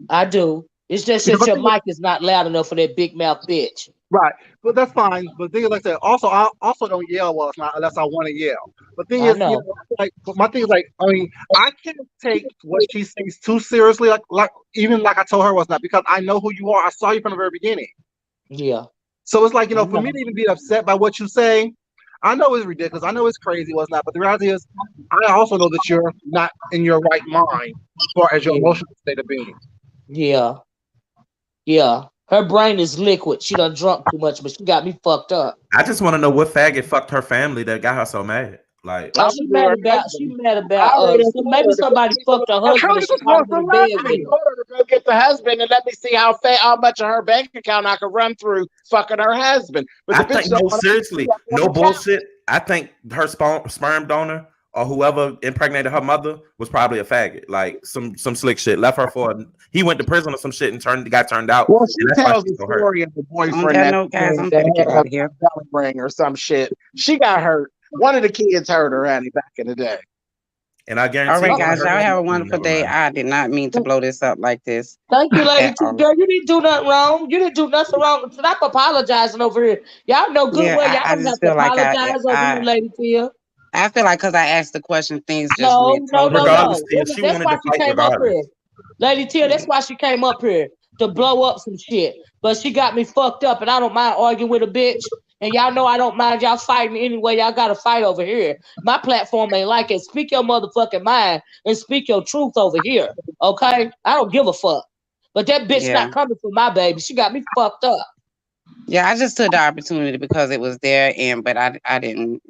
I do. It's just that your mic is not loud enough for that big mouth bitch. Right, but that's fine. But thing is, like I said, also I also don't yell well unless I want to yell. But thing is, my thing is I can't take what she says too seriously. Like I told her was not, because I know who you are. I saw you from the very beginning. Yeah. So it's like, for me to even be upset by what you say, I know it's ridiculous. I know it's crazy, what's not. But the reality is, I also know that you're not in your right mind as far as your emotional state of being. Yeah. Yeah. Her brain is liquid. She done drunk too much, but she got me fucked up. I just want to know what faggot fucked her family that got her so mad. Like, she mad about so maybe somebody fucked her husband and she called her to bed with him. I told her to go get the husband and let me see how much of her bank account I could run through fucking her husband. But I think, no, seriously, no bullshit. I think her sperm donor or whoever impregnated her mother was probably a faggot, like some slick shit. Left her he went to prison or some shit and got turned out. Well, she tells the story of the boyfriend that had a belly ring or some shit. She got hurt. One of the kids hurt her, Annie, back in the day. And I guarantee. All right, guys, y'all have a wonderful day. I did not mean to blow this up like this. Thank you, lady. Girl, you didn't do nothing wrong. You didn't do nothing wrong. Stop apologizing over here. Y'all know good well. Y'all don't have to apologize over here, lady Tia. I feel like because I asked the question, things just No, went totally. Regardless, Tia, she That's wanted why to she fight came up regardless. here. Lady Tia, that's why she came up here to blow up some shit. But she got me fucked up, and I don't mind arguing with a bitch. And y'all know I don't mind y'all fighting anyway. Y'all got to fight over here. My platform ain't like it. Speak your motherfucking mind and speak your truth over here. Okay? I don't give a fuck. But that bitch not coming for my baby. She got me fucked up. Yeah, I just took the opportunity because it was there, but I didn't,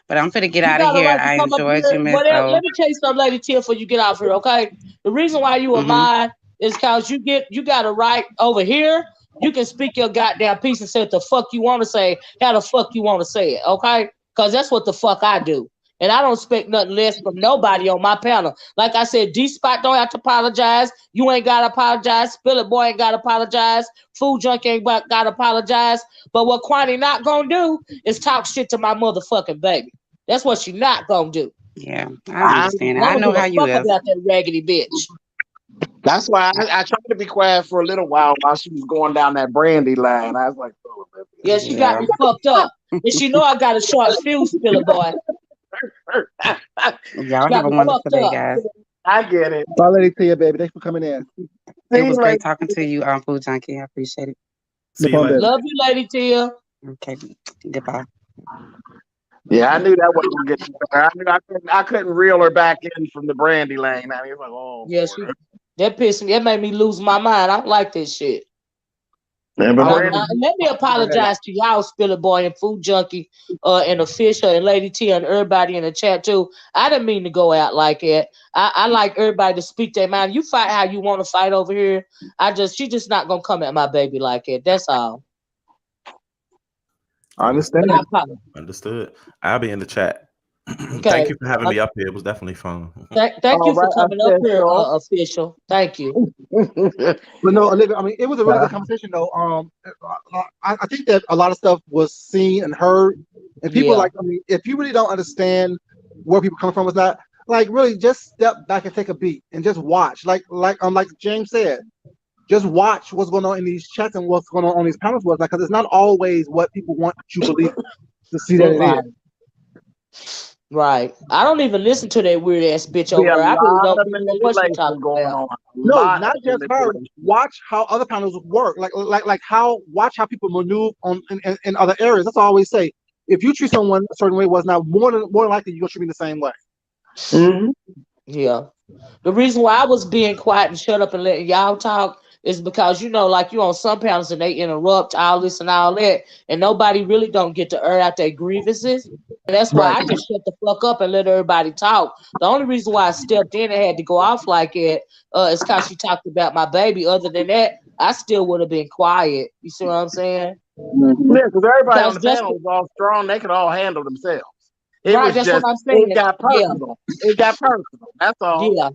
But I'm finna get out of here. Right I come up enjoyed here. you, Miss Let O. me tell you something, Lady Tia, before you get off here, okay? The reason why you are mine is because you got a right over here. You can speak your goddamn piece and say what the fuck you want to say, how the fuck you want to say it, okay? Because that's what the fuck I do. And I don't expect nothing less from nobody on my panel. Like I said, D-Spot don't have to apologize. You ain't got to apologize. Spill It Boy ain't got to apologize. Food Junkie ain't got to apologize. But what Kwani not going to do is talk shit to my motherfucking baby. That's what she not going to do. Yeah, I understand. I know how you is. About that raggedy bitch. That's why I tried to be quiet for a little while she was going down that brandy line. I was like, oh, yeah, she got me fucked up. And she know I got a short fuse, Spill It Boy. Y'all have a wonderful day, guys. I get it. Bye, Lady Tia, baby. Thanks for coming in. It was great talking to you, Food Junkie. I appreciate it. See you later. Love you, Lady Tia. Okay, goodbye. Yeah, I knew that wasn't gonna get better. I knew I couldn't reel her back in from the brandy lane. I mean, like, oh, yeah, that pissed me. That made me lose my mind. I don't like this shit. Yeah, but let me apologize to y'all, Spill It Boy and Food Junkie, and Official and Lady T and everybody in the chat too. I didn't mean to go out like that. I like everybody to speak their mind. You fight how you want to fight over here. She just not gonna come at my baby like that. That's all. I understand. Understood. I'll be in the chat. Okay. Thank you for having me up here. It was definitely fun. Thank you for coming up here, Official. Thank you. But no, Olivia, I mean, it was a really good conversation, though. I think that a lot of stuff was seen and heard, and people I mean, if you really don't understand where people come from, it's not like really just step back and take a beat and just watch, like James said, just watch what's going on in these chats and what's going on these panels, because it's not always what people want you to believe to see that it is. Right. I don't even listen to that weird ass bitch over there. I really don't know what she's talking about. No, not just her. Watch how other panels work. Watch how people maneuver in other areas. That's all I always say. If you treat someone a certain way, was not more than likely you're gonna treat me the same way. Mm-hmm. Yeah. The reason why I was being quiet and shut up and letting y'all talk is because, like you on some panels and they interrupt all this and all that, and nobody really don't get to air out their grievances. And that's why I just shut the fuck up and let everybody talk. The only reason why I stepped in and had to go off like it is because she talked about my baby. Other than that, I still would have been quiet. You see what I'm saying? Mm-hmm. Yeah, because everybody on the panel was all strong. They could all handle themselves. That's what I'm saying. It got personal. Yeah. It got personal. That's all.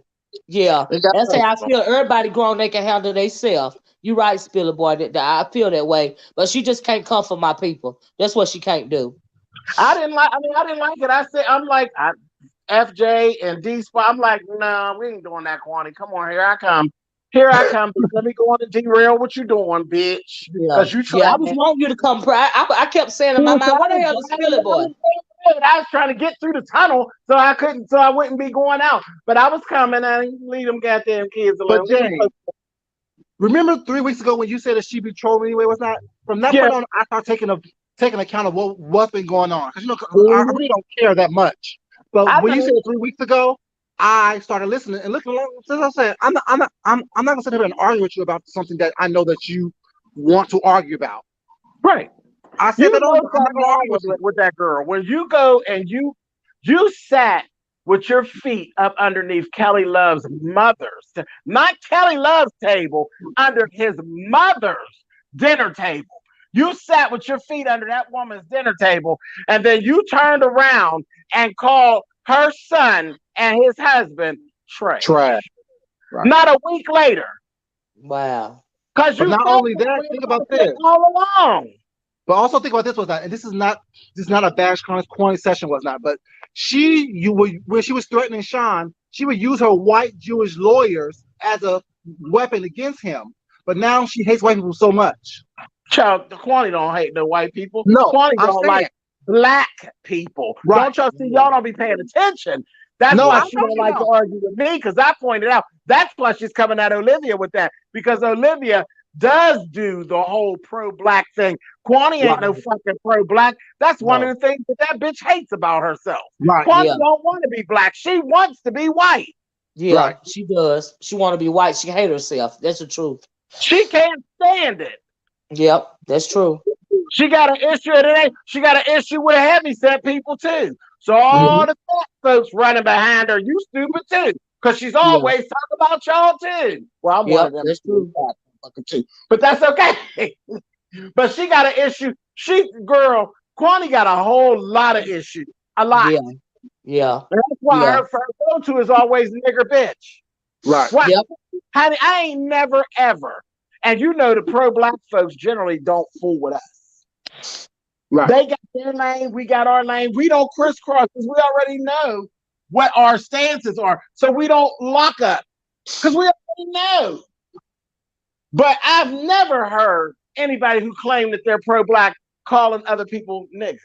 Yeah. That's how I feel. Everybody grown, they can handle themselves. You right, Spill It Boy. I feel that way. But she just can't come for my people. That's what she can't do. I didn't like it. I'm like, FJ and D Spot. I'm like, nah, we ain't doing that, Kwani. Come on, here I come. Let me go on and derail what you doing, bitch. Because you trying. I was wanting you to come. I kept saying in my mind, what the hell is Spill It Boy? I was trying to get through the tunnel so I wouldn't be going out. But I was coming and leave them goddamn kids alone. But Jane, remember 3 weeks ago when you said that she be trolling anyway? Was not from that point on. I started taking account of what's been going on, because I really don't care that much. But when you said it 3 weeks ago, I started listening and looking along. As I said, I'm not gonna sit here and argue with you about something that I know that you want to argue about. Right. I said that on with that girl. When you go and you sat with your feet up underneath Kelly Love's mother's, not Kelly Love's table, under his mother's dinner table. You sat with your feet under that woman's dinner table, and then you turned around and called her son and his husband trash. Right. Not a week later. Wow. Because you not only that, think about this all along. But also think about this, was not, and this is not a bash Kwani session, was not. But when she was threatening Sean, she would use her white Jewish lawyers as a weapon against him. But now she hates white people so much. Child, Kwani don't hate the white people. No, Kwani I'm don't saying, like. black people. Right. Don't y'all see? Y'all don't be paying attention. That's No, why I she know don't you like to don't. argue with me, because I pointed out. That's why she's coming at Olivia with that, because Olivia does do the whole pro-black thing. Kwani ain't no Right. fucking pro-black. That's one of No. the things that bitch hates about herself. Right. Kwani Yeah. don't want to be black. She wants to be white. Yeah. Right. She does. She want to be white. She hate herself. That's the truth. She can't stand it. Yep. That's true. She got an issue today. She got an issue with heavyset people too. So Mm-hmm. all the fat folks running behind her, you stupid too, because she's always talking about y'all too. Well, I'm one of them. That's true. Too, but that's okay. But she got an issue. Girl, Kwani got a whole lot of issues. A lot. Yeah. And that's why her first go-to is always nigger bitch. Right. Why? Yep. Honey, I ain't never ever. And you know the pro-black folks generally don't fool with us. Right. They got their lane, we got our lane. We don't crisscross because we already know what our stances are. So we don't lock up because we already know. But I've never heard anybody who claimed that they're pro-black calling other people niggas.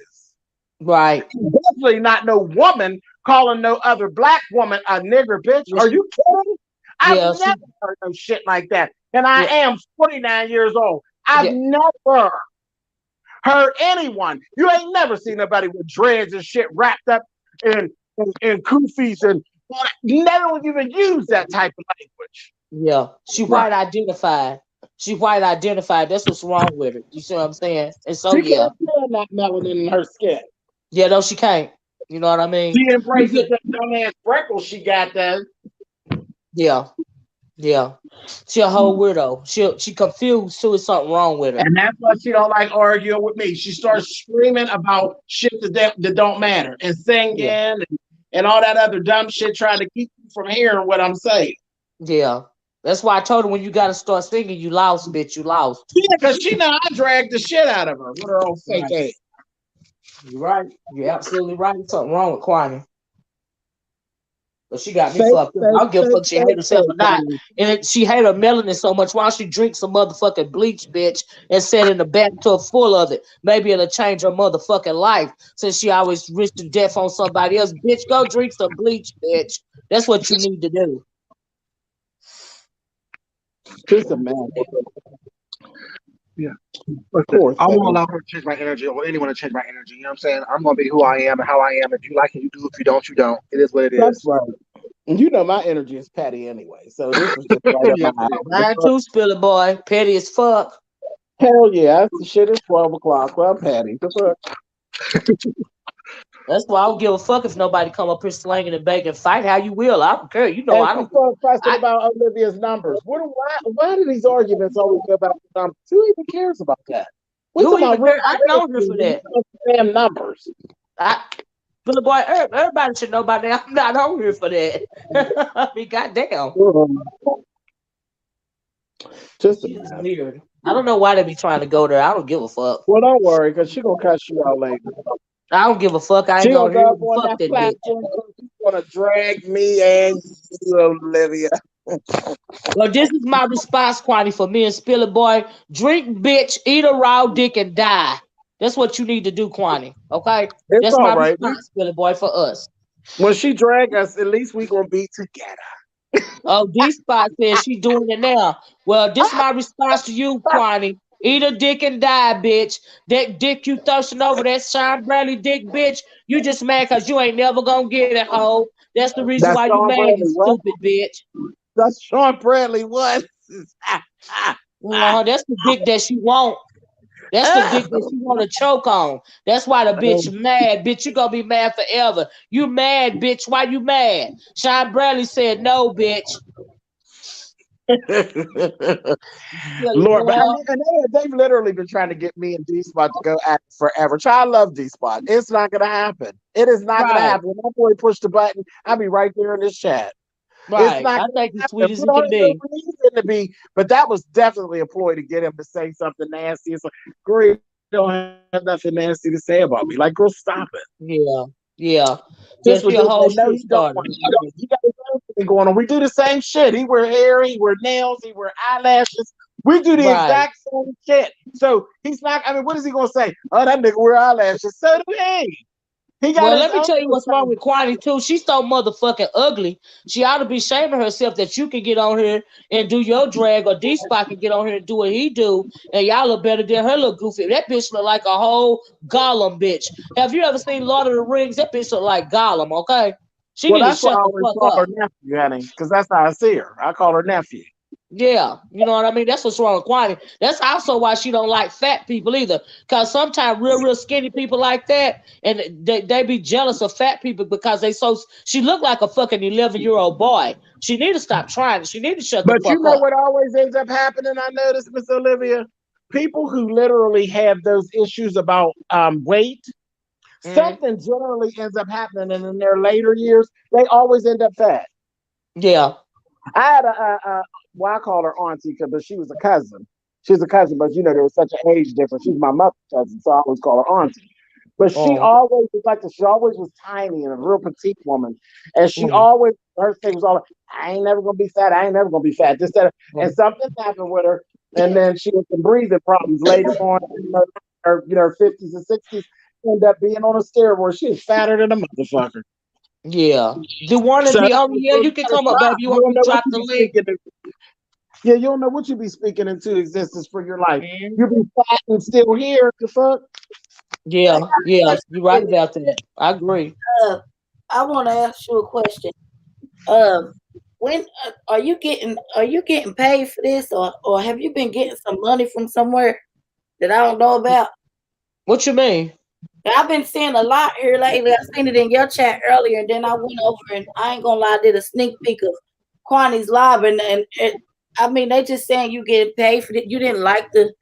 Right. Definitely not no woman calling no other black woman a nigger bitch. Are you kidding? I've never heard no shit like that. And I am 49 years old. I've never heard anyone. You ain't never seen nobody with dreads and shit wrapped up in koofies and they don't even use that type of language. Yeah. She white identified. She white identified. That's what's wrong with her. You see what I'm saying? And so she can't stand that melanin in her skin. Yeah, no, she can't. You know what I mean? She embraces that dumbass freckles she got though. Yeah. Yeah. She a whole weirdo. She confused too. There's something wrong with her. And that's why she don't like arguing with me. She starts screaming about shit that don't matter and singing and all that other dumb shit trying to keep you from hearing what I'm saying. Yeah. That's why I told her when you got to start singing, you lost, bitch. You lost. Yeah, because she know I dragged the shit out of her with her old fake ass. You're right. You're absolutely right. Something wrong with Kwani. But she got me fucked up. I don't give a fuck she hate herself or not. And she hate her melanin so much. Why don't she drink some motherfucking bleach, bitch, and sit in the bathtub full of it? Maybe it'll change her motherfucking life since she always risking death on somebody else. Bitch, go drink some bleach, bitch. That's what you need to do. Just a man. Yeah. Of course. I won't allow her to change my energy or anyone to change my energy. You know what I'm saying? I'm gonna be who I am and how I am. If you like it, you do. If you don't, you don't. It is what it is. That's right. And you know my energy is petty anyway. So this is just right up my Mine too, Spiller boy. Petty as fuck. Hell yeah. The shit is 12 o'clock. Well, I'm petty. The fuck? That's why I don't give a fuck if nobody come up here slanging and begging. Fight how you will. I don't care. You know, I don't. Fussing about Olivia's numbers. Why do these arguments always go about the numbers? Who even cares about that? Who even cares? I know her for that. Damn numbers. But boy, everybody should know about that. I'm not on here for that. I mean, goddamn. Just weird. I don't know why they be trying to go there. I don't give a fuck. Well, don't worry, because she gonna cut you out later. I don't give a fuck. I ain't gonna hear fuck that bitch. She's gonna drag me and you, Olivia. Well, this is my response, Kwani, for me and Spiller boy. Drink, bitch, eat a raw dick and die. That's what you need to do, Kwani. Okay? That's my response, Spiller boy, for us. When she drag us, at least we gonna be together. Oh, D-Spot says she doing it now. Well, this is my response to you, Kwani. Eat a dick and die, bitch. That dick you thirsting over, that Sean Bradley dick, bitch. You just mad because you ain't never gonna get it, hoe. That's the reason why you mad, you stupid bitch. That's Sean Bradley what? That's the dick that she want. That's the dick that she want to choke on. That's why the bitch mad. Bitch, you gonna be mad forever. You mad, bitch. Why you mad? Sean Bradley said no, bitch. Lord, but they've literally been trying to get me and D-Spot to go at forever. I love D-Spot. It's not gonna happen. It is not gonna happen. When that boy pushed the button, I'll be right there in this chat. Right. I think it's sweet as it can be. But that was definitely a ploy to get him to say something nasty. It's like, girl, you don't have nothing nasty to say about me. Like, girl, stop it. Yeah. Just your whole shit started. He got his own thing going on. We do the same shit. He wear hair, he wear nails, he wear eyelashes, We do the Right. exact same shit. So he's not. I mean, what is he gonna say? Oh, that nigga wear eyelashes. So do he. He got Well, his let me own. tell you what's wrong with Kwani too. She's so motherfucking ugly. She ought to be shaming herself that you can get on here and do your drag, or D Spot can get on here and do what he do, and y'all look better than her little goofy. That bitch look like a whole Gollum bitch. Have you ever seen Lord of the Rings? That bitch look like Gollum. Okay, she Well, need to that's why shut I the always fuck call her up. nephew, honey, because that's how I see her. I call her nephew. Yeah, you know what I mean? That's what's wrong with Kwani. That's also why she don't like fat people either. Because sometimes real skinny people like that, and they be jealous of fat people because she look like a fucking 11-year-old boy. She need to stop trying. She need to shut the But you fuck know up. what always ends up happening? I noticed, Miss Olivia, people who literally have those issues about weight, Mm, something generally ends up happening, and in their later years, they always end up fat. yeah. I had well, I call her auntie, but she was a cousin. She was a cousin, but there was such an age difference. She's my mother's cousin, so I always call her auntie. But she Oh, always was like this. She always was tiny and a real petite woman, and she mm, always her thing was all, "I ain't never gonna be fat. I ain't never gonna be fat." This that, and mm. something happened with her, and then she had some breathing problems later on. Her 50s and 60s, ended up being on a steroid. She was fatter than a motherfucker. Yeah. The one that So be that on, was yeah, really you can kind of come up, baby. shocked. You You want me don't to know what drop you the be link? speaking. Yeah, you don't know what you be speaking into existence for your life. Mm. You be fat and still here. The fuck? I Yeah, got a yeah. question, You're right Olivia. about that. I agree. I want to ask you a question. Um, when are you getting paid for this, or have you been getting some money from somewhere that I don't know about? What you mean? I've been seeing a lot here lately. I seen it in your chat earlier, and then I went over and I ain't gonna lie, I did a sneak peek of Kwani's live, and I mean they just saying you get paid for it. You didn't like the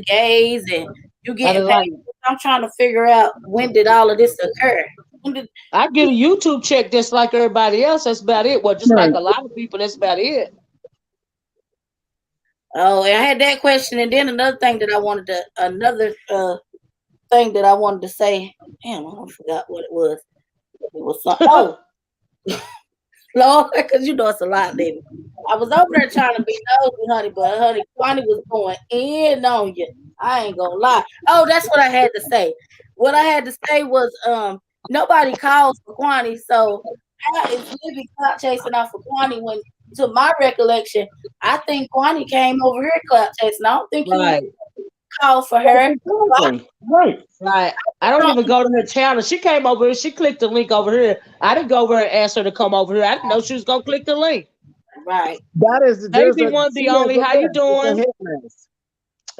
gays, and you I getting didn't paid. like. I'm trying to figure out when did all of this occur. When did, I get a YouTube check just like everybody else. That's about it. Well, just like Right. a lot of people, that's about it. oh, and I had that question, and then another thing that I wanted to say. Damn, I forgot what it was. It was some. Oh, Lord, because it's a lot, baby. I was over there trying to be nosy, honey, but honey, Kwani was going in on you. I ain't gonna lie. Oh, that's what I had to say. What I had to say was, nobody calls for Kwani, so how is Libby clout chasing off for Kwani when, to my recollection, I think Kwani came over here clout chasing. I don't think you Right, called for That's her. exactly right. right. I don't even go to her channel. She came over here. She clicked the link over here. I didn't go over and ask her to come over here. I didn't know she was gonna click the link. Right. That is Hey, there's be a one, see be there's only. a How you list. It's a doing? hit list.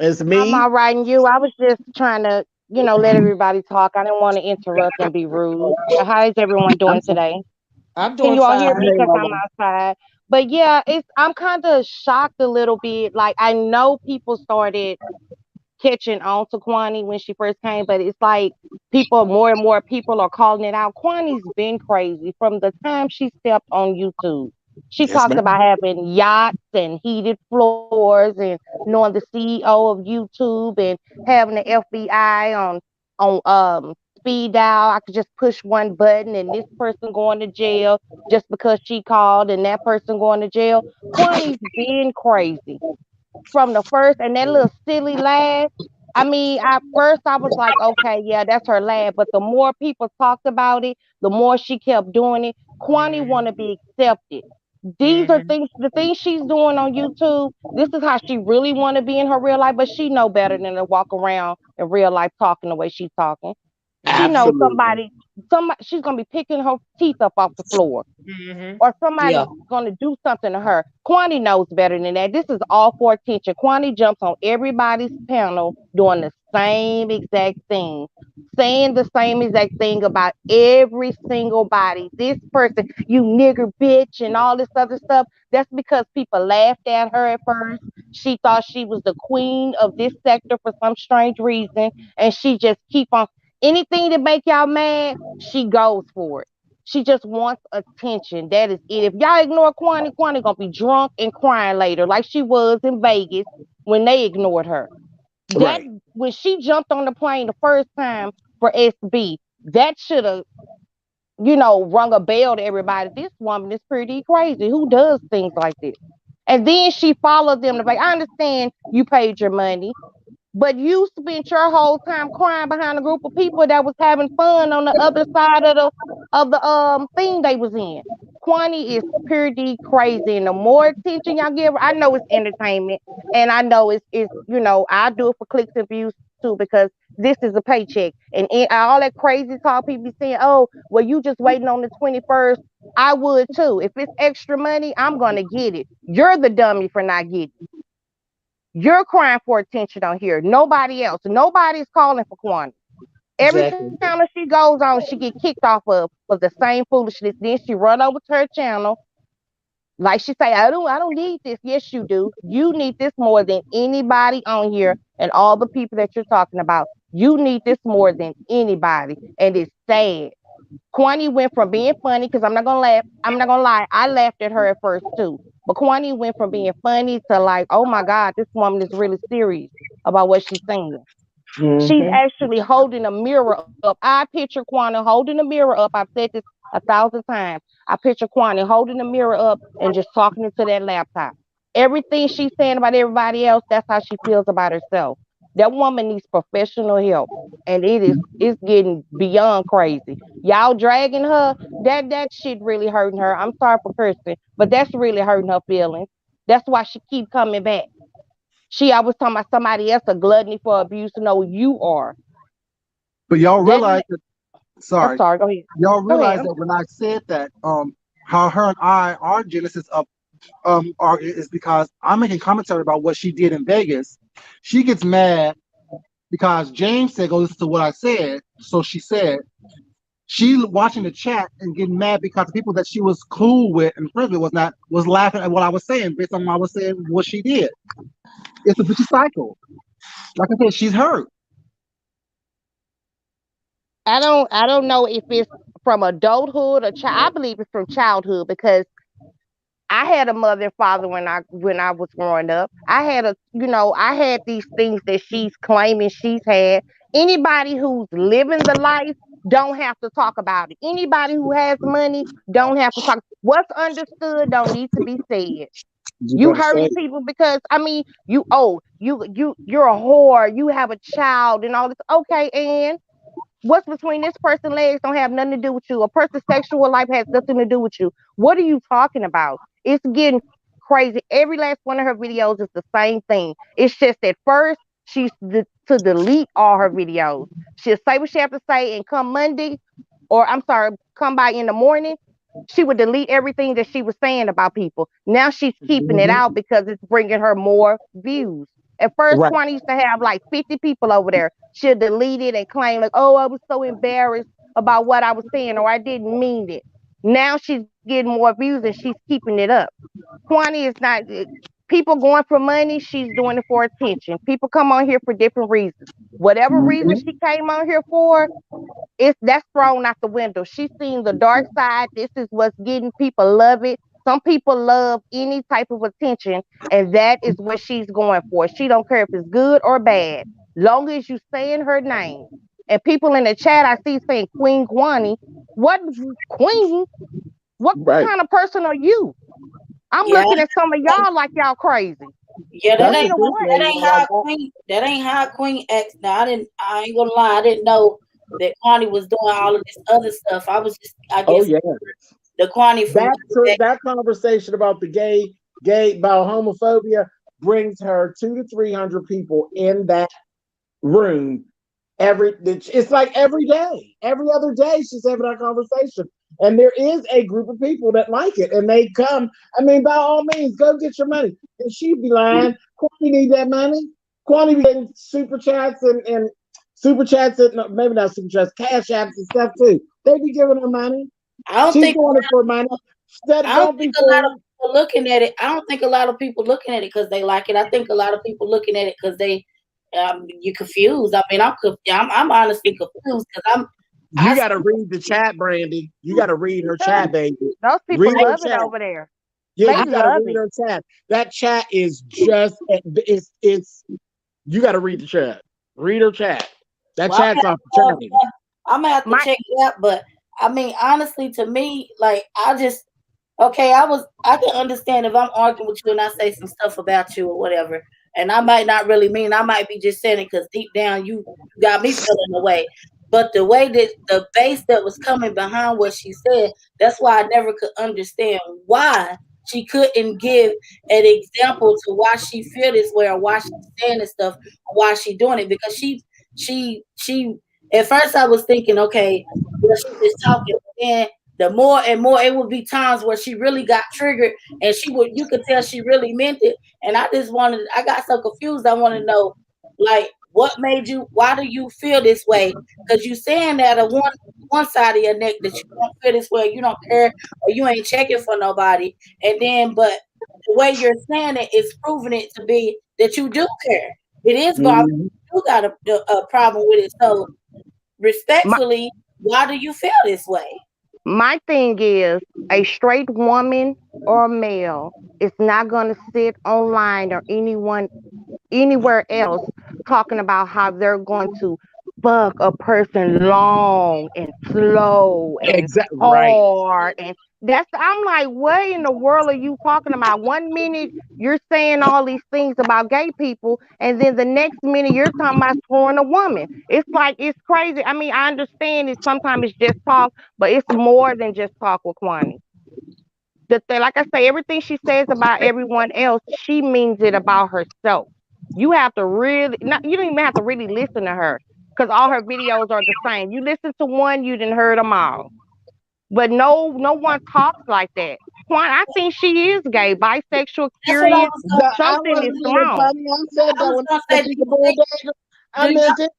It's I'm me. all right, and you? I was just trying to, let everybody talk. I didn't want to interrupt and be rude. How is everyone doing today? I'm Can doing you all hear fine. me? Because I'm outside. But yeah, I'm kind of shocked a little bit. Like I know people started catching on to Kwani when she first came, but it's like more and more people are calling it out. Kwani's been crazy from the time she stepped on YouTube. She Yes, talked ma'am. about having yachts and heated floors and knowing the CEO of YouTube and having the FBI on speed dial. I could just push one button and this person going to jail just because she called and that person going to jail. Kwani's been crazy from the first, and that little silly laugh. I mean, at first I was like, okay, yeah, that's her laugh. But the more people talked about it, the more she kept doing it. Kwani want to be accepted. These are Hmm. things, the things she's doing on YouTube. This is how she really want to be in her real life, but she know better than to walk around in real life talking the way she's talking. She knows Absolutely. somebody, she's gonna be picking her teeth up off the floor Hmm. or Yeah. somebody's going to do something to her. Kwani knows better than that. This is all for attention. Kwani jumps on everybody's panel doing the same exact thing, saying the same exact thing about every single body. This person, you nigger bitch, and all this other stuff. That's because people laughed at her at first. She thought she was the queen of this sector for some strange reason, and she just keep on anything to make y'all mad. She goes for it. She just wants attention. That is it. If y'all ignore Kwani, Kwani gonna be drunk and crying later, like she was in Vegas when they ignored her. That Right. when she jumped on the plane the first time for SB, that should have, rung a bell to everybody. This woman is pretty crazy. Who does things like this? And then she followed them to, like, I understand you paid your money, but you spent your whole time crying behind a group of people that was having fun on the other side of the thing they was in. Kwani is pretty crazy, and the more attention y'all give her, I know it's entertainment, and I know it's I do it for clicks and views too, because this is a paycheck, and all that crazy talk people be saying, oh, well, you just waiting on the 21st. I would too. If it's extra money, I'm gonna get it. You're the dummy for not getting it. You're crying for attention on here. Nobody else. Nobody's calling for Kwani. Every channel she goes on, she get kicked off of for the same foolishness. Then she run over to her channel, like she say, I don't need this. Yes, you do. You need this more than anybody on here, and all the people that you're talking about. You need this more than anybody, and it's sad. Kwani went from being funny, because I'm not gonna laugh. I'm not gonna lie. I laughed at her at first too, but Kwani went from being funny to like, oh my God, this woman is really serious about what she's saying. She's actually holding a mirror up. I picture Kwani holding a mirror up. I've said this 1,000 times. I picture Kwani holding the mirror up and just talking into that laptop. Everything she's saying about everybody else, that's how she feels about herself. That woman needs professional help, and it's getting beyond crazy. Y'all dragging her. That shit really hurting her. I'm sorry for cursing, but that's really hurting her feelings. That's why she keep coming back. I was talking about somebody else a gluttony for abuse. No, you are. But y'all realize that. Sorry. I'm sorry. Go ahead. Y'all realize that when I said that, how her and I, our genesis of is because I'm making commentary about what she did in Vegas. She gets mad because James said, "Go listen to what I said." So she said she watching the chat and getting mad because the people that she was cool with and friends with was laughing at what I was saying based on what I was saying what she did. It's a vicious cycle. Like I said, she's hurt. I don't know if it's from adulthood or child. I believe it's from childhood, because I had a mother and father when I was growing up. I had these things that she's claiming she's had. Anybody who's living the life don't have to talk about it. Anybody who has money don't have to talk. What's understood don't need to be said. You hurting people because you're a whore, you have a child and all this. Okay, and what's between this person's legs don't have nothing to do with you. A person's sexual life has nothing to do with you. What are you talking about? It's getting crazy. Every last one of her videos is the same thing. It's just at first she's to delete all her videos. She'll say what she have to say, and come Monday, or I'm sorry, come by in the morning, she would delete everything that she was saying about people. Now she's keeping it out because it's bringing her more views. At first, Kwani used to have like 50 people over there. She'll delete it and claim like, oh, I was so embarrassed about what I was saying, or I didn't mean it. Now she's getting more views and she's keeping it up. Kwani is not, people going for money, she's doing it for attention. People come on here for different reasons. Whatever reason she came on here for, that's thrown out the window. She's seen the dark side. This is what's getting people love it. Some people love any type of attention, and that is what she's going for. She don't care if it's good or bad, long as you saying her name. And people in the chat I see saying Queen Kwani. What queen? What kind of person are you? I'm looking at some of y'all like y'all crazy. Yeah, that ain't how Queen acts. Now I ain't gonna lie, I didn't know that Kwani was doing all of this other stuff. I was just, I guess, the Kwani from that conversation about the gay about homophobia brings her 200 to 300 people in that room. It's like every day, every other day she's having that conversation, and there is a group of people that like it, and they come. I mean, by all means, go get your money. And she'd be lying. Kwani need that money. Kwani be getting super chats and super chats, and maybe not super chats, cash apps and stuff too. They be giving her money. She's doing it for money. I don't think a lot of people looking at it. I don't think a lot of people looking at it because they like it. I think a lot of people looking at it because they. You're confused. I mean, I'm honestly confused because You got to read the chat, Brandy. You got to read her chat, baby. Those people love it over there. Yeah, you got to read her chat. That chat is just it's. You got to read the chat. Read her chat. That chat's off the chain. I'm gonna have to check it out, but I mean, honestly, to me, like I just Okay, I can understand if I'm arguing with you and I say some stuff about you or whatever, and I might not really mean, I might be just saying it because deep down you got me feeling the way. But the way that the base that was coming behind what she said, that's why I never could understand why she couldn't give an example to why she feel this way or why she's saying this stuff or why she doing it. Because she at first I was thinking, okay, well, she's just talking, but then the more and more it would be times where she really got triggered and she would you could tell she really meant it. And I got so confused. I want to know, like, what made you, why do you feel this way? Because you saying that on one side of your neck that you don't feel this way, you don't care, or you ain't checking for nobody. And then but the way you're saying it is proving it to be that you do care. It is bothering Mhm. you, got a problem with it. So My respectfully, why do you feel this way? my thing is a straight woman or male is not gonna sit online or anywhere else talking about how they're going to fuck a person long and slow and Exactly right. hard. And that's, I'm like, what in the world are you talking about? One minute you're saying all these things about gay people, and then the next minute you're talking about screwing a woman. It's like, it's crazy. I mean, I understand it sometimes it's just talk, but it's more than just talk with Kwani. Like I say, everything she says about everyone else, she means it about herself. You have to really, not, you don't even have to really listen to her because all her videos are the same. You listen to one, you didn't heard them all. But no one talks like that. Quan, I think she is gay, bisexual, That's what I curious. was gonna I Something is wasn't being wrong. funny. I said I that was when I gonna said say, she's a bulldog. I do meant y'all it.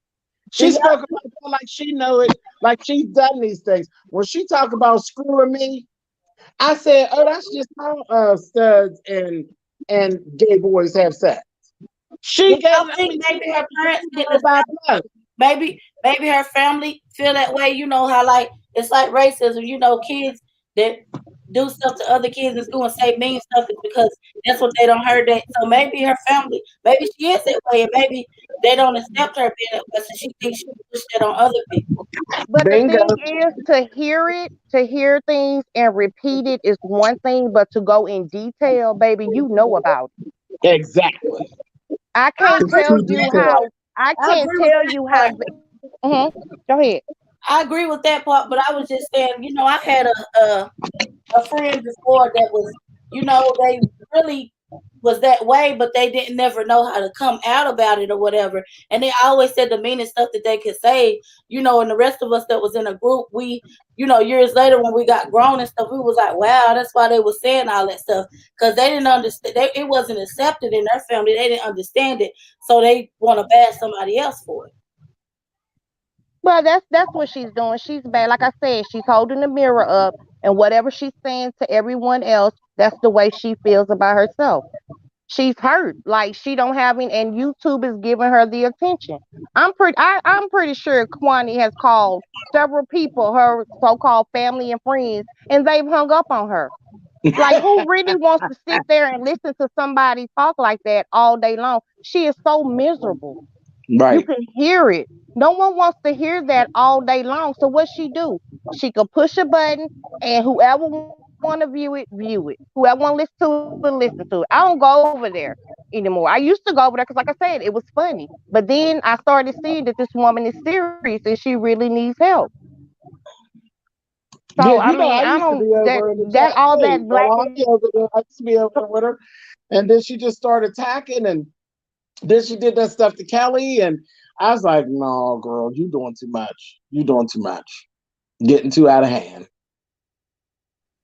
do She y'all spoke about that like she know it, like she's done these things. When she talk about screwing me, I said, "Oh, that's just how studs and gay boys have sex." do She gave. y'all I think mean, she maybe her gave me parents didn't 25 accept plus. maybe her family feel that way? You know how like it's like racism, kids that do stuff to other kids in school and say mean stuff is because that's what they don't heard that. So maybe her family, maybe she is that way, and maybe they don't accept her being that way, so she thinks she push that on other people. But the Bingo. thing is, to hear things and repeat it is one thing, but to go in detail, baby, you know about it. Exactly. I I can't agree It's tell too with you that detailed. part. how. I I can't agree with tell that you how. part. Go ahead. I agree with that part, but I was just saying, I had a friend before that was, they really was that way, but they didn't never know how to come out about it or whatever. And they always said the meanest stuff that they could say, and the rest of us that was in a group, we, years later when we got grown and stuff, we was like, wow, that's why they was saying all that stuff. Because they didn't understand, it wasn't accepted in their family. They didn't understand it. So they want to bash somebody else for it. Well, that's what she's doing. She's bad. Like I said, she's holding the mirror up, and whatever she's saying to everyone else, that's the way she feels about herself. She's hurt. Like she don't have any, and YouTube is giving her the attention. I'm pretty sure Kwani has called several people, her so-called family and friends, and they've hung up on her. Like, who really wants to sit there and listen to somebody talk like that all day long? She is so miserable. You Right. can hear it. No one wants to hear that all day long. So what she do? She can push a button, and whoever want to view it, view it. Whoever want to listen to it, listen to it. I don't go over there anymore. I used to go over there because, like I said, it was funny. But then I started seeing that this woman is serious and she really needs help. So Yeah, I mean, I I used to don't be over in the that chat all too. that Well, black I'll be over there. I used to be over there with her. And then she just started attacking, and then she did that stuff to Kelly, and I was like, "No, girl, you doing too much. You doing too much. Getting too out of hand."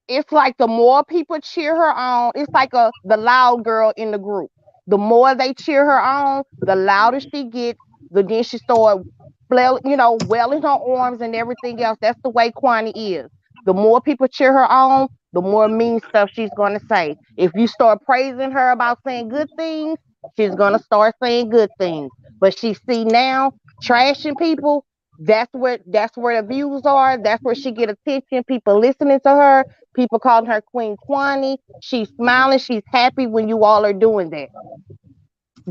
it's like the more people cheer her on, it's like the loud girl in the group. The more they cheer her on, the louder she gets. The then she start, welling her arms and everything else. That's the way Kwani is. The more people cheer her on, the more mean stuff she's gonna say. If you start praising her about saying good things, she's gonna start saying good things. But she see now trashing people. That's where the views are. That's where she get attention. People listening to her. People calling her Queen Kwani. She's smiling. She's happy when you all are doing that.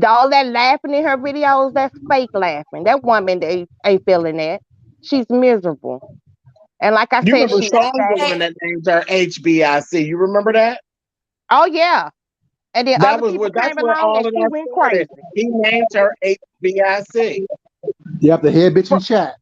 All that laughing in her videos, that's fake laughing. That woman ain't feeling that. She's miserable. And like I You said, remember she Sean, the said, one that named her HBIC. You remember that? oh yeah. And then That other was people where that's came where along all and of she that went started. crazy. He named her HBIC. Yep, the head bitch in chat.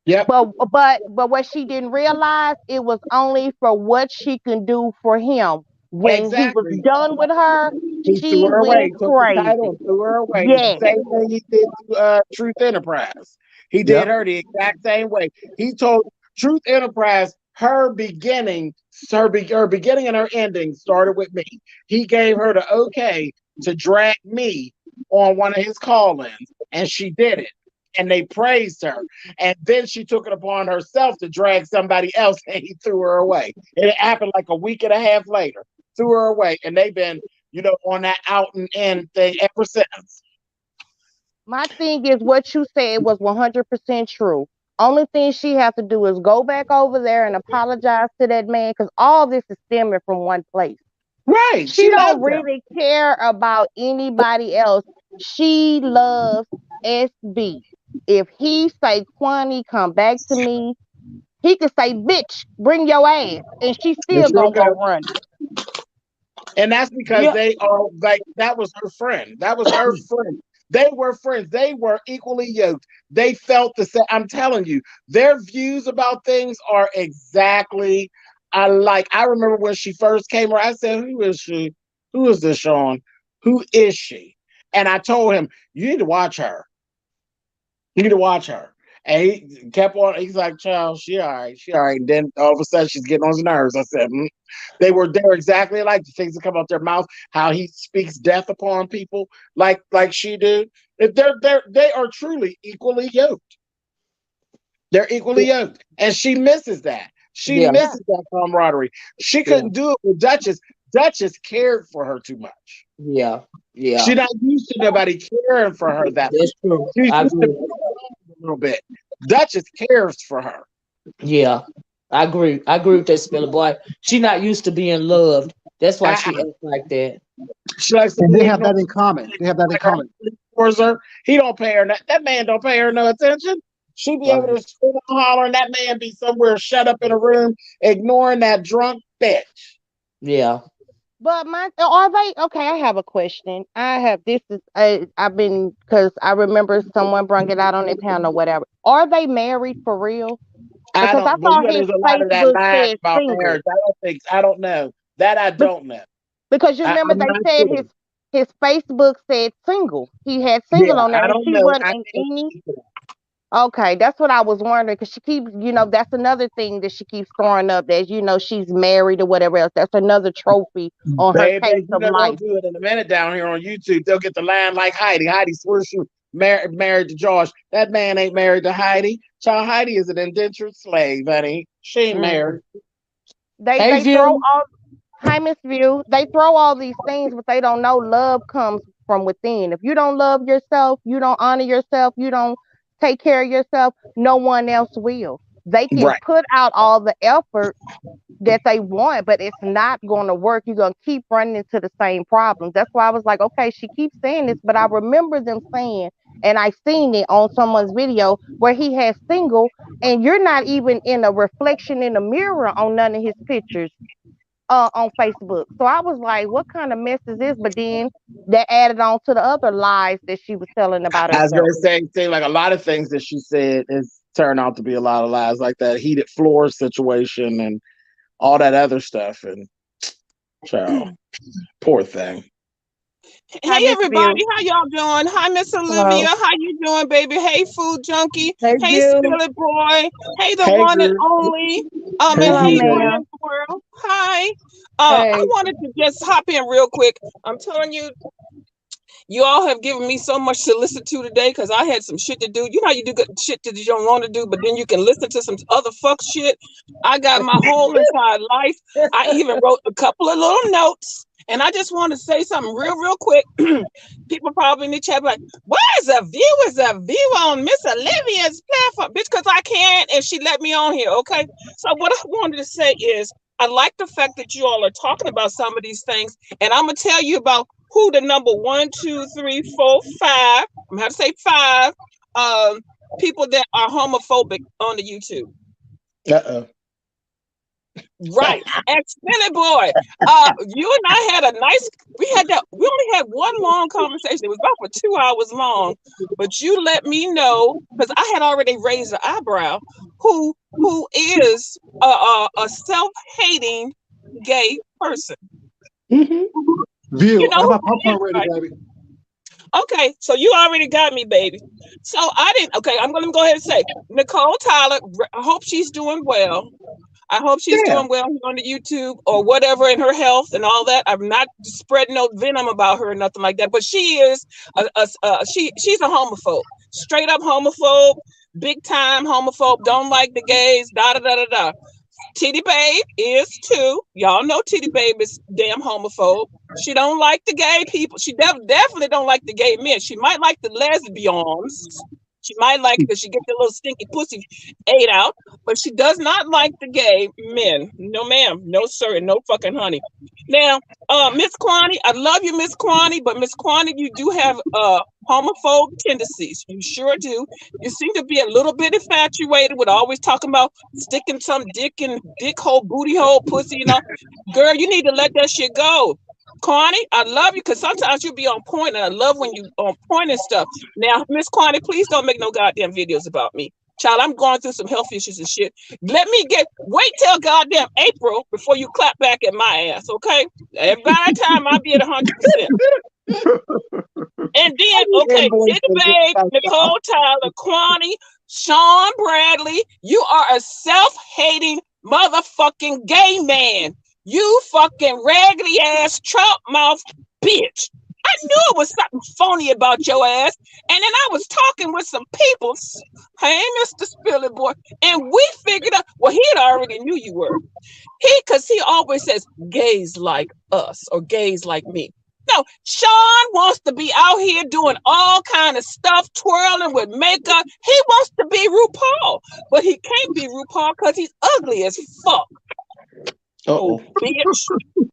Yep. But what she didn't realize, it was only for what she can do for him. When he was Exactly. done with her, He threw she her away, went took the title crazy. and threw her away. The Yes. same thing he did to Truth Enterprise. He did her the exact same way. He told Truth Enterprise her beginning, her beginning and her ending started with me. He gave her the okay to drag me on one of his call-ins, and she did it. And they praised her. And then she took it upon herself to drag somebody else, and he threw her away. It happened like a week and a half later. Threw her away, and they've been, on that out and in thing ever since. My thing is, what you said was 100% true. Only thing she has to do is go back over there and apologize to that man, because all this is stemming from one place. Right. She don't loves him. really care about anybody else. She loves SB. If he say, Kwani, come back to me, he could say, bitch, bring your ass, and she still gonna go run it. And that's because they are like, that was her friend. That was her friend. They were friends. They were equally yoked. They felt the same. I'm telling you, their views about things are exactly alike. I remember when she first came around, I said, who is she? Who is this, Sean? Who is she? And I told him, you need to watch her. You need to watch her. And he kept on, he's like, child, she all right. She all right. And then all of a sudden she's getting on his nerves. I said, they're exactly like the things that come out their mouth, how he speaks death upon people like she did. They are truly equally yoked. They're equally yoked. And she misses that. She misses that camaraderie. She couldn't do it with Duchess. Duchess cared for her too much. Yeah. She's not used to nobody caring for her that much. That's true. She's I used agree. to a little bit. Duchess cares for her. Yeah. I agree. I agree with that, Spiller Boy. She not used to being loved. That's why she acts like that. She likes to and they have that in common. They have that in common. Her. He don't pay her. That man don't pay her no attention. She be able to scream and holler, and that man be somewhere shut up in a room, ignoring that drunk bitch. Yeah. But are they okay? I have a question. I've been, because I remember someone brought it out on their panel, whatever. Are they married for real? Because I saw his there's a lot of that Facebook line said about single. marriage. I don't know. That I don't know. Because you remember they said sure. his Facebook said single. He had single on there, I and don't she know. wasn't in any. Okay, that's what I was wondering, because she keeps, that's another thing that she keeps throwing up, that, she's married or whatever else. That's another trophy on her case of they'll life. do it in a minute down here on YouTube. They'll get the line like Heidi. Heidi swears she married to Josh. That man ain't married to Heidi. Child, Heidi is an indentured slave, honey. She ain't married. They throw all Hyman's view. They throw all these things, but they don't know love comes from within. If you don't love yourself, you don't honor yourself, you don't take care of yourself, no one else will. They can put out all the effort that they want, but it's not going to work. You're going to keep running into the same problems. That's why I was like, okay, she keeps saying this, but I remember them saying, and I seen it on someone's video where he has single, and you're not even in a reflection in a mirror on none of his pictures on Facebook. So I was like, what kind of mess is this? But then that added on to the other lies that she was telling about herself. I was going to say like a lot of things that she said is turned out to be a lot of lies, like that heated floor situation and all that other stuff. And child, poor thing. Hey everybody, how y'all doing? Hi Miss Olivia, how you doing, baby? Hey Food Junkie, hey Spillet Boy, hey the one and only and hey Brand World. Hi. I wanted to just hop in real quick. I'm telling you, you all have given me so much to listen to today, because I had some shit to do. You know how you do good shit that you don't want to do, but then you can listen to some other fuck shit. I got my whole entire life. I even wrote a couple of little notes. And I just want to say something real quick. People probably in the chat like, why is a view on Miss Olivia's platform? Bitch, because I can, and she let me on here, okay? So what I wanted to say is, I like the fact that you all are talking about some of these things, and I'm going to tell you about who the number 1, 2, 3, 4, 5, I'm going to have to say 5, people that are homophobic on the YouTube. Right. And Silly Boy, you and I had a nice, we only had one long conversation. It was about for 2 hours long, but you let me know, because I had already raised an eyebrow, who is a self-hating gay person. View, You know I got my who he popcorn is, ready, right? baby. Okay, so you already got me, baby. So I didn't, okay, I'm going to go ahead and say, Nicole Tyler, I hope she's doing well. I hope she's doing well on the YouTube or whatever in her health and all that. I'm not spreading no venom about her or nothing like that. But she is she's a homophobe, straight up homophobe, big time homophobe. Don't like the gays. Da da da da da. Titty Babe is too. Y'all know Titty Babe is damn homophobe. She don't like the gay people. She definitely don't like the gay men. She might like the lesbians. She might like it because she gets the little stinky pussy ate out, but she does not like the gay men. No, ma'am. No, sir. And no fucking honey. Now, Miss Kwani, I love you, Miss Kwani, but Miss Kwani, you do have homophobe tendencies. You sure do. You seem to be a little bit infatuated with always talking about sticking some dick in dick hole, booty hole, pussy, you know. Girl, you need to let that shit go. Kwani, I love you because sometimes you be on point, and I love when you on point and stuff. Now, Miss Kwani, please don't make no goddamn videos about me. Child, I'm going through some health issues and shit. Wait till goddamn April before you clap back at my ass, okay? By that time, I'll be at 100%. And then, okay, Titty Babe, Nicole Tyler, Kwani, Sean Bradley, you are a self-hating motherfucking gay man. You fucking raggedy ass Trump mouth bitch. I knew it was something phony about your ass. And then I was talking with some people. Hey, Mr. Spilly Boy. And we figured out, well, he had already knew you were. Because he always says gays like us or gays like me. No, Sean wants to be out here doing all kind of stuff, twirling with makeup. He wants to be RuPaul. But he can't be RuPaul because he's ugly as fuck. Oh, bitch.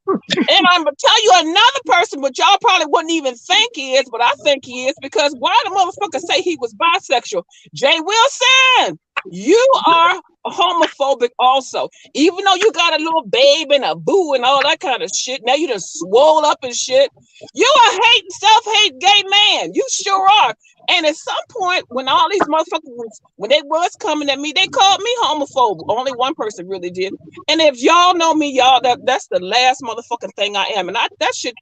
And I'm gonna tell you another person, but y'all probably wouldn't even think he is, but I think he is, because why the motherfucker say he was bisexual? Jay Wilson, you are homophobic also. Even though you got a little babe and a boo and all that kind of shit, now you done swole up and shit. You a self-hate gay man. You sure are. And at some point, when all these motherfuckers, when they was coming at me, they called me homophobe. Only one person really did. And if y'all know me, y'all, that's the last motherfucking thing I am. And that shit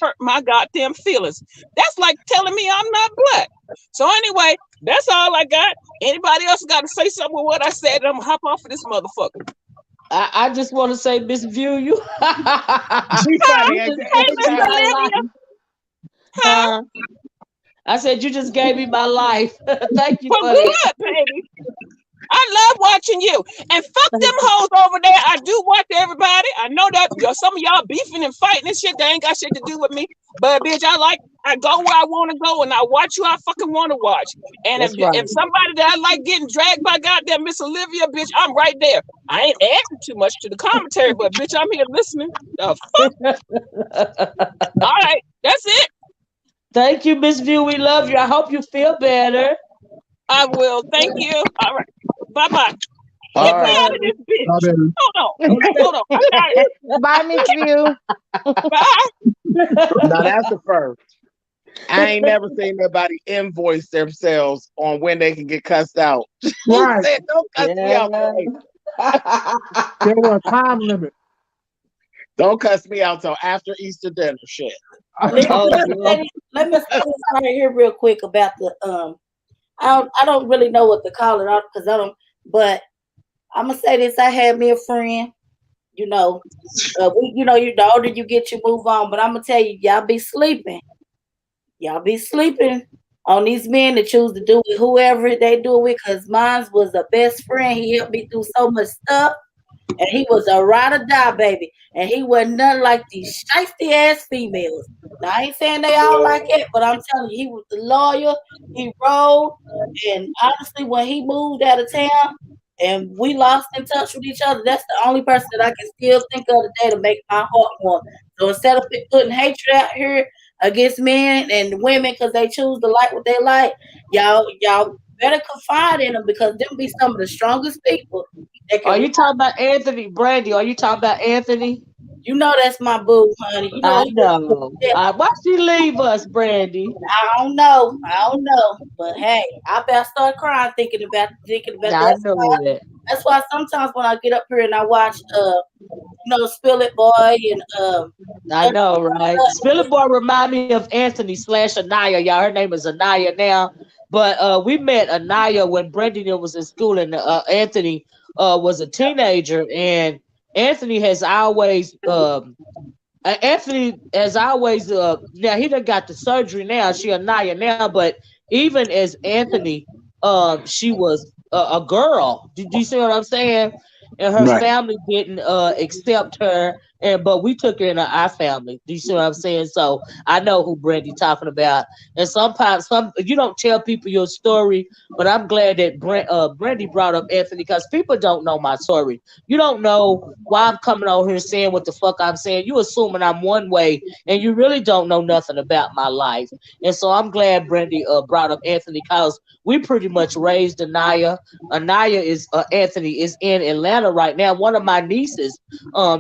hurt my goddamn feelings. That's like telling me I'm not black. So anyway, that's all I got. Anybody else got to say something with what I said? I'm gonna hop off of this motherfucker. I just want to say, Miss View, you. Hey, Miss Olivia. Huh? I said, you just gave me my life. Thank you for that. Baby. I love watching you. And fuck them hoes over there. I do watch everybody. I know that some of y'all beefing and fighting and shit. They ain't got shit to do with me. But bitch, I go where I want to go, and I watch who I fucking want to watch. And if somebody that I like getting dragged by goddamn Miss Olivia, bitch, I'm right there. I ain't adding too much to the commentary, but bitch, I'm here listening. The fuck? All right, that's it. Thank you, Miss View. We love you. I hope you feel better. I will. Thank you. All right. Bye-bye. Get me out of this bitch. Hold on. I got it. Bye, Miss View. Bye. Now that's the first. I ain't never seen nobody invoice themselves on when they can get cussed out. Right. Said, don't cuss me out. There was a time limit. Don't cuss me out till after Easter dinner. Shit. Let me say this right here real quick about the I don't really know what to call it because I don't, but I'm gonna say this. I had me a friend, you know, the older you get, you move on. But I'm gonna tell you, y'all be sleeping on these men that choose to do with whoever they do it with. Cause mine was the best friend. He helped me through so much stuff. And he was a ride or die, baby. And he wasn't nothing like these shiesty ass females. Now, I ain't saying they all like it, but I'm telling you, he was the lawyer. He rode. And honestly, when he moved out of town and we lost in touch with each other, that's the only person that I can still think of today to make my heart warm. So instead of putting hatred out here against men and women because they choose to like what they like, y'all better confide in them, because them be some of the strongest people Are you talking about Anthony Brandy? Are you talking about Anthony? You know that's my boo, honey. You know. I know. Why she leave us, Brandy? I don't know. But hey, I better start crying thinking about I know it. That's why sometimes when I get up here and I watch Spill It Boy and I know, right? Spill It Boy remind me of Anthony / Anaya. Y'all, her name is Anaya now. But we met Anaya when Brendan was in school and Anthony was a teenager. And Anthony has always now he done got the surgery now. She Anaya now, but even as Anthony, she was a girl. Did you see what I'm saying? And her family didn't accept her, but we took her into our family. Do you see what I'm saying? So I know who Brandy talking about. And sometimes you don't tell people your story, but I'm glad that Brandy brought up Anthony because people don't know my story. You don't know why I'm coming over here saying what the fuck I'm saying. You assuming I'm one way, and you really don't know nothing about my life. And so I'm glad Brandy brought up Anthony because we pretty much raised Anaya. Anaya is Anthony is in Atlanta right now. One of my nieces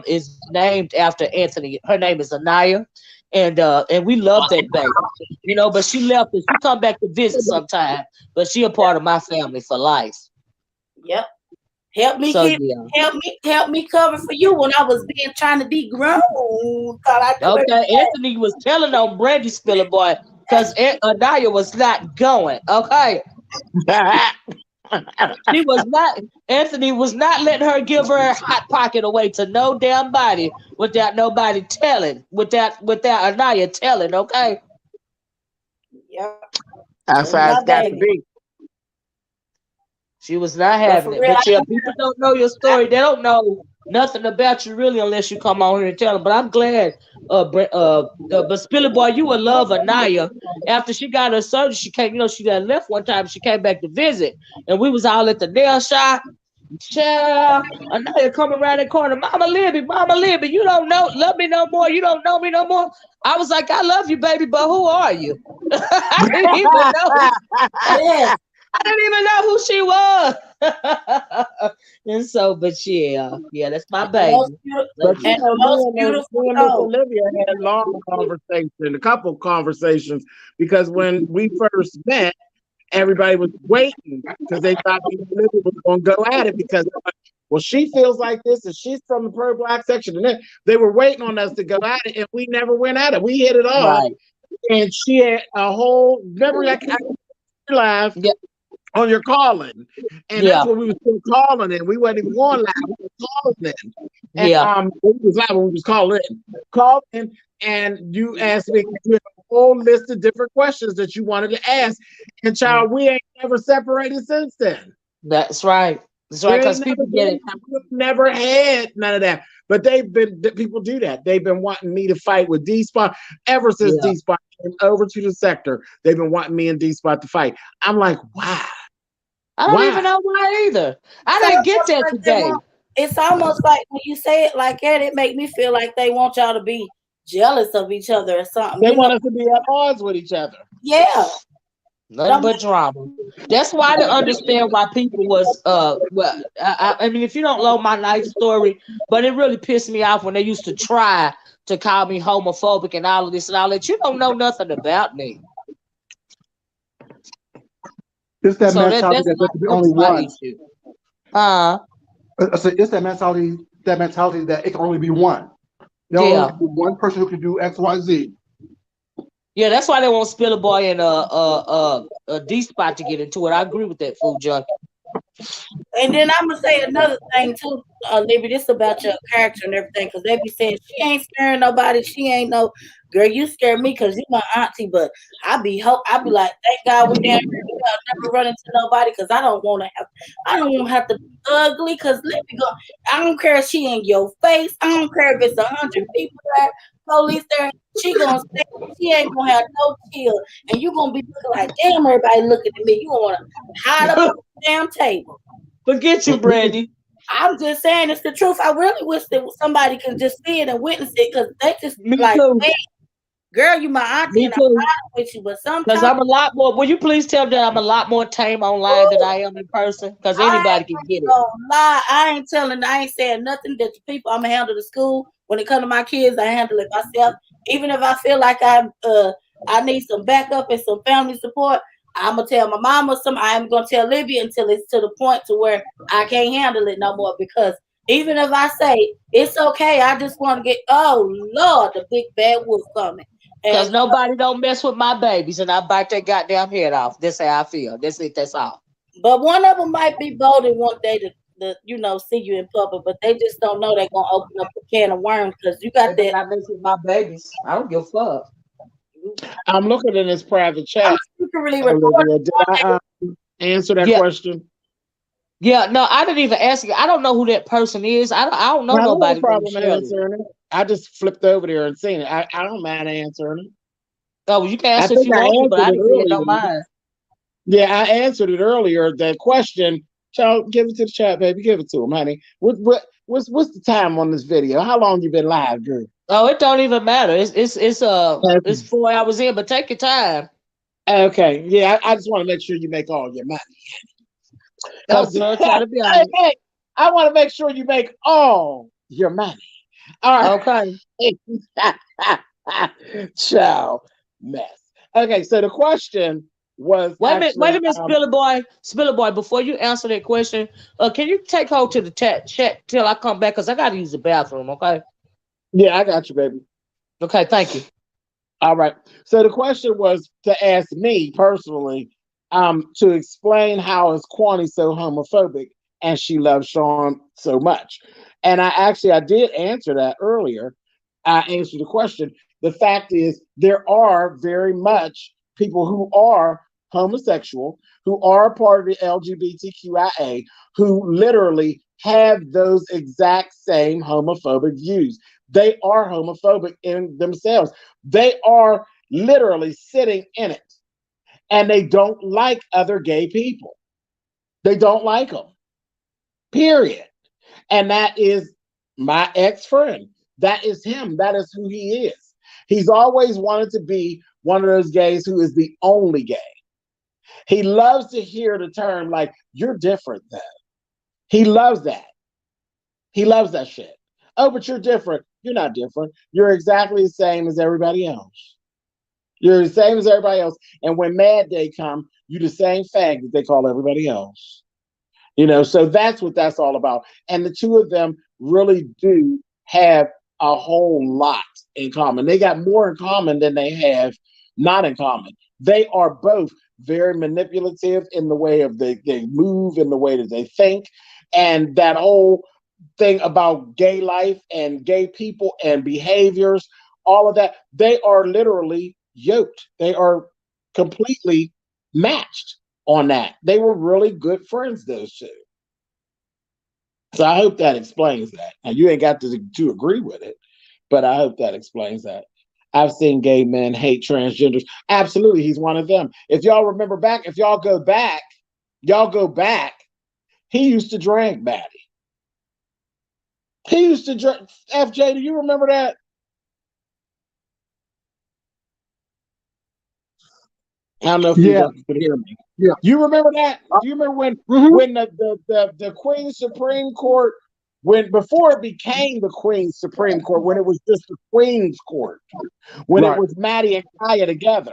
is named after Anthony. Her name is Anaya, and we love that baby. But she left us. She come back to visit sometime, but she a part of my family for life. Yep. Help me cover for you when I was trying to be grown. Okay, Anthony was telling on Brandy Spiller Boy because Anaya was not going. Okay. Anthony was not letting her give her hot pocket away to no damn body without nobody telling, without Anaya telling, okay? Yep. That's how it's got to be. She was not having it. But yeah, people don't know your story. They don't know nothing about you really unless you come on here and tell them. But I'm glad, but Spilly Boy, you would love Anaya. After she got her surgery, she came, she got left one time. She came back to visit, and we was all at the nail shop. Child, Anaya coming around the corner. Mama Libby, you don't love me no more. You don't know me no more. I was like, I love you, baby, but who are you? I didn't even know. I didn't even know who she was. And so, but yeah, that's my baby. But me and Miss Olivia had a long conversation, a couple conversations, because when we first met, everybody was waiting because they thought Olivia was going to go at it because, well, she feels like this and she's from the pro-black section. And then they were waiting on us to go at it, and we never went at it. We hit it off, and she had a whole, remember, I live. Yep. On your calling, and that's what we were still calling in. We wasn't even going live. We were calling in. And we was live when we was calling in, and you asked me a whole list of different questions that you wanted to ask. And child, we ain't never separated since then. That's right. That's right. Because people get it. We've never had none of that. But people do that. They've been wanting me to fight with D-Spot ever since D-Spot came over to the sector. They've been wanting me and D-Spot to fight. I'm like, wow. I don't even know why either. I didn't get that today. It's almost like when you say it like that, it make me feel like they want y'all to be jealous of each other or something. They want us to be at odds with each other. Yeah. Nothing but drama. That's why I understand why people was I mean, if you don't know my life story, but it really pissed me off when they used to try to call me homophobic and all of this and all that. You don't know nothing about me. It's that mentality that there can be only one. It's that mentality that it can only be one. There only be one person who can do X, Y, Z. Yeah, that's why they want Spiller Boy and a D-Spot to get into it. I agree with that, Food Junkie. And then I'm gonna say another thing too, Olivia. This about your character and everything, because they be saying she ain't scaring nobody. She ain't no girl. You scare me because you my auntie, but I be like, thank God we down here. I'll never run into nobody because I don't want to have to be ugly. Because let me go. I don't care if she in your face. I don't care if it's 100 people there, police there. She gonna stay. She ain't gonna have no chill, and you gonna be looking like, damn, everybody looking at me. You gonna hide up on the damn table. Forget you, Brandy. I'm just saying it's the truth. I really wish that somebody could just see it and witness it, because they just me like, too. Girl, you my auntie Me and I'm too. riding with you, but Because sometimes I'm a lot more. Will you please tell me that I'm a lot more tame online than I am in person? Because anybody can get it. gonna lie. I ain't saying nothing that the people I'm gonna handle the school. When it comes to my kids, I handle it myself. Even if I feel like I need some backup and some family support, I'm gonna tell my mom or something. I am gonna tell Olivia until it's to the point to where I can't handle it no more. Because even if I say it's okay, I just want to get, oh Lord, the big bad wolf coming. Because And nobody don't mess with my babies, and I bite their goddamn head off. That's how I feel. That's it. That's all. but one of them might be bold and one day to see you in public, but they just don't know they're gonna open up a can of worms because you got They better that. not mess with my babies. I don't give a fuck. I'm looking in this private I'm chat, secretly Olivia. Did recording. I answer that Yeah, question? yeah. No, I didn't even ask you. I don't know who that person is. I don't know I have no nobody named problem Shirley. answering it. I just flipped over there and seen it. I don't mind answering it. Oh, well, you can I answer if think you I want to, but answered I it didn't really know earlier. mine. Yeah, I answered it earlier. That question, child, give it to the chat, baby. Give it to him, honey. What's the time on this video? How long you been live, girl? Oh, it don't even matter. It's 4 hours in, but take your time. Okay, yeah, I just want to make sure you make all your money. Oh, Cause girl, try to be honest. hey, I want to make sure you make all your money. All Okay. right. Child mess. Okay, so the question was Wait actually a minute, Spiller Boy. Before you answer that question, can you take hold to the chat till I come back? Cause I gotta use the bathroom. Okay. yeah, I got you, baby. Okay. Thank you. All right. So the question was to ask me personally, to explain how is Kwani so homophobic and she loves Sean so much. And I did answer that earlier. I answered the question. The fact is there are very much people who are homosexual, who are part of the LGBTQIA, who literally have those exact same homophobic views. They are homophobic in themselves. They are literally sitting in it and they don't like other gay people. They don't like them, period. And that is my ex friend. That is him. That is who he is. He's always wanted to be one of those gays who is the only gay. He loves to hear the term like, you're different then. He loves that. He loves that shit. Oh, but you're different. You're not different. You're exactly the same as everybody else. You're the same as everybody else. And when Mad Day come, you the same fag that they call everybody else. So that's what that's all about. And the two of them really do have a whole lot in common. They got more in common than they have not in common. They are both very manipulative in the way of they move, in the way that they think. And that whole thing about gay life and gay people and behaviors, all of that, they are literally yoked. They are completely matched on that. They were really good friends, those two. So I hope that explains that. Now you ain't got to agree with it, but I hope that explains that. I've seen gay men hate transgenders. Absolutely, he's one of them. If y'all remember back, if y'all go back, he used to drag Maddie. He used to drag FJ, do you remember that? I don't know if you could hear me. Yeah. You remember that? Do you remember when the Queen's Supreme Court, before it became the Queen's Supreme Court, when it was just the Queen's Court, when it was Maddie and Kaya together,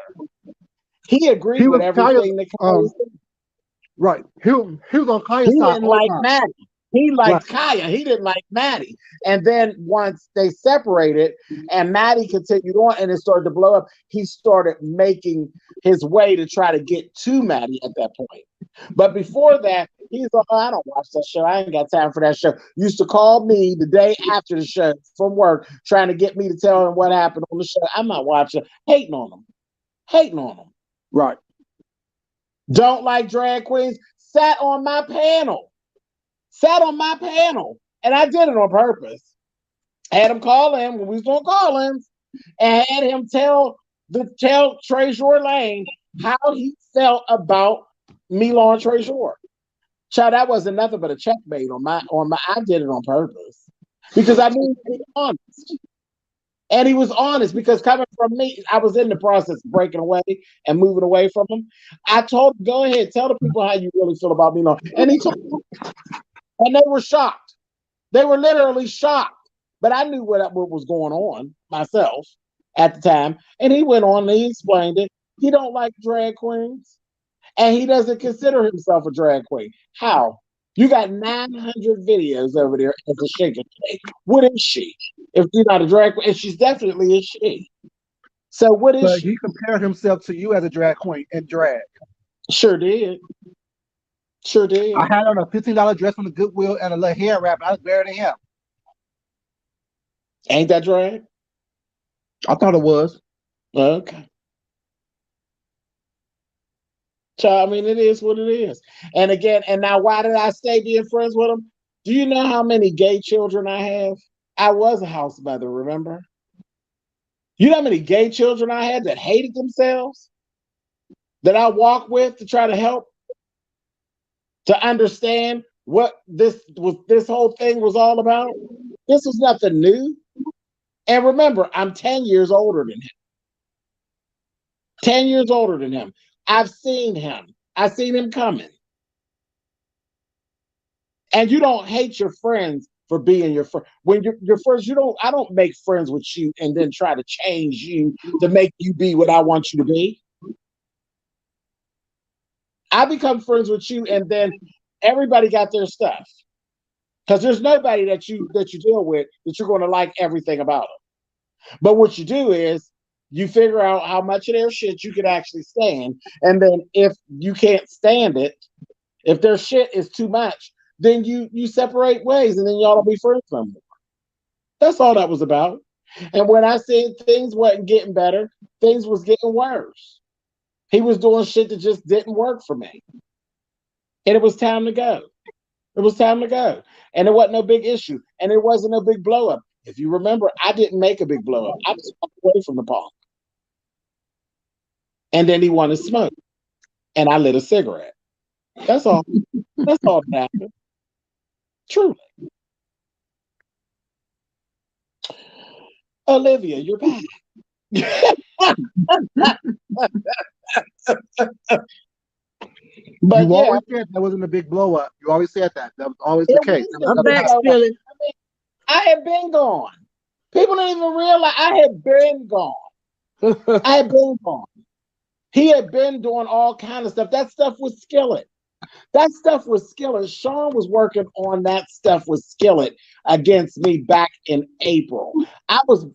he agreed with everything that Kaya said. Right. He was on Kaya's He side didn't all like the time. Maddie. He liked Kaya. He didn't like Maddie. And then once they separated and Maddie continued on and it started to blow up, he started making his way to try to get to Maddie at that point. But before that, he's like, oh, I don't watch that show. I ain't got time for that show. Used to call me the day after the show from work, trying to get me to tell him what happened on the show. I'm not watching. Hating on him. Right. Don't like drag queens. Sat on my panel. And I did it on purpose. Had him call in when we was doing call-ins and had him tell Treasure Lane how he felt about Milan Treasure. Child, that wasn't nothing but a checkmate on my I did it on purpose. Because I knew to be honest. And he was honest because coming from me, I was in the process of breaking away and moving away from him. I told him, go ahead, tell the people how you really feel about me. And he told them, and they were shocked. They were literally shocked. But I knew what was going on myself at the time. And he went on and he explained it. He don't like drag queens. And he doesn't consider himself a drag queen. How? You got 900 videos over there as a shaker cake. What is she? If she's not a drag queen, and she's definitely a she. So what is But she? he compared himself to you as a drag queen in drag. Sure did. Sure did. I had on a $15 dress from the Goodwill and a little hair wrap. I was better than him. Ain't that drag? I thought it was. Okay. So, I mean, it is what it is. And again, and now why did I stay being friends with him? Do you know how many gay children I have? I was a house mother, remember? You know how many gay children I had that hated themselves? That I walked with to try to help? To understand what this whole thing was all about? This was nothing new. And remember, I'm 10 years older than him. 10 years older than him. I've seen him. I've seen him coming. And you don't hate your friends for being your friend. When you're friends, I don't make friends with you and then try to change you to make you be what I want you to be. I become friends with you and then everybody got their stuff. Because there's nobody that you deal with that you're going to like everything about them. But what you do is you figure out how much of their shit you can actually stand. And then if you can't stand it, if their shit is too much, then you separate ways and then y'all don't be friends no more. That's all that was about. And when I said things wasn't getting better, things was getting worse. He was doing shit that just didn't work for me. And it was time to go. It was time to go. And it wasn't no big issue. And it wasn't a big blow up. If you remember, I didn't make a big blow up. I just walked away from the punk. And then he wanted smoke. And I lit a cigarette. That's all. That's all that happened. Truly. Olivia, you're back. But you always said that wasn't a big blow up. You always said that. That was always the case. I'm back, Billy. I had been gone. People didn't even realize I had been gone. I had been gone. He had been doing all kind of stuff. That stuff was Skillet. That stuff was Skillet. Sean was working on that stuff with Skillet against me back in April. I was,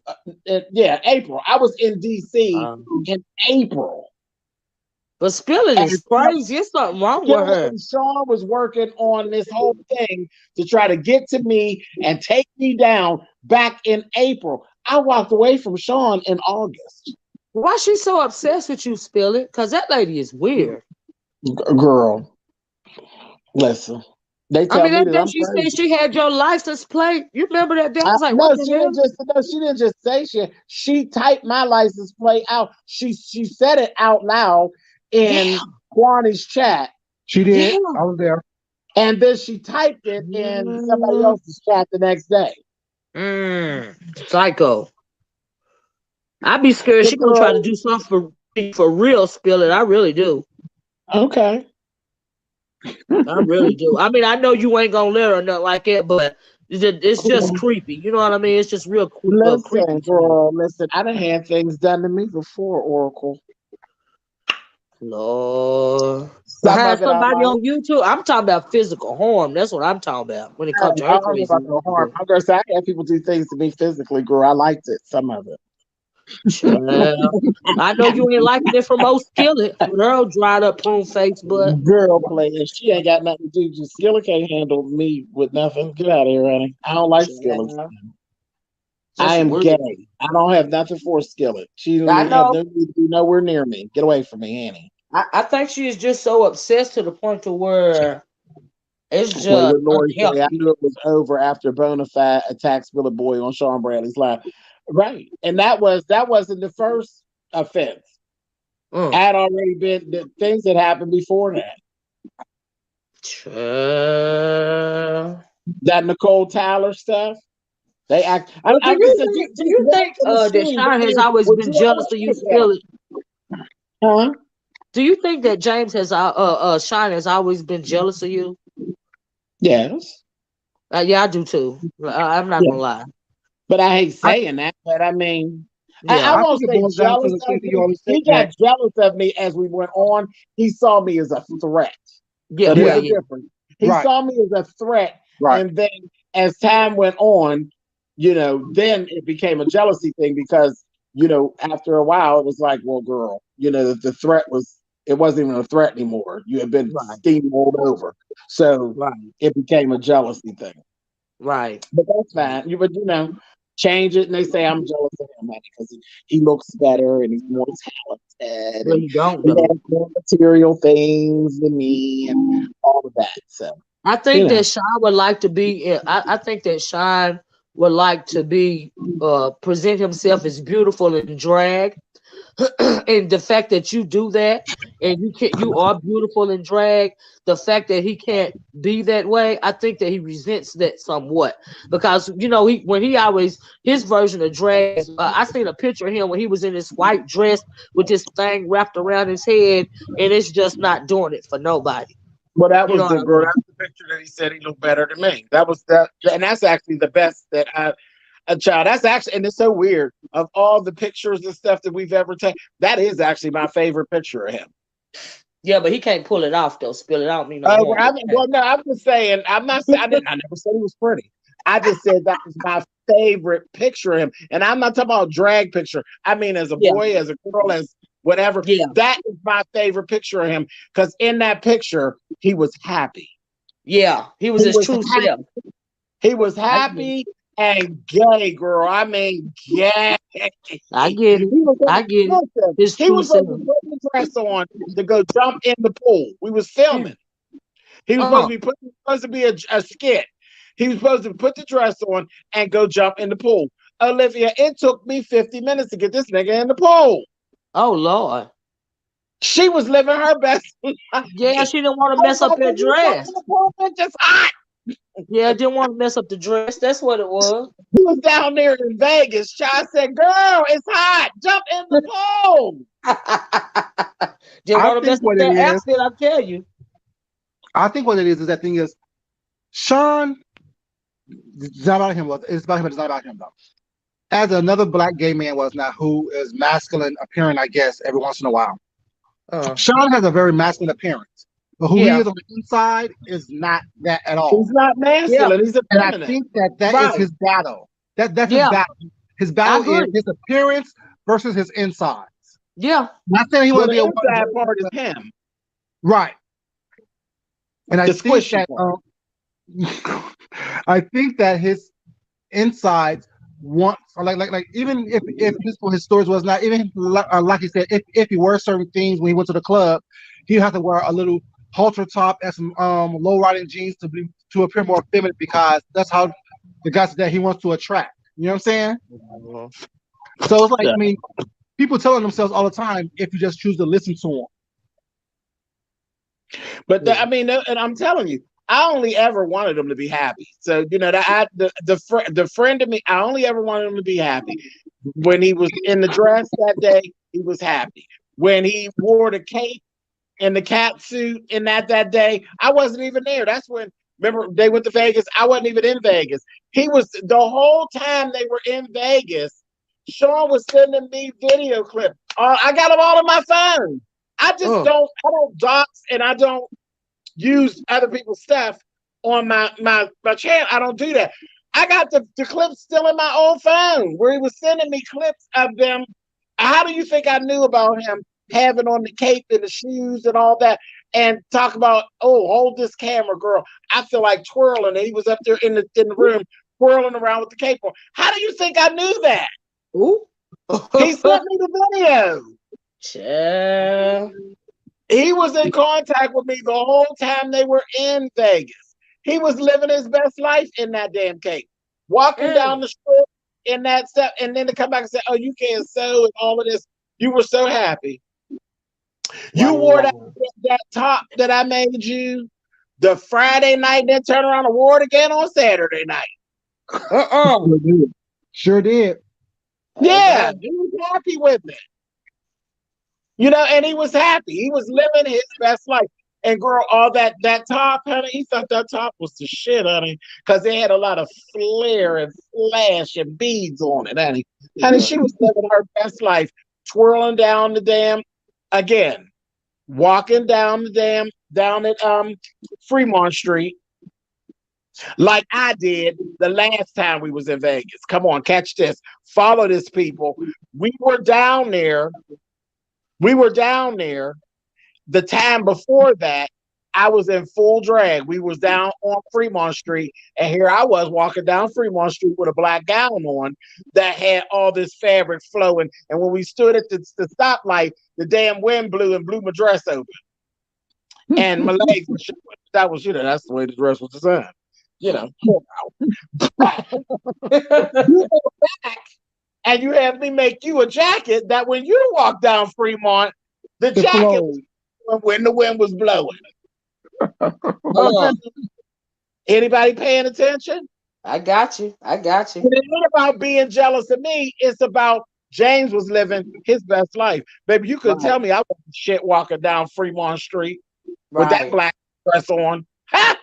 April. I was in DC in April. But Skillet is crazy. There's something wrong with her. And Sean was working on this whole thing to try to get to me and take me down back in April. I walked away from Sean in August. Why she so obsessed with you, Skillet? Because that lady is weird. Girl, listen. They tell me that that I'm she crazy. said she had your license plate. You remember that day? I was like, no, what the hell? She didn't just say shit. She typed my license plate out. She said it out loud in Kwani's chat. She did. I was there. And then she typed it in somebody else's chat the next day. Psycho. I'd be scared she's gonna try to do something for real, Skillet. I really do. Okay. I really do. I mean, I know you ain't gonna let her nothing like that, but it's just creepy. You know what I mean? It's just real creepy. Listen, girl, listen. I done had things done to me before, Oracle. Lord. Have somebody on YouTube. I'm talking about physical harm. That's what I'm talking about when it comes to her crazy. I'm gonna say I had people do things to me physically, girl. I liked it. Some of it. I know you ain't liking it from most Skillet. Girl, dried up prune face, but girl playing. She ain't got nothing to do. Just Skillet can't handle me with nothing. Get out of here, honey. I don't like Skillet. I am gay. I don't have nothing for Skillet. She don't have no need to be nowhere near me. Get away from me, Annie. I think she is just so obsessed to the point to where it's just I knew it was over after Bonafide attacks Billy Boy on Sean Bradley's live. Right. And that wasn't the first offense. Had already been the things that happened before that. That Nicole Tyler stuff. They act. But I just said, just do you watch think the that machine. Sean has always Would been you ever jealous of you think that? stealing? Huh? Do you think that James has Sean has always been jealous of you? Yes. Yeah, I do too. I'm not Yeah. gonna lie. But I hate I, saying that. But I mean, I yeah, I think won't it say boils down to jealous the of thing that you me. always say He got that. jealous of me as we went on. He saw me as a threat. yeah, So yeah, there's a yeah. difference. He Right, saw me as a threat, right. and then as time went on, then it became a jealousy thing because after a while it was like, well, girl, the threat was it wasn't even a threat anymore. You had been Right, steamrolled over, so right, it became a jealousy thing. right. But that's fine. But change it, and they say I'm jealous of him because he looks better and he's more talented But and he don't he though. has more material things than me and all of that. So I you think know. that Sean would like to be. I think that Sean would like to be present himself as beautiful in drag, and the fact that you do that and you are beautiful in drag, the fact that he can't be that way, I think that he resents that somewhat because his version of drag. I seen a picture of him when he was in this white dress with this thing wrapped around his head, and it's just not doing it for nobody. Well, that You know was what the I girl. mean? That's the picture that he said he looked better than me. That was that, and that's actually the best that a child. That's actually, and it's so weird. Of all the pictures and stuff that we've ever taken, that is actually my favorite picture of him. Yeah, but he can't pull it off though. Spill it out, me no Oh, harm. But well, no, I'm just saying. I'm not saying. I never said he was pretty. I just said that was my favorite picture of him, and I'm not talking about drag picture. I mean, as a yeah, boy, as a girl, as whatever. yeah, That is my favorite picture of him because in that picture he was happy. yeah, he was He his was true self. happy. He was I get it. happy and gay, girl. I mean, gay. I get it. I get it. Listen, His he true was supposed to self. put the dress on to go jump in the pool. We was filming. He was Uh, supposed to be a skit. He was supposed to put the dress on and go jump in the pool. Olivia, it took me 50 minutes to get this nigga in the pool. oh Lord. She was living her best life. Yeah, she didn't want to I was mess up like, that when you jump dress. in the pool, bitch, it's hot. Yeah, didn't want to mess up the dress. That's what it was. He was down there in Vegas. Chai said, girl, it's hot. Jump in the pool. Didn't I want to mess think up what it that is, outfit, I tell you. I think what it is that thing is Sean. It's not about him. It's about him, but it's not about him though. As another black gay man was now, who is masculine appearing, I guess, every once in a while. Sean has a very masculine appearance, but who he Yeah, is on the inside is not that at all. He's not yeah, masculine. He's And I effeminate. think that is right. his battle. That's his Yeah, battle. His I battle is agree. his appearance versus his insides. Yeah, Not saying he Well, want to be the a inside one, part is him. right. And I The think squishy that part. I think that his insides want like even if his stories was not even like he said if he wore certain things when he went to the club, he'd have to wear a little halter top and some low riding jeans to appear more feminine because that's how the guys that he wants to attract. You know what I'm saying? So it's like, Yeah. I mean, people telling themselves all the time if you just choose to listen to them. But I mean, and I'm telling you, I only ever wanted him to be happy. So the friend of me, I only ever wanted him to be happy. When he was in the dress that day, he was happy. When he wore the cape and the cat suit in that day, I wasn't even there. That's when, remember, they went to Vegas. I wasn't even in Vegas. He was the whole time they were in Vegas. Sean was sending me video clips. I got them all on my phone. I don't dox and I don't use other people's stuff on my channel. I don't do that. I got the clips still in my own phone where he was sending me clips of them. How do you think I knew about him having on the cape and the shoes and all that? And talk about, oh, hold this camera, girl. I feel like twirling. And he was up there in the room twirling around with the cape on. How do you think I knew that? Ooh. He sent me the video. Child. He was in contact with me the whole time they were in Vegas. He was living his best life in that damn cape, walking down the strip in that stuff, and then to come back and say, "Oh, you can't sew and all of this." You were so happy. You wore that top that I made you the Friday night, then turn around and wore it again on Saturday night. Sure did. Sure did. Yeah, he was happy with it. You know, and he was happy. He was living his best life. And girl, all that top, honey, he thought that top was the shit, honey, because it had a lot of flare and flash and beads on it, honey. Honey, she was living her best life, twirling down the damn, again, walking down the damn, down at Fremont Street, like I did the last time we was in Vegas. Come on, catch this. Follow this, people. We were down there. The time before that, I was in full drag. We was down on Fremont Street, and here I was walking down Fremont Street with a black gown on that had all this fabric flowing. And when we stood at the stoplight, the damn wind blew and blew my dress open. And my legs were showing. That was, that's the way the dress was designed. You go back and you have me make you a jacket that when you walk down Fremont, the jacket was when the wind was blowing. Anybody paying attention? I got you. It ain't about being jealous of me. It's about James was living his best life. Baby, you could tell me I was shit walking down Fremont Street with that black dress on. Ha!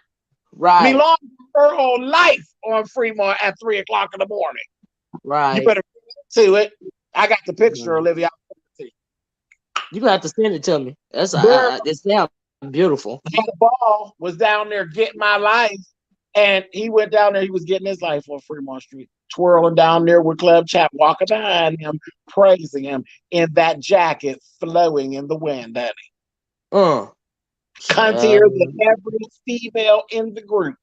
Right. Melon her whole life on Fremont at 3 o'clock in the morning. Right. You better get to it. I got the picture, Olivia. You gonna have to send it to me. That's it sounds beautiful. The ball was down there getting my life, and he went down there. He was getting his life on Fremont Street, twirling down there with Club Chap, walking behind him, praising him in that jacket, flowing in the wind, daddy. Cuntier than every female in the group.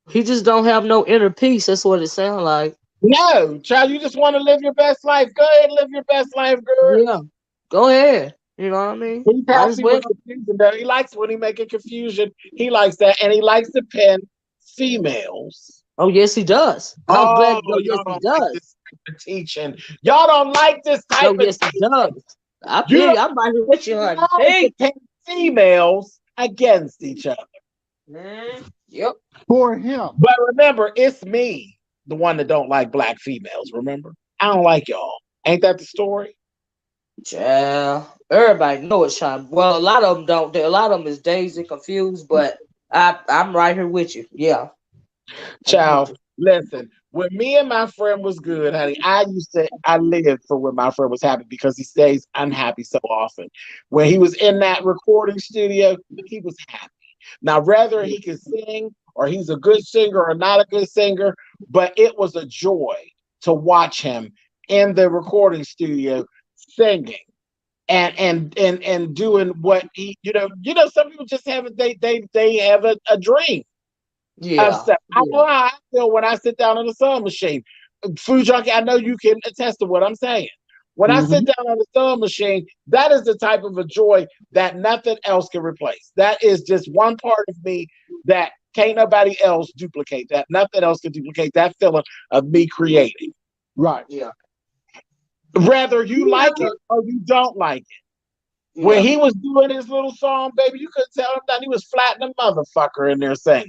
He just don't have no inner peace. That's what it sounds like. No, child, you just want to live your best life. Go ahead and live your best life, girl. Yeah, go ahead. You know what I mean? He's happy with confusion, though. He likes when he making confusion. He likes that, and he likes to pin females. Oh, yes, he does. I'm glad to know, yes, he does. Like this type of teaching. Y'all don't like this type of yes, he does. I feel you. I'm right here with you, honey. Females against each other. Yep. For him. But remember, it's me, the one that don't like black females. Remember? I don't like y'all. Ain't that the story? Yeah. Everybody know it, Sean. Well, a lot of them don't. A lot of them is dazed and confused, but I'm right here with you. Yeah. Child, listen. When me and my friend was good, honey, I lived for when my friend was happy because he stays unhappy so often. When he was in that recording studio, he was happy. Now, whether he can sing or he's a good singer or not a good singer, but it was a joy to watch him in the recording studio singing and doing what he, some people just have they have a dream. Yeah. I know how I feel when I sit down on the sewing machine. Food Junkie, I know you can attest to what I'm saying. When I sit down on the sewing machine, that is the type of a joy that nothing else can replace. That is just one part of me that can't nobody else duplicate. That nothing else can duplicate that feeling of me creating. Right. Yeah. Whether you like it or you don't like it. Yeah. When he was doing his little song, baby, you couldn't tell him that he was flattening a motherfucker in there singing.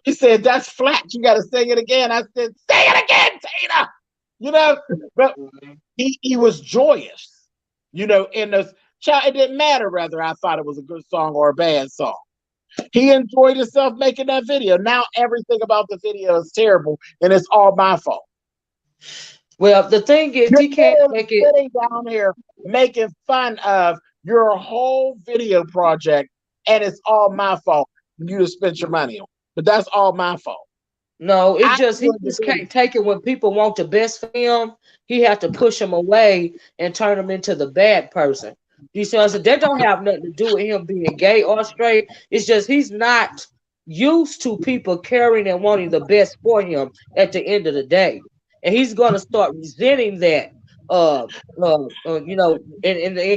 He said, "That's flat. You got to sing it again." I said, "Sing it again, Tina." But he was joyous. In the child, it didn't matter whether I thought it was a good song or a bad song. He enjoyed himself making that video. Now everything about the video is terrible, and it's all my fault. Well, the thing is, he can't make it sitting down here making fun of your whole video project. And it's all my fault. You just spent your money on, but that's all my fault. No, he just can't take it when people want the best for him. He has to push them away and turn them into the bad person. You see what I'm saying? That don't have nothing to do with him being gay or straight. It's just he's not used to people caring and wanting the best for him at the end of the day, and he's gonna start resenting that. And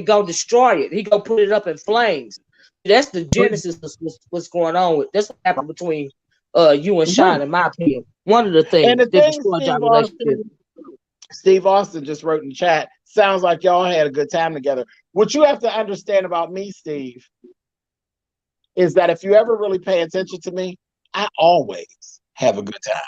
gonna destroy it. He gonna put it up in flames. That's the genesis of what's going on with. That's what happened between you and Sean, in my opinion. One of the things that destroyed our relationship. Steve Austin just wrote in the chat, sounds like y'all had a good time together. What you have to understand about me, Steve, is that if you ever really pay attention to me, I always have a good time.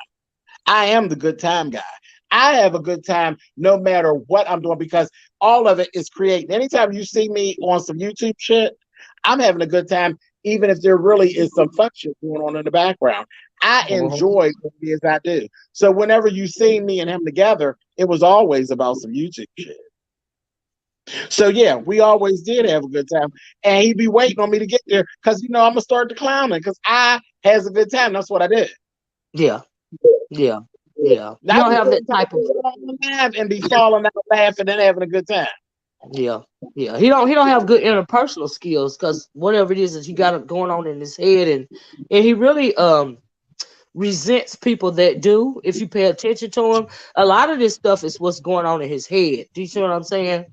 I am the good time guy. I have a good time no matter what I'm doing because all of it is creating. Anytime you see me on some YouTube shit, I'm having a good time, even if there really is some fuck shit going on in the background. I enjoy what it is I do. So whenever you see me and him together, it was always about some YouTube shit. So yeah, we always did have a good time, and he'd be waiting on me to get there because I'm gonna start the clowning because I has a good time. That's what I did. Yeah. You don't have that type of and be falling out laughing and having a good time. Yeah. He don't have good interpersonal skills because whatever it is that he got going on in his head, and he really resents people that do. If you pay attention to him, a lot of this stuff is what's going on in his head. Do you see what I'm saying?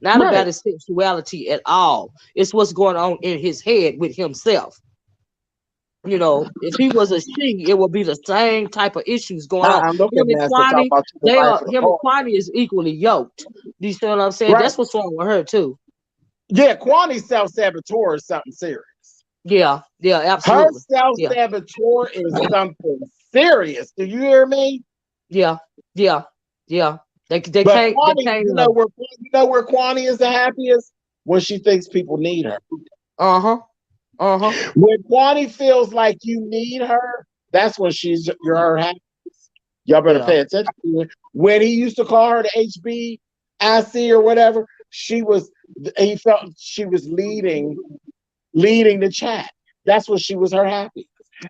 Not about his sexuality at all. It's what's going on in his head with himself. If he was a she, it would be the same type of issues going on. Him and Kwani is equally yoked. Do you see what I'm saying? Right. That's what's wrong with her too. Yeah, Kwani's self-saboteur is something serious. Yeah, absolutely. Her self-saboteur is something serious. Do you hear me? Yeah. They can't. Kwani, you know where Kwani is the happiest? When she thinks people need her. When Kwani feels like you need her, that's when you're her happiness. Y'all better pay attention to it. When he used to call her the HBIC or whatever, he felt she was leading the chat. That's when she was her happy.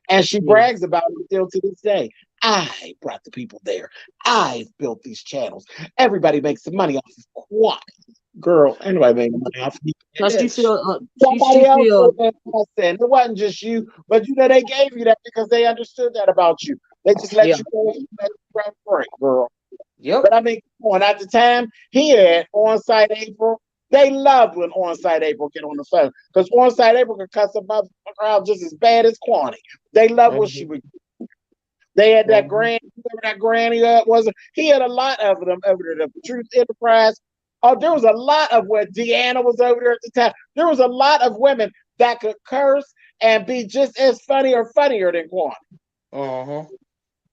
And she brags about it still to this day. I brought the people there. I built these channels. Everybody makes some money off of Kwani. Girl, anybody making money off of you. Somebody else it wasn't just you, but they gave you that because they understood that about you. They just let you go and let you run girl. Yep. But I mean, at the time he had On-Site April. They loved when On-Site April get on the phone because On-Site April could cuss a motherfucker out just as bad as Kwani. They loved what she would do. They had that granny, whoever that granny was. He had a lot of them over there. The Truth Enterprise. Oh, there was a lot of where Deanna was over there at the time. There was a lot of women that could curse and be just as funny or funnier than Kwani.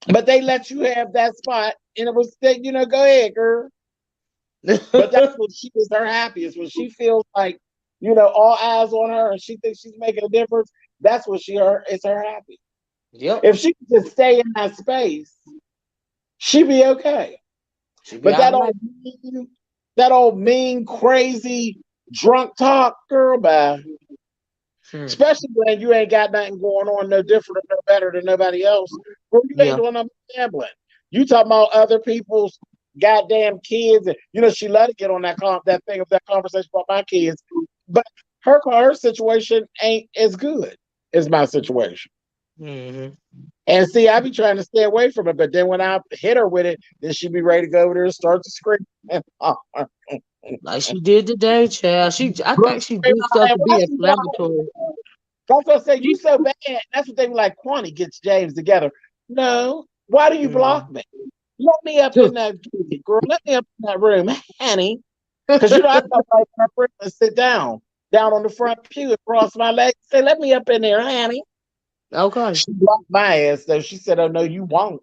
But they let you have that spot, and it was go ahead, girl. But that's when she is her happiest. When she feels like all eyes on her, and she thinks she's making a difference. That's when it's her happy. Yep. If she could just stay in that space, she'd be okay. But that old mean, crazy, drunk talk, girl, bye. Especially when you ain't got nothing going on, no different or no better than nobody else. Girl, you ain't doing nothing gambling. You talking about other people's goddamn kids, and she let it get on that thing of that conversation about my kids. But her situation ain't as good as my situation. And see, I be trying to stay away from it, but then when I hit her with it, then she be ready to go over there and start to scream. Like she did today, child. I think she did stuff to be inflammatory. That's what I say. You so bad. That's what they be like. Kwani gets James together. No, why do you block me? Let me up in that girl. Let me up in that room, honey. Because I felt like my friend would sit down on the front pew and cross my legs. Say, let me up in there, honey. Okay. She blocked my ass though. She said, "Oh no, you won't."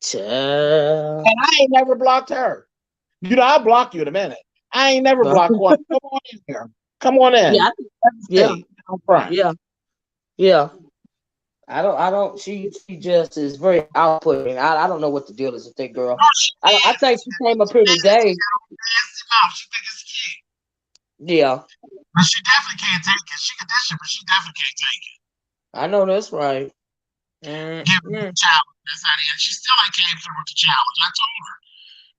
Child. And I ain't never blocked her. I'll block you in a minute. I ain't never blocked one. Come on in here. Come on in. Yeah. I'm front. Yeah. I don't. She just is very outputting. I don't know what the deal is with that girl. I think she came up here today. She think it's cute. Yeah. But she definitely can't take it. She can dish it, but she definitely can't take it. I know that's right. Give her the challenge. That's how it is. She still ain't came through with the challenge. I told her.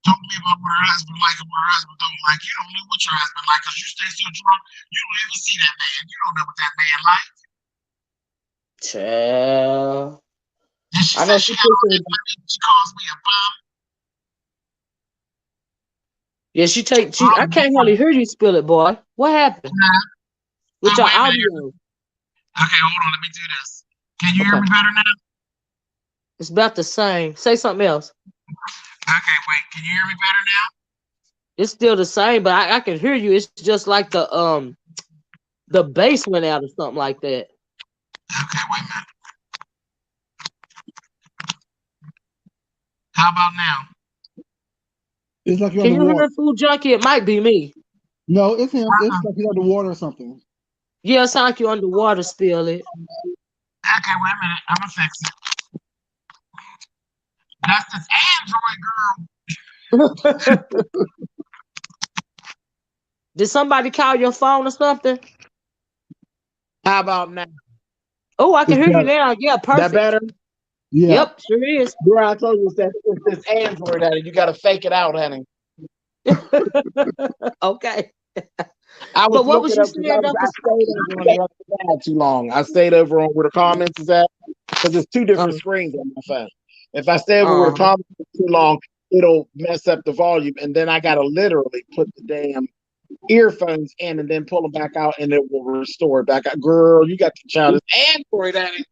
Talk to me about what her husband like and what her husband don't like. You don't know what your husband like because you stay so drunk. You don't ever see that man. You don't know what that man like. Child. And she said she calls me a bum. Yeah, I can't hardly hear you spill it, boy. What happened? With your audio. Okay, hold on. Let me do this. Can you hear me better now? It's about the same. Say something else. Okay, wait. Can you hear me better now? It's still the same, but I can hear you. It's just like the bass went out or something like that. Okay, wait a minute. How about now? It's like you're Can you hear underwater. that food junkie? It might be me. No, it's him. It's like he's underwater or something. Yeah, it sounds like you underwater. Spill it. Okay, wait a minute. I'm gonna fix it. That's this Android girl. Did somebody call your phone or something? How about now? Oh, I can hear you now. Yeah, perfect. That better? Yeah. Yep, sure is. Girl, I told you it's this Android, honey. You gotta fake it out, honey. Okay. I was But what was looking you up saying? because I stayed over on the other side too long. I stayed over on where the comments is at because there's two different screens on my phone. If I stay over where the comments is too long, it'll mess up the volume, and then I gotta literally put the damn earphones in and then pull them back out, and it will restore it back out. Girl, you got the child Android at it.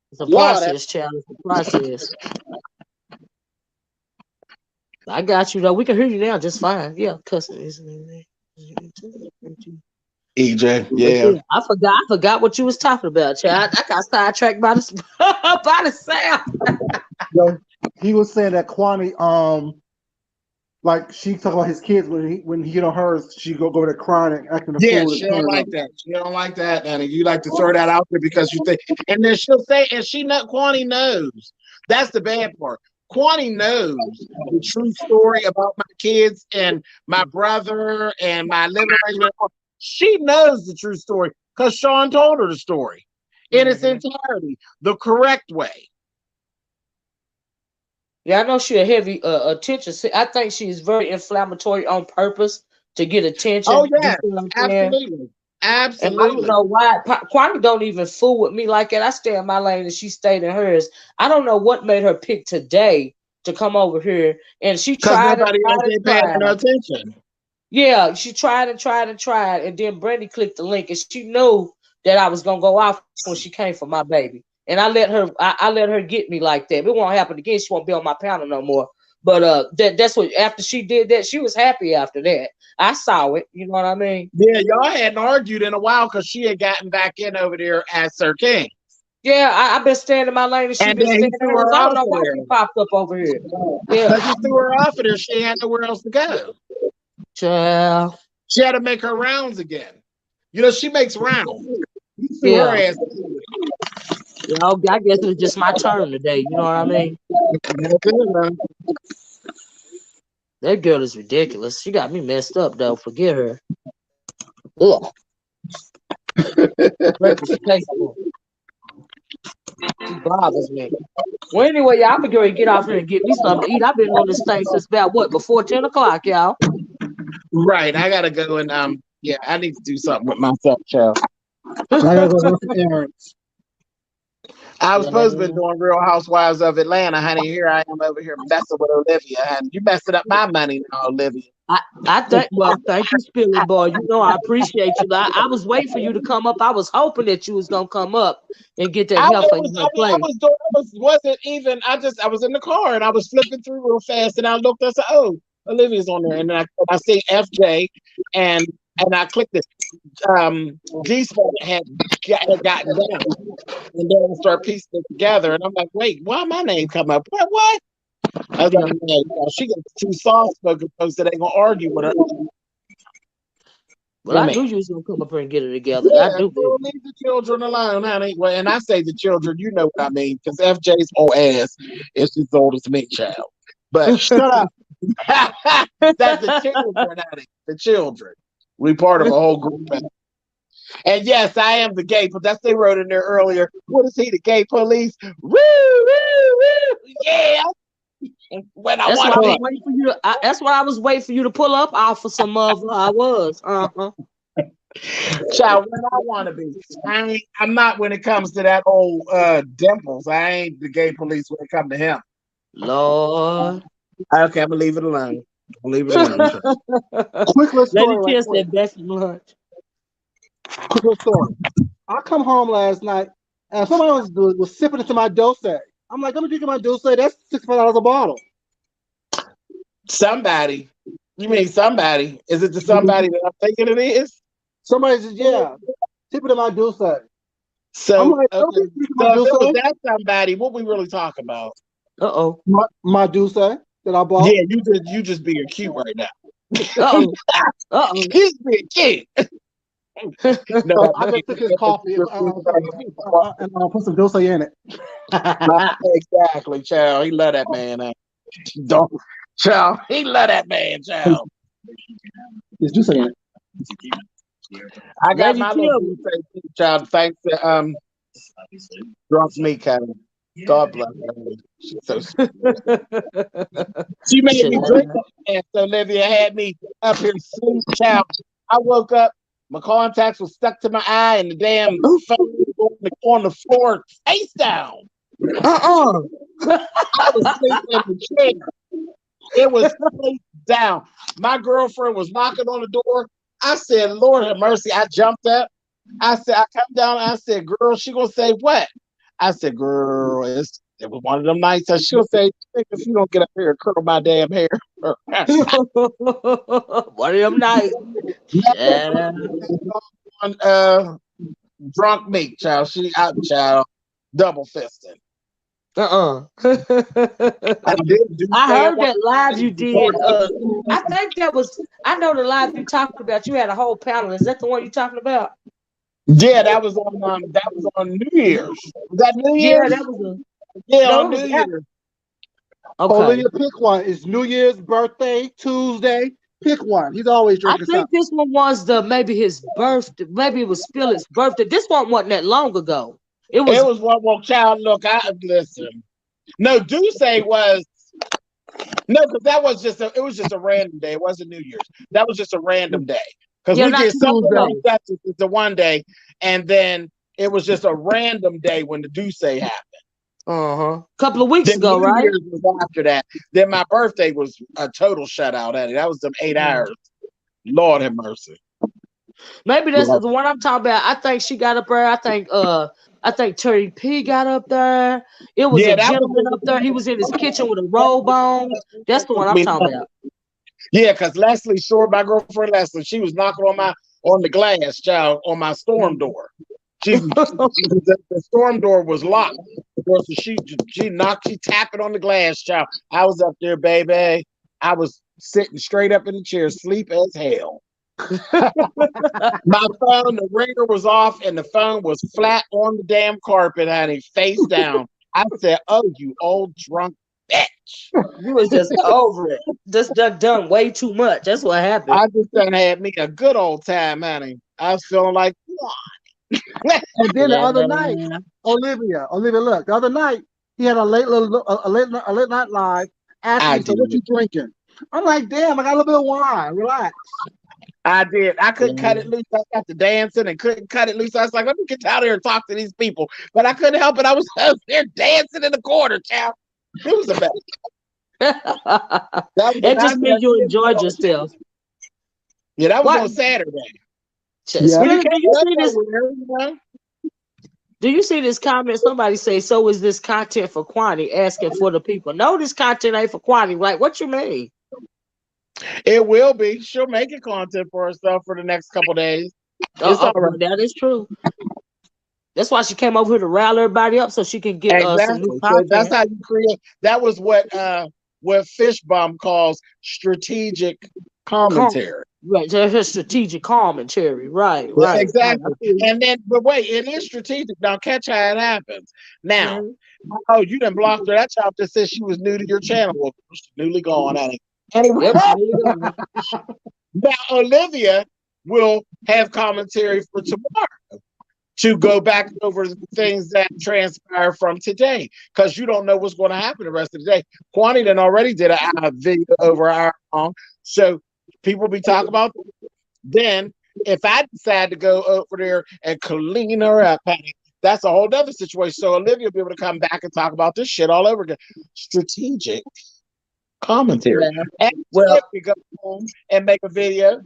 It's a process, child. It's a process. I got you though. We can hear you now just fine. Yeah, cussing. EJ, yeah. I forgot what you was talking about, child. I got sidetracked by the by the sound. Yo, he was saying that Kwani, like she talk about his kids when he get on hers, she go there crying and acting a Yeah, fool. she don't like that. She don't like that, and you like to throw that out there because you think, and then she'll say, and Kwani knows. That's the bad part. Kwani knows the true story about my kids and my brother and my living arrangement. She knows the true story because Sean told her the story in its entirety, the correct way. Yeah, I know she's a heavy attention. I think she's very inflammatory on purpose to get attention. Oh yeah, absolutely. Absolutely. And I don't know why Kwani don't even fool with me like that. I stay in my lane and she stayed in hers. I don't know what made her pick today to come over here. And she tried and tried and tried. No attention. Yeah, she tried and tried and tried. And then Brandy clicked the link and she knew that I was gonna go off when she came for my baby. And I let her get me like that. It won't happen again. She won't be on my panel no more. But that's what after she did that, she was happy after that. I saw it. You know what I mean? Yeah, y'all hadn't argued in a while because she had gotten back in over there as Sir King. Yeah, I've been staying in my lane and she been staying in hers. I don't know why she popped up over here. Yeah. Because you threw her off of there. She had nowhere else to go. Child. She had to make her rounds again. You know, she makes rounds. You threw Yeah. her ass. You know, I guess it was just my turn today. You know what I mean? That girl is ridiculous. She got me messed up, though. Forget her. Ugh. She bothers me. Well, anyway, y'all, I'm going to get off here and get me something to eat. I've been on this thing since about, before 10 o'clock, y'all? Right. I got to go and, yeah, I need to do something with myself, child. I got to go run some errands. I was supposed to be doing Real Housewives of Atlanta, honey. Here I am over here messing with Olivia, honey. You messing up my money now, Olivia. I think, well, thank you, Spilly Boy. You know, I appreciate you. I was waiting for you to come up. I was hoping that you was going to come up and get that help in her place. I was in the car and I was flipping through real fast and I looked, I said, oh, Olivia's on there. And I see FJ and I clicked this. G-Spot had gotten down. And then I start piecing it together. And I'm like, wait, why my name come up? What? I was like, man, she got two soft-spoken folks that ain't going to argue with her. Well, I knew you was going to come up here and get it together. Yeah, I do. Leave the children alone, honey. Well, and I say the children, you know what I mean, because FJ's old ass is as old as me, child. But shut up. That's the children, honey. The children. We part of a whole group. And yes, I am the gay, but that's they wrote in there earlier. What is he, the gay police? Woo, woo, woo. Yeah. When I want to be. That's what I was waiting for you to pull up off of some of. I was. Child, when I want to be. I'm not when it comes to that old Dimples. I ain't the gay police when it comes to him. Lord. Okay, I'm gonna leave it alone. I'll leave it alone. Quick little story. Lady Tia said best lunch. Quick little story. I come home last night and somebody was sipping into my dose. I'm like, let me drink my dose. That's $65 a bottle. Somebody. You mean somebody? Is it the somebody that I'm thinking it is? Somebody said, yeah. Sipping in my dose. So, I'm like, okay. So if it was that somebody, what we really talking about? Uh-oh. My Duce that I bought. Yeah, you just being cute right now. Uh-oh. Uh-oh. He's being cute. No, I just took his coffee and put some Dulce in it. Exactly, child. He love that man. Don't, child. He love that man, child. It's Dulce in it. I got my little Dulce child. Thanks to Drunk Me, Kevin. God bless her. She's so sweet. She made me drink that, so Olivia had me up here sleep, child. I woke up, my contacts was stuck to my eye, and the damn phone was on the floor, face down. I was sleeping in the chair. It was face down. My girlfriend was knocking on the door. I said, Lord have mercy. I jumped up. I come down. I said, girl, she gonna say what? I said, girl, it was one of them nights that she'll say, if you don't get up here and curl my damn hair. One of them nights. Drunk Me, child. She out, child. Double fisting. I heard that live you did. I think that was. I know the live you talked about. You had a whole panel. Is that the one you talking about? Yeah, that was on New Year's. Was that New Year's? Yeah, that was on New Year's. Okay. Olivia, pick one. It's New Year's, birthday, Tuesday. Pick one. He's always drinking something. I think this one was maybe his birthday. Maybe it was Philip's birthday. This one wasn't that long ago. It was one. Well, child, look, listen. No, Duce was because that was just a random day. It wasn't New Year's. That was just a random day. Because we did something like that just the one day, and then it was just a random day when the Duce happened. Couple of weeks ago, right? Year's was after that. Then my birthday was a total shutout at it. That was them 8 hours. Lord have mercy. Maybe that's the one I'm talking about. I think she got up there. I think Terry P got up there. It was a gentleman up there. He was in his kitchen with a robe on. That's the one I'm talking about. Yeah, because Leslie Shore, my girlfriend Leslie, she was knocking on the glass, child, on my storm door. The storm door was locked. So she tapping on the glass, child. I was up there, baby. I was sitting straight up in the chair, sleep as hell. My phone, the ringer was off, and the phone was flat on the damn carpet, honey, face down. I said, "Oh, you old drunk bitch!" You was just over it. Just done way too much. That's what happened. I just done had me a good old time, honey. I was feeling like, and then the other night, Olivia, look, the other night he had a late night live. Asking, so what you drinking? I'm like, damn, I got a little bit of wine. Relax. I did. I couldn't cut it loose. I got to dancing and couldn't cut it loose. I was like, let me get out here and talk to these people. But I couldn't help it. I was out there dancing in the corner, child. It was a mess. That just means you enjoyed yourself. Yeah, that was on Saturday. Do you see this comment? Somebody say, so is this content for Kwani? Asking for the people. No, this content ain't for Kwani. Like, what you mean? It will be. She'll make it content for herself for the next couple days. All right, that is true. That's why she came over here to rally everybody up so she can get some new content. So that's how you create. That was what Fishbum calls strategic commentary. Right, that's strategic commentary. Right. Exactly. And then, but wait, it is strategic. Now, catch how it happens. Now, oh, you done blocked her. That child just said she was new to your channel. Well, she's newly gone, honey. Anyway, now Olivia will have commentary for tomorrow to go back over the things that transpire from today, because you don't know what's going to happen the rest of the day. Kwani then already did a video over our long, so people be talking about. Then, if I decide to go over there and clean her up, honey, that's a whole other situation. So Olivia will be able to come back and talk about this shit all over again. Strategic commentary. And if we go home and make a video,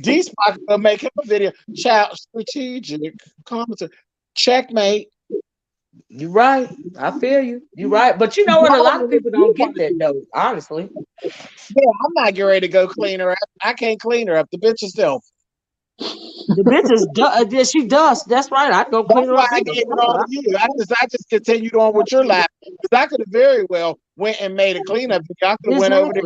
D-Spot will make him a video. Child, strategic commentary. Checkmate. You're right. I feel you. You're right. But you know what? A lot of people don't get that, though, honestly. Yeah, I'm not getting ready to go clean her up. I can't clean her up. The bitch is filthy. The bitch is she does. That's right. I go clean her up. I just continued on with your life. I could have very well went and made a cleanup. Y'all could have went over there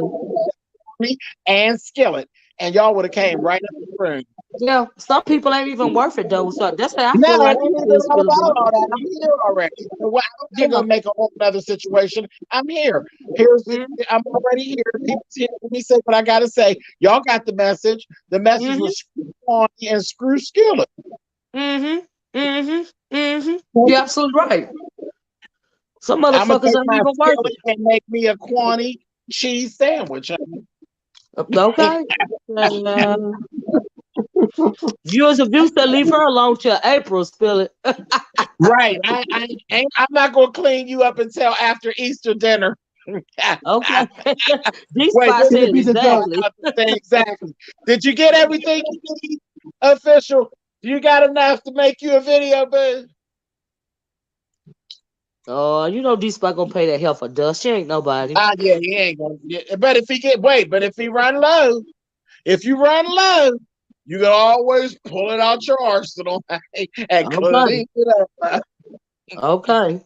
and Skillet, and y'all would have came right up the room. Yeah, some people ain't even worth it though. So that's how I No, feel like it ain't all about all that. I'm here already. So I'm not gonna make a whole other situation. I'm here. I'm already here. People's here. Let me say what I gotta say. Y'all got the message. The message was screw on and screw Skillet. You're absolutely right. Some motherfuckers ain't even worth it. And make me a Quanny cheese sandwich. Okay. Viewers of views that leave her alone till April, spill it. Right. I'm not gonna clean you up until after Easter dinner. Okay. D-Spot said exactly. Exactly. Did you get everything you need, official? You got enough to make you a video, boo? Oh, you know D-Spot gonna pay that hell for dust. She ain't nobody. Yeah, he ain't gonna get. But if he run low, you can always pull it out your arsenal and clean it up. Okay.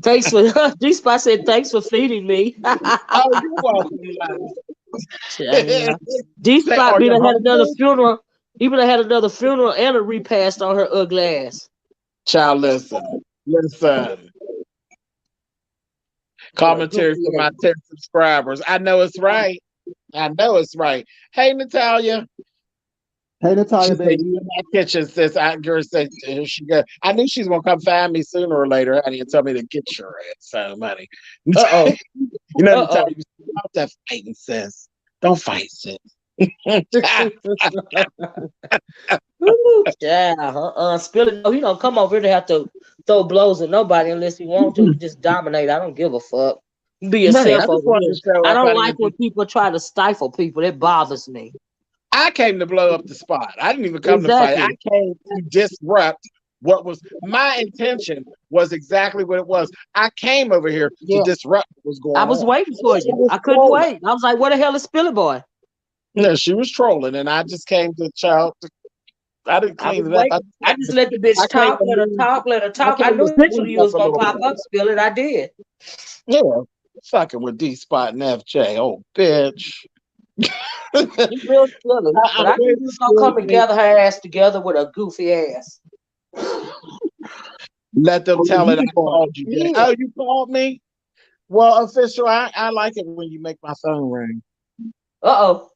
Thanks for D-Spot said thanks for feeding me. Oh, you're welcome. D-Spot be had another funeral. He would have had another funeral and a repast on her ugly ass. Child, listen. Commentary for my 10 subscribers. I know it's right. Hey, Natalia. Hey, Natalia, baby. You in my kitchen, sis. Girl said she go. I knew she's gonna come find me sooner or later. Honey, and tell me to get your ass some money. Uh-oh. You know, Natalia, you stop that fighting, sis. Don't fight, sis. Yeah, spill it. No, he don't come over here to have to throw blows at nobody unless he wants to. He just dominate. I don't give a fuck. Be yourself over here. I don't like when people try to stifle people. It bothers me. I came to blow up the spot. I didn't even come to fight. I came to disrupt what was my intention. Was exactly what it was. I came over here to disrupt what was going on. I was waiting for you. I couldn't wait. I was like, "Where the hell is Spilly Boy?" No, she was trolling, and I just came to child. I didn't clean it up. I just let the bitch talk. Let her talk. I knew eventually you was gonna pop up, Spill it. I did. Yeah, fucking with D Spot and FJ. Oh, bitch. He's real silly. But I knew you was gonna come and gather her ass together with a goofy ass. Let them tell it I called you. Yeah. Oh, you called me? Well, official, I like it when you make my phone ring. Uh-oh.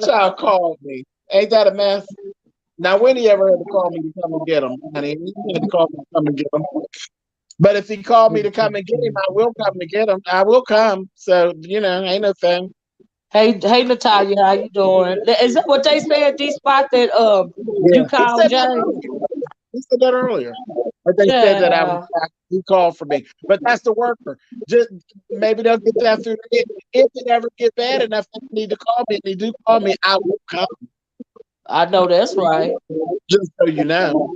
Child called me. Ain't that a mess? Now, when he ever had to call me to come and get him? Honey, he had to call me to come and get him. But if he called me to come and get him, I will come to get him. I will come. So, ain't no thing. Hey, Natalia, how you doing? Is that what they said, D-Spot, that you called James? He said that earlier. But they said that he called for me. But that's the worker. Just maybe they'll get that through. If it ever get bad enough, they need to call me. And they do call me, I will come. I know that's right. Just so you know.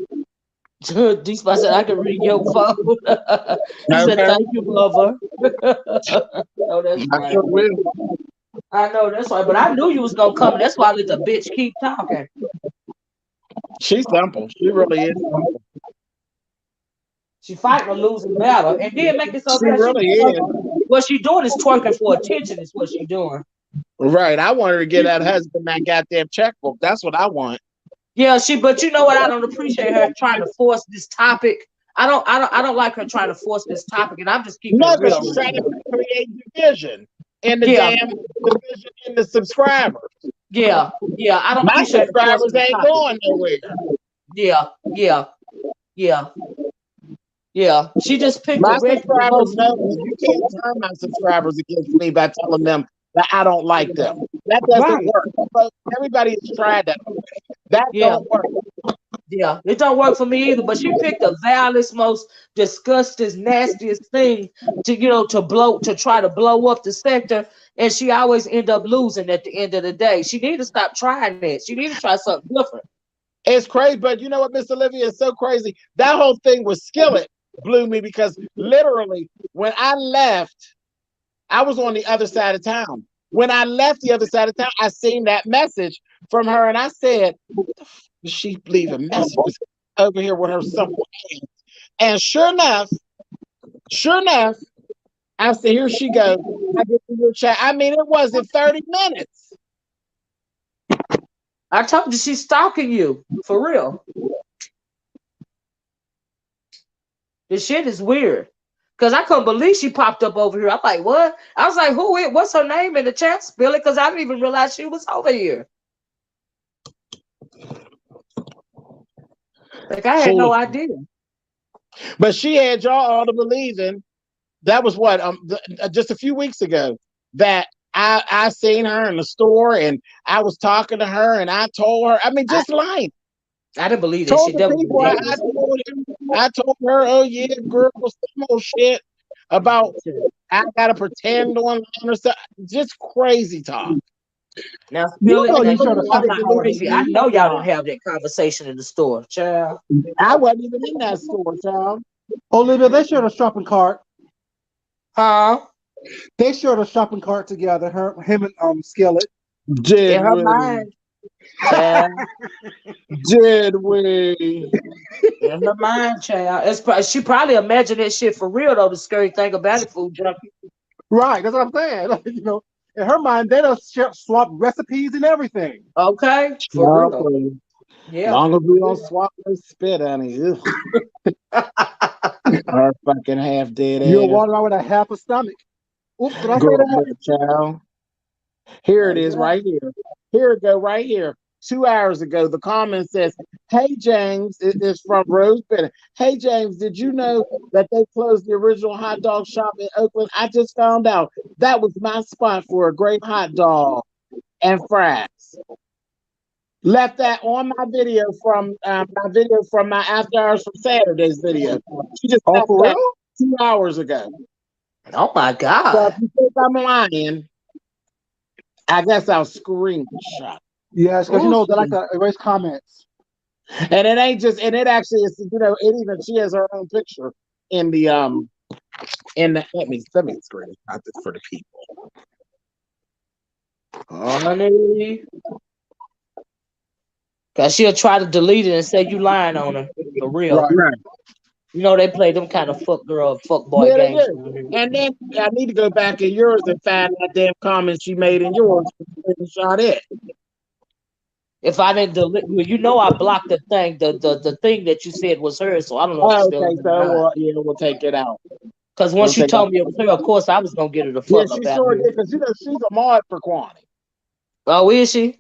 D-Spot said I can read your phone. He said, "Thank you, lover." No, that's right. I know that's right. But I knew you was gonna come. That's why I let the bitch keep talking. She's simple. She really is simple. She fighting a losing battle, and then make it so. She really is. What she doing is twerking for attention. Is what she doing. Right. I want her to get that husband that goddamn checkbook. That's what I want. Yeah, but you know what? I don't appreciate her trying to force this topic. I don't like her trying to force this topic, and I'm just keeping it real. She's trying to create division in the damn division in the subscribers. Yeah. I don't. My subscribers ain't going nowhere. Yeah. She just picked my subscribers. You can't turn my subscribers against me by telling them that I don't like them. That doesn't work. Everybody has tried that. That don't work. Yeah, it don't work for me either. But she picked the vilest, most disgusting, nastiest thing to try to blow up the sector, and she always end up losing at the end of the day. She need to stop trying that. She need to try something different. It's crazy, but you know what, Miss Olivia, is so crazy. That whole thing with Skillet blew me because literally when I left, I was on the other side of town. When I left the other side of town, I seen that message from her, and I said, "What the f did she leave a message over here with her simple hands And sure enough, I said, here she goes. I get to your chat. I mean, it wasn't 30 minutes. I told you she's stalking you. For real. This shit is weird. Because I couldn't believe she popped up over here. I'm like, what? I was like, what's her name in the chat? Spill it, because I didn't even realize she was over here. Like, I had no idea. But she had y'all all to believing. That was what, just a few weeks ago, that I seen her in the store and I was talking to her and I told her, I mean, just lying. I didn't believe that. I told her, oh yeah, girl, some old shit about I gotta pretend online or something. Just crazy talk. Now, I know y'all didn't have that conversation in the store, child. I wasn't even in that store, child. Olivia, they shared a shopping cart. Huh? They shared a shopping cart together. Him and Skillet. In her mind. Did we? In her mind, child. She probably imagined that shit for real, though. The scary thing about it, food junkie. Right, that's what I'm saying. Like, in her mind, they don't swap recipes and everything. Okay, for real. Yeah. Long as we don't swap no spit, honey. Her fucking half dead ass. You're walking around with a half a stomach. Oops, did I say that? Child. Here it is, right here. Here it go, right here. 2 hours ago, the comment says, "Hey James," it is from Rose Bennett. "Hey James, did you know that they closed the original hot dog shop in Oakland? I just found out. That was my spot for a great hot dog and fries." Left that on my video from my After Hours from Saturday's video. She just left that 2 hours ago. Oh my God! So if you think I'm lying, I guess I'll screenshot. Yes, because they like to erase comments. And it ain't just, and it actually is, it even, she has her own picture in the let me screenshot this for the people. Honey. Cause she'll try to delete it and say you lying on her. For real. Right. They play them kind of fuck girl, fuck boy games. And then I need to go back in yours and find that damn comment she made in yours. Screenshot it. If I didn't delete, I blocked the thing, the thing that you said was hers. So I don't know. Okay, so we'll take it out. Because once she told me it was her, of course I was gonna get her the fuck up. Yeah, she sure did. Because she's a mod for Kwani. Oh, is she?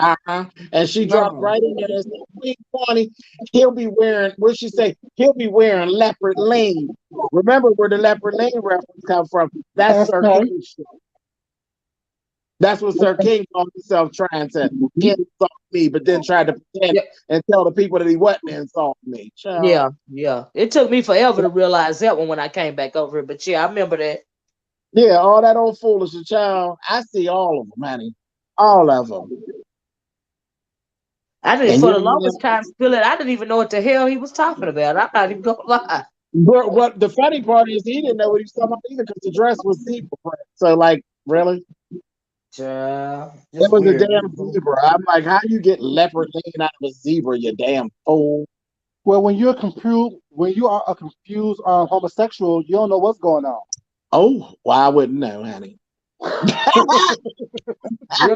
And she dropped right in there and said, Kwani, he'll be wearing, what'd she say? He'll be wearing leopard lane. Remember where the leopard lane reference come from? That's Sir King shit. That's what Sir King called himself, trying to insult me, but then tried to pretend and tell the people that he wasn't insulting me. Child. Yeah. It took me forever to realize that one when I came back over here. But I remember that. Yeah, all that old foolish child. I see all of them, honey. All of them. I didn't, for the longest time, Spill it. I didn't even know what the hell he was talking about. I'm not even gonna lie. But what the funny part is, he didn't know what he was talking about either, because the dress was zebra print. So, like, really? It was a damn zebra. I'm like, how you get leopard lane out of a zebra, you damn fool? Well, when you are a confused homosexual, you don't know what's going on. Oh, well, I wouldn't know, honey. You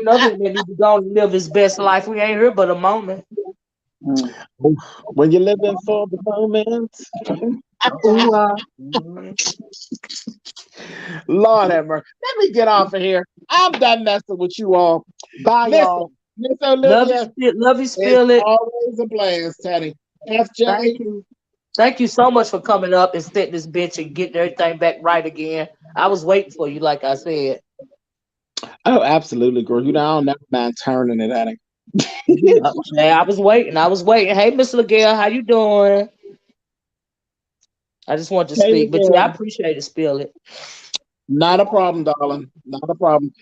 know that man need to go and live his best life. We ain't here but a moment. When you're living for the moment. Lord have mercy. Let me get off of here. I'm done messing with you all. Bye, y'all. Miss Olivia. Love you, Spill it. Always a blast, Teddy. Thank you. Thank you so much for coming up and sitting this bitch and getting everything back right again. I was waiting for you, like I said. Oh, absolutely, girl. You know, I don't never mind turning it at him. I was waiting. Hey, Miss LaGale, how you doing? I just want to speak, but I appreciate it, Spill it. Not a problem, darling. Not a problem.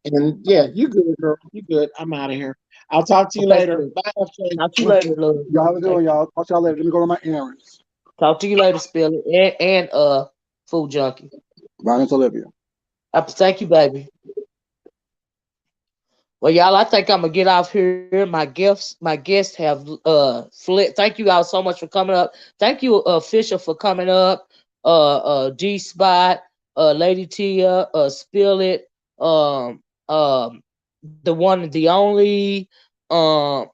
And you good, girl. You good. I'm out of here. I'll talk to you later. Bye. Talk to you later, love. Y'all doing, y'all. Talk to y'all later. Let me go to my errands. Talk to you later, Spill it. And Food Junkie. Bye, Miss Olivia. Thank you, baby. Well, y'all, I think I'm gonna get off here. My guests have fled. Thank you all so much for coming up. Thank you, Fisher, for coming up. G Spot, Lady Tia, Spill It, the one, the only, um,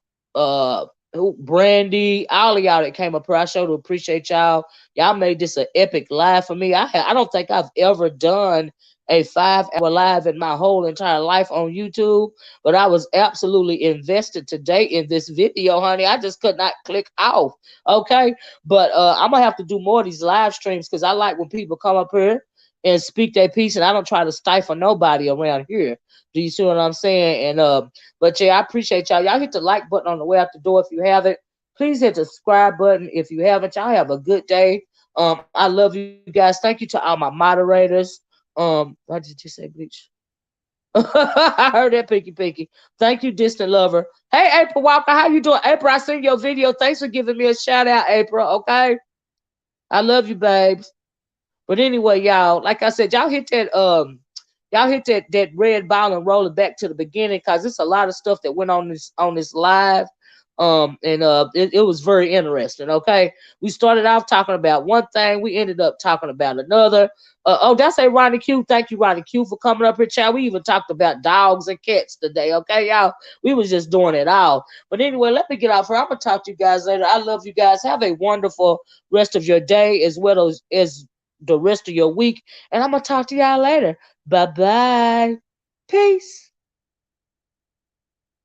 Brandy, all of y'all that came up here. I sure do appreciate y'all. Y'all made this an epic live for me. I don't think I've ever done a 5 hour live in my whole entire life on YouTube, but I was absolutely invested today in this video, honey. I just could not click off. Okay, but I'm gonna have to do more of these live streams because I like when people come up here and speak their piece, and I don't try to stifle nobody around here. Do you see what I'm saying? And but yeah, I appreciate y'all. Y'all hit the like button on the way out the door if you haven't. Please hit the subscribe button if you haven't. Y'all have a good day. I love you guys. Thank you to all my moderators. Why did you say bleach? I heard that, Pinky Pinky. Thank you, distant lover. Hey, April Walker, how you doing? April, I seen your video. Thanks for giving me a shout out, April. Okay, I love you, babes. But anyway, y'all, like I said, y'all hit that red ball and roll it back to the beginning because it's a lot of stuff that went on this live. And it was very interesting. Okay, we started off talking about one thing, we ended up talking about another. Oh, that's a Ronnie Q. Thank you, Ronnie Q, for coming up here, child. We even talked about dogs and cats today. Okay, y'all, we was just doing it all. But anyway, let me get off here. I'm gonna talk to you guys later. I love you guys. Have a wonderful rest of your day as well as the rest of your week. And I'm gonna talk to y'all later. Bye bye. Peace.